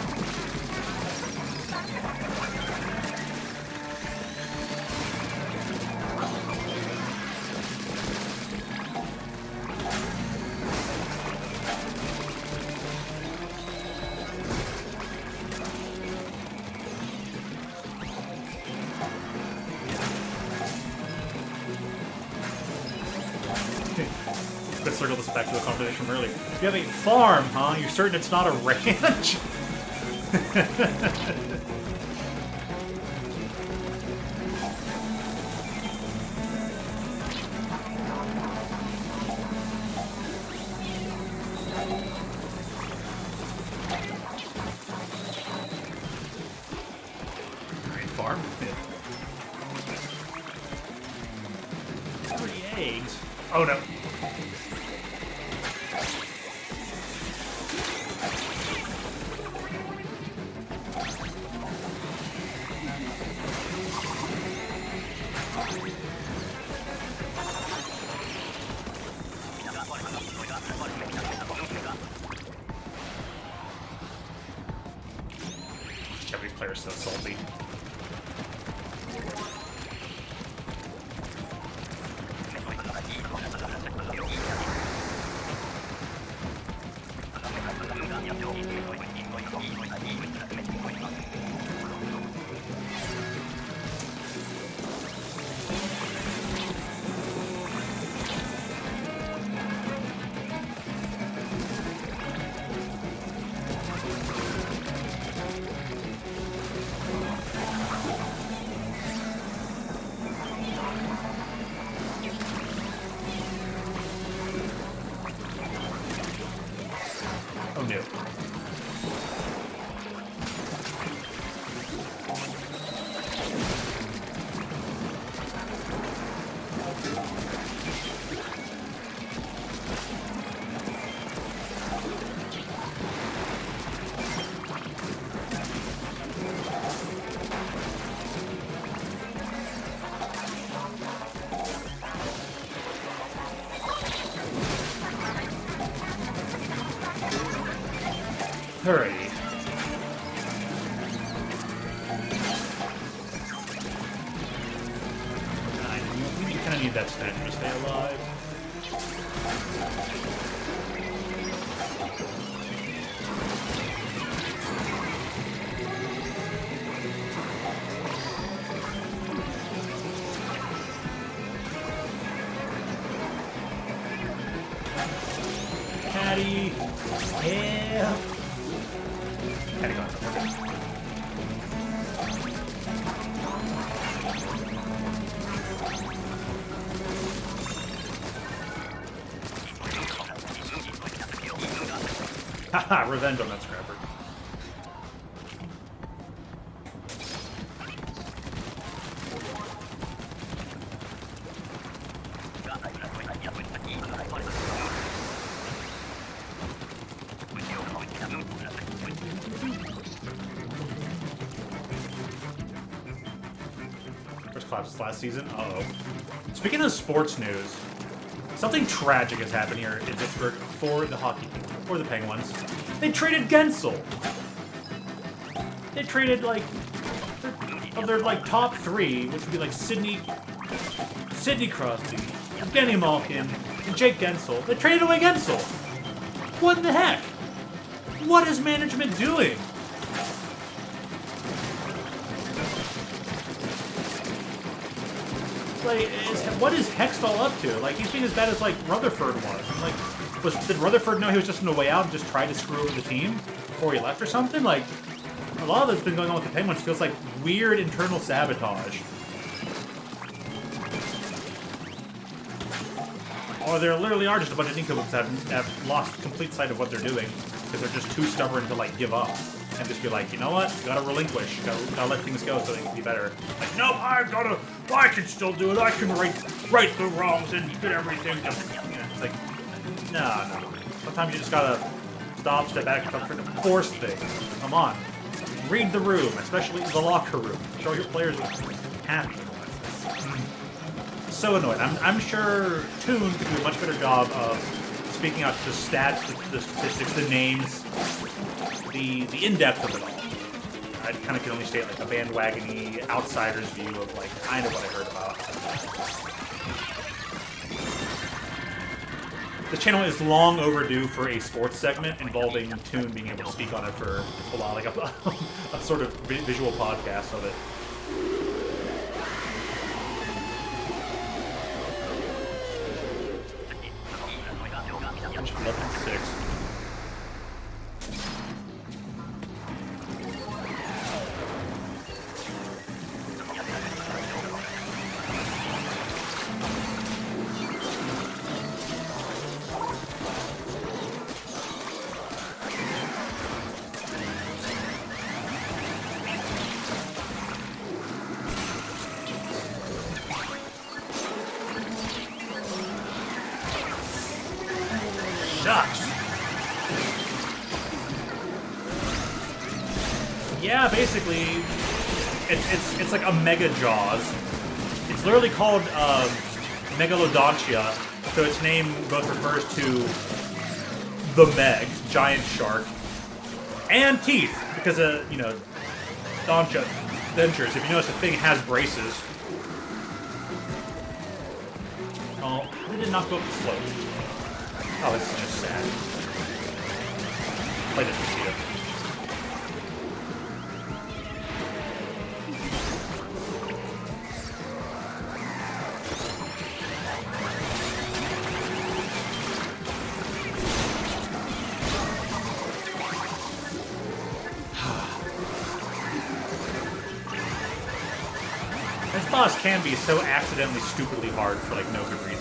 Let's circle this back to the conversation from earlier. You have a farm, huh? You're certain it's not a ranch? Great farm. 30 eggs. Oh no. Japanese players so salty. Oh no. Hurry. You kind of need that stamina to stay alive. Patty! Yeah! Patty gone. Haha, revenge on that scrapper. First collapse last season? Uh-oh. Speaking of sports news, something tragic has happened here in Pittsburgh for the hockey team, for the Penguins. They traded Gensel. They traded, like, of their, like, top three, which would be, like, Sidney Crosby, Evgeny Malkin, and Jake Gensel. They traded away Gensel. What in the heck? What is management doing? Like, what is Hextall up to? Like, he's being as bad as, like, Rutherford was. Like, did Rutherford know he was just on the way out and just try to screw over the team before he left or something? Like, a lot of that's been going on with the Penguins feels like weird internal sabotage. Or there literally are just a bunch of nincompoops that have lost complete sight of what they're doing because they're just too stubborn to, like, give up and just be like, you know what, you gotta relinquish, gotta let things go so they can be better. Like, nope, I can still do it, I can right the wrongs and get everything. It's like, no. Sometimes you just gotta stop, step back, stop trying to force things. Come on. Read the room, especially the locker room. Show your players what happens. So annoying. I'm sure Toon could do a much better job of speaking out the stats, the statistics, the names, the in-depth of it all. I kind of can only state like a bandwagon-y outsider's view of like kind of what I heard about. The channel is long overdue for a sports segment involving Toon being able to speak on it for a while, like a sort of visual podcast of it. Left and 6. Shucks. Yeah, basically, it's like a Mega Jaws. It's literally called Megalodontia, so its name both refers to the Meg, giant shark, and teeth, because you know, Doncha Ventures, if you notice, the thing has braces. Oh, they did not go up the slope. Oh, this is just sad. Play this with you. This boss can be so accidentally stupidly hard for like no good reason.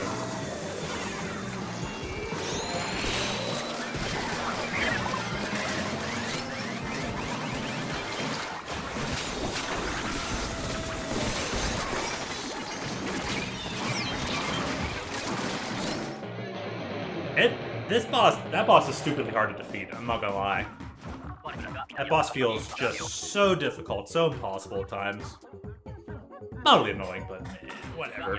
That boss is stupidly hard to defeat, I'm not gonna lie. That boss feels just so difficult, so impossible at times. Mildly annoying, but whatever.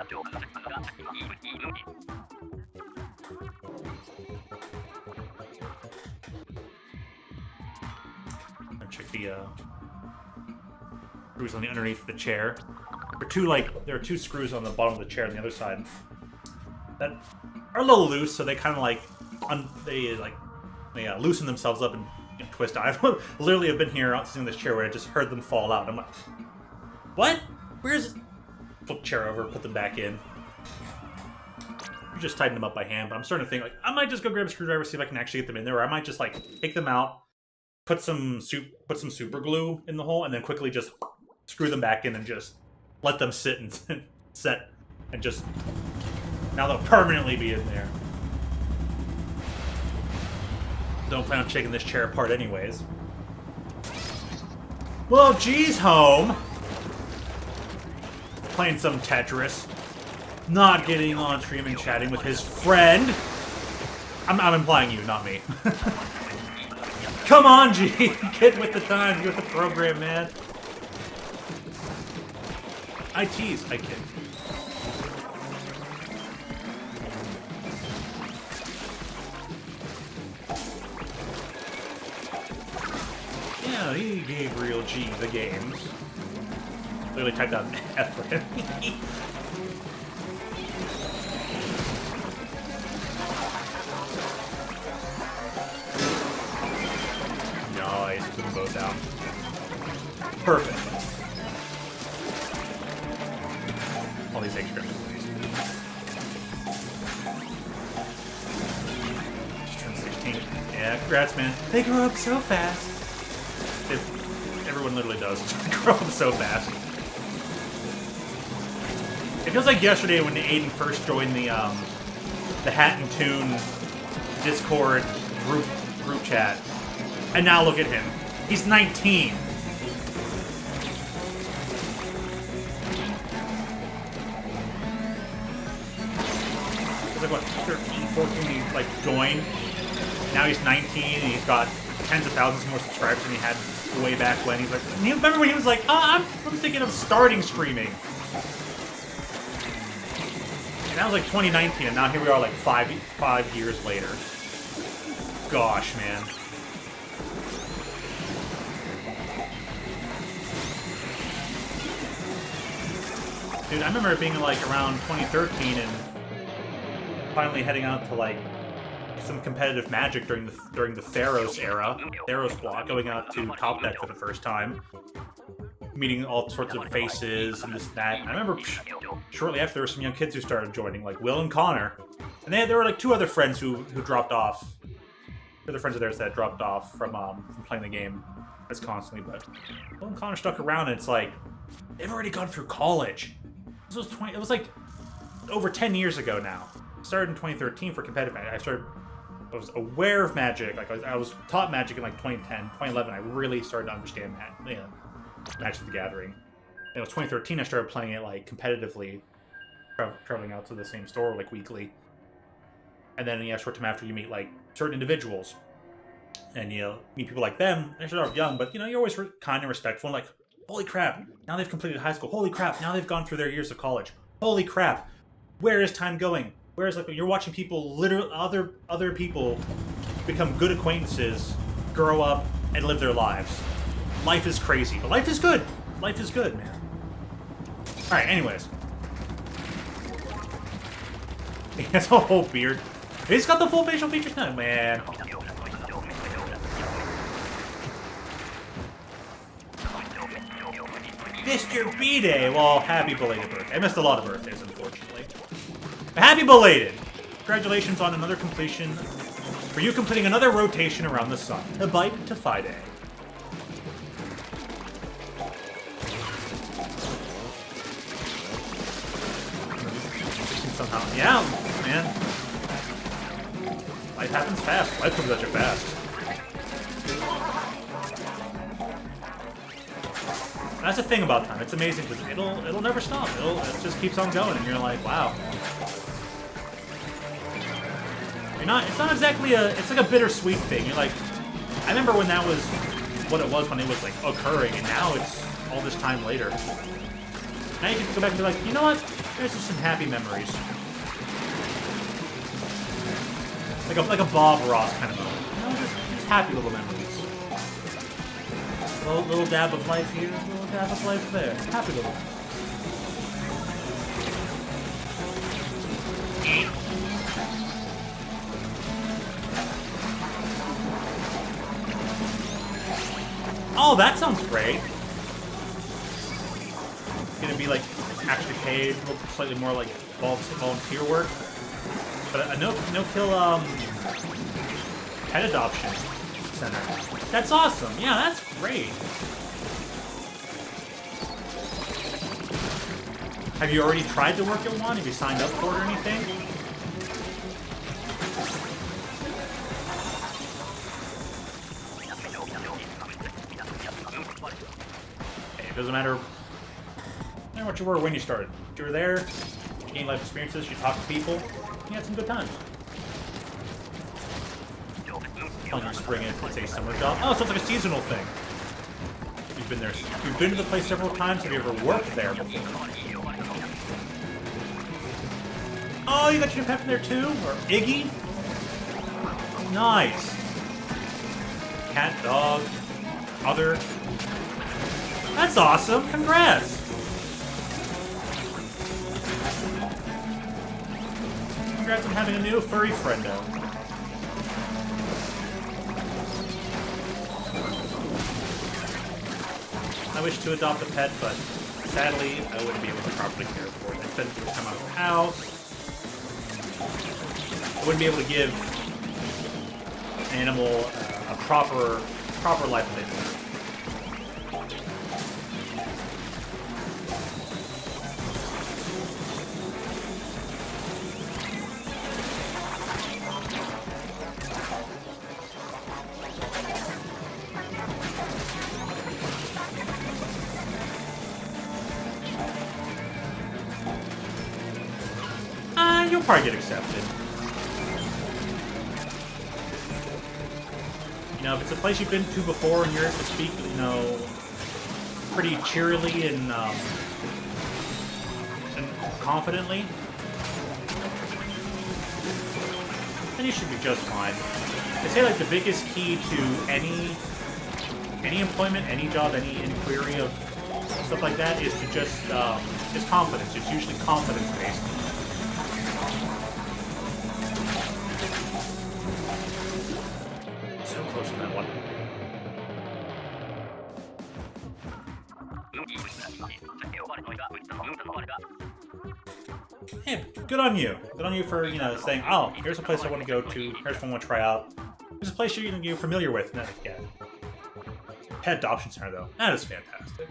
Check the screws on the underneath the chair. There are two screws on the bottom of the chair on the other side that are a little loose, so they kind of like loosen themselves up and twist out. I literally have been here sitting in this chair where I just heard them fall out. I'm like, what? Where's... Flip the chair over, put them back in. You just tighten them up by hand, but I'm starting to think, like, I might just go grab a screwdriver, see if I can actually get them in there, or I might just, like, take them out, put some super glue in the hole, and then quickly just screw them back in and just let them sit and set, and just... Now they'll permanently be in there. Don't plan on shaking this chair apart anyways. Well, geez, home. Playing some Tetris. Not getting on stream and chatting with his friend. I'm implying you, not me. Come on, G. Get with the times, get with the program, man. I tease, I kid. Yeah, he gave real G the games. Literally typed out F for him. Nice, put them both down. Perfect. All these extra please. Just turned 16. Yeah, congrats, man. They grew up so fast. Everyone literally does. Grow up so fast. It feels like yesterday when Aiden first joined the Hat and Tune Discord group chat, and now look at him. He's 19. He's like what, 13, 14? He like joined. Now he's 19 and he's got tens of thousands more subscribers than he had way back when. He's like, you remember when he was like, I'm thinking of starting streaming. And that was like 2019, and now here we are like five years later. Gosh, man. Dude, I remember it being like around 2013 and finally heading out to like some competitive Magic during the Theros era, Theros block, going out to Top Deck for the first time, meeting all sorts of faces and this and that. I remember shortly after there were some young kids who started joining, like Will and Connor, and there were like two other friends who dropped off. Other friends of theirs that dropped off from playing the game as constantly, but Will and Connor stuck around, and it's like they've already gone through college. It was like over 10 years ago now. I started in 2013 for competitive Magic. I was aware of Magic. Like I was taught Magic in like 2010, 2011. I really started to understand Magic the Gathering. And it was 2013 I started playing it like competitively, traveling out to the same store like weekly. And then short time after you meet like certain individuals, and meet people like them. They start off young, but you're always kind and respectful. And like, holy crap! Now they've completed high school. Holy crap! Now they've gone through their years of college. Holy crap! Where is time going? Whereas like you're watching people, literally other people become good acquaintances, grow up, and live their lives. life is crazy, but life is good. Life is good, man. Alright, anyways. He has a whole beard. He's got the full facial features now, man. Mr. B-Day! Well, happy belated birthday. I missed a lot of birthdays, unfortunately. But happy belated! Congratulations on another completion. For you completing another rotation around the sun. A bite to Friday. Somehow. Yeah, man. Life happens fast. Life comes at you fast. That's the thing about time. It's amazing because it'll never stop. It just keeps on going, and you're like, wow. It's not exactly it's like a bittersweet thing. You're like, I remember when that was what it was when it was like occurring, and now it's all this time later. Now you can go back and be like, you know what? There's just some happy memories. Like a Bob Ross kind of moment. You know, just happy little memories. Little dab of life here, little dab of life there. Happy little. Oh, that sounds great. It's gonna be like actually paid, slightly more like volunteer work. But a no-kill pet adoption center. That's awesome. Yeah, that's great. Have you already tried to work at one? Have you signed up for it or anything? It doesn't matter what you were when you started. You were there, you gained life experiences, you talked to people, you had some good times. On your spring, it's a summer job. Oh, so it's like a seasonal thing. You've been there. You've been to the place several times. Have you ever worked there before? Oh, you got your pet from there too? Or Iggy? Nice. Cat, dog, other. That's awesome. Congrats. Congrats on having a new furry friendo. I wish to adopt a pet, but sadly, I wouldn't be able to properly care for it. I couldn't come out of the house. I wouldn't be able to give an animal a proper life of it. You'll probably get accepted. You know, if it's a place you've been to before and you're able to speak, you know, pretty cheerily and confidently, then you should be just fine. They say like the biggest key to any employment, any job, any inquiry of stuff like that is to just is confidence. It's usually confidence based. So close to that one. Hey, good on you. Good on you for, you know, saying, oh, here's a place I want to go to. Here's one I want to try out. Here's a place you're familiar with. No, yeah. Pet adoption center, though. That is fantastic.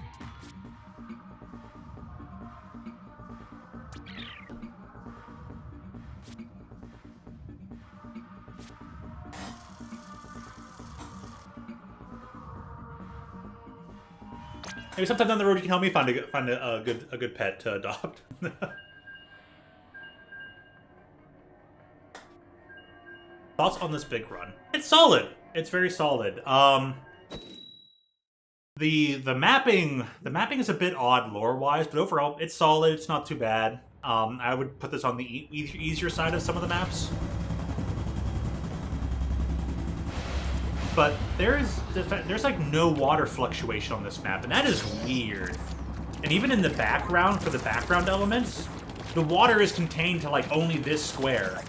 Maybe sometime down the road you can help me find a good pet to adopt. Thoughts on this big run? It's solid. It's very solid. The mapping is a bit odd lore wise, but overall it's solid. It's not too bad. I would put this on the easier side of some of the maps. but there's like no water fluctuation on this map, and that is weird. And even in the background, for the background elements, the water is contained to like only this square.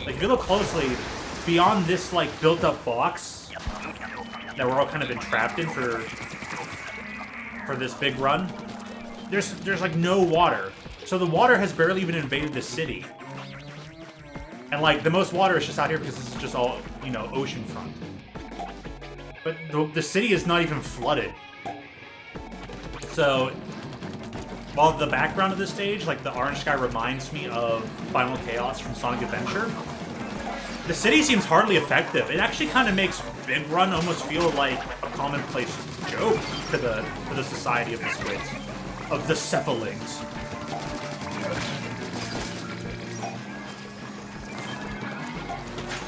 Like if you look closely, beyond this like built-up box that we're all kind of entrapped in for this big run, there's like no water. So the water has barely even invaded the city. And like the most water is just out here because this is just all, you know, oceanfront. But the city is not even flooded. So while the background of this stage, like the orange sky, reminds me of Final Chaos from Sonic Adventure, the city seems hardly effective. It actually kind of makes Big Run almost feel like a commonplace joke to the society of the squids, of the cephalings.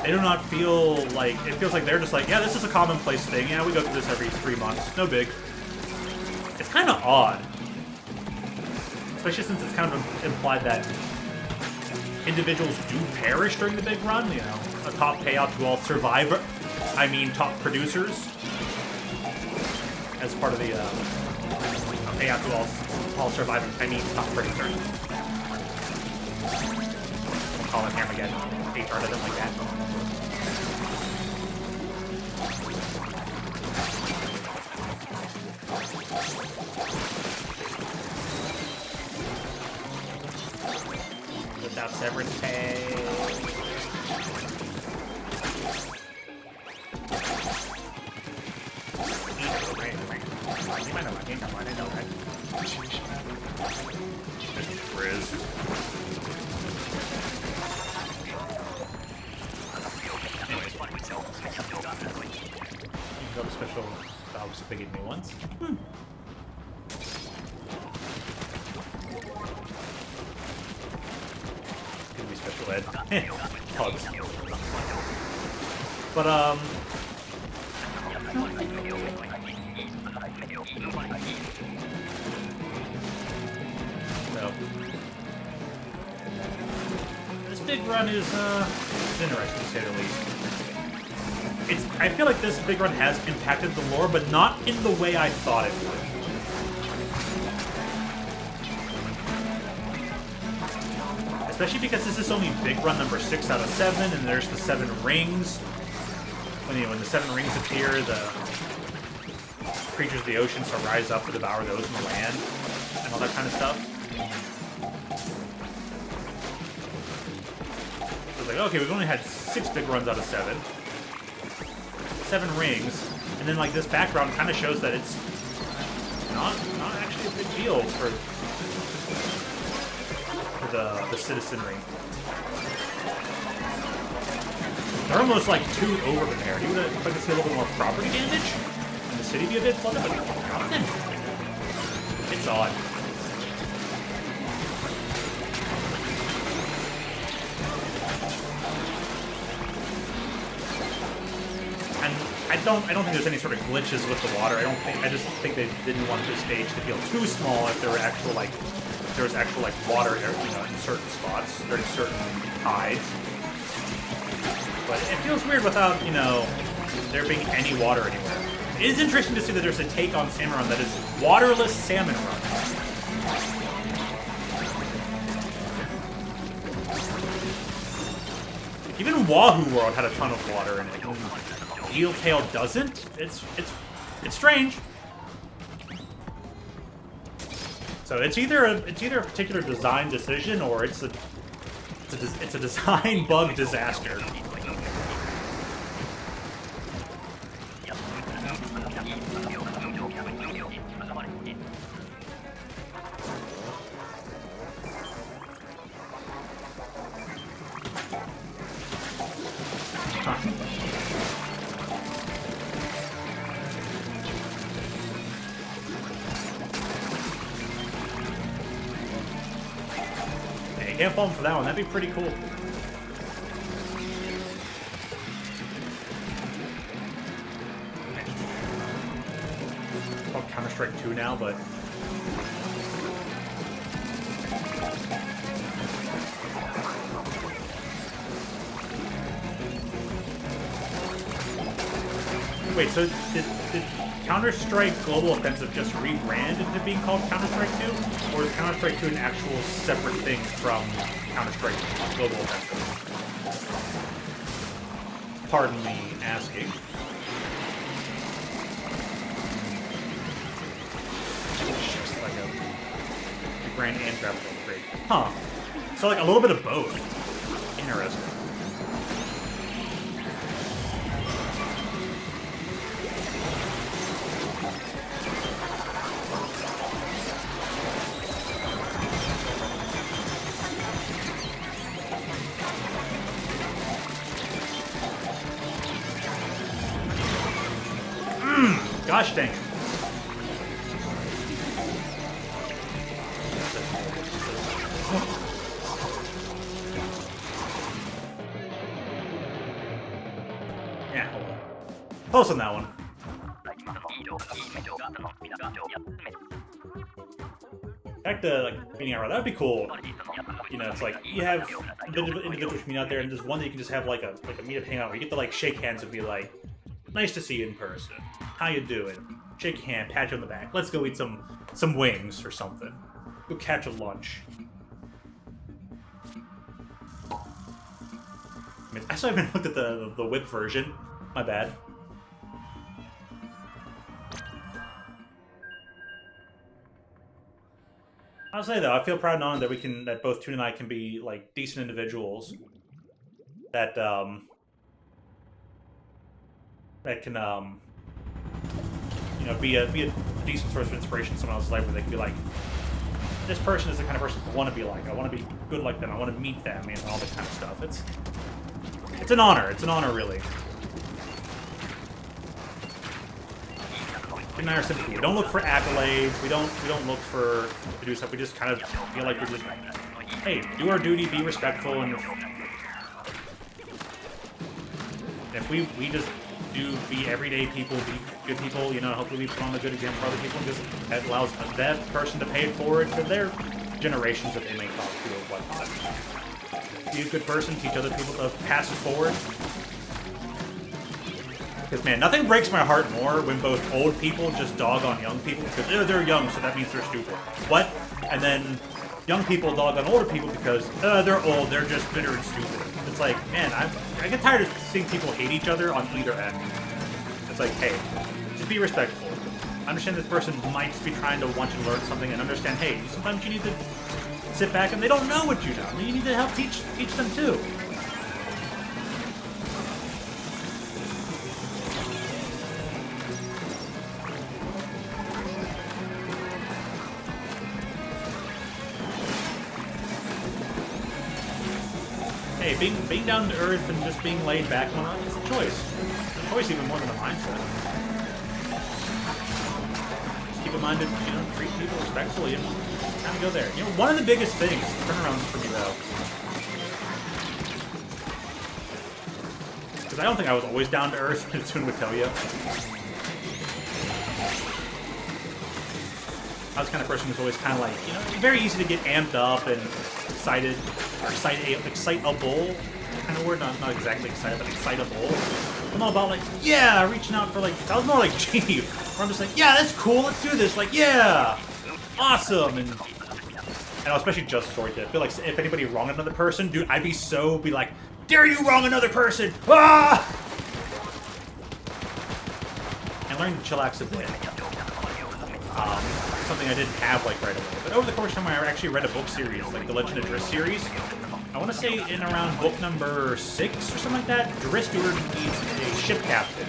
They do not feel like, it feels like they're just like, yeah, this is a commonplace thing. Yeah, we go through this every 3 months. No big. It's kind of odd. Especially since it's kind of implied that individuals do perish during the big run. You know, a top payout to all top producers. As part of the payout to all survivors, top producers. Call it Hammergeddon. HR doesn't like that. Without severance pay. Build a special dogs if they get new ones. Could be special ed. Pugs. But so this big run is interesting to say the least. I feel like this big run has impacted the lore, but not in the way I thought it would. Especially because this is only big run number 6 out of 7, and there's the 7 rings. When the 7 rings appear, the creatures of the ocean shall rise up to devour those in the land, and all that kind of stuff. So it's like, okay, we've only had 6 big runs out of 7. 7 rings, and then like this background kind of shows that it's not actually a big deal for the citizenry. They're almost like too over-prepared. You would expect to see a little bit more property damage, and the city be a bit flooded, but nothing. It's odd. I don't think there's any sort of glitches with the water. I just think they didn't want this stage to feel too small if there was actual water, in certain spots during certain tides. But it feels weird without, there being any water anywhere. It is interesting to see that there's a take on Salmon Run that is waterless Salmon Run. Even Wahoo World had a ton of water in it. Eel Tail doesn't. It's strange. So it's either a particular design decision or it's a design bug disaster. Can't fall for that one. That'd be pretty cool. It's called Counter-Strike 2 now, but Wait, so did Counter-Strike Global Offensive just rebrand into being called Counter-Strike 2? Or is Counter-Strike 2 an actual separate thing from Counter-Strike Global Offensive? Pardon me asking. Just like a rebrand and graphical upgrade. Huh. So like a little bit of both. Interesting. Gosh dang it. Yeah, hold on. Post on that one. Back to like meeting out, that'd be cool. You know, it's like you have individuals meet out there, and there's one that you can just have like a meetup hangout where you get to like shake hands and be like, "Nice to see you in person. How you doing?" Shake your hand, pat you on the back. Let's go eat some wings or something. Go catch a lunch. I still haven't looked at the whip version. My bad. I'll say though, I feel proud knowing that that both Toon and I can be like decent individuals that can you know, be a decent source of inspiration in someone else's life where they can be like, this person is the kind of person I want to be like. I want to be good like them. I want to meet them and all this kind of stuff. It's an honor. It's an honor, really. Jim and I are simple. We don't look for accolades. We don't look to do stuff. We just kind of feel like we're just, hey, do our duty, be respectful, and if we just be everyday people, be good people, you know, hopefully we put on a good example for other people, and just that allows that person to pay it forward for their generations that they may talk to or whatnot. Be a good person, teach other people to pass it forward. Because, man, nothing breaks my heart more when both old people just dog on young people because they're young, so that means they're stupid. What? And then young people dog on older people because they're old, they're just bitter and stupid. It's like, man, I get tired of seeing people hate each other on either end. It's like, hey, just be respectful. Understand this person might just be trying to want you to learn something, and understand, hey, sometimes you need to sit back and they don't know what you know. You need to help teach them too. Hey, being down to earth and just being laid back and whatnot is a choice. It's a choice even more than a mindset. Just keep in mind to, you know, treat people respectfully and kind of go there. You know, one of the biggest things, turnarounds for me though, because I don't think I was always down to earth, as Toon would tell you. I was the kind of person who's always kind of like, you know, very easy to get amped up and excited, or excitable kind of word, not exactly excited, but excitable. I'm all about like, yeah, reaching out for like, I was more like Jeeve, where I'm just like, yeah, that's cool, let's do this, like, yeah, awesome, and especially Justice oriented. I feel like if anybody wronged another person, dude, I'd be like, dare you wrong another person, ah! And learning to chillax a bit. Something I didn't have like right away. But over the course of time, I actually read a book series, like the Legend of Driss series. I want to say in around book number 6 or something like that, Driss Stewart needs a ship captain.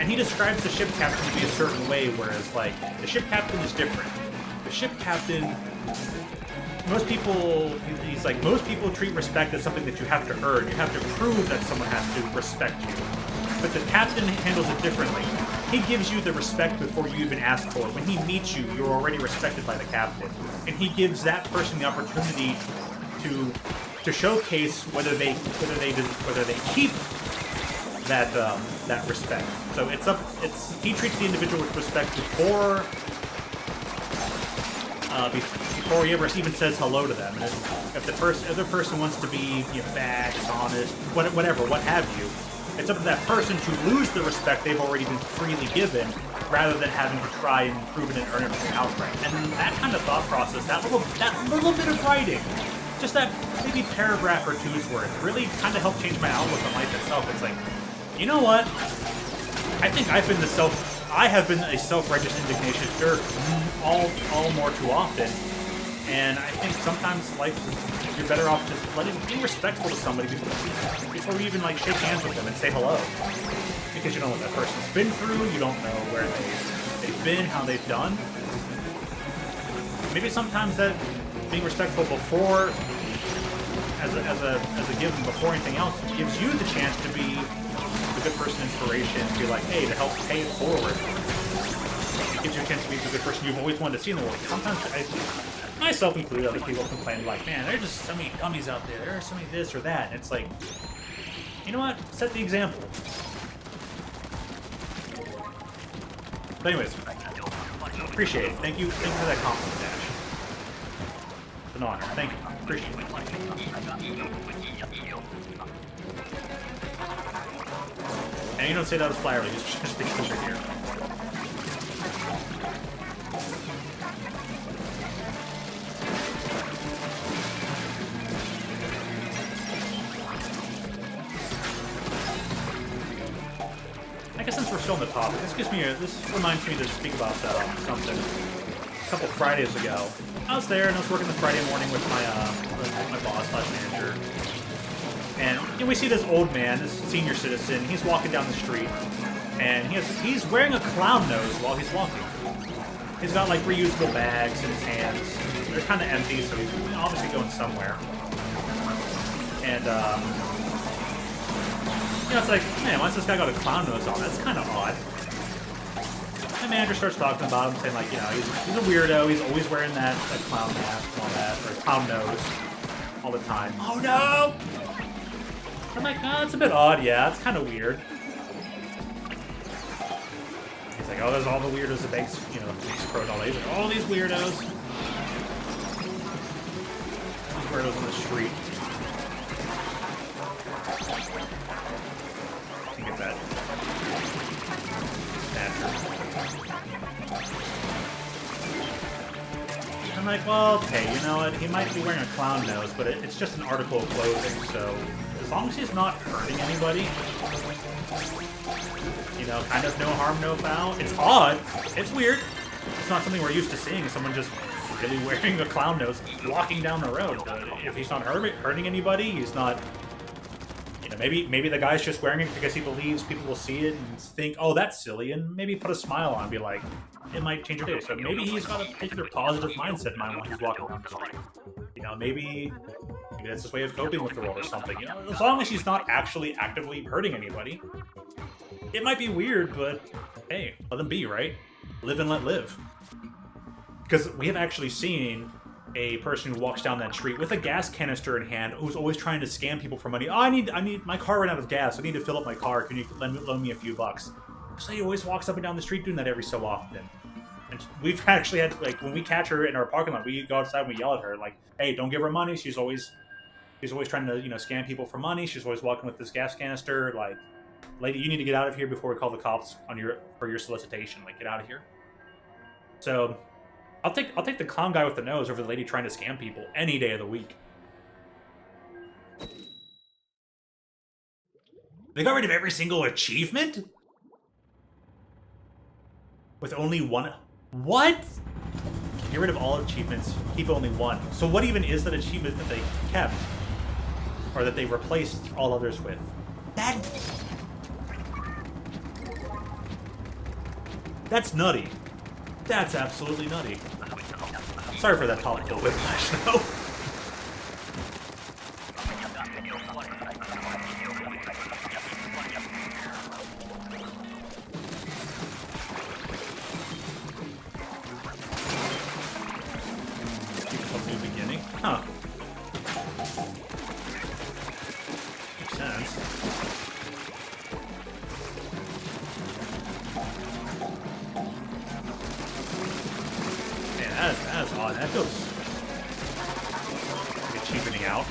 And he describes the ship captain to be a certain way, whereas like the ship captain is different. The ship captain, most people treat respect as something that you have to earn. You have to prove that someone has to respect you. But the captain handles it differently. He gives you the respect before you even ask for it. When he meets you, you're already respected by the captain, and he gives that person the opportunity to showcase whether they keep that respect. So he treats the individual with respect before he ever even says hello to them. And if the other person wants to be, you know, bad, honest, whatever, what have you, It's up to that person to lose the respect they've already been freely given, rather than having to try and prove it and earn it from the outright. And that kind of thought process, that little bit of writing, just that maybe paragraph or two's worth, really kind of helped change my outlook on life itself. It's like, you know what? I think I have been a self-righteous indignation jerk all more too often. And I think sometimes life is, you're better off just being respectful to somebody before you even like shake hands with them and say hello. Because you don't know what that person's been through, you don't know where they've been, how they've done. Maybe sometimes that being respectful before, as a given before anything else, gives you the chance to be the good person inspiration, to be like, hey, to help pay it forward. It gives you a chance to be the good person you've always wanted to see in the world. Sometimes myself included, other people complain like, man, there's just so many dummies out there, there's so many this or that, and it's like, you know what, set the example. But anyways, appreciate it. Thank you for that compliment, Dash. It's an honor, thank you, appreciate it. And you don't say that as flattery, just because you're here. I guess since we're still on the topic, this reminds me to speak about something. A couple Fridays ago, I was there and I was working the Friday morning with my boss/manager, and we see this old man, this senior citizen. He's walking down the street, and he's wearing a clown nose while he's walking. He's got like reusable bags in his hands. They're kind of empty, so he's obviously going somewhere. And it's like, man, why's this guy got a clown nose on? That's kind of odd. My manager starts talking about him, saying like, he's a weirdo. He's always wearing that clown mask and all that, or clown nose, all the time. Oh no! I'm like, oh, it's a bit odd. Yeah, it's kind of weird. He's like, oh, there's all the weirdos that Banks, pro all these. Like, all these weirdos. These weirdos on the street. Get that I'm like, well, okay, you know what? He might be wearing a clown nose, but it's just an article of clothing, so as long as he's not hurting anybody, kind of no harm, no foul. It's odd. It's weird. It's not something we're used to seeing, someone just really wearing a clown nose walking down the road. But if he's not hurting anybody, he's not... Maybe the guy's just wearing it because he believes people will see it and think, oh, that's silly, and maybe put a smile on and be like, it might change your day. So maybe he's got a particular positive mindset in mind while he's walking around the street. Maybe that's his way of coping with the world or something. As long as he's not actually actively hurting anybody. It might be weird, but hey, let them be, right? Live and let live. Because we have actually seen a person who walks down that street with a gas canister in hand, who's always trying to scam people for money. Oh, I need my car ran out of gas. I need to fill up my car. Can you loan me a few bucks? So he always walks up and down the street doing that every so often. And we've actually had, like, when we catch her in our parking lot, we go outside and we yell at her, like, hey, don't give her money. She's always trying to, scam people for money. She's always walking with this gas canister. Like, lady, you need to get out of here before we call the cops for your solicitation. Like, get out of here. So I'll take the clown guy with the nose over the lady trying to scam people any day of the week. They got rid of every single achievement? With only one? What? Get rid of all achievements, keep only one. So what even is that achievement that they kept? Or that they replaced all others with? That's nutty. That's absolutely nutty. Sorry for that topical whiplash, though. New beginning? Huh. Makes sense. That's odd. That feels like a cheapening out.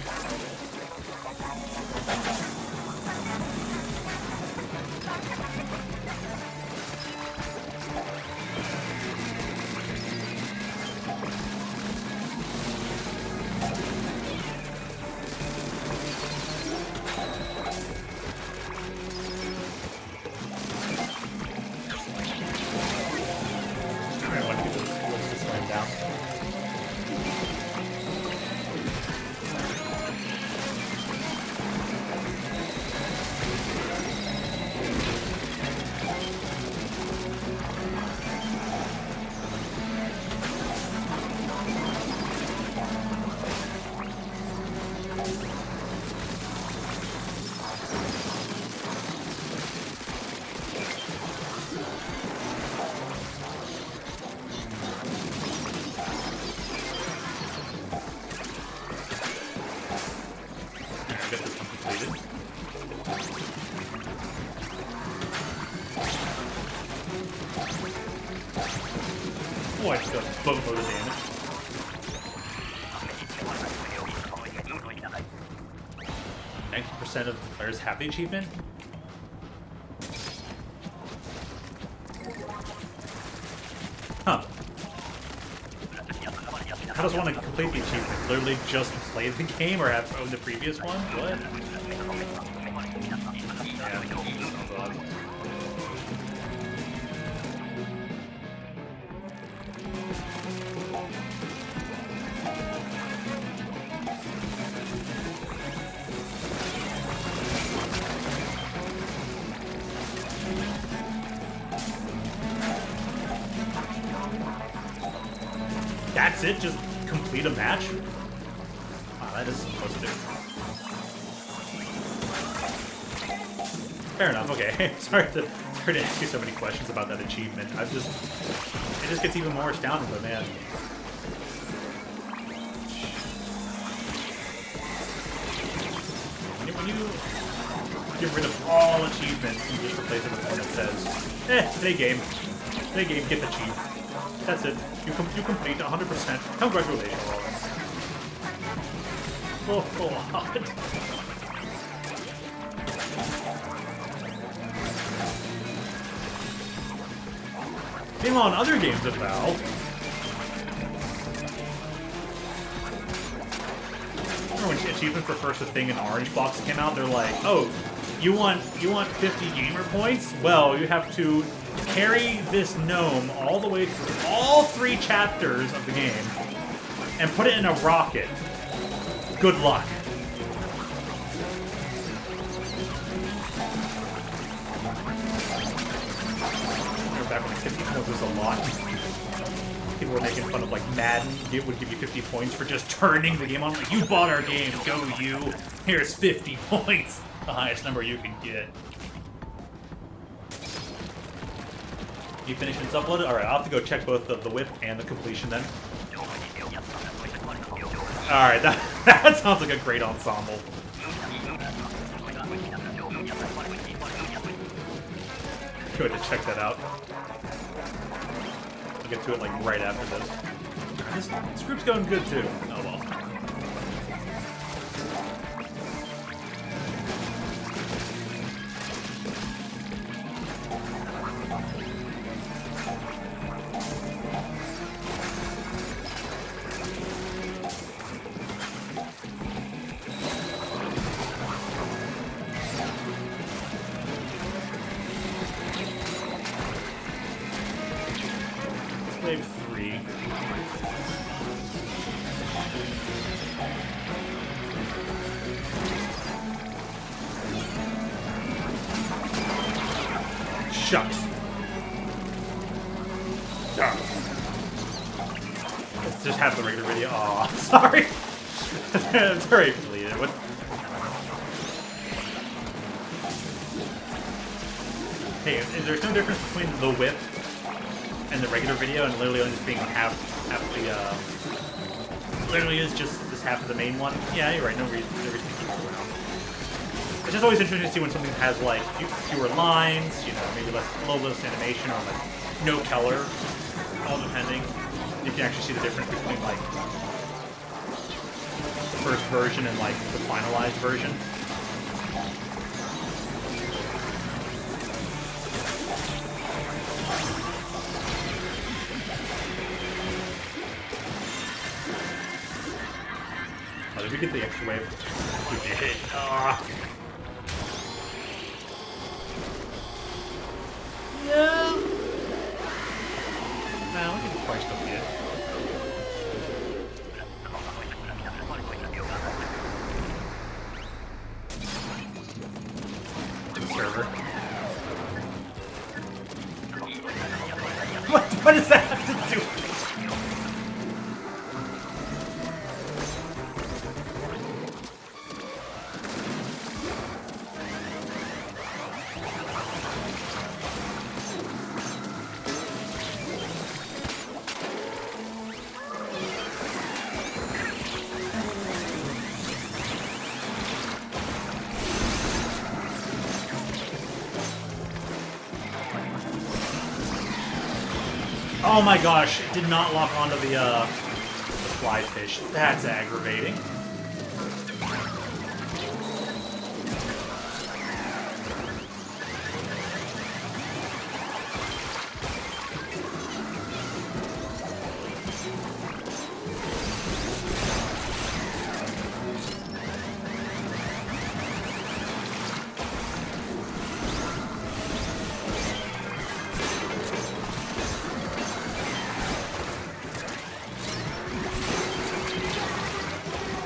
Boy, it's got a boatload of damage. % of the players have the achievement. Huh. How does one to complete the achievement? Literally just play the game or have owned the previous one? What? That's it? Just complete a match? Wow, that is simplistic. Fair enough, okay. sorry to ask you so many questions about that achievement. It just gets even more astounding, but man. When you get rid of all achievements and just replace it with one that says, play game, get the cheat. That's it. You complete 100%. Congratulations. Oh, God. Name on other games of Valve. Remember when Achievement for First Thing in Orange Box came out? They're like, oh, you want 50 gamer points? Well, you have to carry this gnome all the way through all 3 chapters of the game and put it in a rocket. Good luck. Back when 50 points was a lot. People were making fun of like Madden. It would give you 50 points for just turning the game on. Like, you bought our game, go you. Here's 50 points. The highest number you can get. You finished and uploaded? Alright, I'll have to go check both the whip and the completion then. Alright, that sounds like a great ensemble. Go ahead and check that out. I'll get to it like right after this. This group's going good too. Oh well. Wave 3. Shucks. Let's just have the regular video. Aw, sorry. That's very completed. What? Hey, there's no difference between the whip and the regular video, and literally only just being half the, literally is just half of the main one. Yeah, you're right, no reason to keep it around. It's just always interesting to see when something has, like, fewer lines, you know, maybe a little less animation, or, like, no color, all depending. You can actually see the difference between, like, the first version and, like, the finalized version. Did we get the extra wave? We did. No. Nah, we can probably still get it. Server. What does that have to do? Oh my gosh, it did not lock onto the fly fish. That's aggravating.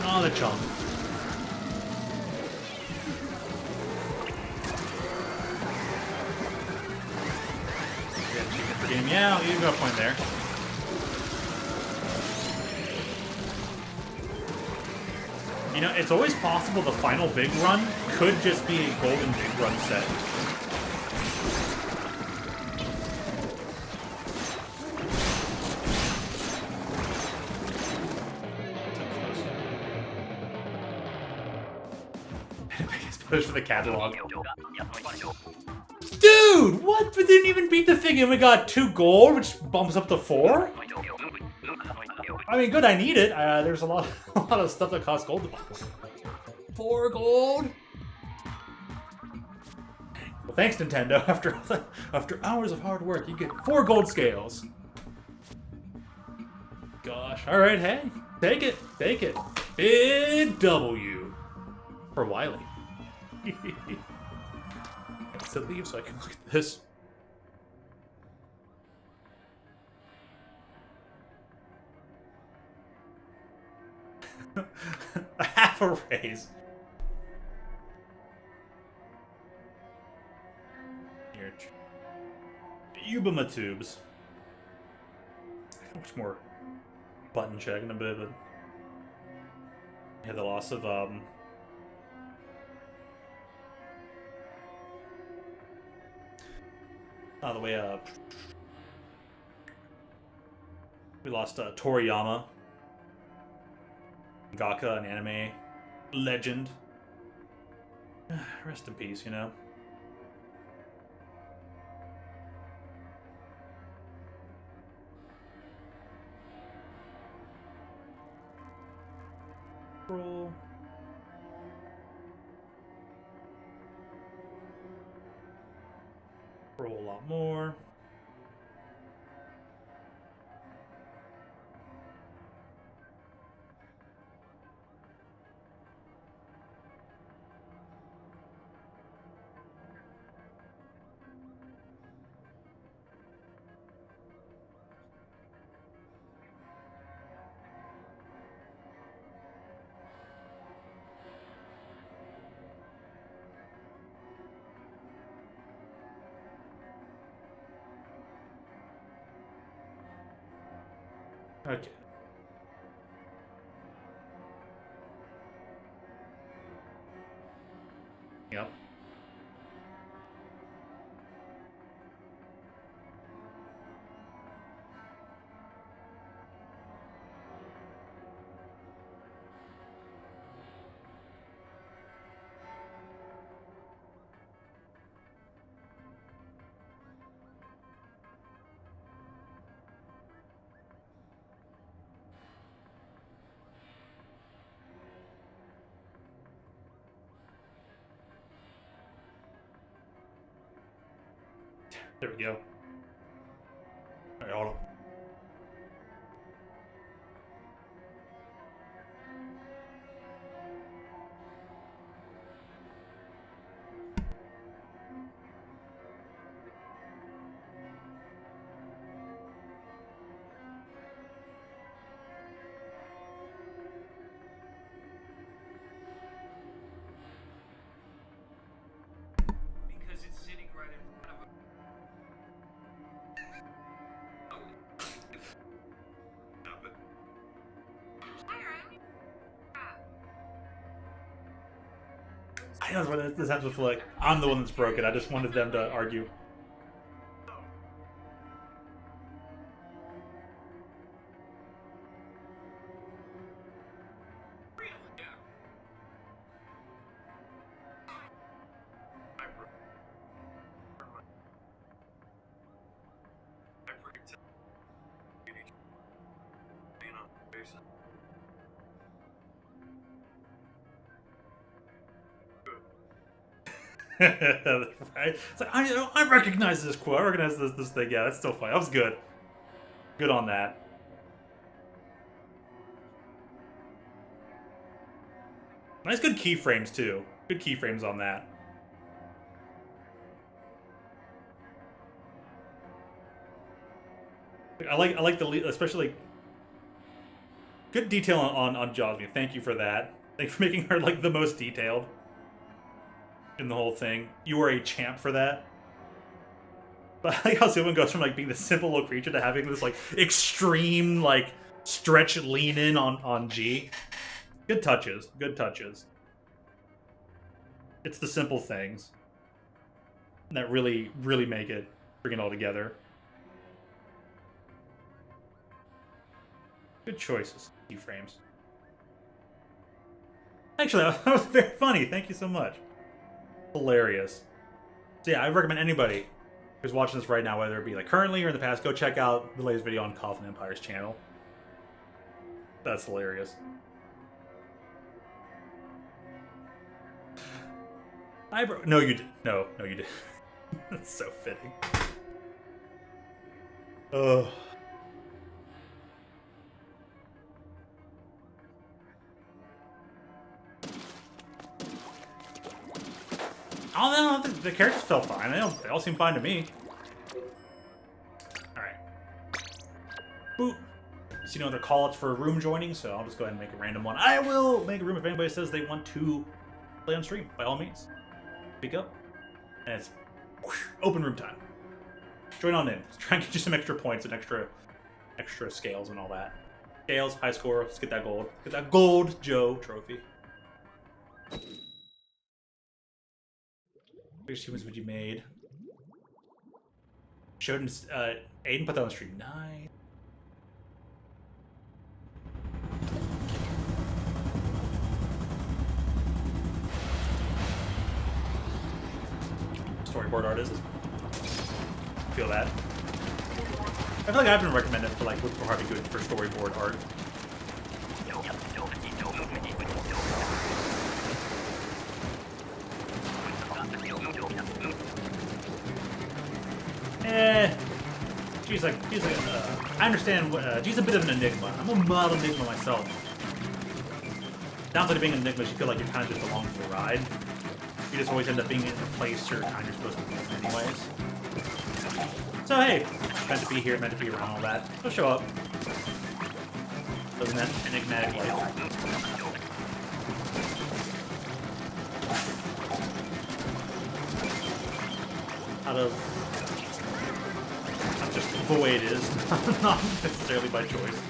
Oh, the chunk. Yeah, you got a point there. You know, it's always possible the final big run could just be a golden big run set. Push for the catalog. Dude, what? We didn't even beat the figure. We got 2 gold, which bumps up to 4. I mean, good. I need it. There's a lot of stuff that costs gold to buy. 4 gold. Well, thanks, Nintendo. After hours of hard work, you get 4 gold scales. Gosh. All right. Hey, take it. Take it. Big W for Wily. To leave so I can look at this. Half a raise. Here. Ubama tubes. How much more button checking a bit, but yeah, the loss of the way we lost Toriyama, Gaka, an anime legend. Rest in peace, you know. Roll. Roll a lot more. Okay. Yep. There we go. All right, hold on. I know what this happens with, like, I'm the one that's broken. I just wanted them to argue. Right? It's like, I recognize this quote. I recognize this thing. Yeah, that's still funny. That was good. Good on that. Nice, good keyframes too. Good keyframes on that. I like the especially like, good detail on Jasmine. Thank you for that. Thanks for making her like the most detailed in the whole thing. You were a champ for that. But I like how Sylvan goes from like being this simple little creature to having this like extreme like stretch lean in on G. Good touches. Good touches. It's the simple things that really make it, bring it all together. Good choices, keyframes. Actually, that was very funny. Thank you so much. Hilarious. So yeah, I recommend anybody who's watching this right now, whether it be like currently or in the past, go check out the latest video on Coffin Empire's channel. That's hilarious. No, you did. No, you did. That's so fitting. Ugh. I don't know, the characters felt fine. They all seem fine to me. Alright. Boop. See no other call-outs for room joining, so I'll just go ahead and make a random one. I will make a room if anybody says they want to play on stream, by all means. Speak up. And it's open room time. Join on in. Let's try and get you some extra points and extra scales and all that. Scales, high score, let's get that gold. Get that gold Joe trophy. Which achievements would you made? Showed in, Aiden put that on the stream. Nice. Storyboard artist. Feel that. I feel like I've been recommended for like what's probably good for storyboard art. She's like, I understand. She's a bit of an enigma. I'm a mild enigma myself. Sounds like being an enigma, you feel like you're kind of just along for the ride. You just always end up being in the place you're kind of supposed to be in anyways. So hey, meant to be here, meant to be around all that. So show up. Living that enigmatic life. Out of just the way it is, not necessarily by choice.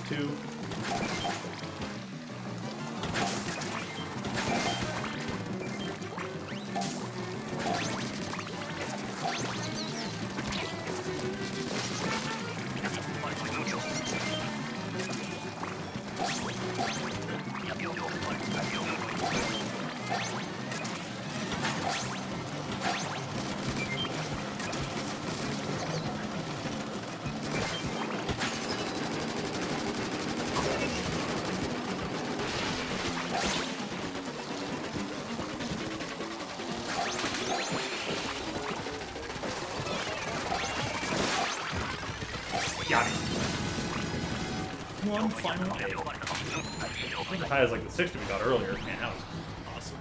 Two. Got it. One final hit. I think as high as like the 60 we got earlier. Man, that was awesome.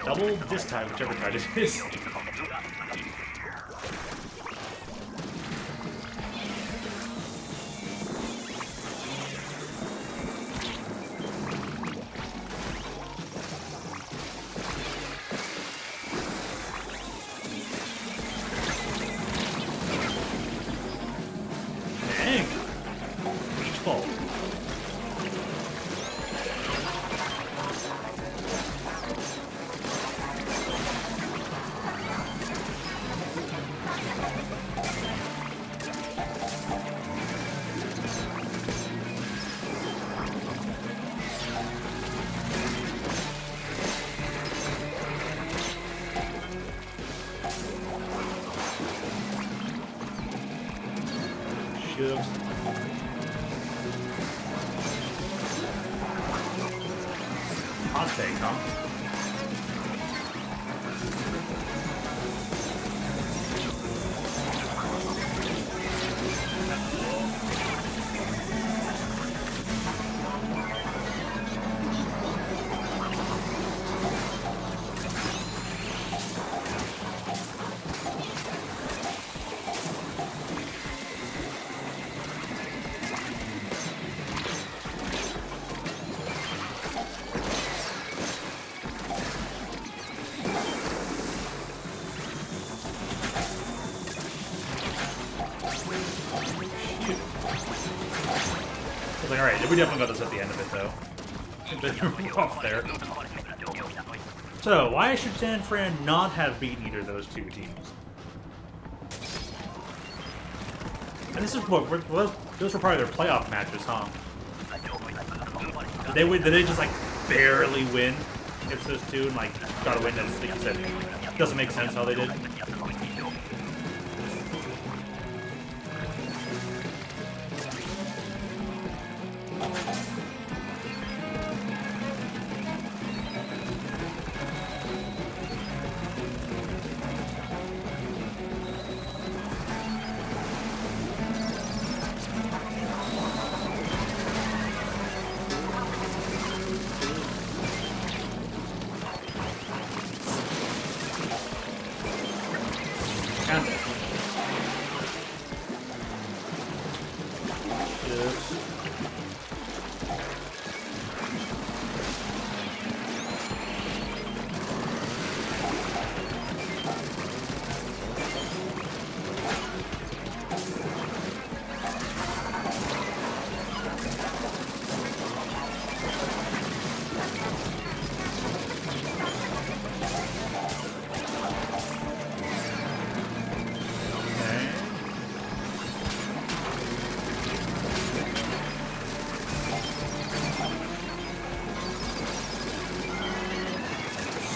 Double this time, whichever tide it is. fault. Shucks. Hot take, huh? I was like, alright, we definitely got this at the end of it, though. We're off there. So, why should San Fran not have beaten either of those two teams? And this is what, those were probably their playoff matches, huh? Did they just, like, barely win against those two and, like, got a win that's, like you said, doesn't make sense how they did?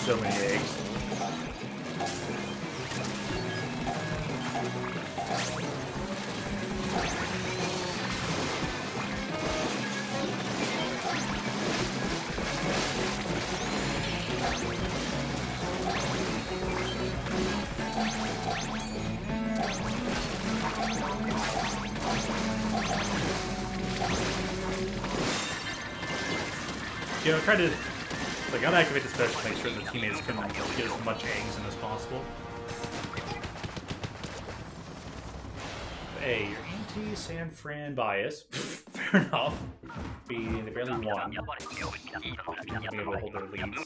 So many eggs. You know, try to gotta activate the special to make sure the teammates can get as much eggs in as possible. A, your anti-San Fran bias. Fair enough. B, they barely won. Be able to hold their leads.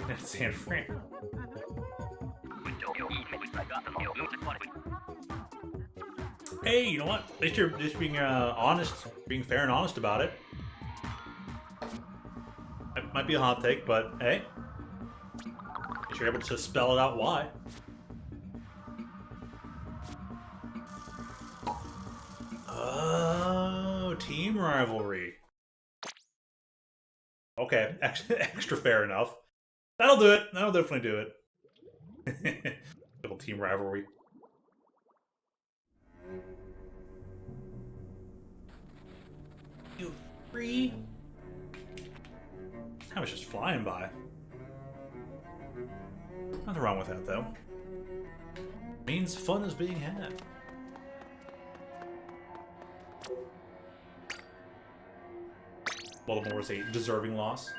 That's San Fran. Hey, you know what? At least you're just being honest, being fair and honest about it. It might be a hot take, but hey, if you're able to spell it out why. Oh, team rivalry. Okay, extra fair enough. That'll do it. That'll definitely do it. Little team rivalry. You free? Time was just flying by. Nothing wrong with that, though. Means fun is being had. Baltimore was a deserving loss.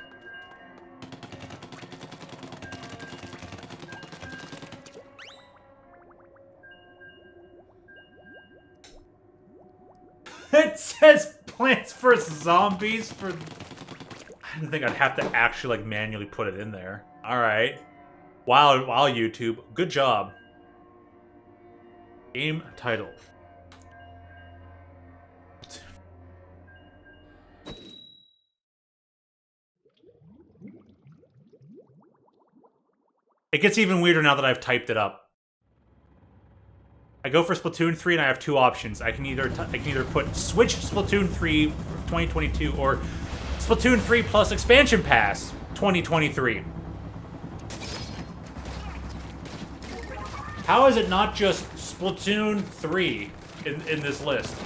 It says Plants vs. Zombies for... I didn't think I'd have to actually, like, manually put it in there. Alright. Wow, YouTube. Good job. Game title. It gets even weirder now that I've typed it up. I go for Splatoon 3 and I have two options. I can either put Switch Splatoon 3 2022 or Splatoon 3 plus Expansion Pass 2023. How is it not just Splatoon 3 in this list?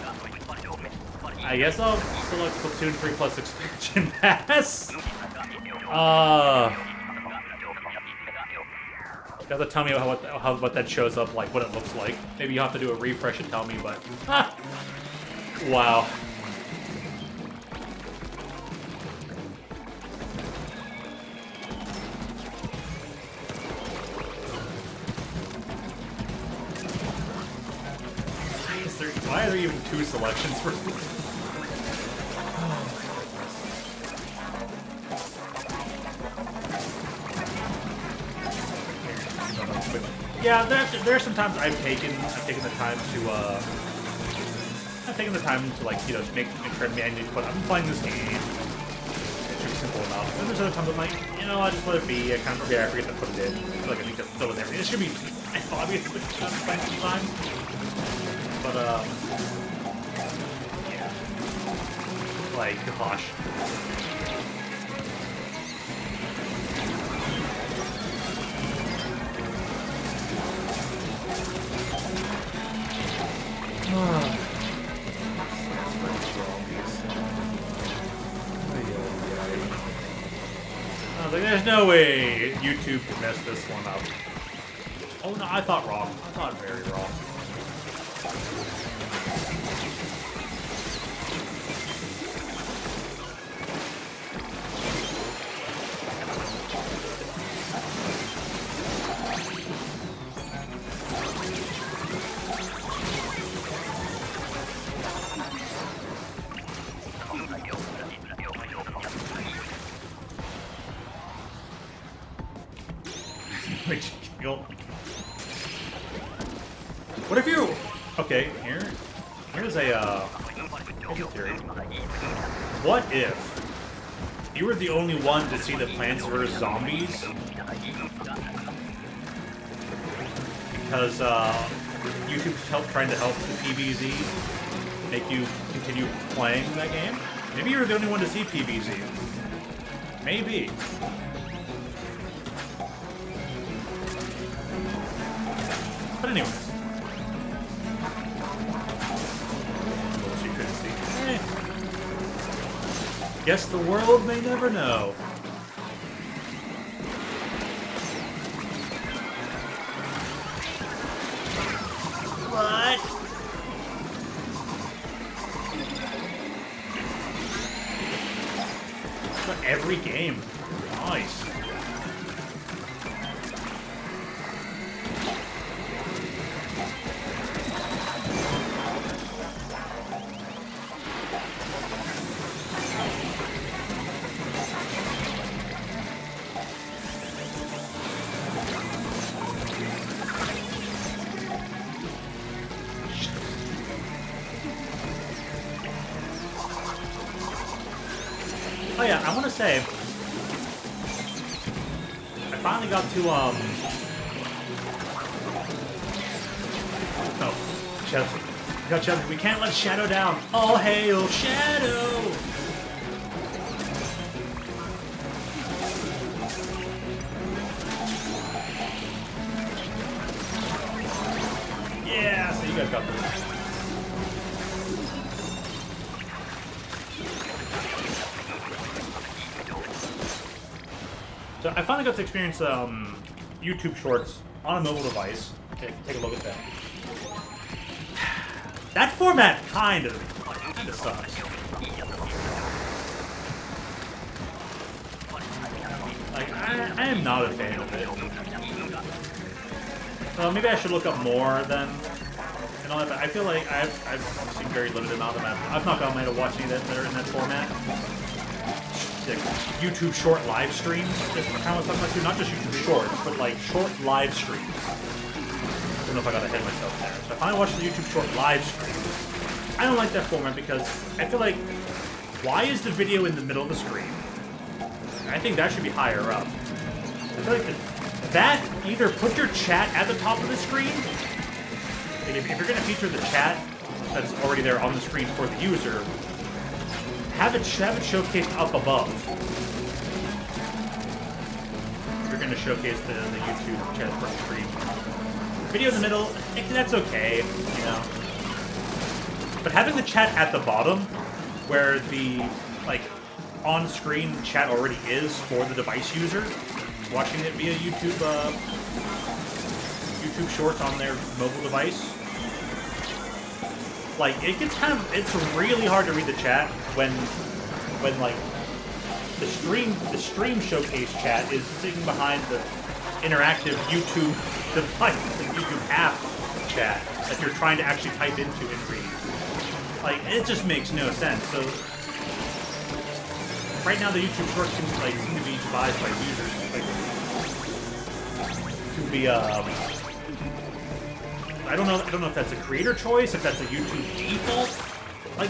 I guess I'll select Splatoon 3 plus Expansion Pass. You have to tell me what that shows up like, what it looks like. Maybe you have to do a refresh and tell me, but wow. Why are there even two selections for? Yeah, there's sometimes I've taken the time to like, you know, make sure to manually put I'm playing this game. It's pretty simple enough. And there's other times I'm like, you know, I just let it be. I kind of forget to put it in. I feel like I need to fill it in. It should be obvious sometimes. But yeah. Like, gosh. I was like, there's no way YouTube could mess this one up. Oh no, I thought wrong. I thought very wrong. Makes you giggle. What if you... Okay, here's a theory. What if you were the only one to see the Plants vs. Zombies? Because YouTube's trying to help the PVZ make you continue playing that game? Maybe you were the only one to see PVZ. Maybe. But anyways. She couldn't see. Guess the world may never know. What? For every game. Nice. Oh yeah, I want to say, I finally got to, oh, Shadow. We can't let Shadow down. All hail Shadow! Yeah, so you guys got this. So I finally got to experience YouTube Shorts on a mobile device. Take a look at that. That format kind of sucks. Like, I am not a fan of it. So maybe I should look up more than and all that. But I feel like I've seen very limited amount of that. I've not gotten to watch any that are in that format. Like YouTube short live streams. That's what I was talking about too. Not just YouTube shorts, but like short live streams. I don't know if I got ahead of myself there. So if I watch the YouTube short live stream, I don't like that format because I feel like, why is the video in the middle of the screen? I think that should be higher up. I feel like that, either put your chat at the top of the screen. Like if you're going to feature the chat that's already there on the screen for the user, have it showcased up above. If you're going to showcase the YouTube chat for the screen. Video in the middle, that's okay, you know. But having the chat at the bottom, where the, like, on-screen chat already is for the device user, watching it via YouTube Shorts on their mobile device. Like, it gets kind of, it's really hard to read the chat when like, the stream showcase chat is sitting behind the interactive YouTube device, the YouTube app chat that you're trying to actually type into and read. Like, it just makes no sense. So, right now the YouTube Shorts seem to be devised by users, to be I don't know if that's a creator choice, if that's a YouTube default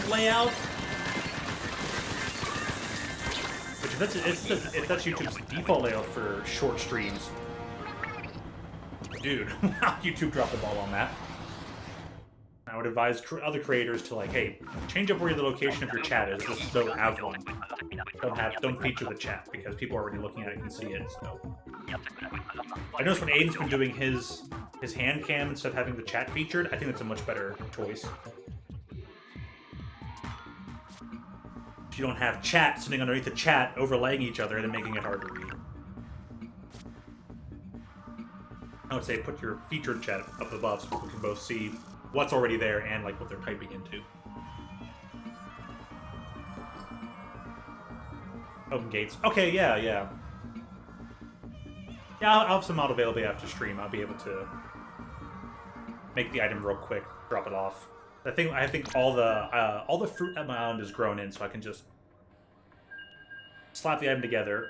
layout. Which if that's YouTube's default layout for short streams, dude, YouTube dropped the ball on that. I would advise other creators to hey, change up where the location of your chat is. Just don't have one. Don't feature the chat because people are already looking at it and can see it. So I noticed when Aiden's been doing his hand cam instead of having the chat featured, I think that's a much better choice. If you don't have chat sitting underneath the chat, overlaying each other and then making it hard to read. I would say put your featured chat up above so people can both see what's already there and what they're typing into. Open gates. Okay, yeah. Yeah, I'll have some auto availability after stream. I'll be able to make the item real quick, drop it off. I think all the fruit at my island is grown in, so I can just slap the item together.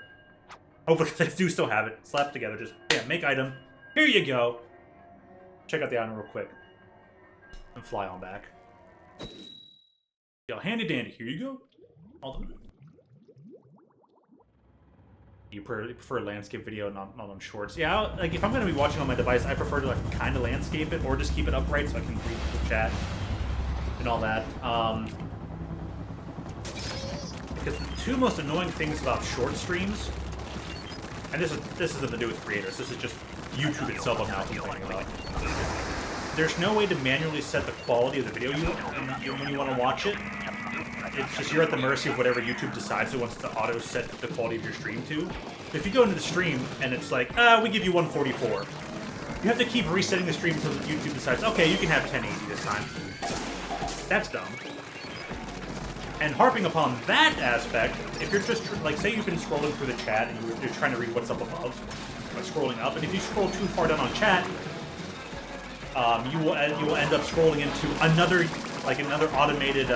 Hopefully, I do still have it. Slap it together. Just make item. Here you go. Check out the item real quick. And fly on back. Yo, handy dandy. Here you go. All done. You prefer landscape video, not on shorts. Yeah, if I'm going to be watching on my device, I prefer to kind of landscape it or just keep it upright so I can read the chat and all that. Because the two most annoying things about short streams, and this isn't to do with creators, this is just YouTube itself I'm now complaining about. There's no way to manually set the quality of the video when you want to watch it. It's just you're at the mercy of whatever YouTube decides it wants to auto set the quality of your stream to. If you go into the stream and it's we give you 144, you have to keep resetting the stream until YouTube decides, okay, you can have 1080 this time. That's dumb. And harping upon that aspect, if you're just say you've been scrolling through the chat and you're trying to read what's up above, scrolling up, and if you scroll too far down on chat, you will end up scrolling into another automated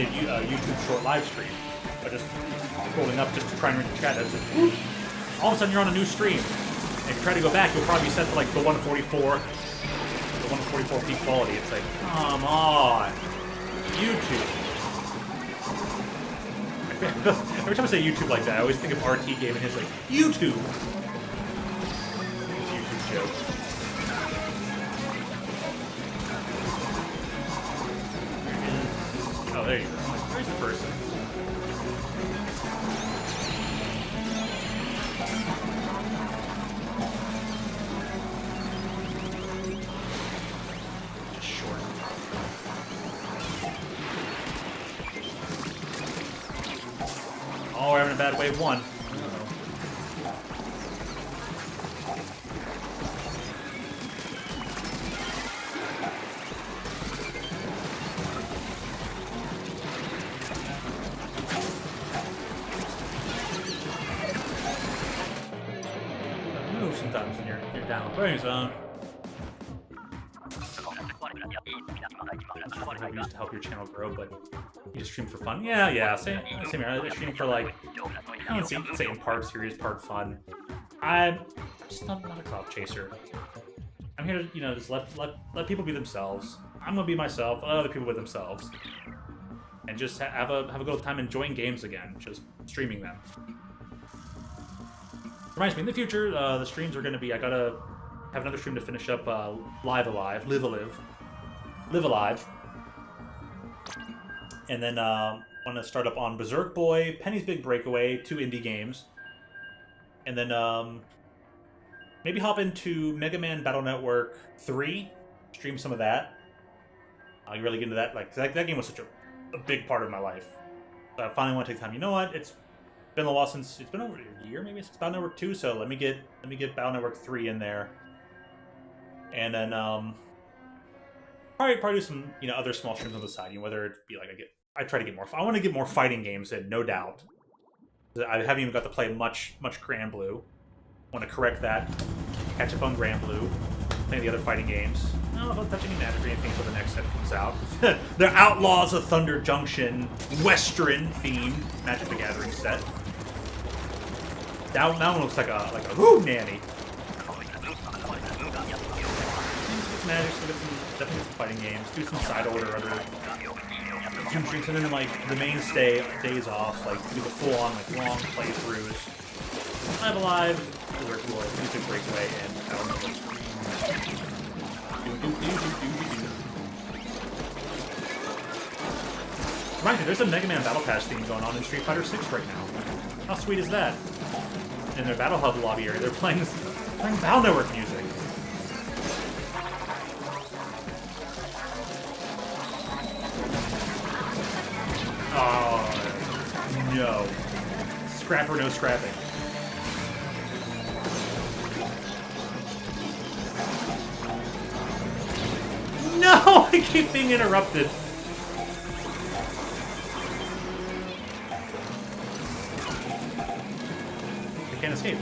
YouTube short live stream by just scrolling up just to try and read the chat. That's just, all of a sudden you're on a new stream. And if you try to go back, you'll probably be set to the 144 peak quality. It's come on, YouTube. Every time I say YouTube like that, I always think of RT Game and his YouTube. His YouTube joke. Oh, there you go. Where's the person? Just short. Oh, we're having a bad wave one. Sometimes when you're down playing zone. I used to help your channel grow, but you just stream for fun. Yeah, same here. I stream for I don't say in part serious, part fun. I'm just not a clout chaser. I'm here to just let people be themselves. I'm gonna be myself. Let other people be themselves, and just have a good time enjoying games again. Just streaming them. Reminds me, in the future, the streams are going to be, I gotta have another stream to finish up Live Alive. And then want to start up on Berserk Boy, Penny's Big Breakaway, 2 indie games. And then maybe hop into Mega Man Battle Network 3, stream some of that. I really get into that. Like that game was such a big part of my life. So I finally want to take time. You know what? It's been a while since it's been over a year, maybe since Battle Network 2. So let me get Battle Network 3 in there, and then probably do some other small streams on the side. Whether it be like I try to get more. I want to get more fighting games in, no doubt. I haven't even got to play much Grand Blue. Want to correct that. Catch up on Grand Blue. Play the other fighting games. No, don't touch any magic or anything until the next set comes out. The Outlaws of Thunder Junction Western themed Magic the Gathering set. That one looks like a whoo nanny. Magic, so definitely some fighting games. Do some side order other Zoom streams, and then like the mainstay days off, like do the full on long playthroughs. Live Alive, Berserk Boy, Music Breakaway, and Battle Network. Reminds me, there's a Mega Man Battle Pass theme going on in Street Fighter 6 right now. How sweet is that? In their Battle Hub lobby area, they're playing Battle Network music. Oh no! Scrap or no scrapping. No! I keep being interrupted. I can't escape.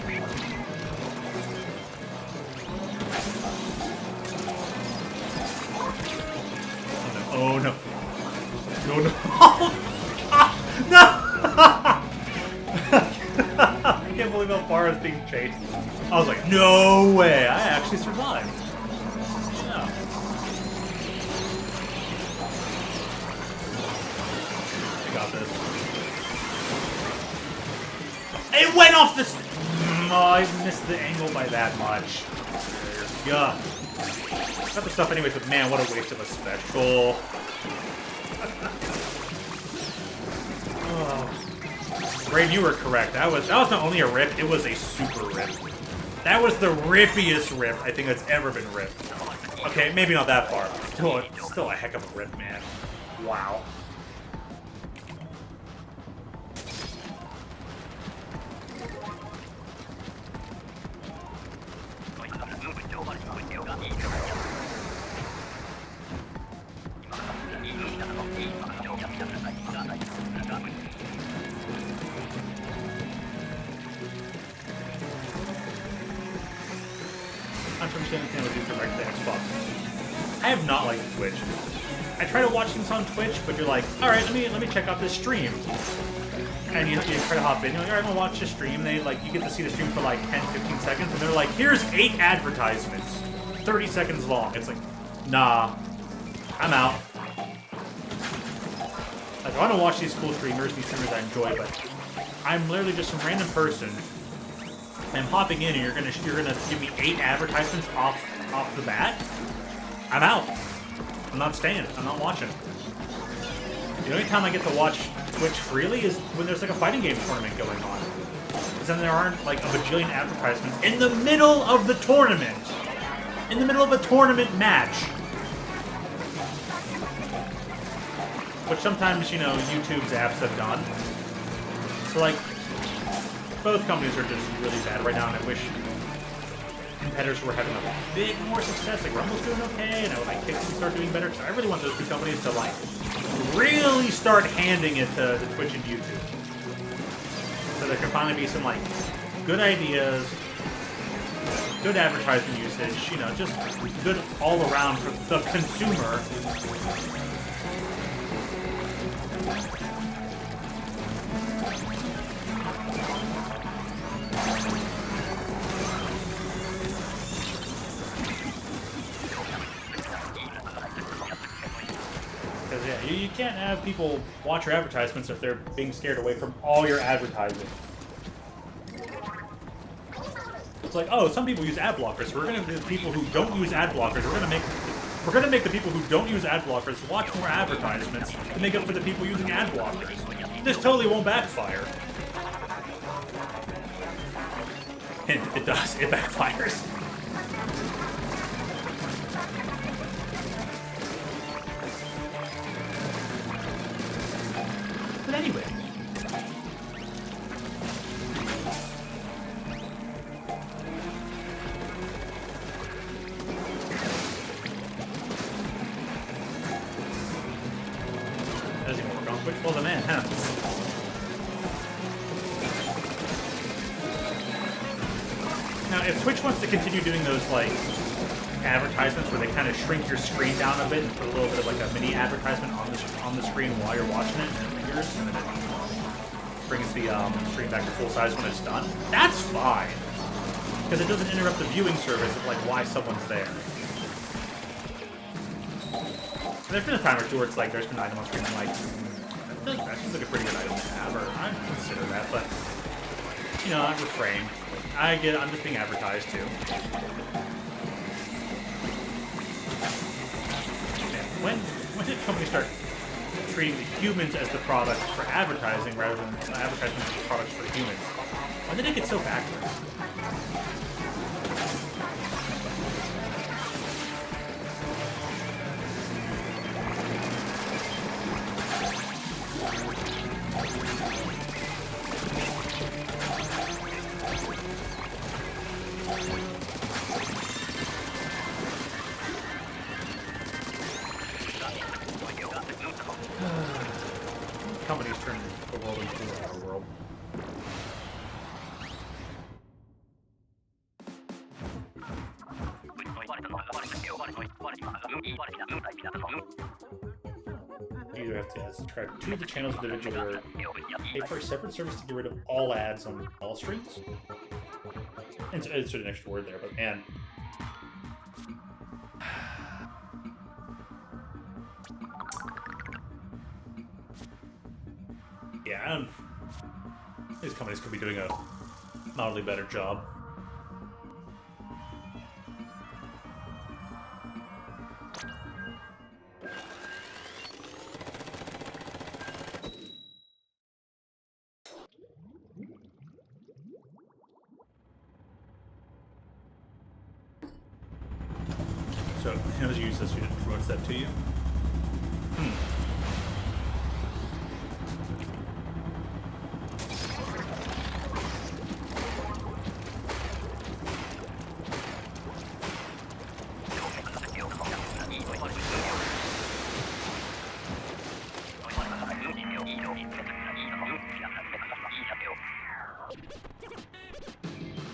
Oh no. Oh no. No! No! I can't believe how far I was being chased. I was like, no way! I actually survived. Yeah. Got this. It went off the... Oh, I missed the angle by that much. Yeah. Got the stuff anyways, but man, what a waste of a special. Oh. Braden, you were correct. That was not only a rip, it was a super rip. That was the rippiest rip I think that's ever been ripped. Okay, maybe not that far. Still a heck of a rip, man. Wow. I have not liked Twitch. I try to watch things on Twitch, but you're like, alright, let me check out this stream. And you try to hop in, you're like, alright, I'm gonna watch the stream. They you get to see the stream for like 10, 15 seconds, and they're like, here's 8 advertisements, 30 seconds long. It's like, nah, I'm out. Like, I wanna watch these cool streamers, these streamers I enjoy, but I'm literally just some random person. I'm hopping in and you're gonna give me 8 advertisements off the bat? I'm out. I'm not staying. I'm not watching. The only time I get to watch Twitch freely is when there's like a fighting game tournament going on. Because then there aren't like a bajillion advertisements in the middle of the tournament. In the middle of a tournament match. Which sometimes, YouTube's apps have done. So like, both companies are just really bad right now, and I wish competitors were having a bit more success. Like Rumble's doing okay, and I would like Kicks to start doing better. Because I really want those two companies to like really start handing it to Twitch and YouTube, so there can finally be some like good ideas, good advertising usage. Just good all around for the consumer. Because, yeah, you can't have people watch your advertisements if they're being scared away from all your advertising. it's like, oh, some people use ad blockers, so we're gonna do the people who don't use ad blockers. We're gonna make the people who don't use ad blockers watch more advertisements to make up for the people using ad blockers. This totally won't backfire. And it does. It backfires. But anyway. Does he work on Twitch? Well, the man, huh? Now, if Twitch wants to continue doing those, like, advertisements where they kind of shrink your screen down a bit and put a little bit of, like, a mini advertisement on the screen while you're watching it, and it lingers, and then it brings the screen back to full size when it's done, that's fine. Because it doesn't interrupt the viewing service of, like, why someone's there. And there's been a time or two where it's like, there's been an item on screen, I'm like, that seems like a pretty good item to have, or I'd consider that, but, you know, I refrain. I get it, I'm just being advertised too. And when did companies start treating the humans as the products for advertising rather than advertising as the products for humans? When did it get so backwards? Companies turn the world into our world. You either have to subscribe to the channels individually or pay for a separate service to get rid of all ads on all streams. It's sort of an extra word there, but man. Yeah, these companies could be doing a mildly better job. So, how do you use this? It promotes that to you?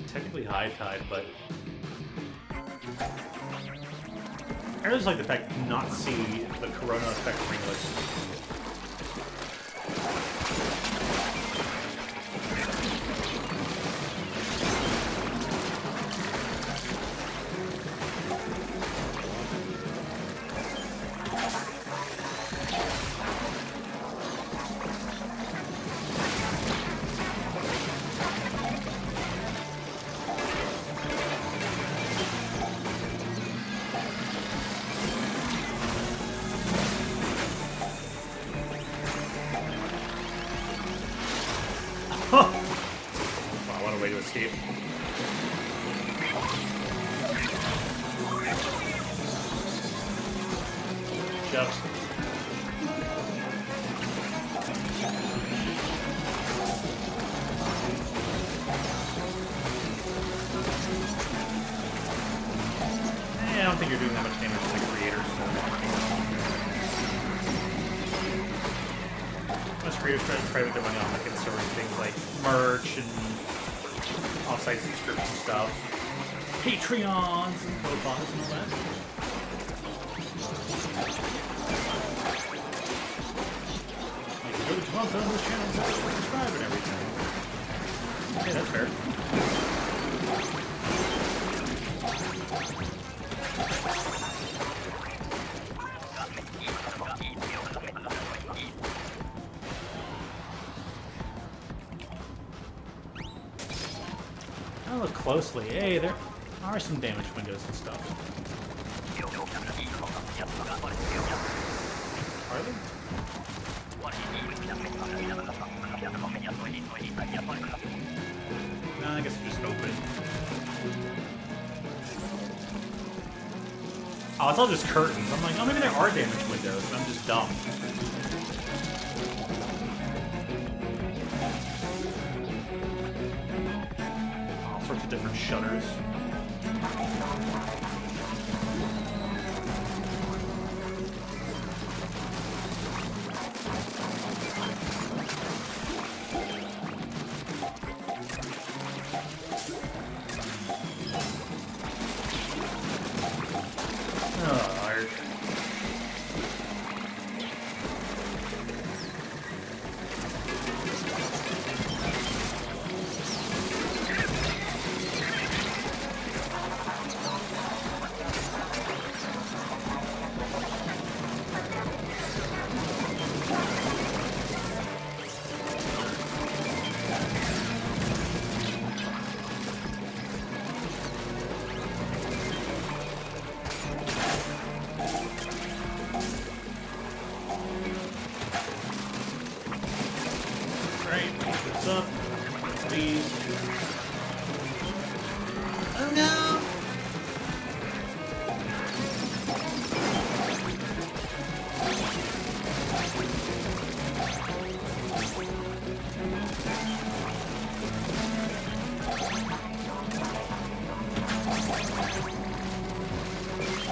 Technically high tide, but I just like the fact to not see the corona effect ringlets. Huh! Wow, what a way to escape. Just. I don't think you're doing that much damage to the creators. Most creators try to make their money off like sort of things like merch and off-site subscription stuff, Patreons and coupons and all that. You can go to Tom's on this channel and subscribe and everything. Okay, that's fair. look closely. Hey, there are some damaged windows and stuff. Are there? No, I guess it's just open. Oh, it's all just curtains. I'm like, oh, maybe there are damaged windows, and I'm just dumb. All sorts of different shutters. What's up? Please. Oh no!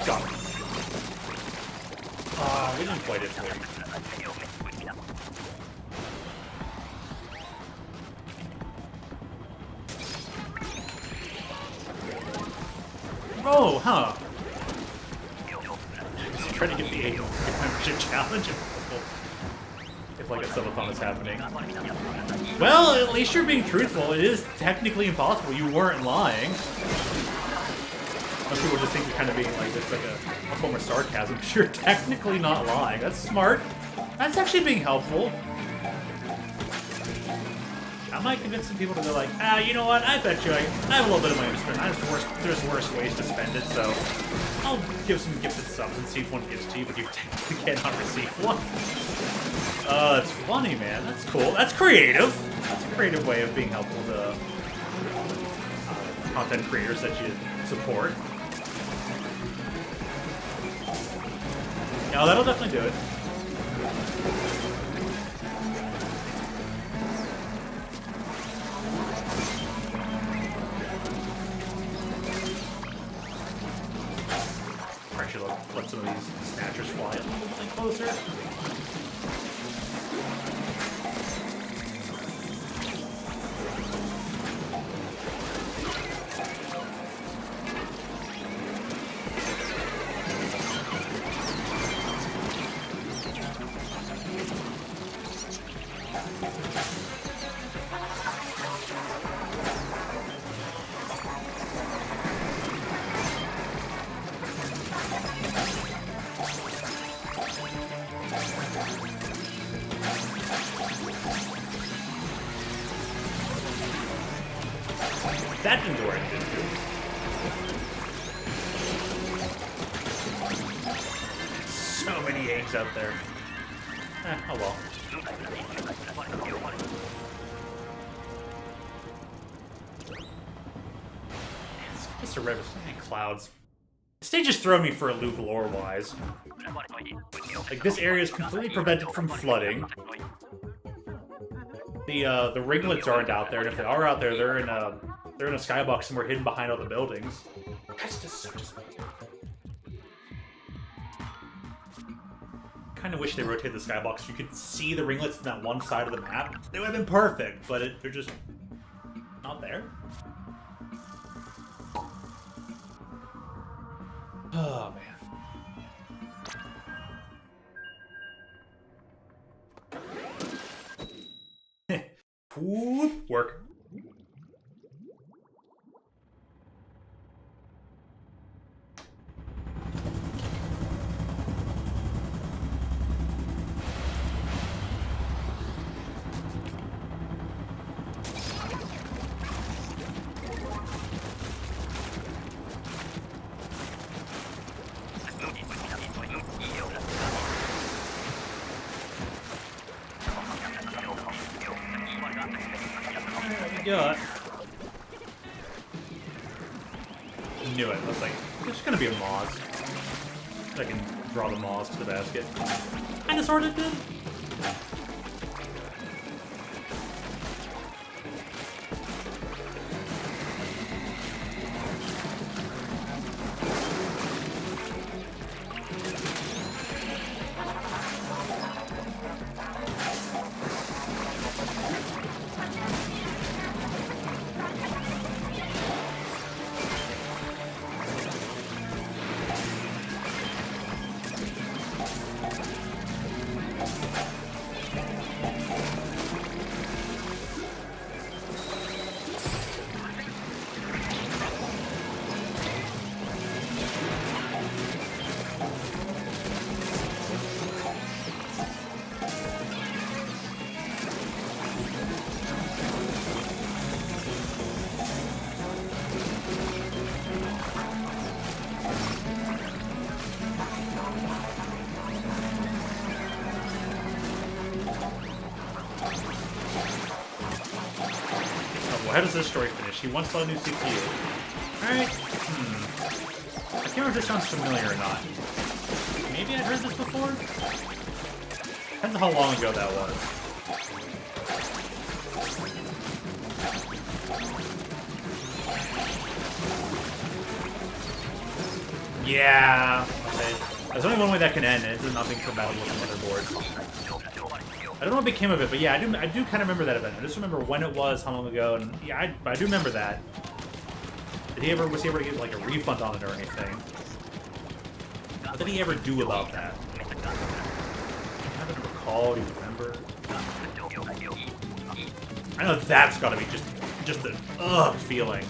Got it. We didn't quite hit it. Oh, huh. Just trying to get the 8 membership challenge if like a subathon is happening. Well, at least you're being truthful. It is technically impossible. You weren't lying. Most people just think you're kind of being like this, like a form of sarcasm, because you're technically not lying. That's smart. That's actually being helpful. I might convince some people to go like, you know what, I bet you I have a little bit of money to spend. There's worse ways to spend it, so I'll give some gifted subs and see if one gives to you, but you technically cannot receive one. It's funny, man. That's cool. That's creative. That's a creative way of being helpful to content creators that you support. No, that'll definitely do it. Actually, let some of these snatchers fly a little bit closer. That didn't do anything. So many eggs out there. Oh well. It's just a red and clouds. This stage is throwing me for a loop lore-wise. Like, this area is completely prevented from flooding. The ringlets aren't out there, and if they are out there, they're in a skybox somewhere hidden behind all the buildings. That's just so disappointing. Kind of wish they rotated the skybox so you could see the ringlets in that one side of the map. They would have been perfect, but they're just not there. Oh, man. Whoop, work. got. Knew it. I was like, there's gonna be a Moz. I can draw the Moz to the basket. Kinda sorta did. How does this story finish? He wants a new CPU. Alright. I can't remember if this sounds familiar or not. Maybe I've heard this before? Depends on how long ago that was. Yeah. Okay. There's only one way that can end, and it does not being compatible with the motherboard. I don't know what became of it, but yeah, I do kind of remember that event. I just remember when it was, how long ago, and yeah, I do remember that. Was he able to get like a refund on it or anything? What did he ever do about that? I don't recall. Do you remember? I know that's got to be just an ugh feeling.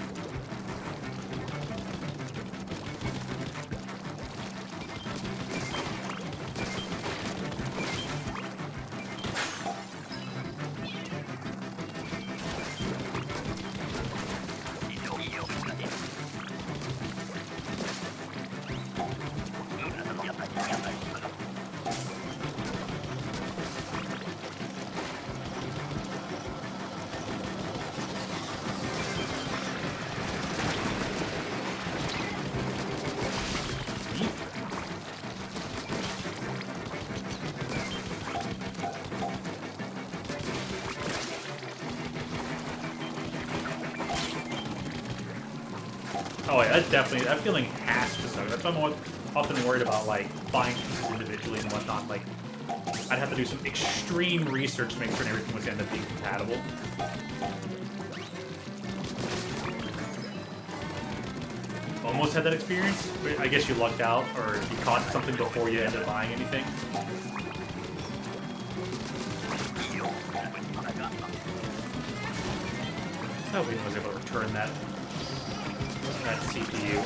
Oh yeah, that's definitely, that feeling has to suck. That's why I'm often worried about, like, buying pieces individually and whatnot. Like, I'd have to do some extreme research to make sure everything was going to end up being compatible. Almost had that experience. I guess you lucked out, or you caught something before you ended up buying anything. I hope he was able to return that CPU.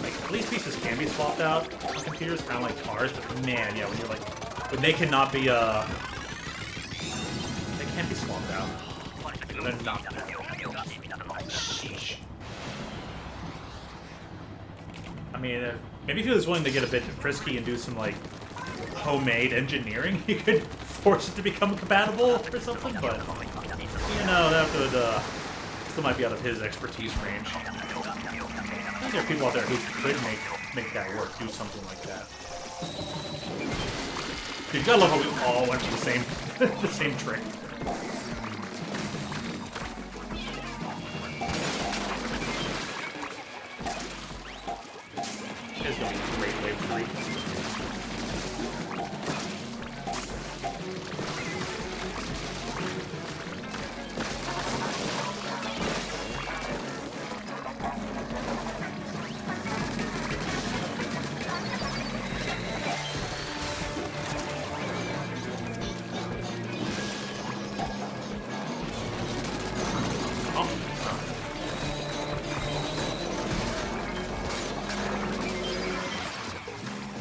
Like, at least pieces can be swapped out on computers, kind of like cars, but man, yeah, when they cannot be, they can't be swapped out. They're not. Sheesh. I mean, maybe if he was willing to get a bit frisky and do some, like, homemade engineering, he could force it to become compatible or something, but, you know, that would, still might be out of his expertise range. I think there are people out there who could make that work, do something like that. You gotta love how we all went for the same, the same trick. It's gonna be a great wave 3.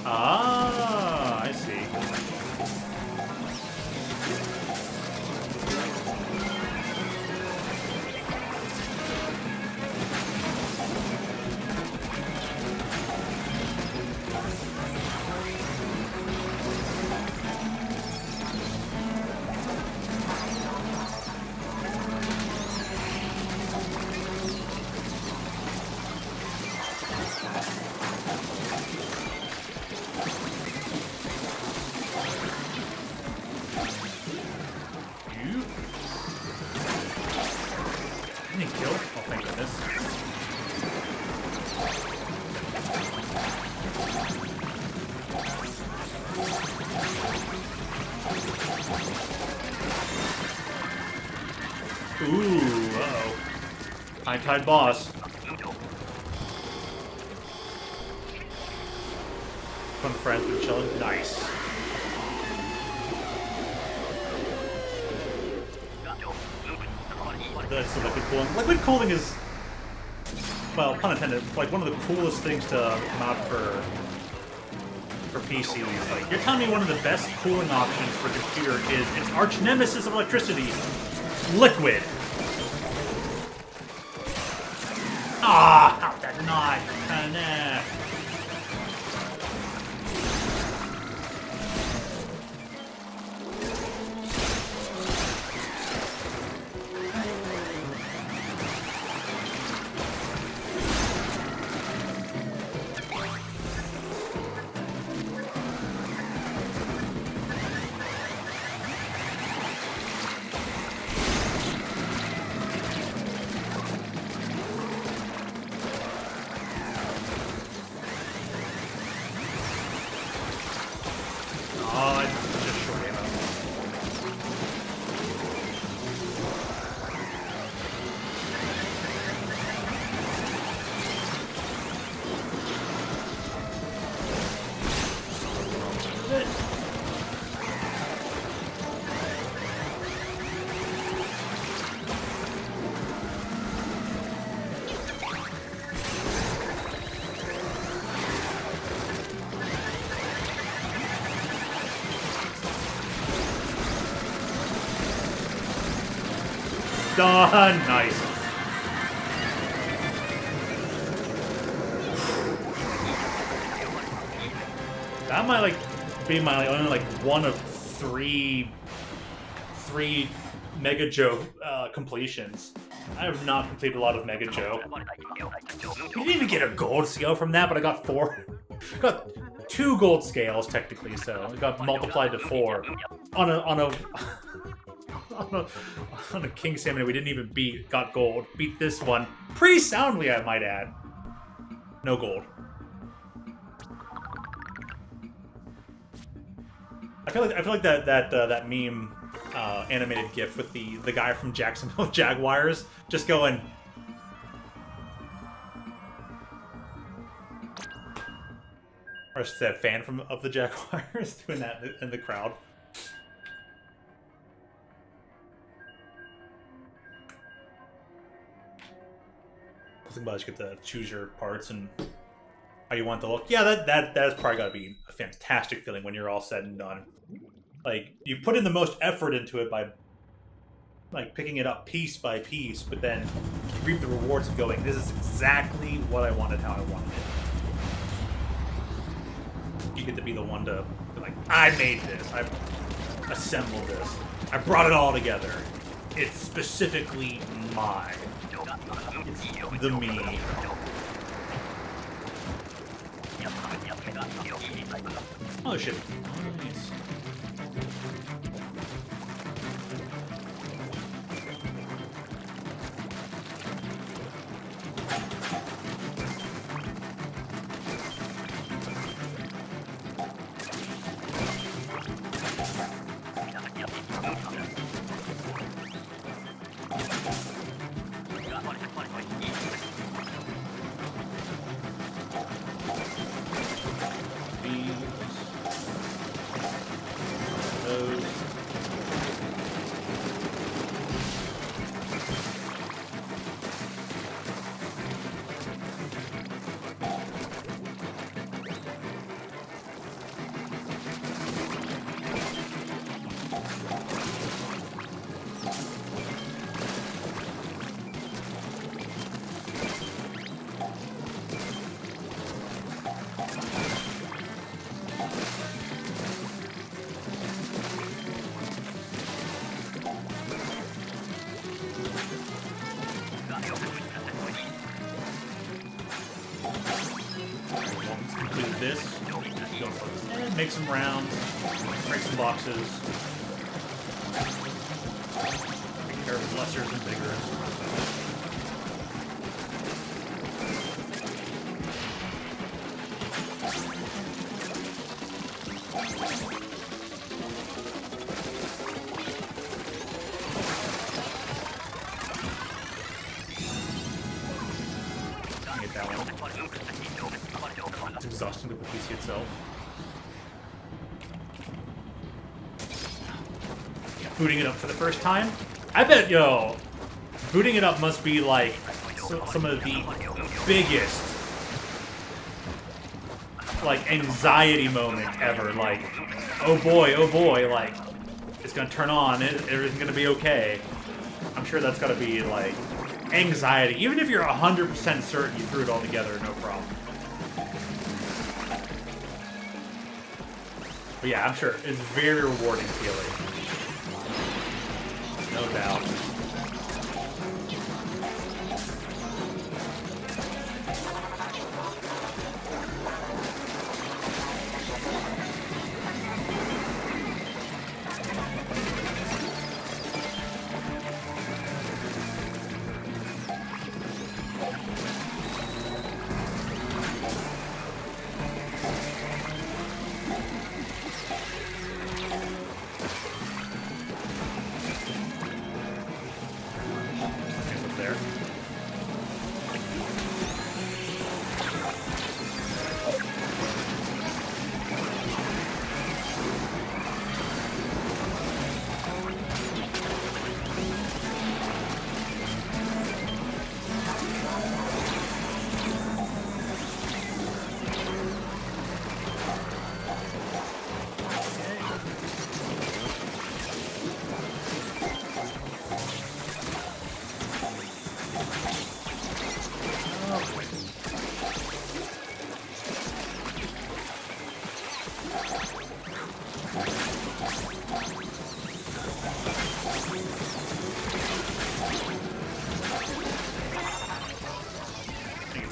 Ah, I see. kill. Oh, thank goodness. Ooh, uh-oh. High-tide boss. Fun friends been chilling. Nice. That's the liquid cooling. Liquid cooling is, well, pun intended, like one of the coolest things to come out for PCs. Like, you're telling me one of the best cooling options for a computer is its arch nemesis of electricity, liquid. Ah, how that not connect? Done. Nice. That might be my only one of three Mega Joe completions. I have not completed a lot of Mega Joe. I didn't even get a gold scale from that, but I got 4. I got 2 gold scales technically, so it got multiplied to 4 on a king salmon we didn't even beat. Got gold. Beat this one pretty soundly, I might add. No gold. I feel like that meme animated GIF with the guy from Jacksonville Jaguars just going. Or just that fan of the Jaguars doing that in the crowd. Something about you get to choose your parts and how you want to look. Yeah, that's probably got to be a fantastic feeling when you're all said and done. Like, you put in the most effort into it by picking it up piece by piece, but then you reap the rewards of going, this is exactly what I wanted, how I wanted it. You get to be the one to be like, I made this, I assembled this, I brought it all together. It's specifically mine. It's the me. Oh shit. Nice. This. Go for this. And make some rounds. Break some boxes. Take care of lessers and biggers. exhausting to the PC itself. Booting it up for the first time? I bet, yo, booting it up must be like some of the biggest, like, anxiety moment ever. Like, oh boy, like, it's gonna turn on, everything's gonna be okay. I'm sure that's gotta be, like, anxiety. Even if you're 100% certain you threw it all together, no problem. But yeah, I'm sure it's very rewarding feeling. No doubt.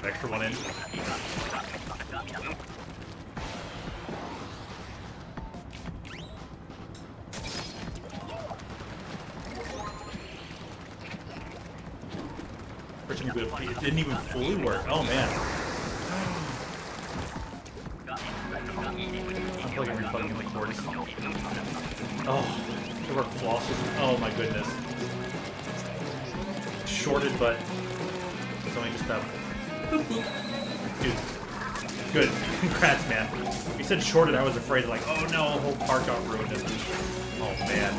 Extra one in. It didn't even fully work. Oh man. Unplugging and replugging the cords. Oh, it worked flawlessly. Oh my goodness. Shorted, but it's only just about. Dude, good. Congrats, man. You said shorted, I was afraid, like, oh no, the whole part got ruined. Oh, man.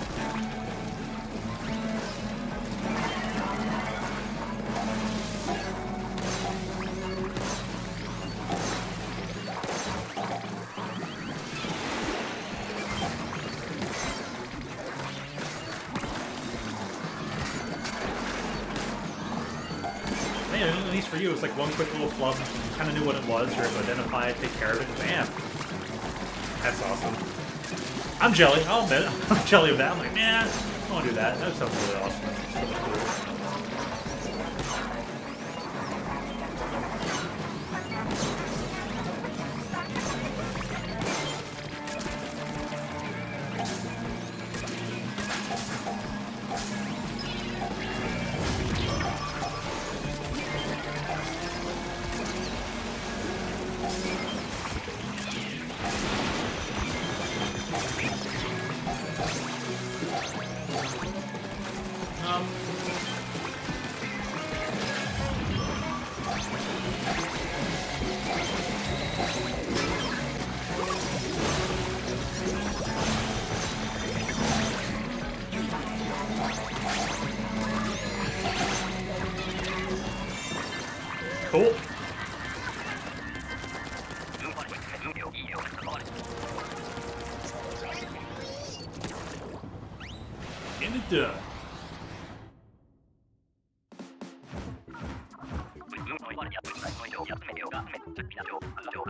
At least for you, it's like one quick little flub. You kind of knew what it was. You're able to identify it, take care of it, and bam. That's awesome. I'm jelly. I'll admit it. I'm jelly of that. I'm like, man, I want to do that. That sounds really awesome. That's really cool. Cool. Get it done.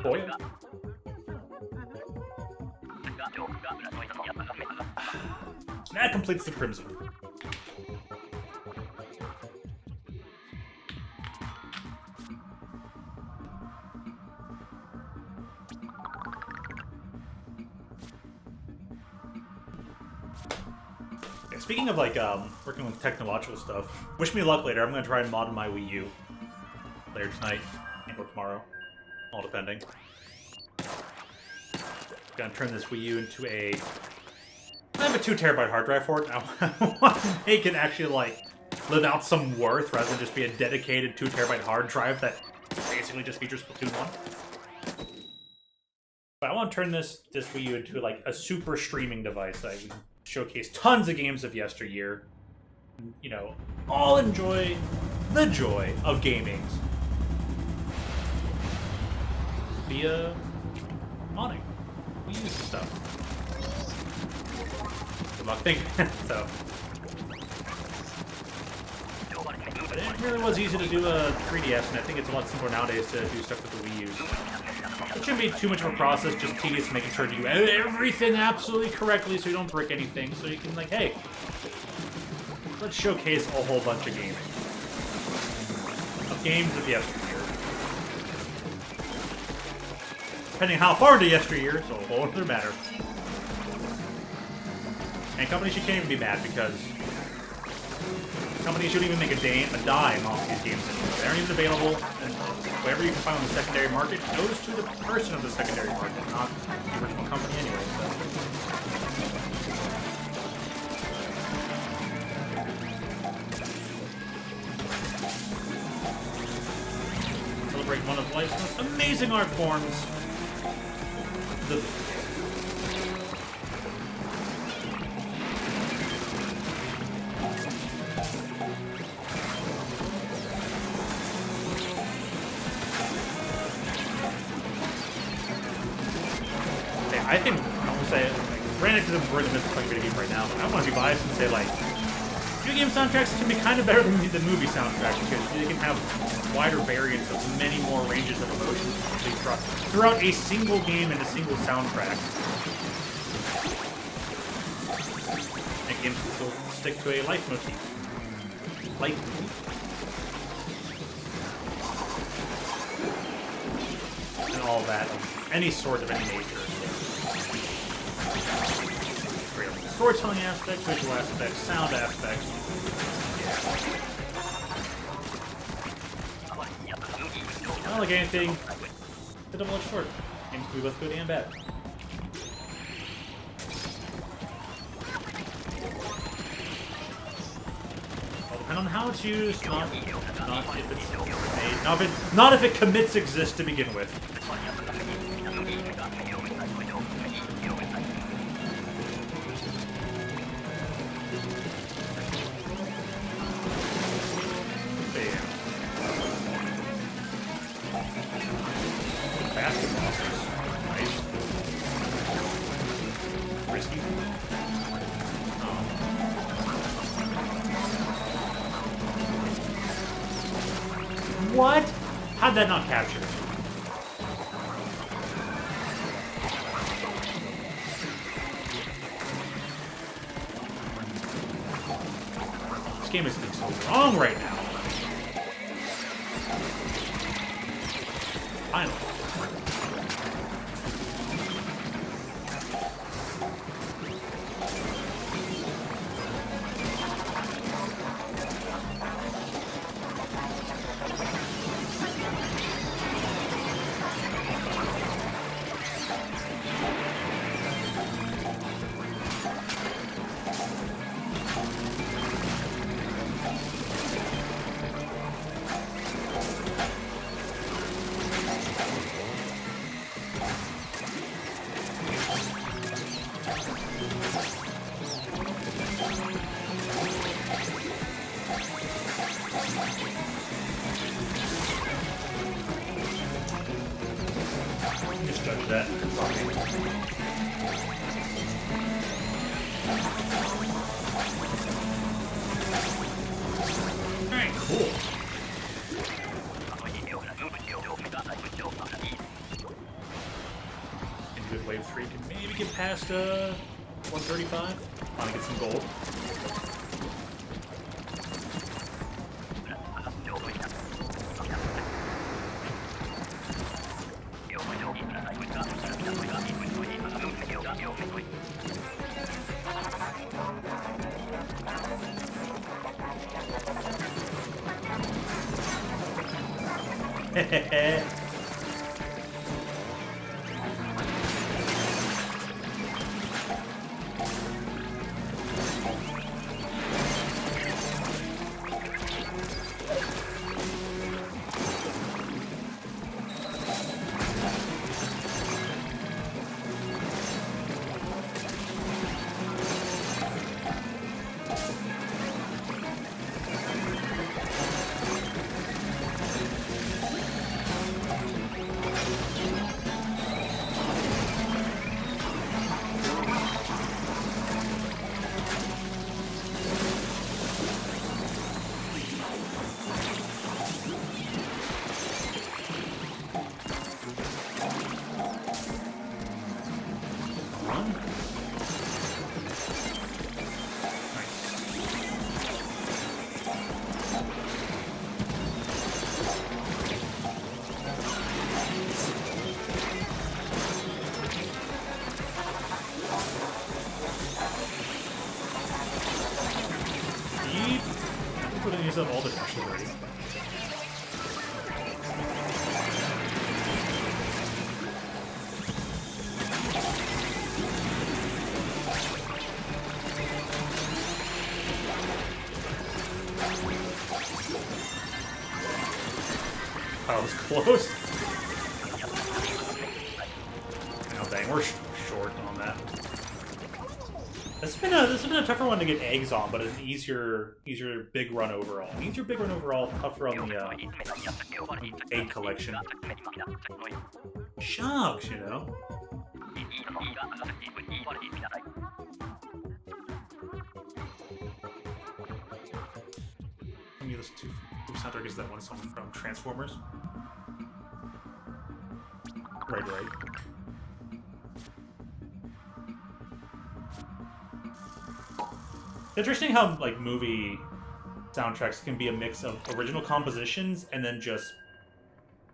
Oh, yeah. That completes the Crimson. Speaking of, like, working with technological stuff, wish me luck later. I'm going to try and mod my Wii U later tonight or tomorrow, all depending. Gonna turn this Wii U into a... I have a 2 terabyte hard drive for it. I want to make it actually, like, live out some worth rather than just be a dedicated 2 terabyte hard drive that basically just features Splatoon 1. But I want to turn this Wii U into like a super streaming device that we can showcase tons of games of yesteryear. You know, all enjoy the joy of gaming via modding. We use the stuff. Good luck thinking. So. But it really was easy to do a 3DS, and I think it's a lot simpler nowadays to do stuff with the Wii U. It shouldn't be too much of a process, just tedious making sure to do everything absolutely correctly so you don't break anything, so you can, like, hey, let's showcase a whole bunch of gaming. Of games of yesteryear. Depending how far into yesteryear, so a whole other matter. And companies, you can't even be mad because companies shouldn't even make a dime off these games anymore. They aren't even available, and whatever you can find on the secondary market goes to the person of the secondary market, not the original company anyway. So. Celebrate one of life's most amazing art forms, the I think, I would say, like, granted, because we're in the midst of playing video game right now, but I want to be biased and say, like, video game soundtracks can be kind of better than movie soundtracks because they can have wider variants of many more ranges of emotions throughout a single game and a single soundtrack. And games can still stick to a leitmotif. And all that, any sort of any nature. Storytelling aspects, visual aspects, sound aspects. Yeah. I don't like anything. It's a double-edged sword. Games can be both good and bad. Well, depending on how it's used, not if it's made, not if it commits exist to begin with. What? How'd that not capture it? This game is so wrong right now. Finally. Misjudged that. Alright, cool. And good wave 3 can maybe get past 135. Want to get some gold. people didn't use up all the questions already. That was close. Oh dang, we're short on that. This has been a tougher one to get eggs on, but an easier big run overall. Easier big run overall, tougher on the egg collection. Shucks, you know. Let me listen to soundtrack is that one song from Transformers. Right. Interesting how like movie soundtracks can be a mix of original compositions and then just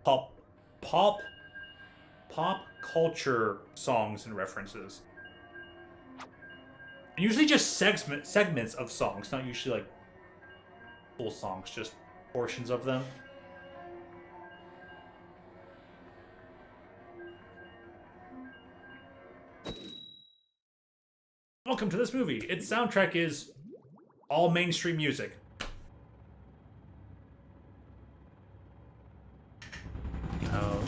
pop culture songs and references. And usually just segments of songs, not usually like full songs, just portions of them. Welcome to this movie. Its soundtrack is all mainstream music. Oh.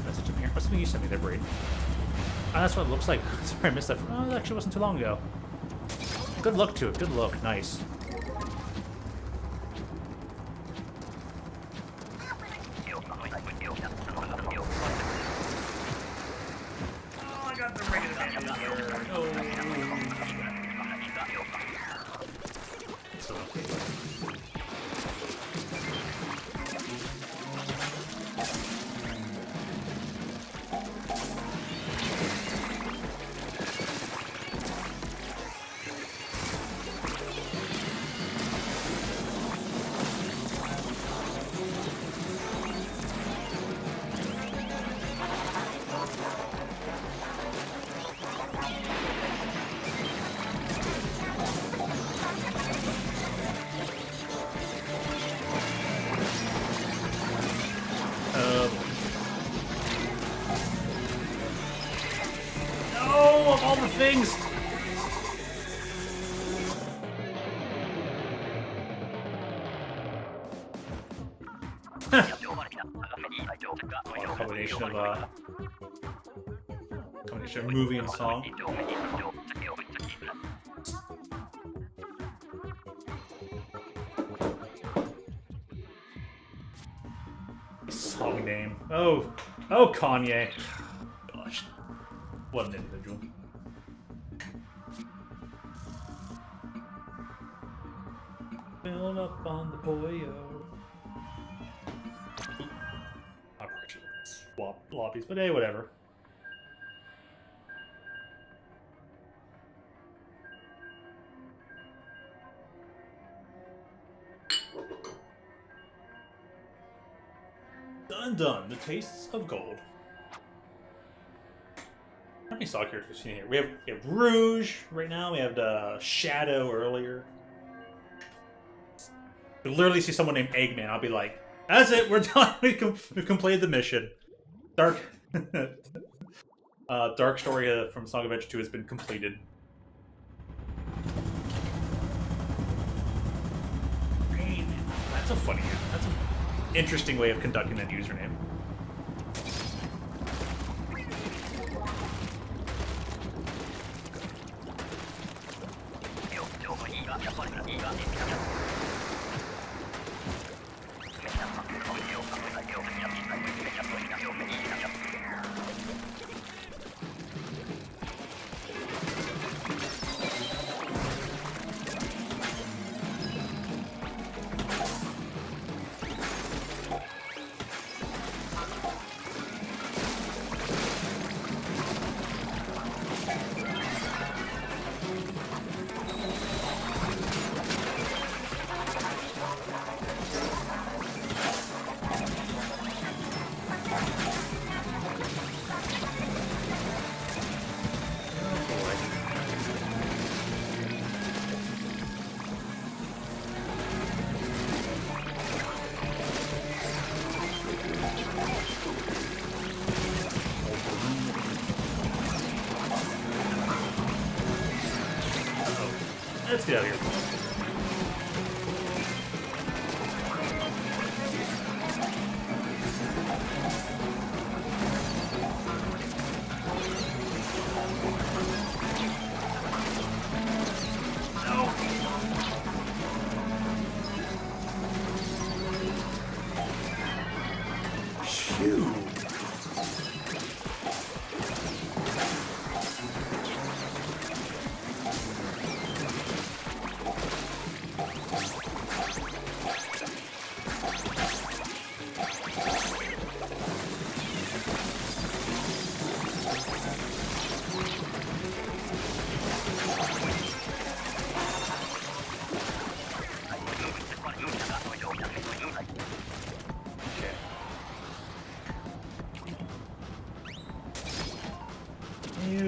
That's such a parent. What's something you sent me there, Brady? Oh, that's what it looks like. Sorry, I missed that. Oh, that actually wasn't too long ago. Good look to it. Good look. Nice. No, of all the things. Combination of movie and song. Song name. Oh, Kanye. Gosh, what an individual. Filling up on the boyo. I probably should swap lobbies, but hey, whatever. Done. The tastes of gold. How many stock characters have we seen here? We have Rouge right now. We have the Shadow earlier. You literally see someone named Eggman. I'll be like, "That's it. We're done. We've completed the mission." Dark story from Song of Adventure 2 has been completed. That's a funny. That's an interesting way of conducting that username. get out of here. Phew.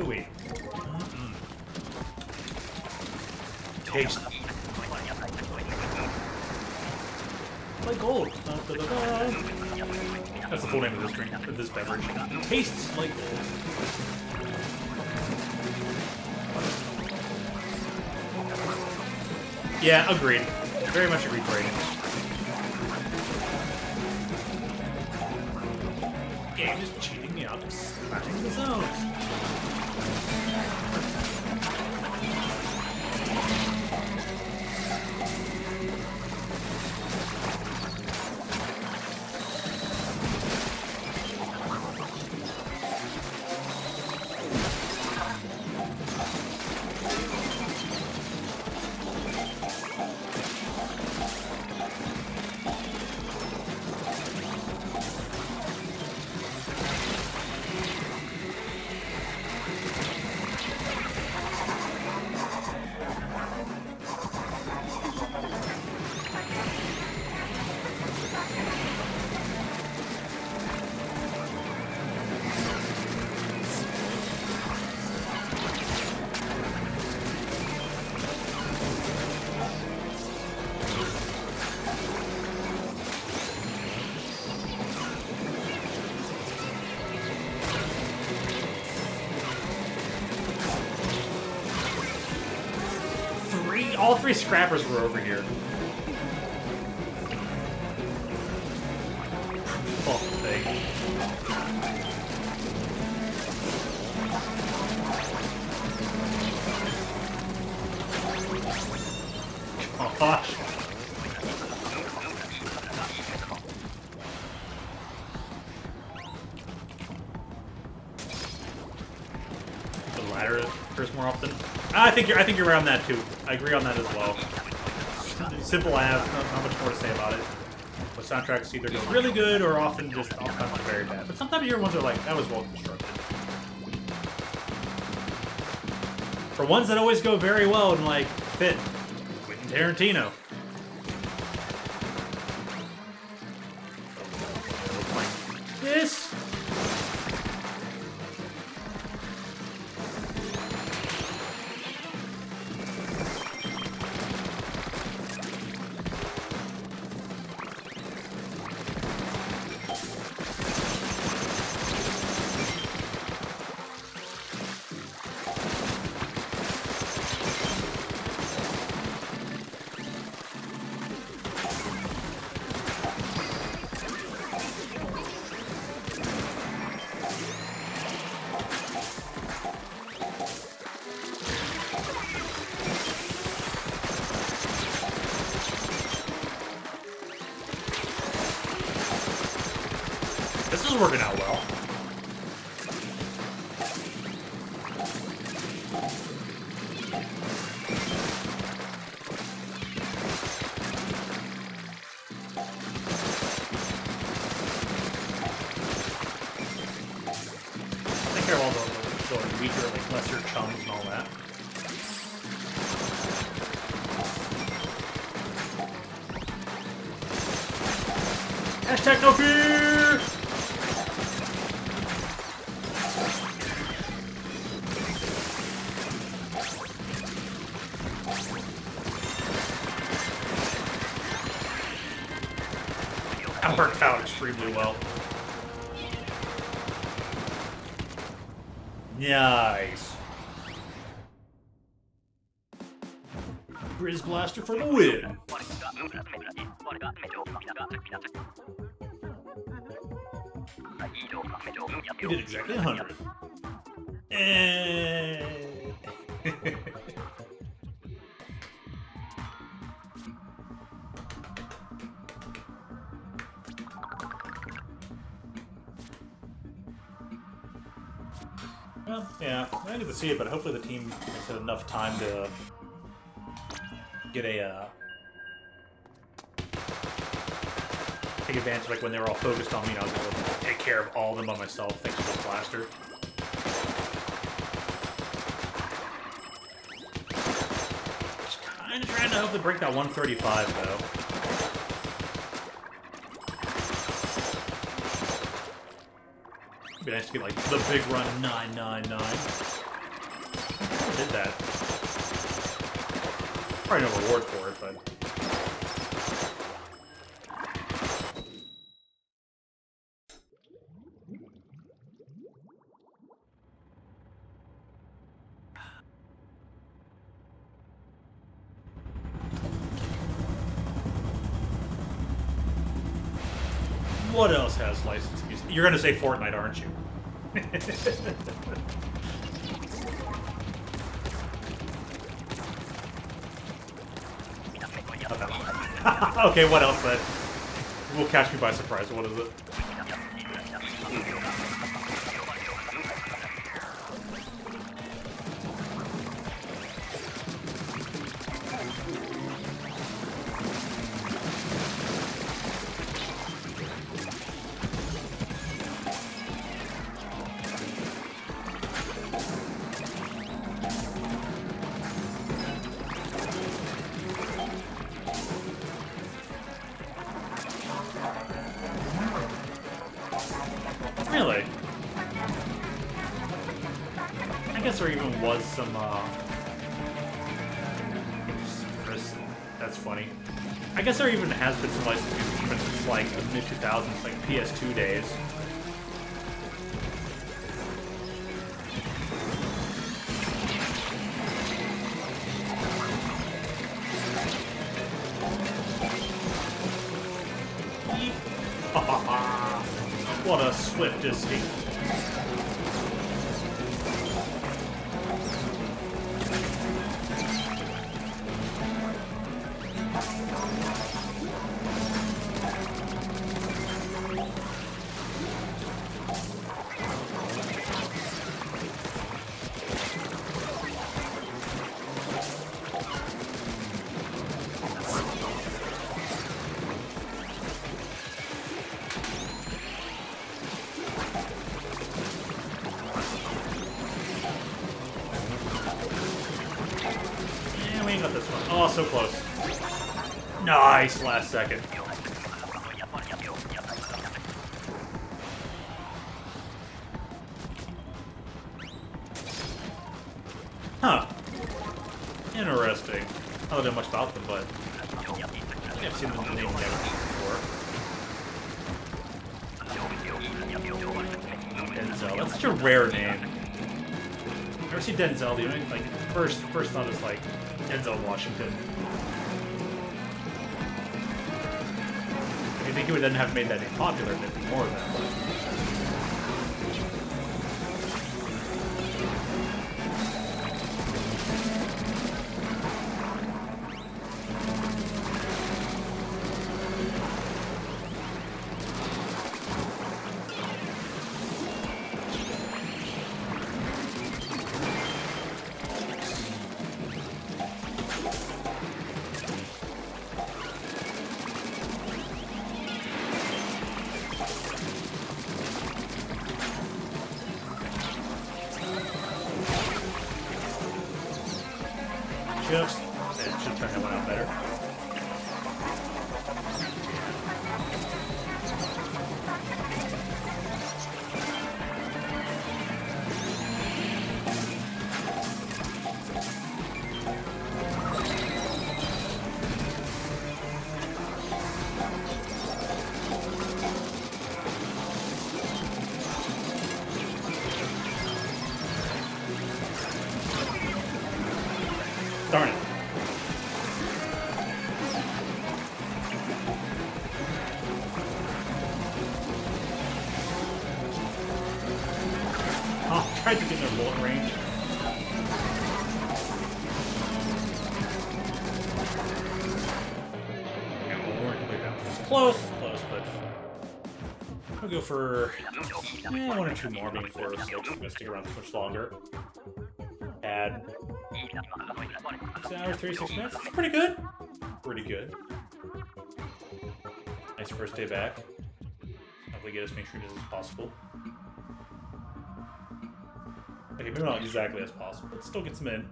Wait. Taste. Like gold. That's the full name of this drink, of this beverage. Tastes like gold. Yeah, agreed. Very much agreed, Brady. Game is cheating me out of smashing the zones. All three scrappers were over here. Oh, thing. Gosh. The ladder occurs more often. I think you're right on that too. I agree on that as well. Simple as, not much more to say about it. But soundtracks either go really good or often just oftentimes very bad. But sometimes your ones are like, that was well constructed. For ones that always go very well and like fit, Quentin Tarantino. This. This is working out well. Take care of all the weaker, like lesser chums and all that. Hashtag no fear! That worked out extremely well. Nice. Grizz Blaster for the win! You did exactly 100. Well, yeah, I didn't get to see it, but hopefully the team had enough time to get a take advantage, like when they were all focused on me, I was able to take care of all of them by myself thanks to the blaster. Just kind of trying to hope to break that 135 though. It'd be nice to get like the big run 999. I did that. Probably no reward for it, but. What else has licensed music? You're gonna say Fortnite, aren't you? Okay, what else then? Will catch me by surprise. What is it? Really? I guess there even was some, that's funny. I guess there even has been some licensing even since, like, the mid-2000s, like PS2 days. What a swift escape. We ain't got this one. Oh, so close. Nice, last second. Huh. Interesting. I don't know much about them, but I think I've seen them in the name before. Denzel. That's such a rare name. Never see Denzel. The only, like, first thought is like Denzel Washington. I think he would then have made that name popular and it'd be more of that. It should turn that one out better. Darn it. tried to get in their bullet range. Yeah, well, we weren't completely down. It's close, but I'll go for 1 or 2 more being 4 or 6. I'm gonna stick around much longer. Add 6 hours, 36 minutes. That's pretty good. Pretty good. Nice first day back. Hopefully get as many streams as possible. Okay, maybe not exactly as possible, but still get some in.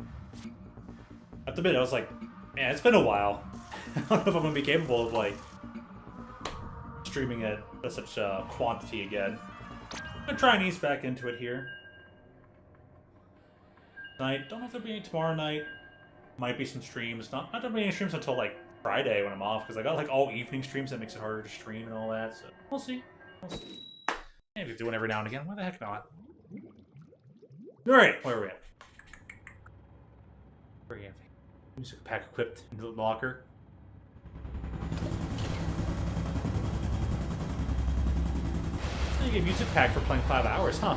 At the minute, I was like, man, it's been a while. I don't know if I'm gonna be capable of like streaming at such a quantity again. I'm gonna try and ease back into it here. Tonight, don't know if there'll be any tomorrow night. Might be some streams. Not there'll be any streams until like Friday when I'm off, because I got like all evening streams that makes it harder to stream and all that. So we'll see. We'll see. Maybe do one every now and again. Why the heck not? All right, where are we at? Where are we at? Music pack equipped into the locker. You get music pack for playing 5 hours, huh?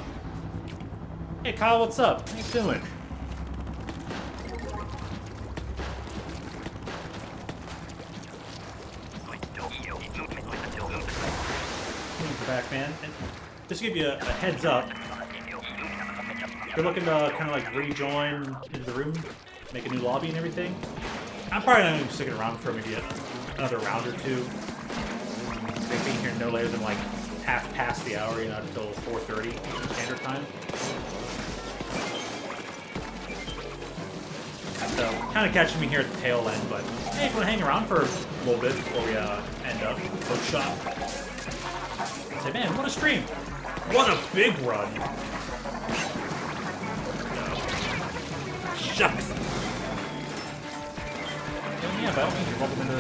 Hey Kyle, what's up? How you doing? Back, man. And just to give you a heads up, if you're looking to kind of like rejoin into the room, make a new lobby and everything, I'm probably not even sticking around for maybe another round or two. They being here no later than like half past the hour, you know, until 4:30 standard time. So kind of catching me here at the tail end, but hey, if you want to hang around for a little bit before we end up close shop. Say, man, what a stream! What a big run! Shucks! Yeah, by all means, you're welcome into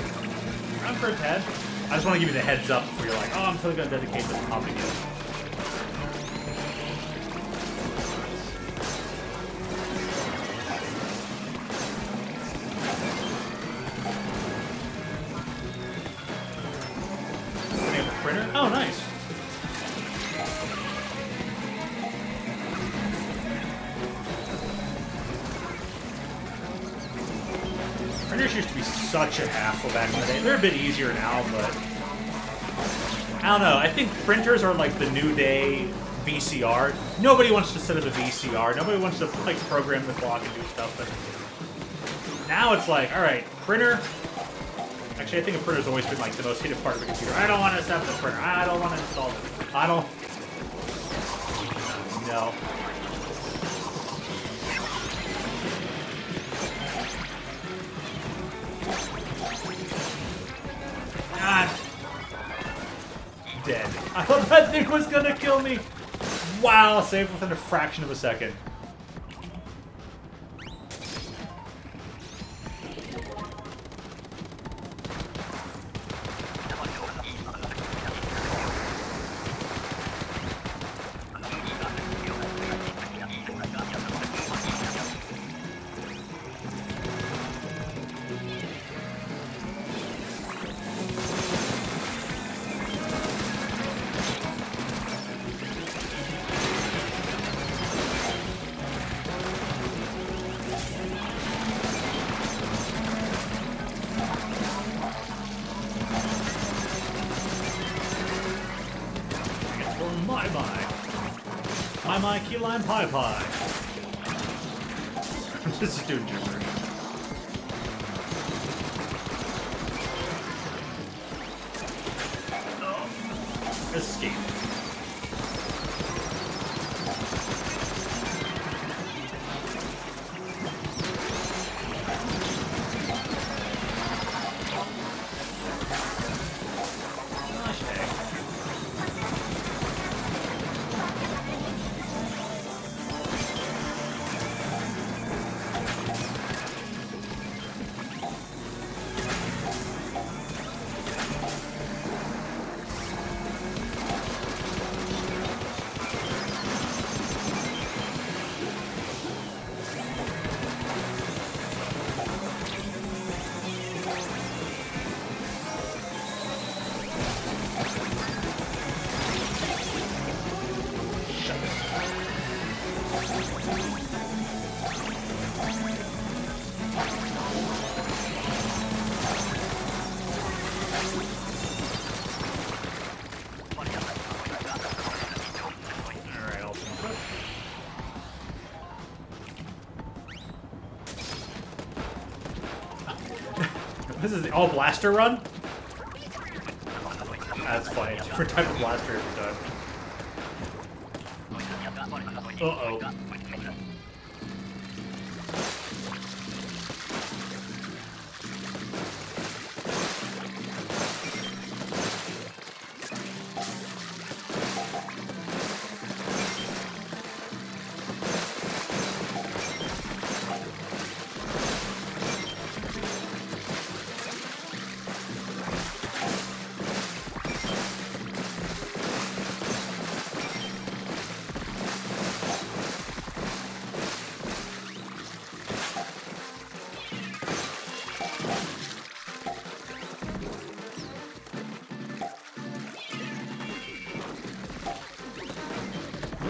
round for a tad. I just want to give you the heads up before you're like, oh, I'm totally going to dedicate this topic again. Printer? Oh, nice. Printers used to be such a hassle back in the day. They're a bit easier now, but I don't know. I think printers are like the new day VCR. Nobody wants to sit at a VCR. Nobody wants to like program the clock and do stuff. But now it's like, all right, printer. Actually, I think a printer's always been like the most hated part of the computer. I don't want to set up the printer. I don't want to install it. I don't. No. God. Dead. I thought that thing was gonna kill me. Wow, saved within a fraction of a second. My key lime pie pie. I'm just doing gibberish. Escape. Alright, ultimate push. This is the all blaster run? That's funny. Different type of blaster every time. Uh-oh.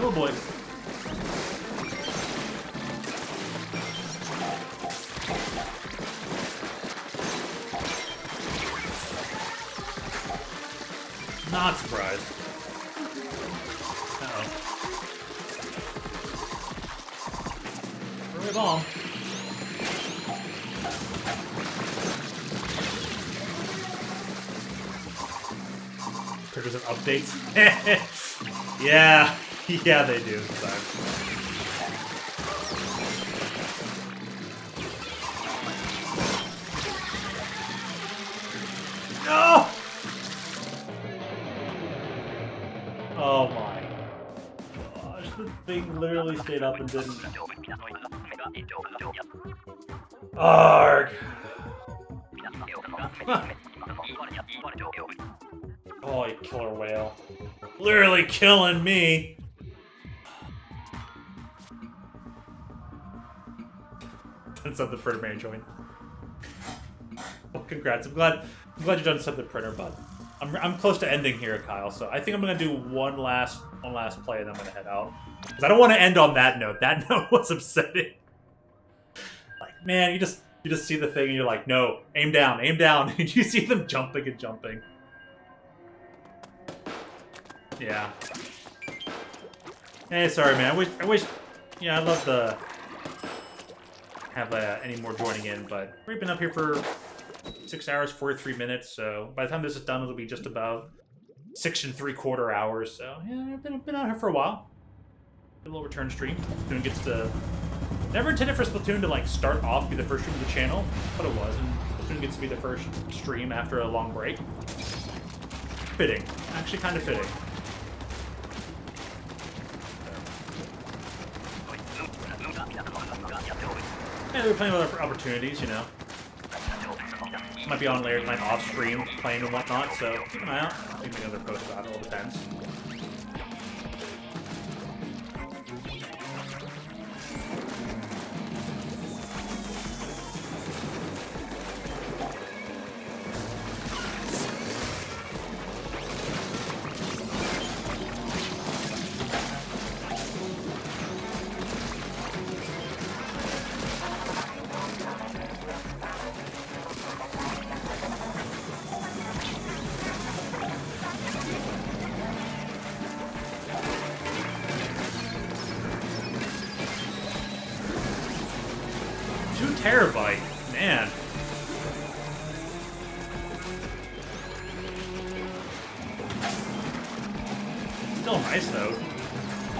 Oh boy. Not surprised. Uh-oh. Early bomb. Triggers and updates. Yeah. Yeah, they do sometimes. No! Oh my gosh, the thing literally stayed up and didn't. Arg! Oh, you killer whale. Literally killing me! Done something printer man join. Well, congrats. I'm glad you're done something printer, bud. I'm close to ending here, Kyle, so I think I'm gonna do one last play and then I'm gonna head out. Because I don't want to end on that note. That note was upsetting. Like, man, you just see the thing and you're like, no, aim down, and you see them jumping and jumping. Yeah. Hey, sorry, man. I wish. Yeah, I'd love to have any more joining in, but we've been up here for 6 hours, 43 minutes. So by the time this is done, it'll be just about 6 3/4 hours. So yeah, I've been out here for a while. A little return stream. Splatoon gets to. Never intended for Splatoon to like start off be the first stream of the channel, but it was, and Splatoon gets to be the first stream after a long break. Fitting, actually, kind of fitting. Yeah, there are plenty of other opportunities, you know. Might be on later tonight off stream, playing and whatnot, so keep an eye out. Maybe other posts about it, all depends. Terabyte, man. Still nice though.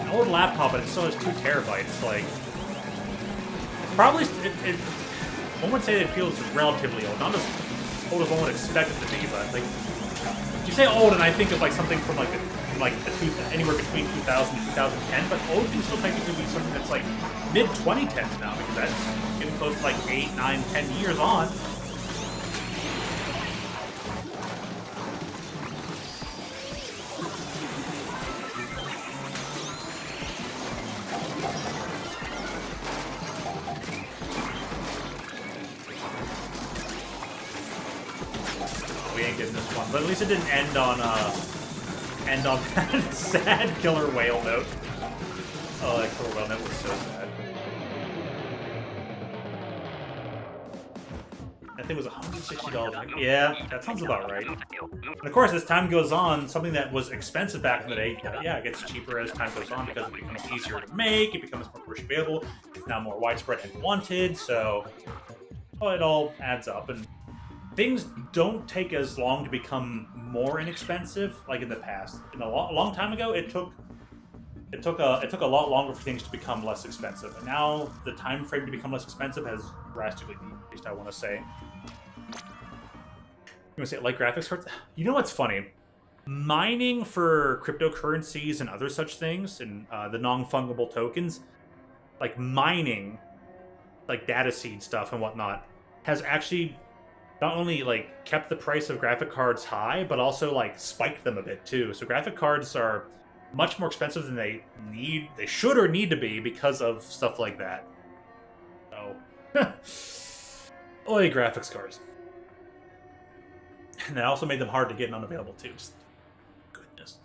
An old laptop, but it still has 2 terabytes. Like, it's probably one would say it feels relatively old, not as old as one would expect it to be, but like, you say old, and I think of like something from like anywhere between 2000 and 2010, but old can still technically be something that's like mid 2010s now, because that's getting close to like 8, 9, 10 years on. We ain't getting this one, but at least it didn't end on that sad killer whale note. Oh, that killer whale note was so sad. I think something was $160. Like, yeah, that sounds about right. And of course, as time goes on, something that was expensive back in the day, yeah, it gets cheaper as time goes on because it becomes easier to make, it becomes more commercially available, it's now more widespread and wanted, so well, it all adds up. And things don't take as long to become more inexpensive like in the past. In a long time ago, it took a lot longer for things to become less expensive, and now the time frame to become less expensive has drastically decreased. I want to say. You want to say like graphics cards? You know what's funny? Mining for cryptocurrencies and other such things, and the non-fungible tokens, like mining, like data seed stuff and whatnot, has actually not only like kept the price of graphic cards high, but also like spiked them a bit too. So graphic cards are much more expensive than they should or need to be because of stuff like that. So, oy, graphics cards. And that also made them hard to get and unavailable too. Goodness.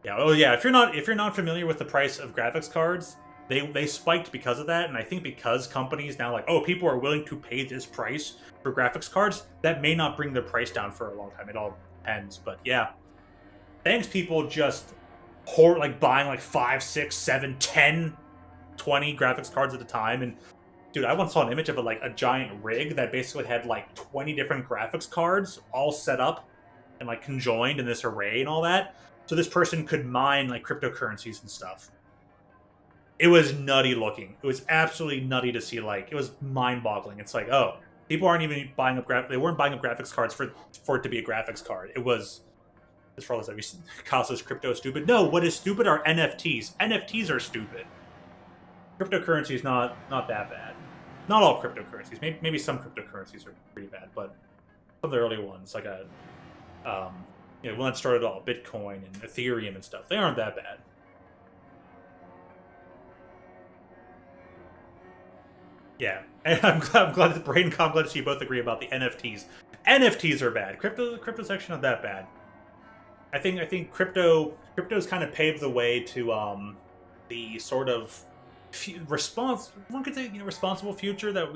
Yeah. Oh yeah. If you're not familiar with the price of graphics cards, they spiked because of that, and I think because companies now like, oh, people are willing to pay this price for graphics cards, that may not bring their price down for a long time. It all depends, but yeah. Thanks, people just buying like 5, 6, 7, 10, 20 graphics cards at a time. And dude, I once saw an image of a giant rig that basically had like 20 different graphics cards all set up and like conjoined in this array and all that. So this person could mine like cryptocurrencies and stuff. It was nutty looking. It was absolutely nutty to see. Like, it was mind-boggling. It's like, oh, people aren't even buying up they weren't buying up graphics cards for it to be a graphics card. It was. As far as causes crypto stupid. No, what is stupid are NFTs. NFTs are stupid. Cryptocurrency is not that bad. Not all cryptocurrencies. Maybe some cryptocurrencies are pretty bad, but some of the early ones, like when that started all, Bitcoin and Ethereum and stuff, they aren't that bad. Yeah, and I'm glad that Brain Com, glad to see you both agree about the NFTs. NFTs are bad. Crypto's actually not that bad. I think crypto's kind of paved the way to the sort of one could say, responsible future that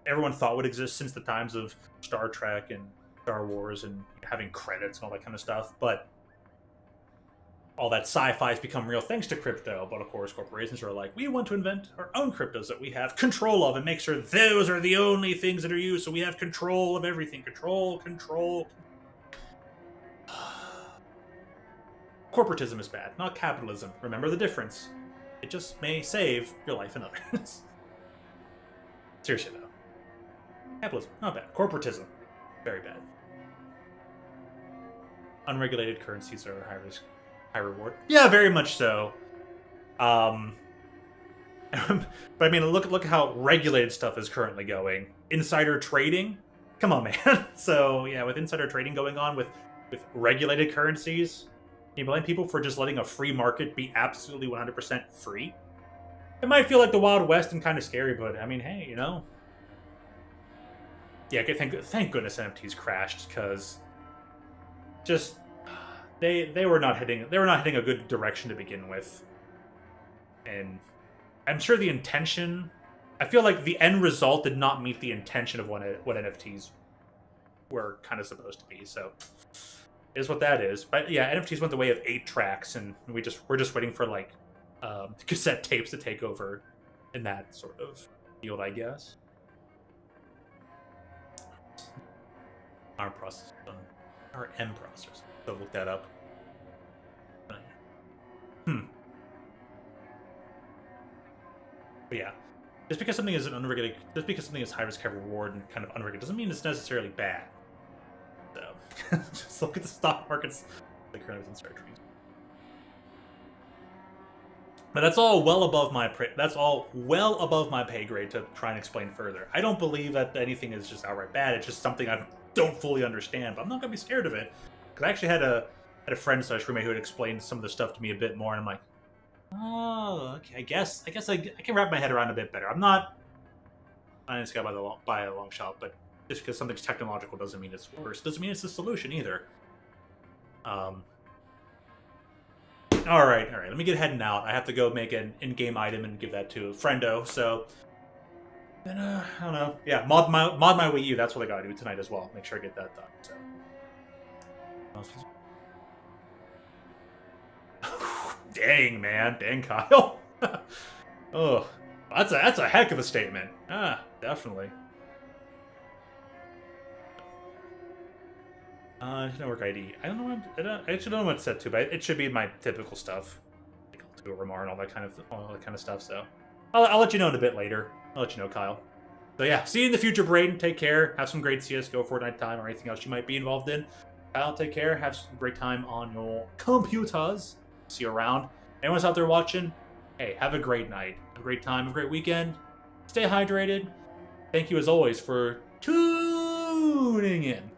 everyone thought would exist since the times of Star Trek and Star Wars and having credits and all that kind of stuff. But all that sci-fi has become real thanks to crypto. But of course, corporations are like, we want to invent our own cryptos that we have control of and make sure those are the only things that are used, so we have control of everything. Control. Corporatism is bad, not capitalism. Remember the difference. It just may save your life and others. Seriously, though. Capitalism, not bad. Corporatism, very bad. Unregulated currencies are high risk, high reward. Yeah, very much so. But I mean, look at how regulated stuff is currently going. Insider trading? Come on, man. So, yeah, with insider trading going on with regulated currencies, can you blame people for just letting a free market be absolutely 100% free? It might feel like the Wild West and kind of scary, but I mean, hey, Yeah, thank goodness NFTs crashed, because just they were not hitting a good direction to begin with, and I'm sure the intention. I feel like the end result did not meet the intention of what NFTs were kind of supposed to be. So. Is what that is. But yeah, NFTs went the way of 8 tracks, and we're just waiting for like cassette tapes to take over in that sort of field, I guess. ARM processor, or M processor. So look that up. But yeah, just because something is high risk, high reward, and kind of unregulated doesn't mean it's necessarily bad. So, just look at the stock markets, the current and start trees. But that's all well above my pay grade to try and explain further. I don't believe that anything is just outright bad. It's just something I don't fully understand. But I'm not gonna be scared of it, because I actually had a friend / roommate who had explained some of the stuff to me a bit more, and I'm like, oh, okay. I guess I can wrap my head around it a bit better. I'm not this guy by a long shot, but. Just because something's technological doesn't mean it's worse. Doesn't mean it's the solution either. All right. Let me get heading out. I have to go make an in-game item and give that to a friendo. So Then, I don't know. Yeah, mod my Wii U. That's what I gotta do tonight as well. Make sure I get that done. So. Dang, man. Dang, Kyle. Oh, that's a heck of a statement. Ah, definitely. Network ID. I don't know. I actually don't know what it's set to, but it should be my typical stuff, like to Remar and all that kind of stuff. So, I'll let you know in a bit later. I'll let you know, Kyle. So yeah, see you in the future, Braden. Take care. Have some great CS:GO, Fortnite time, or anything else you might be involved in. Kyle, take care. Have some great time on your computers. See you around. Anyone's out there watching, hey, have a great night. Have a great time. Have a great weekend. Stay hydrated. Thank you as always for tuning in.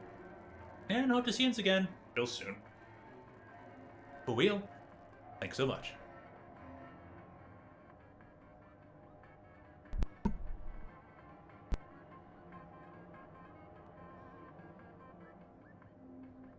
And hope to see you again real soon. For real. Thanks so much.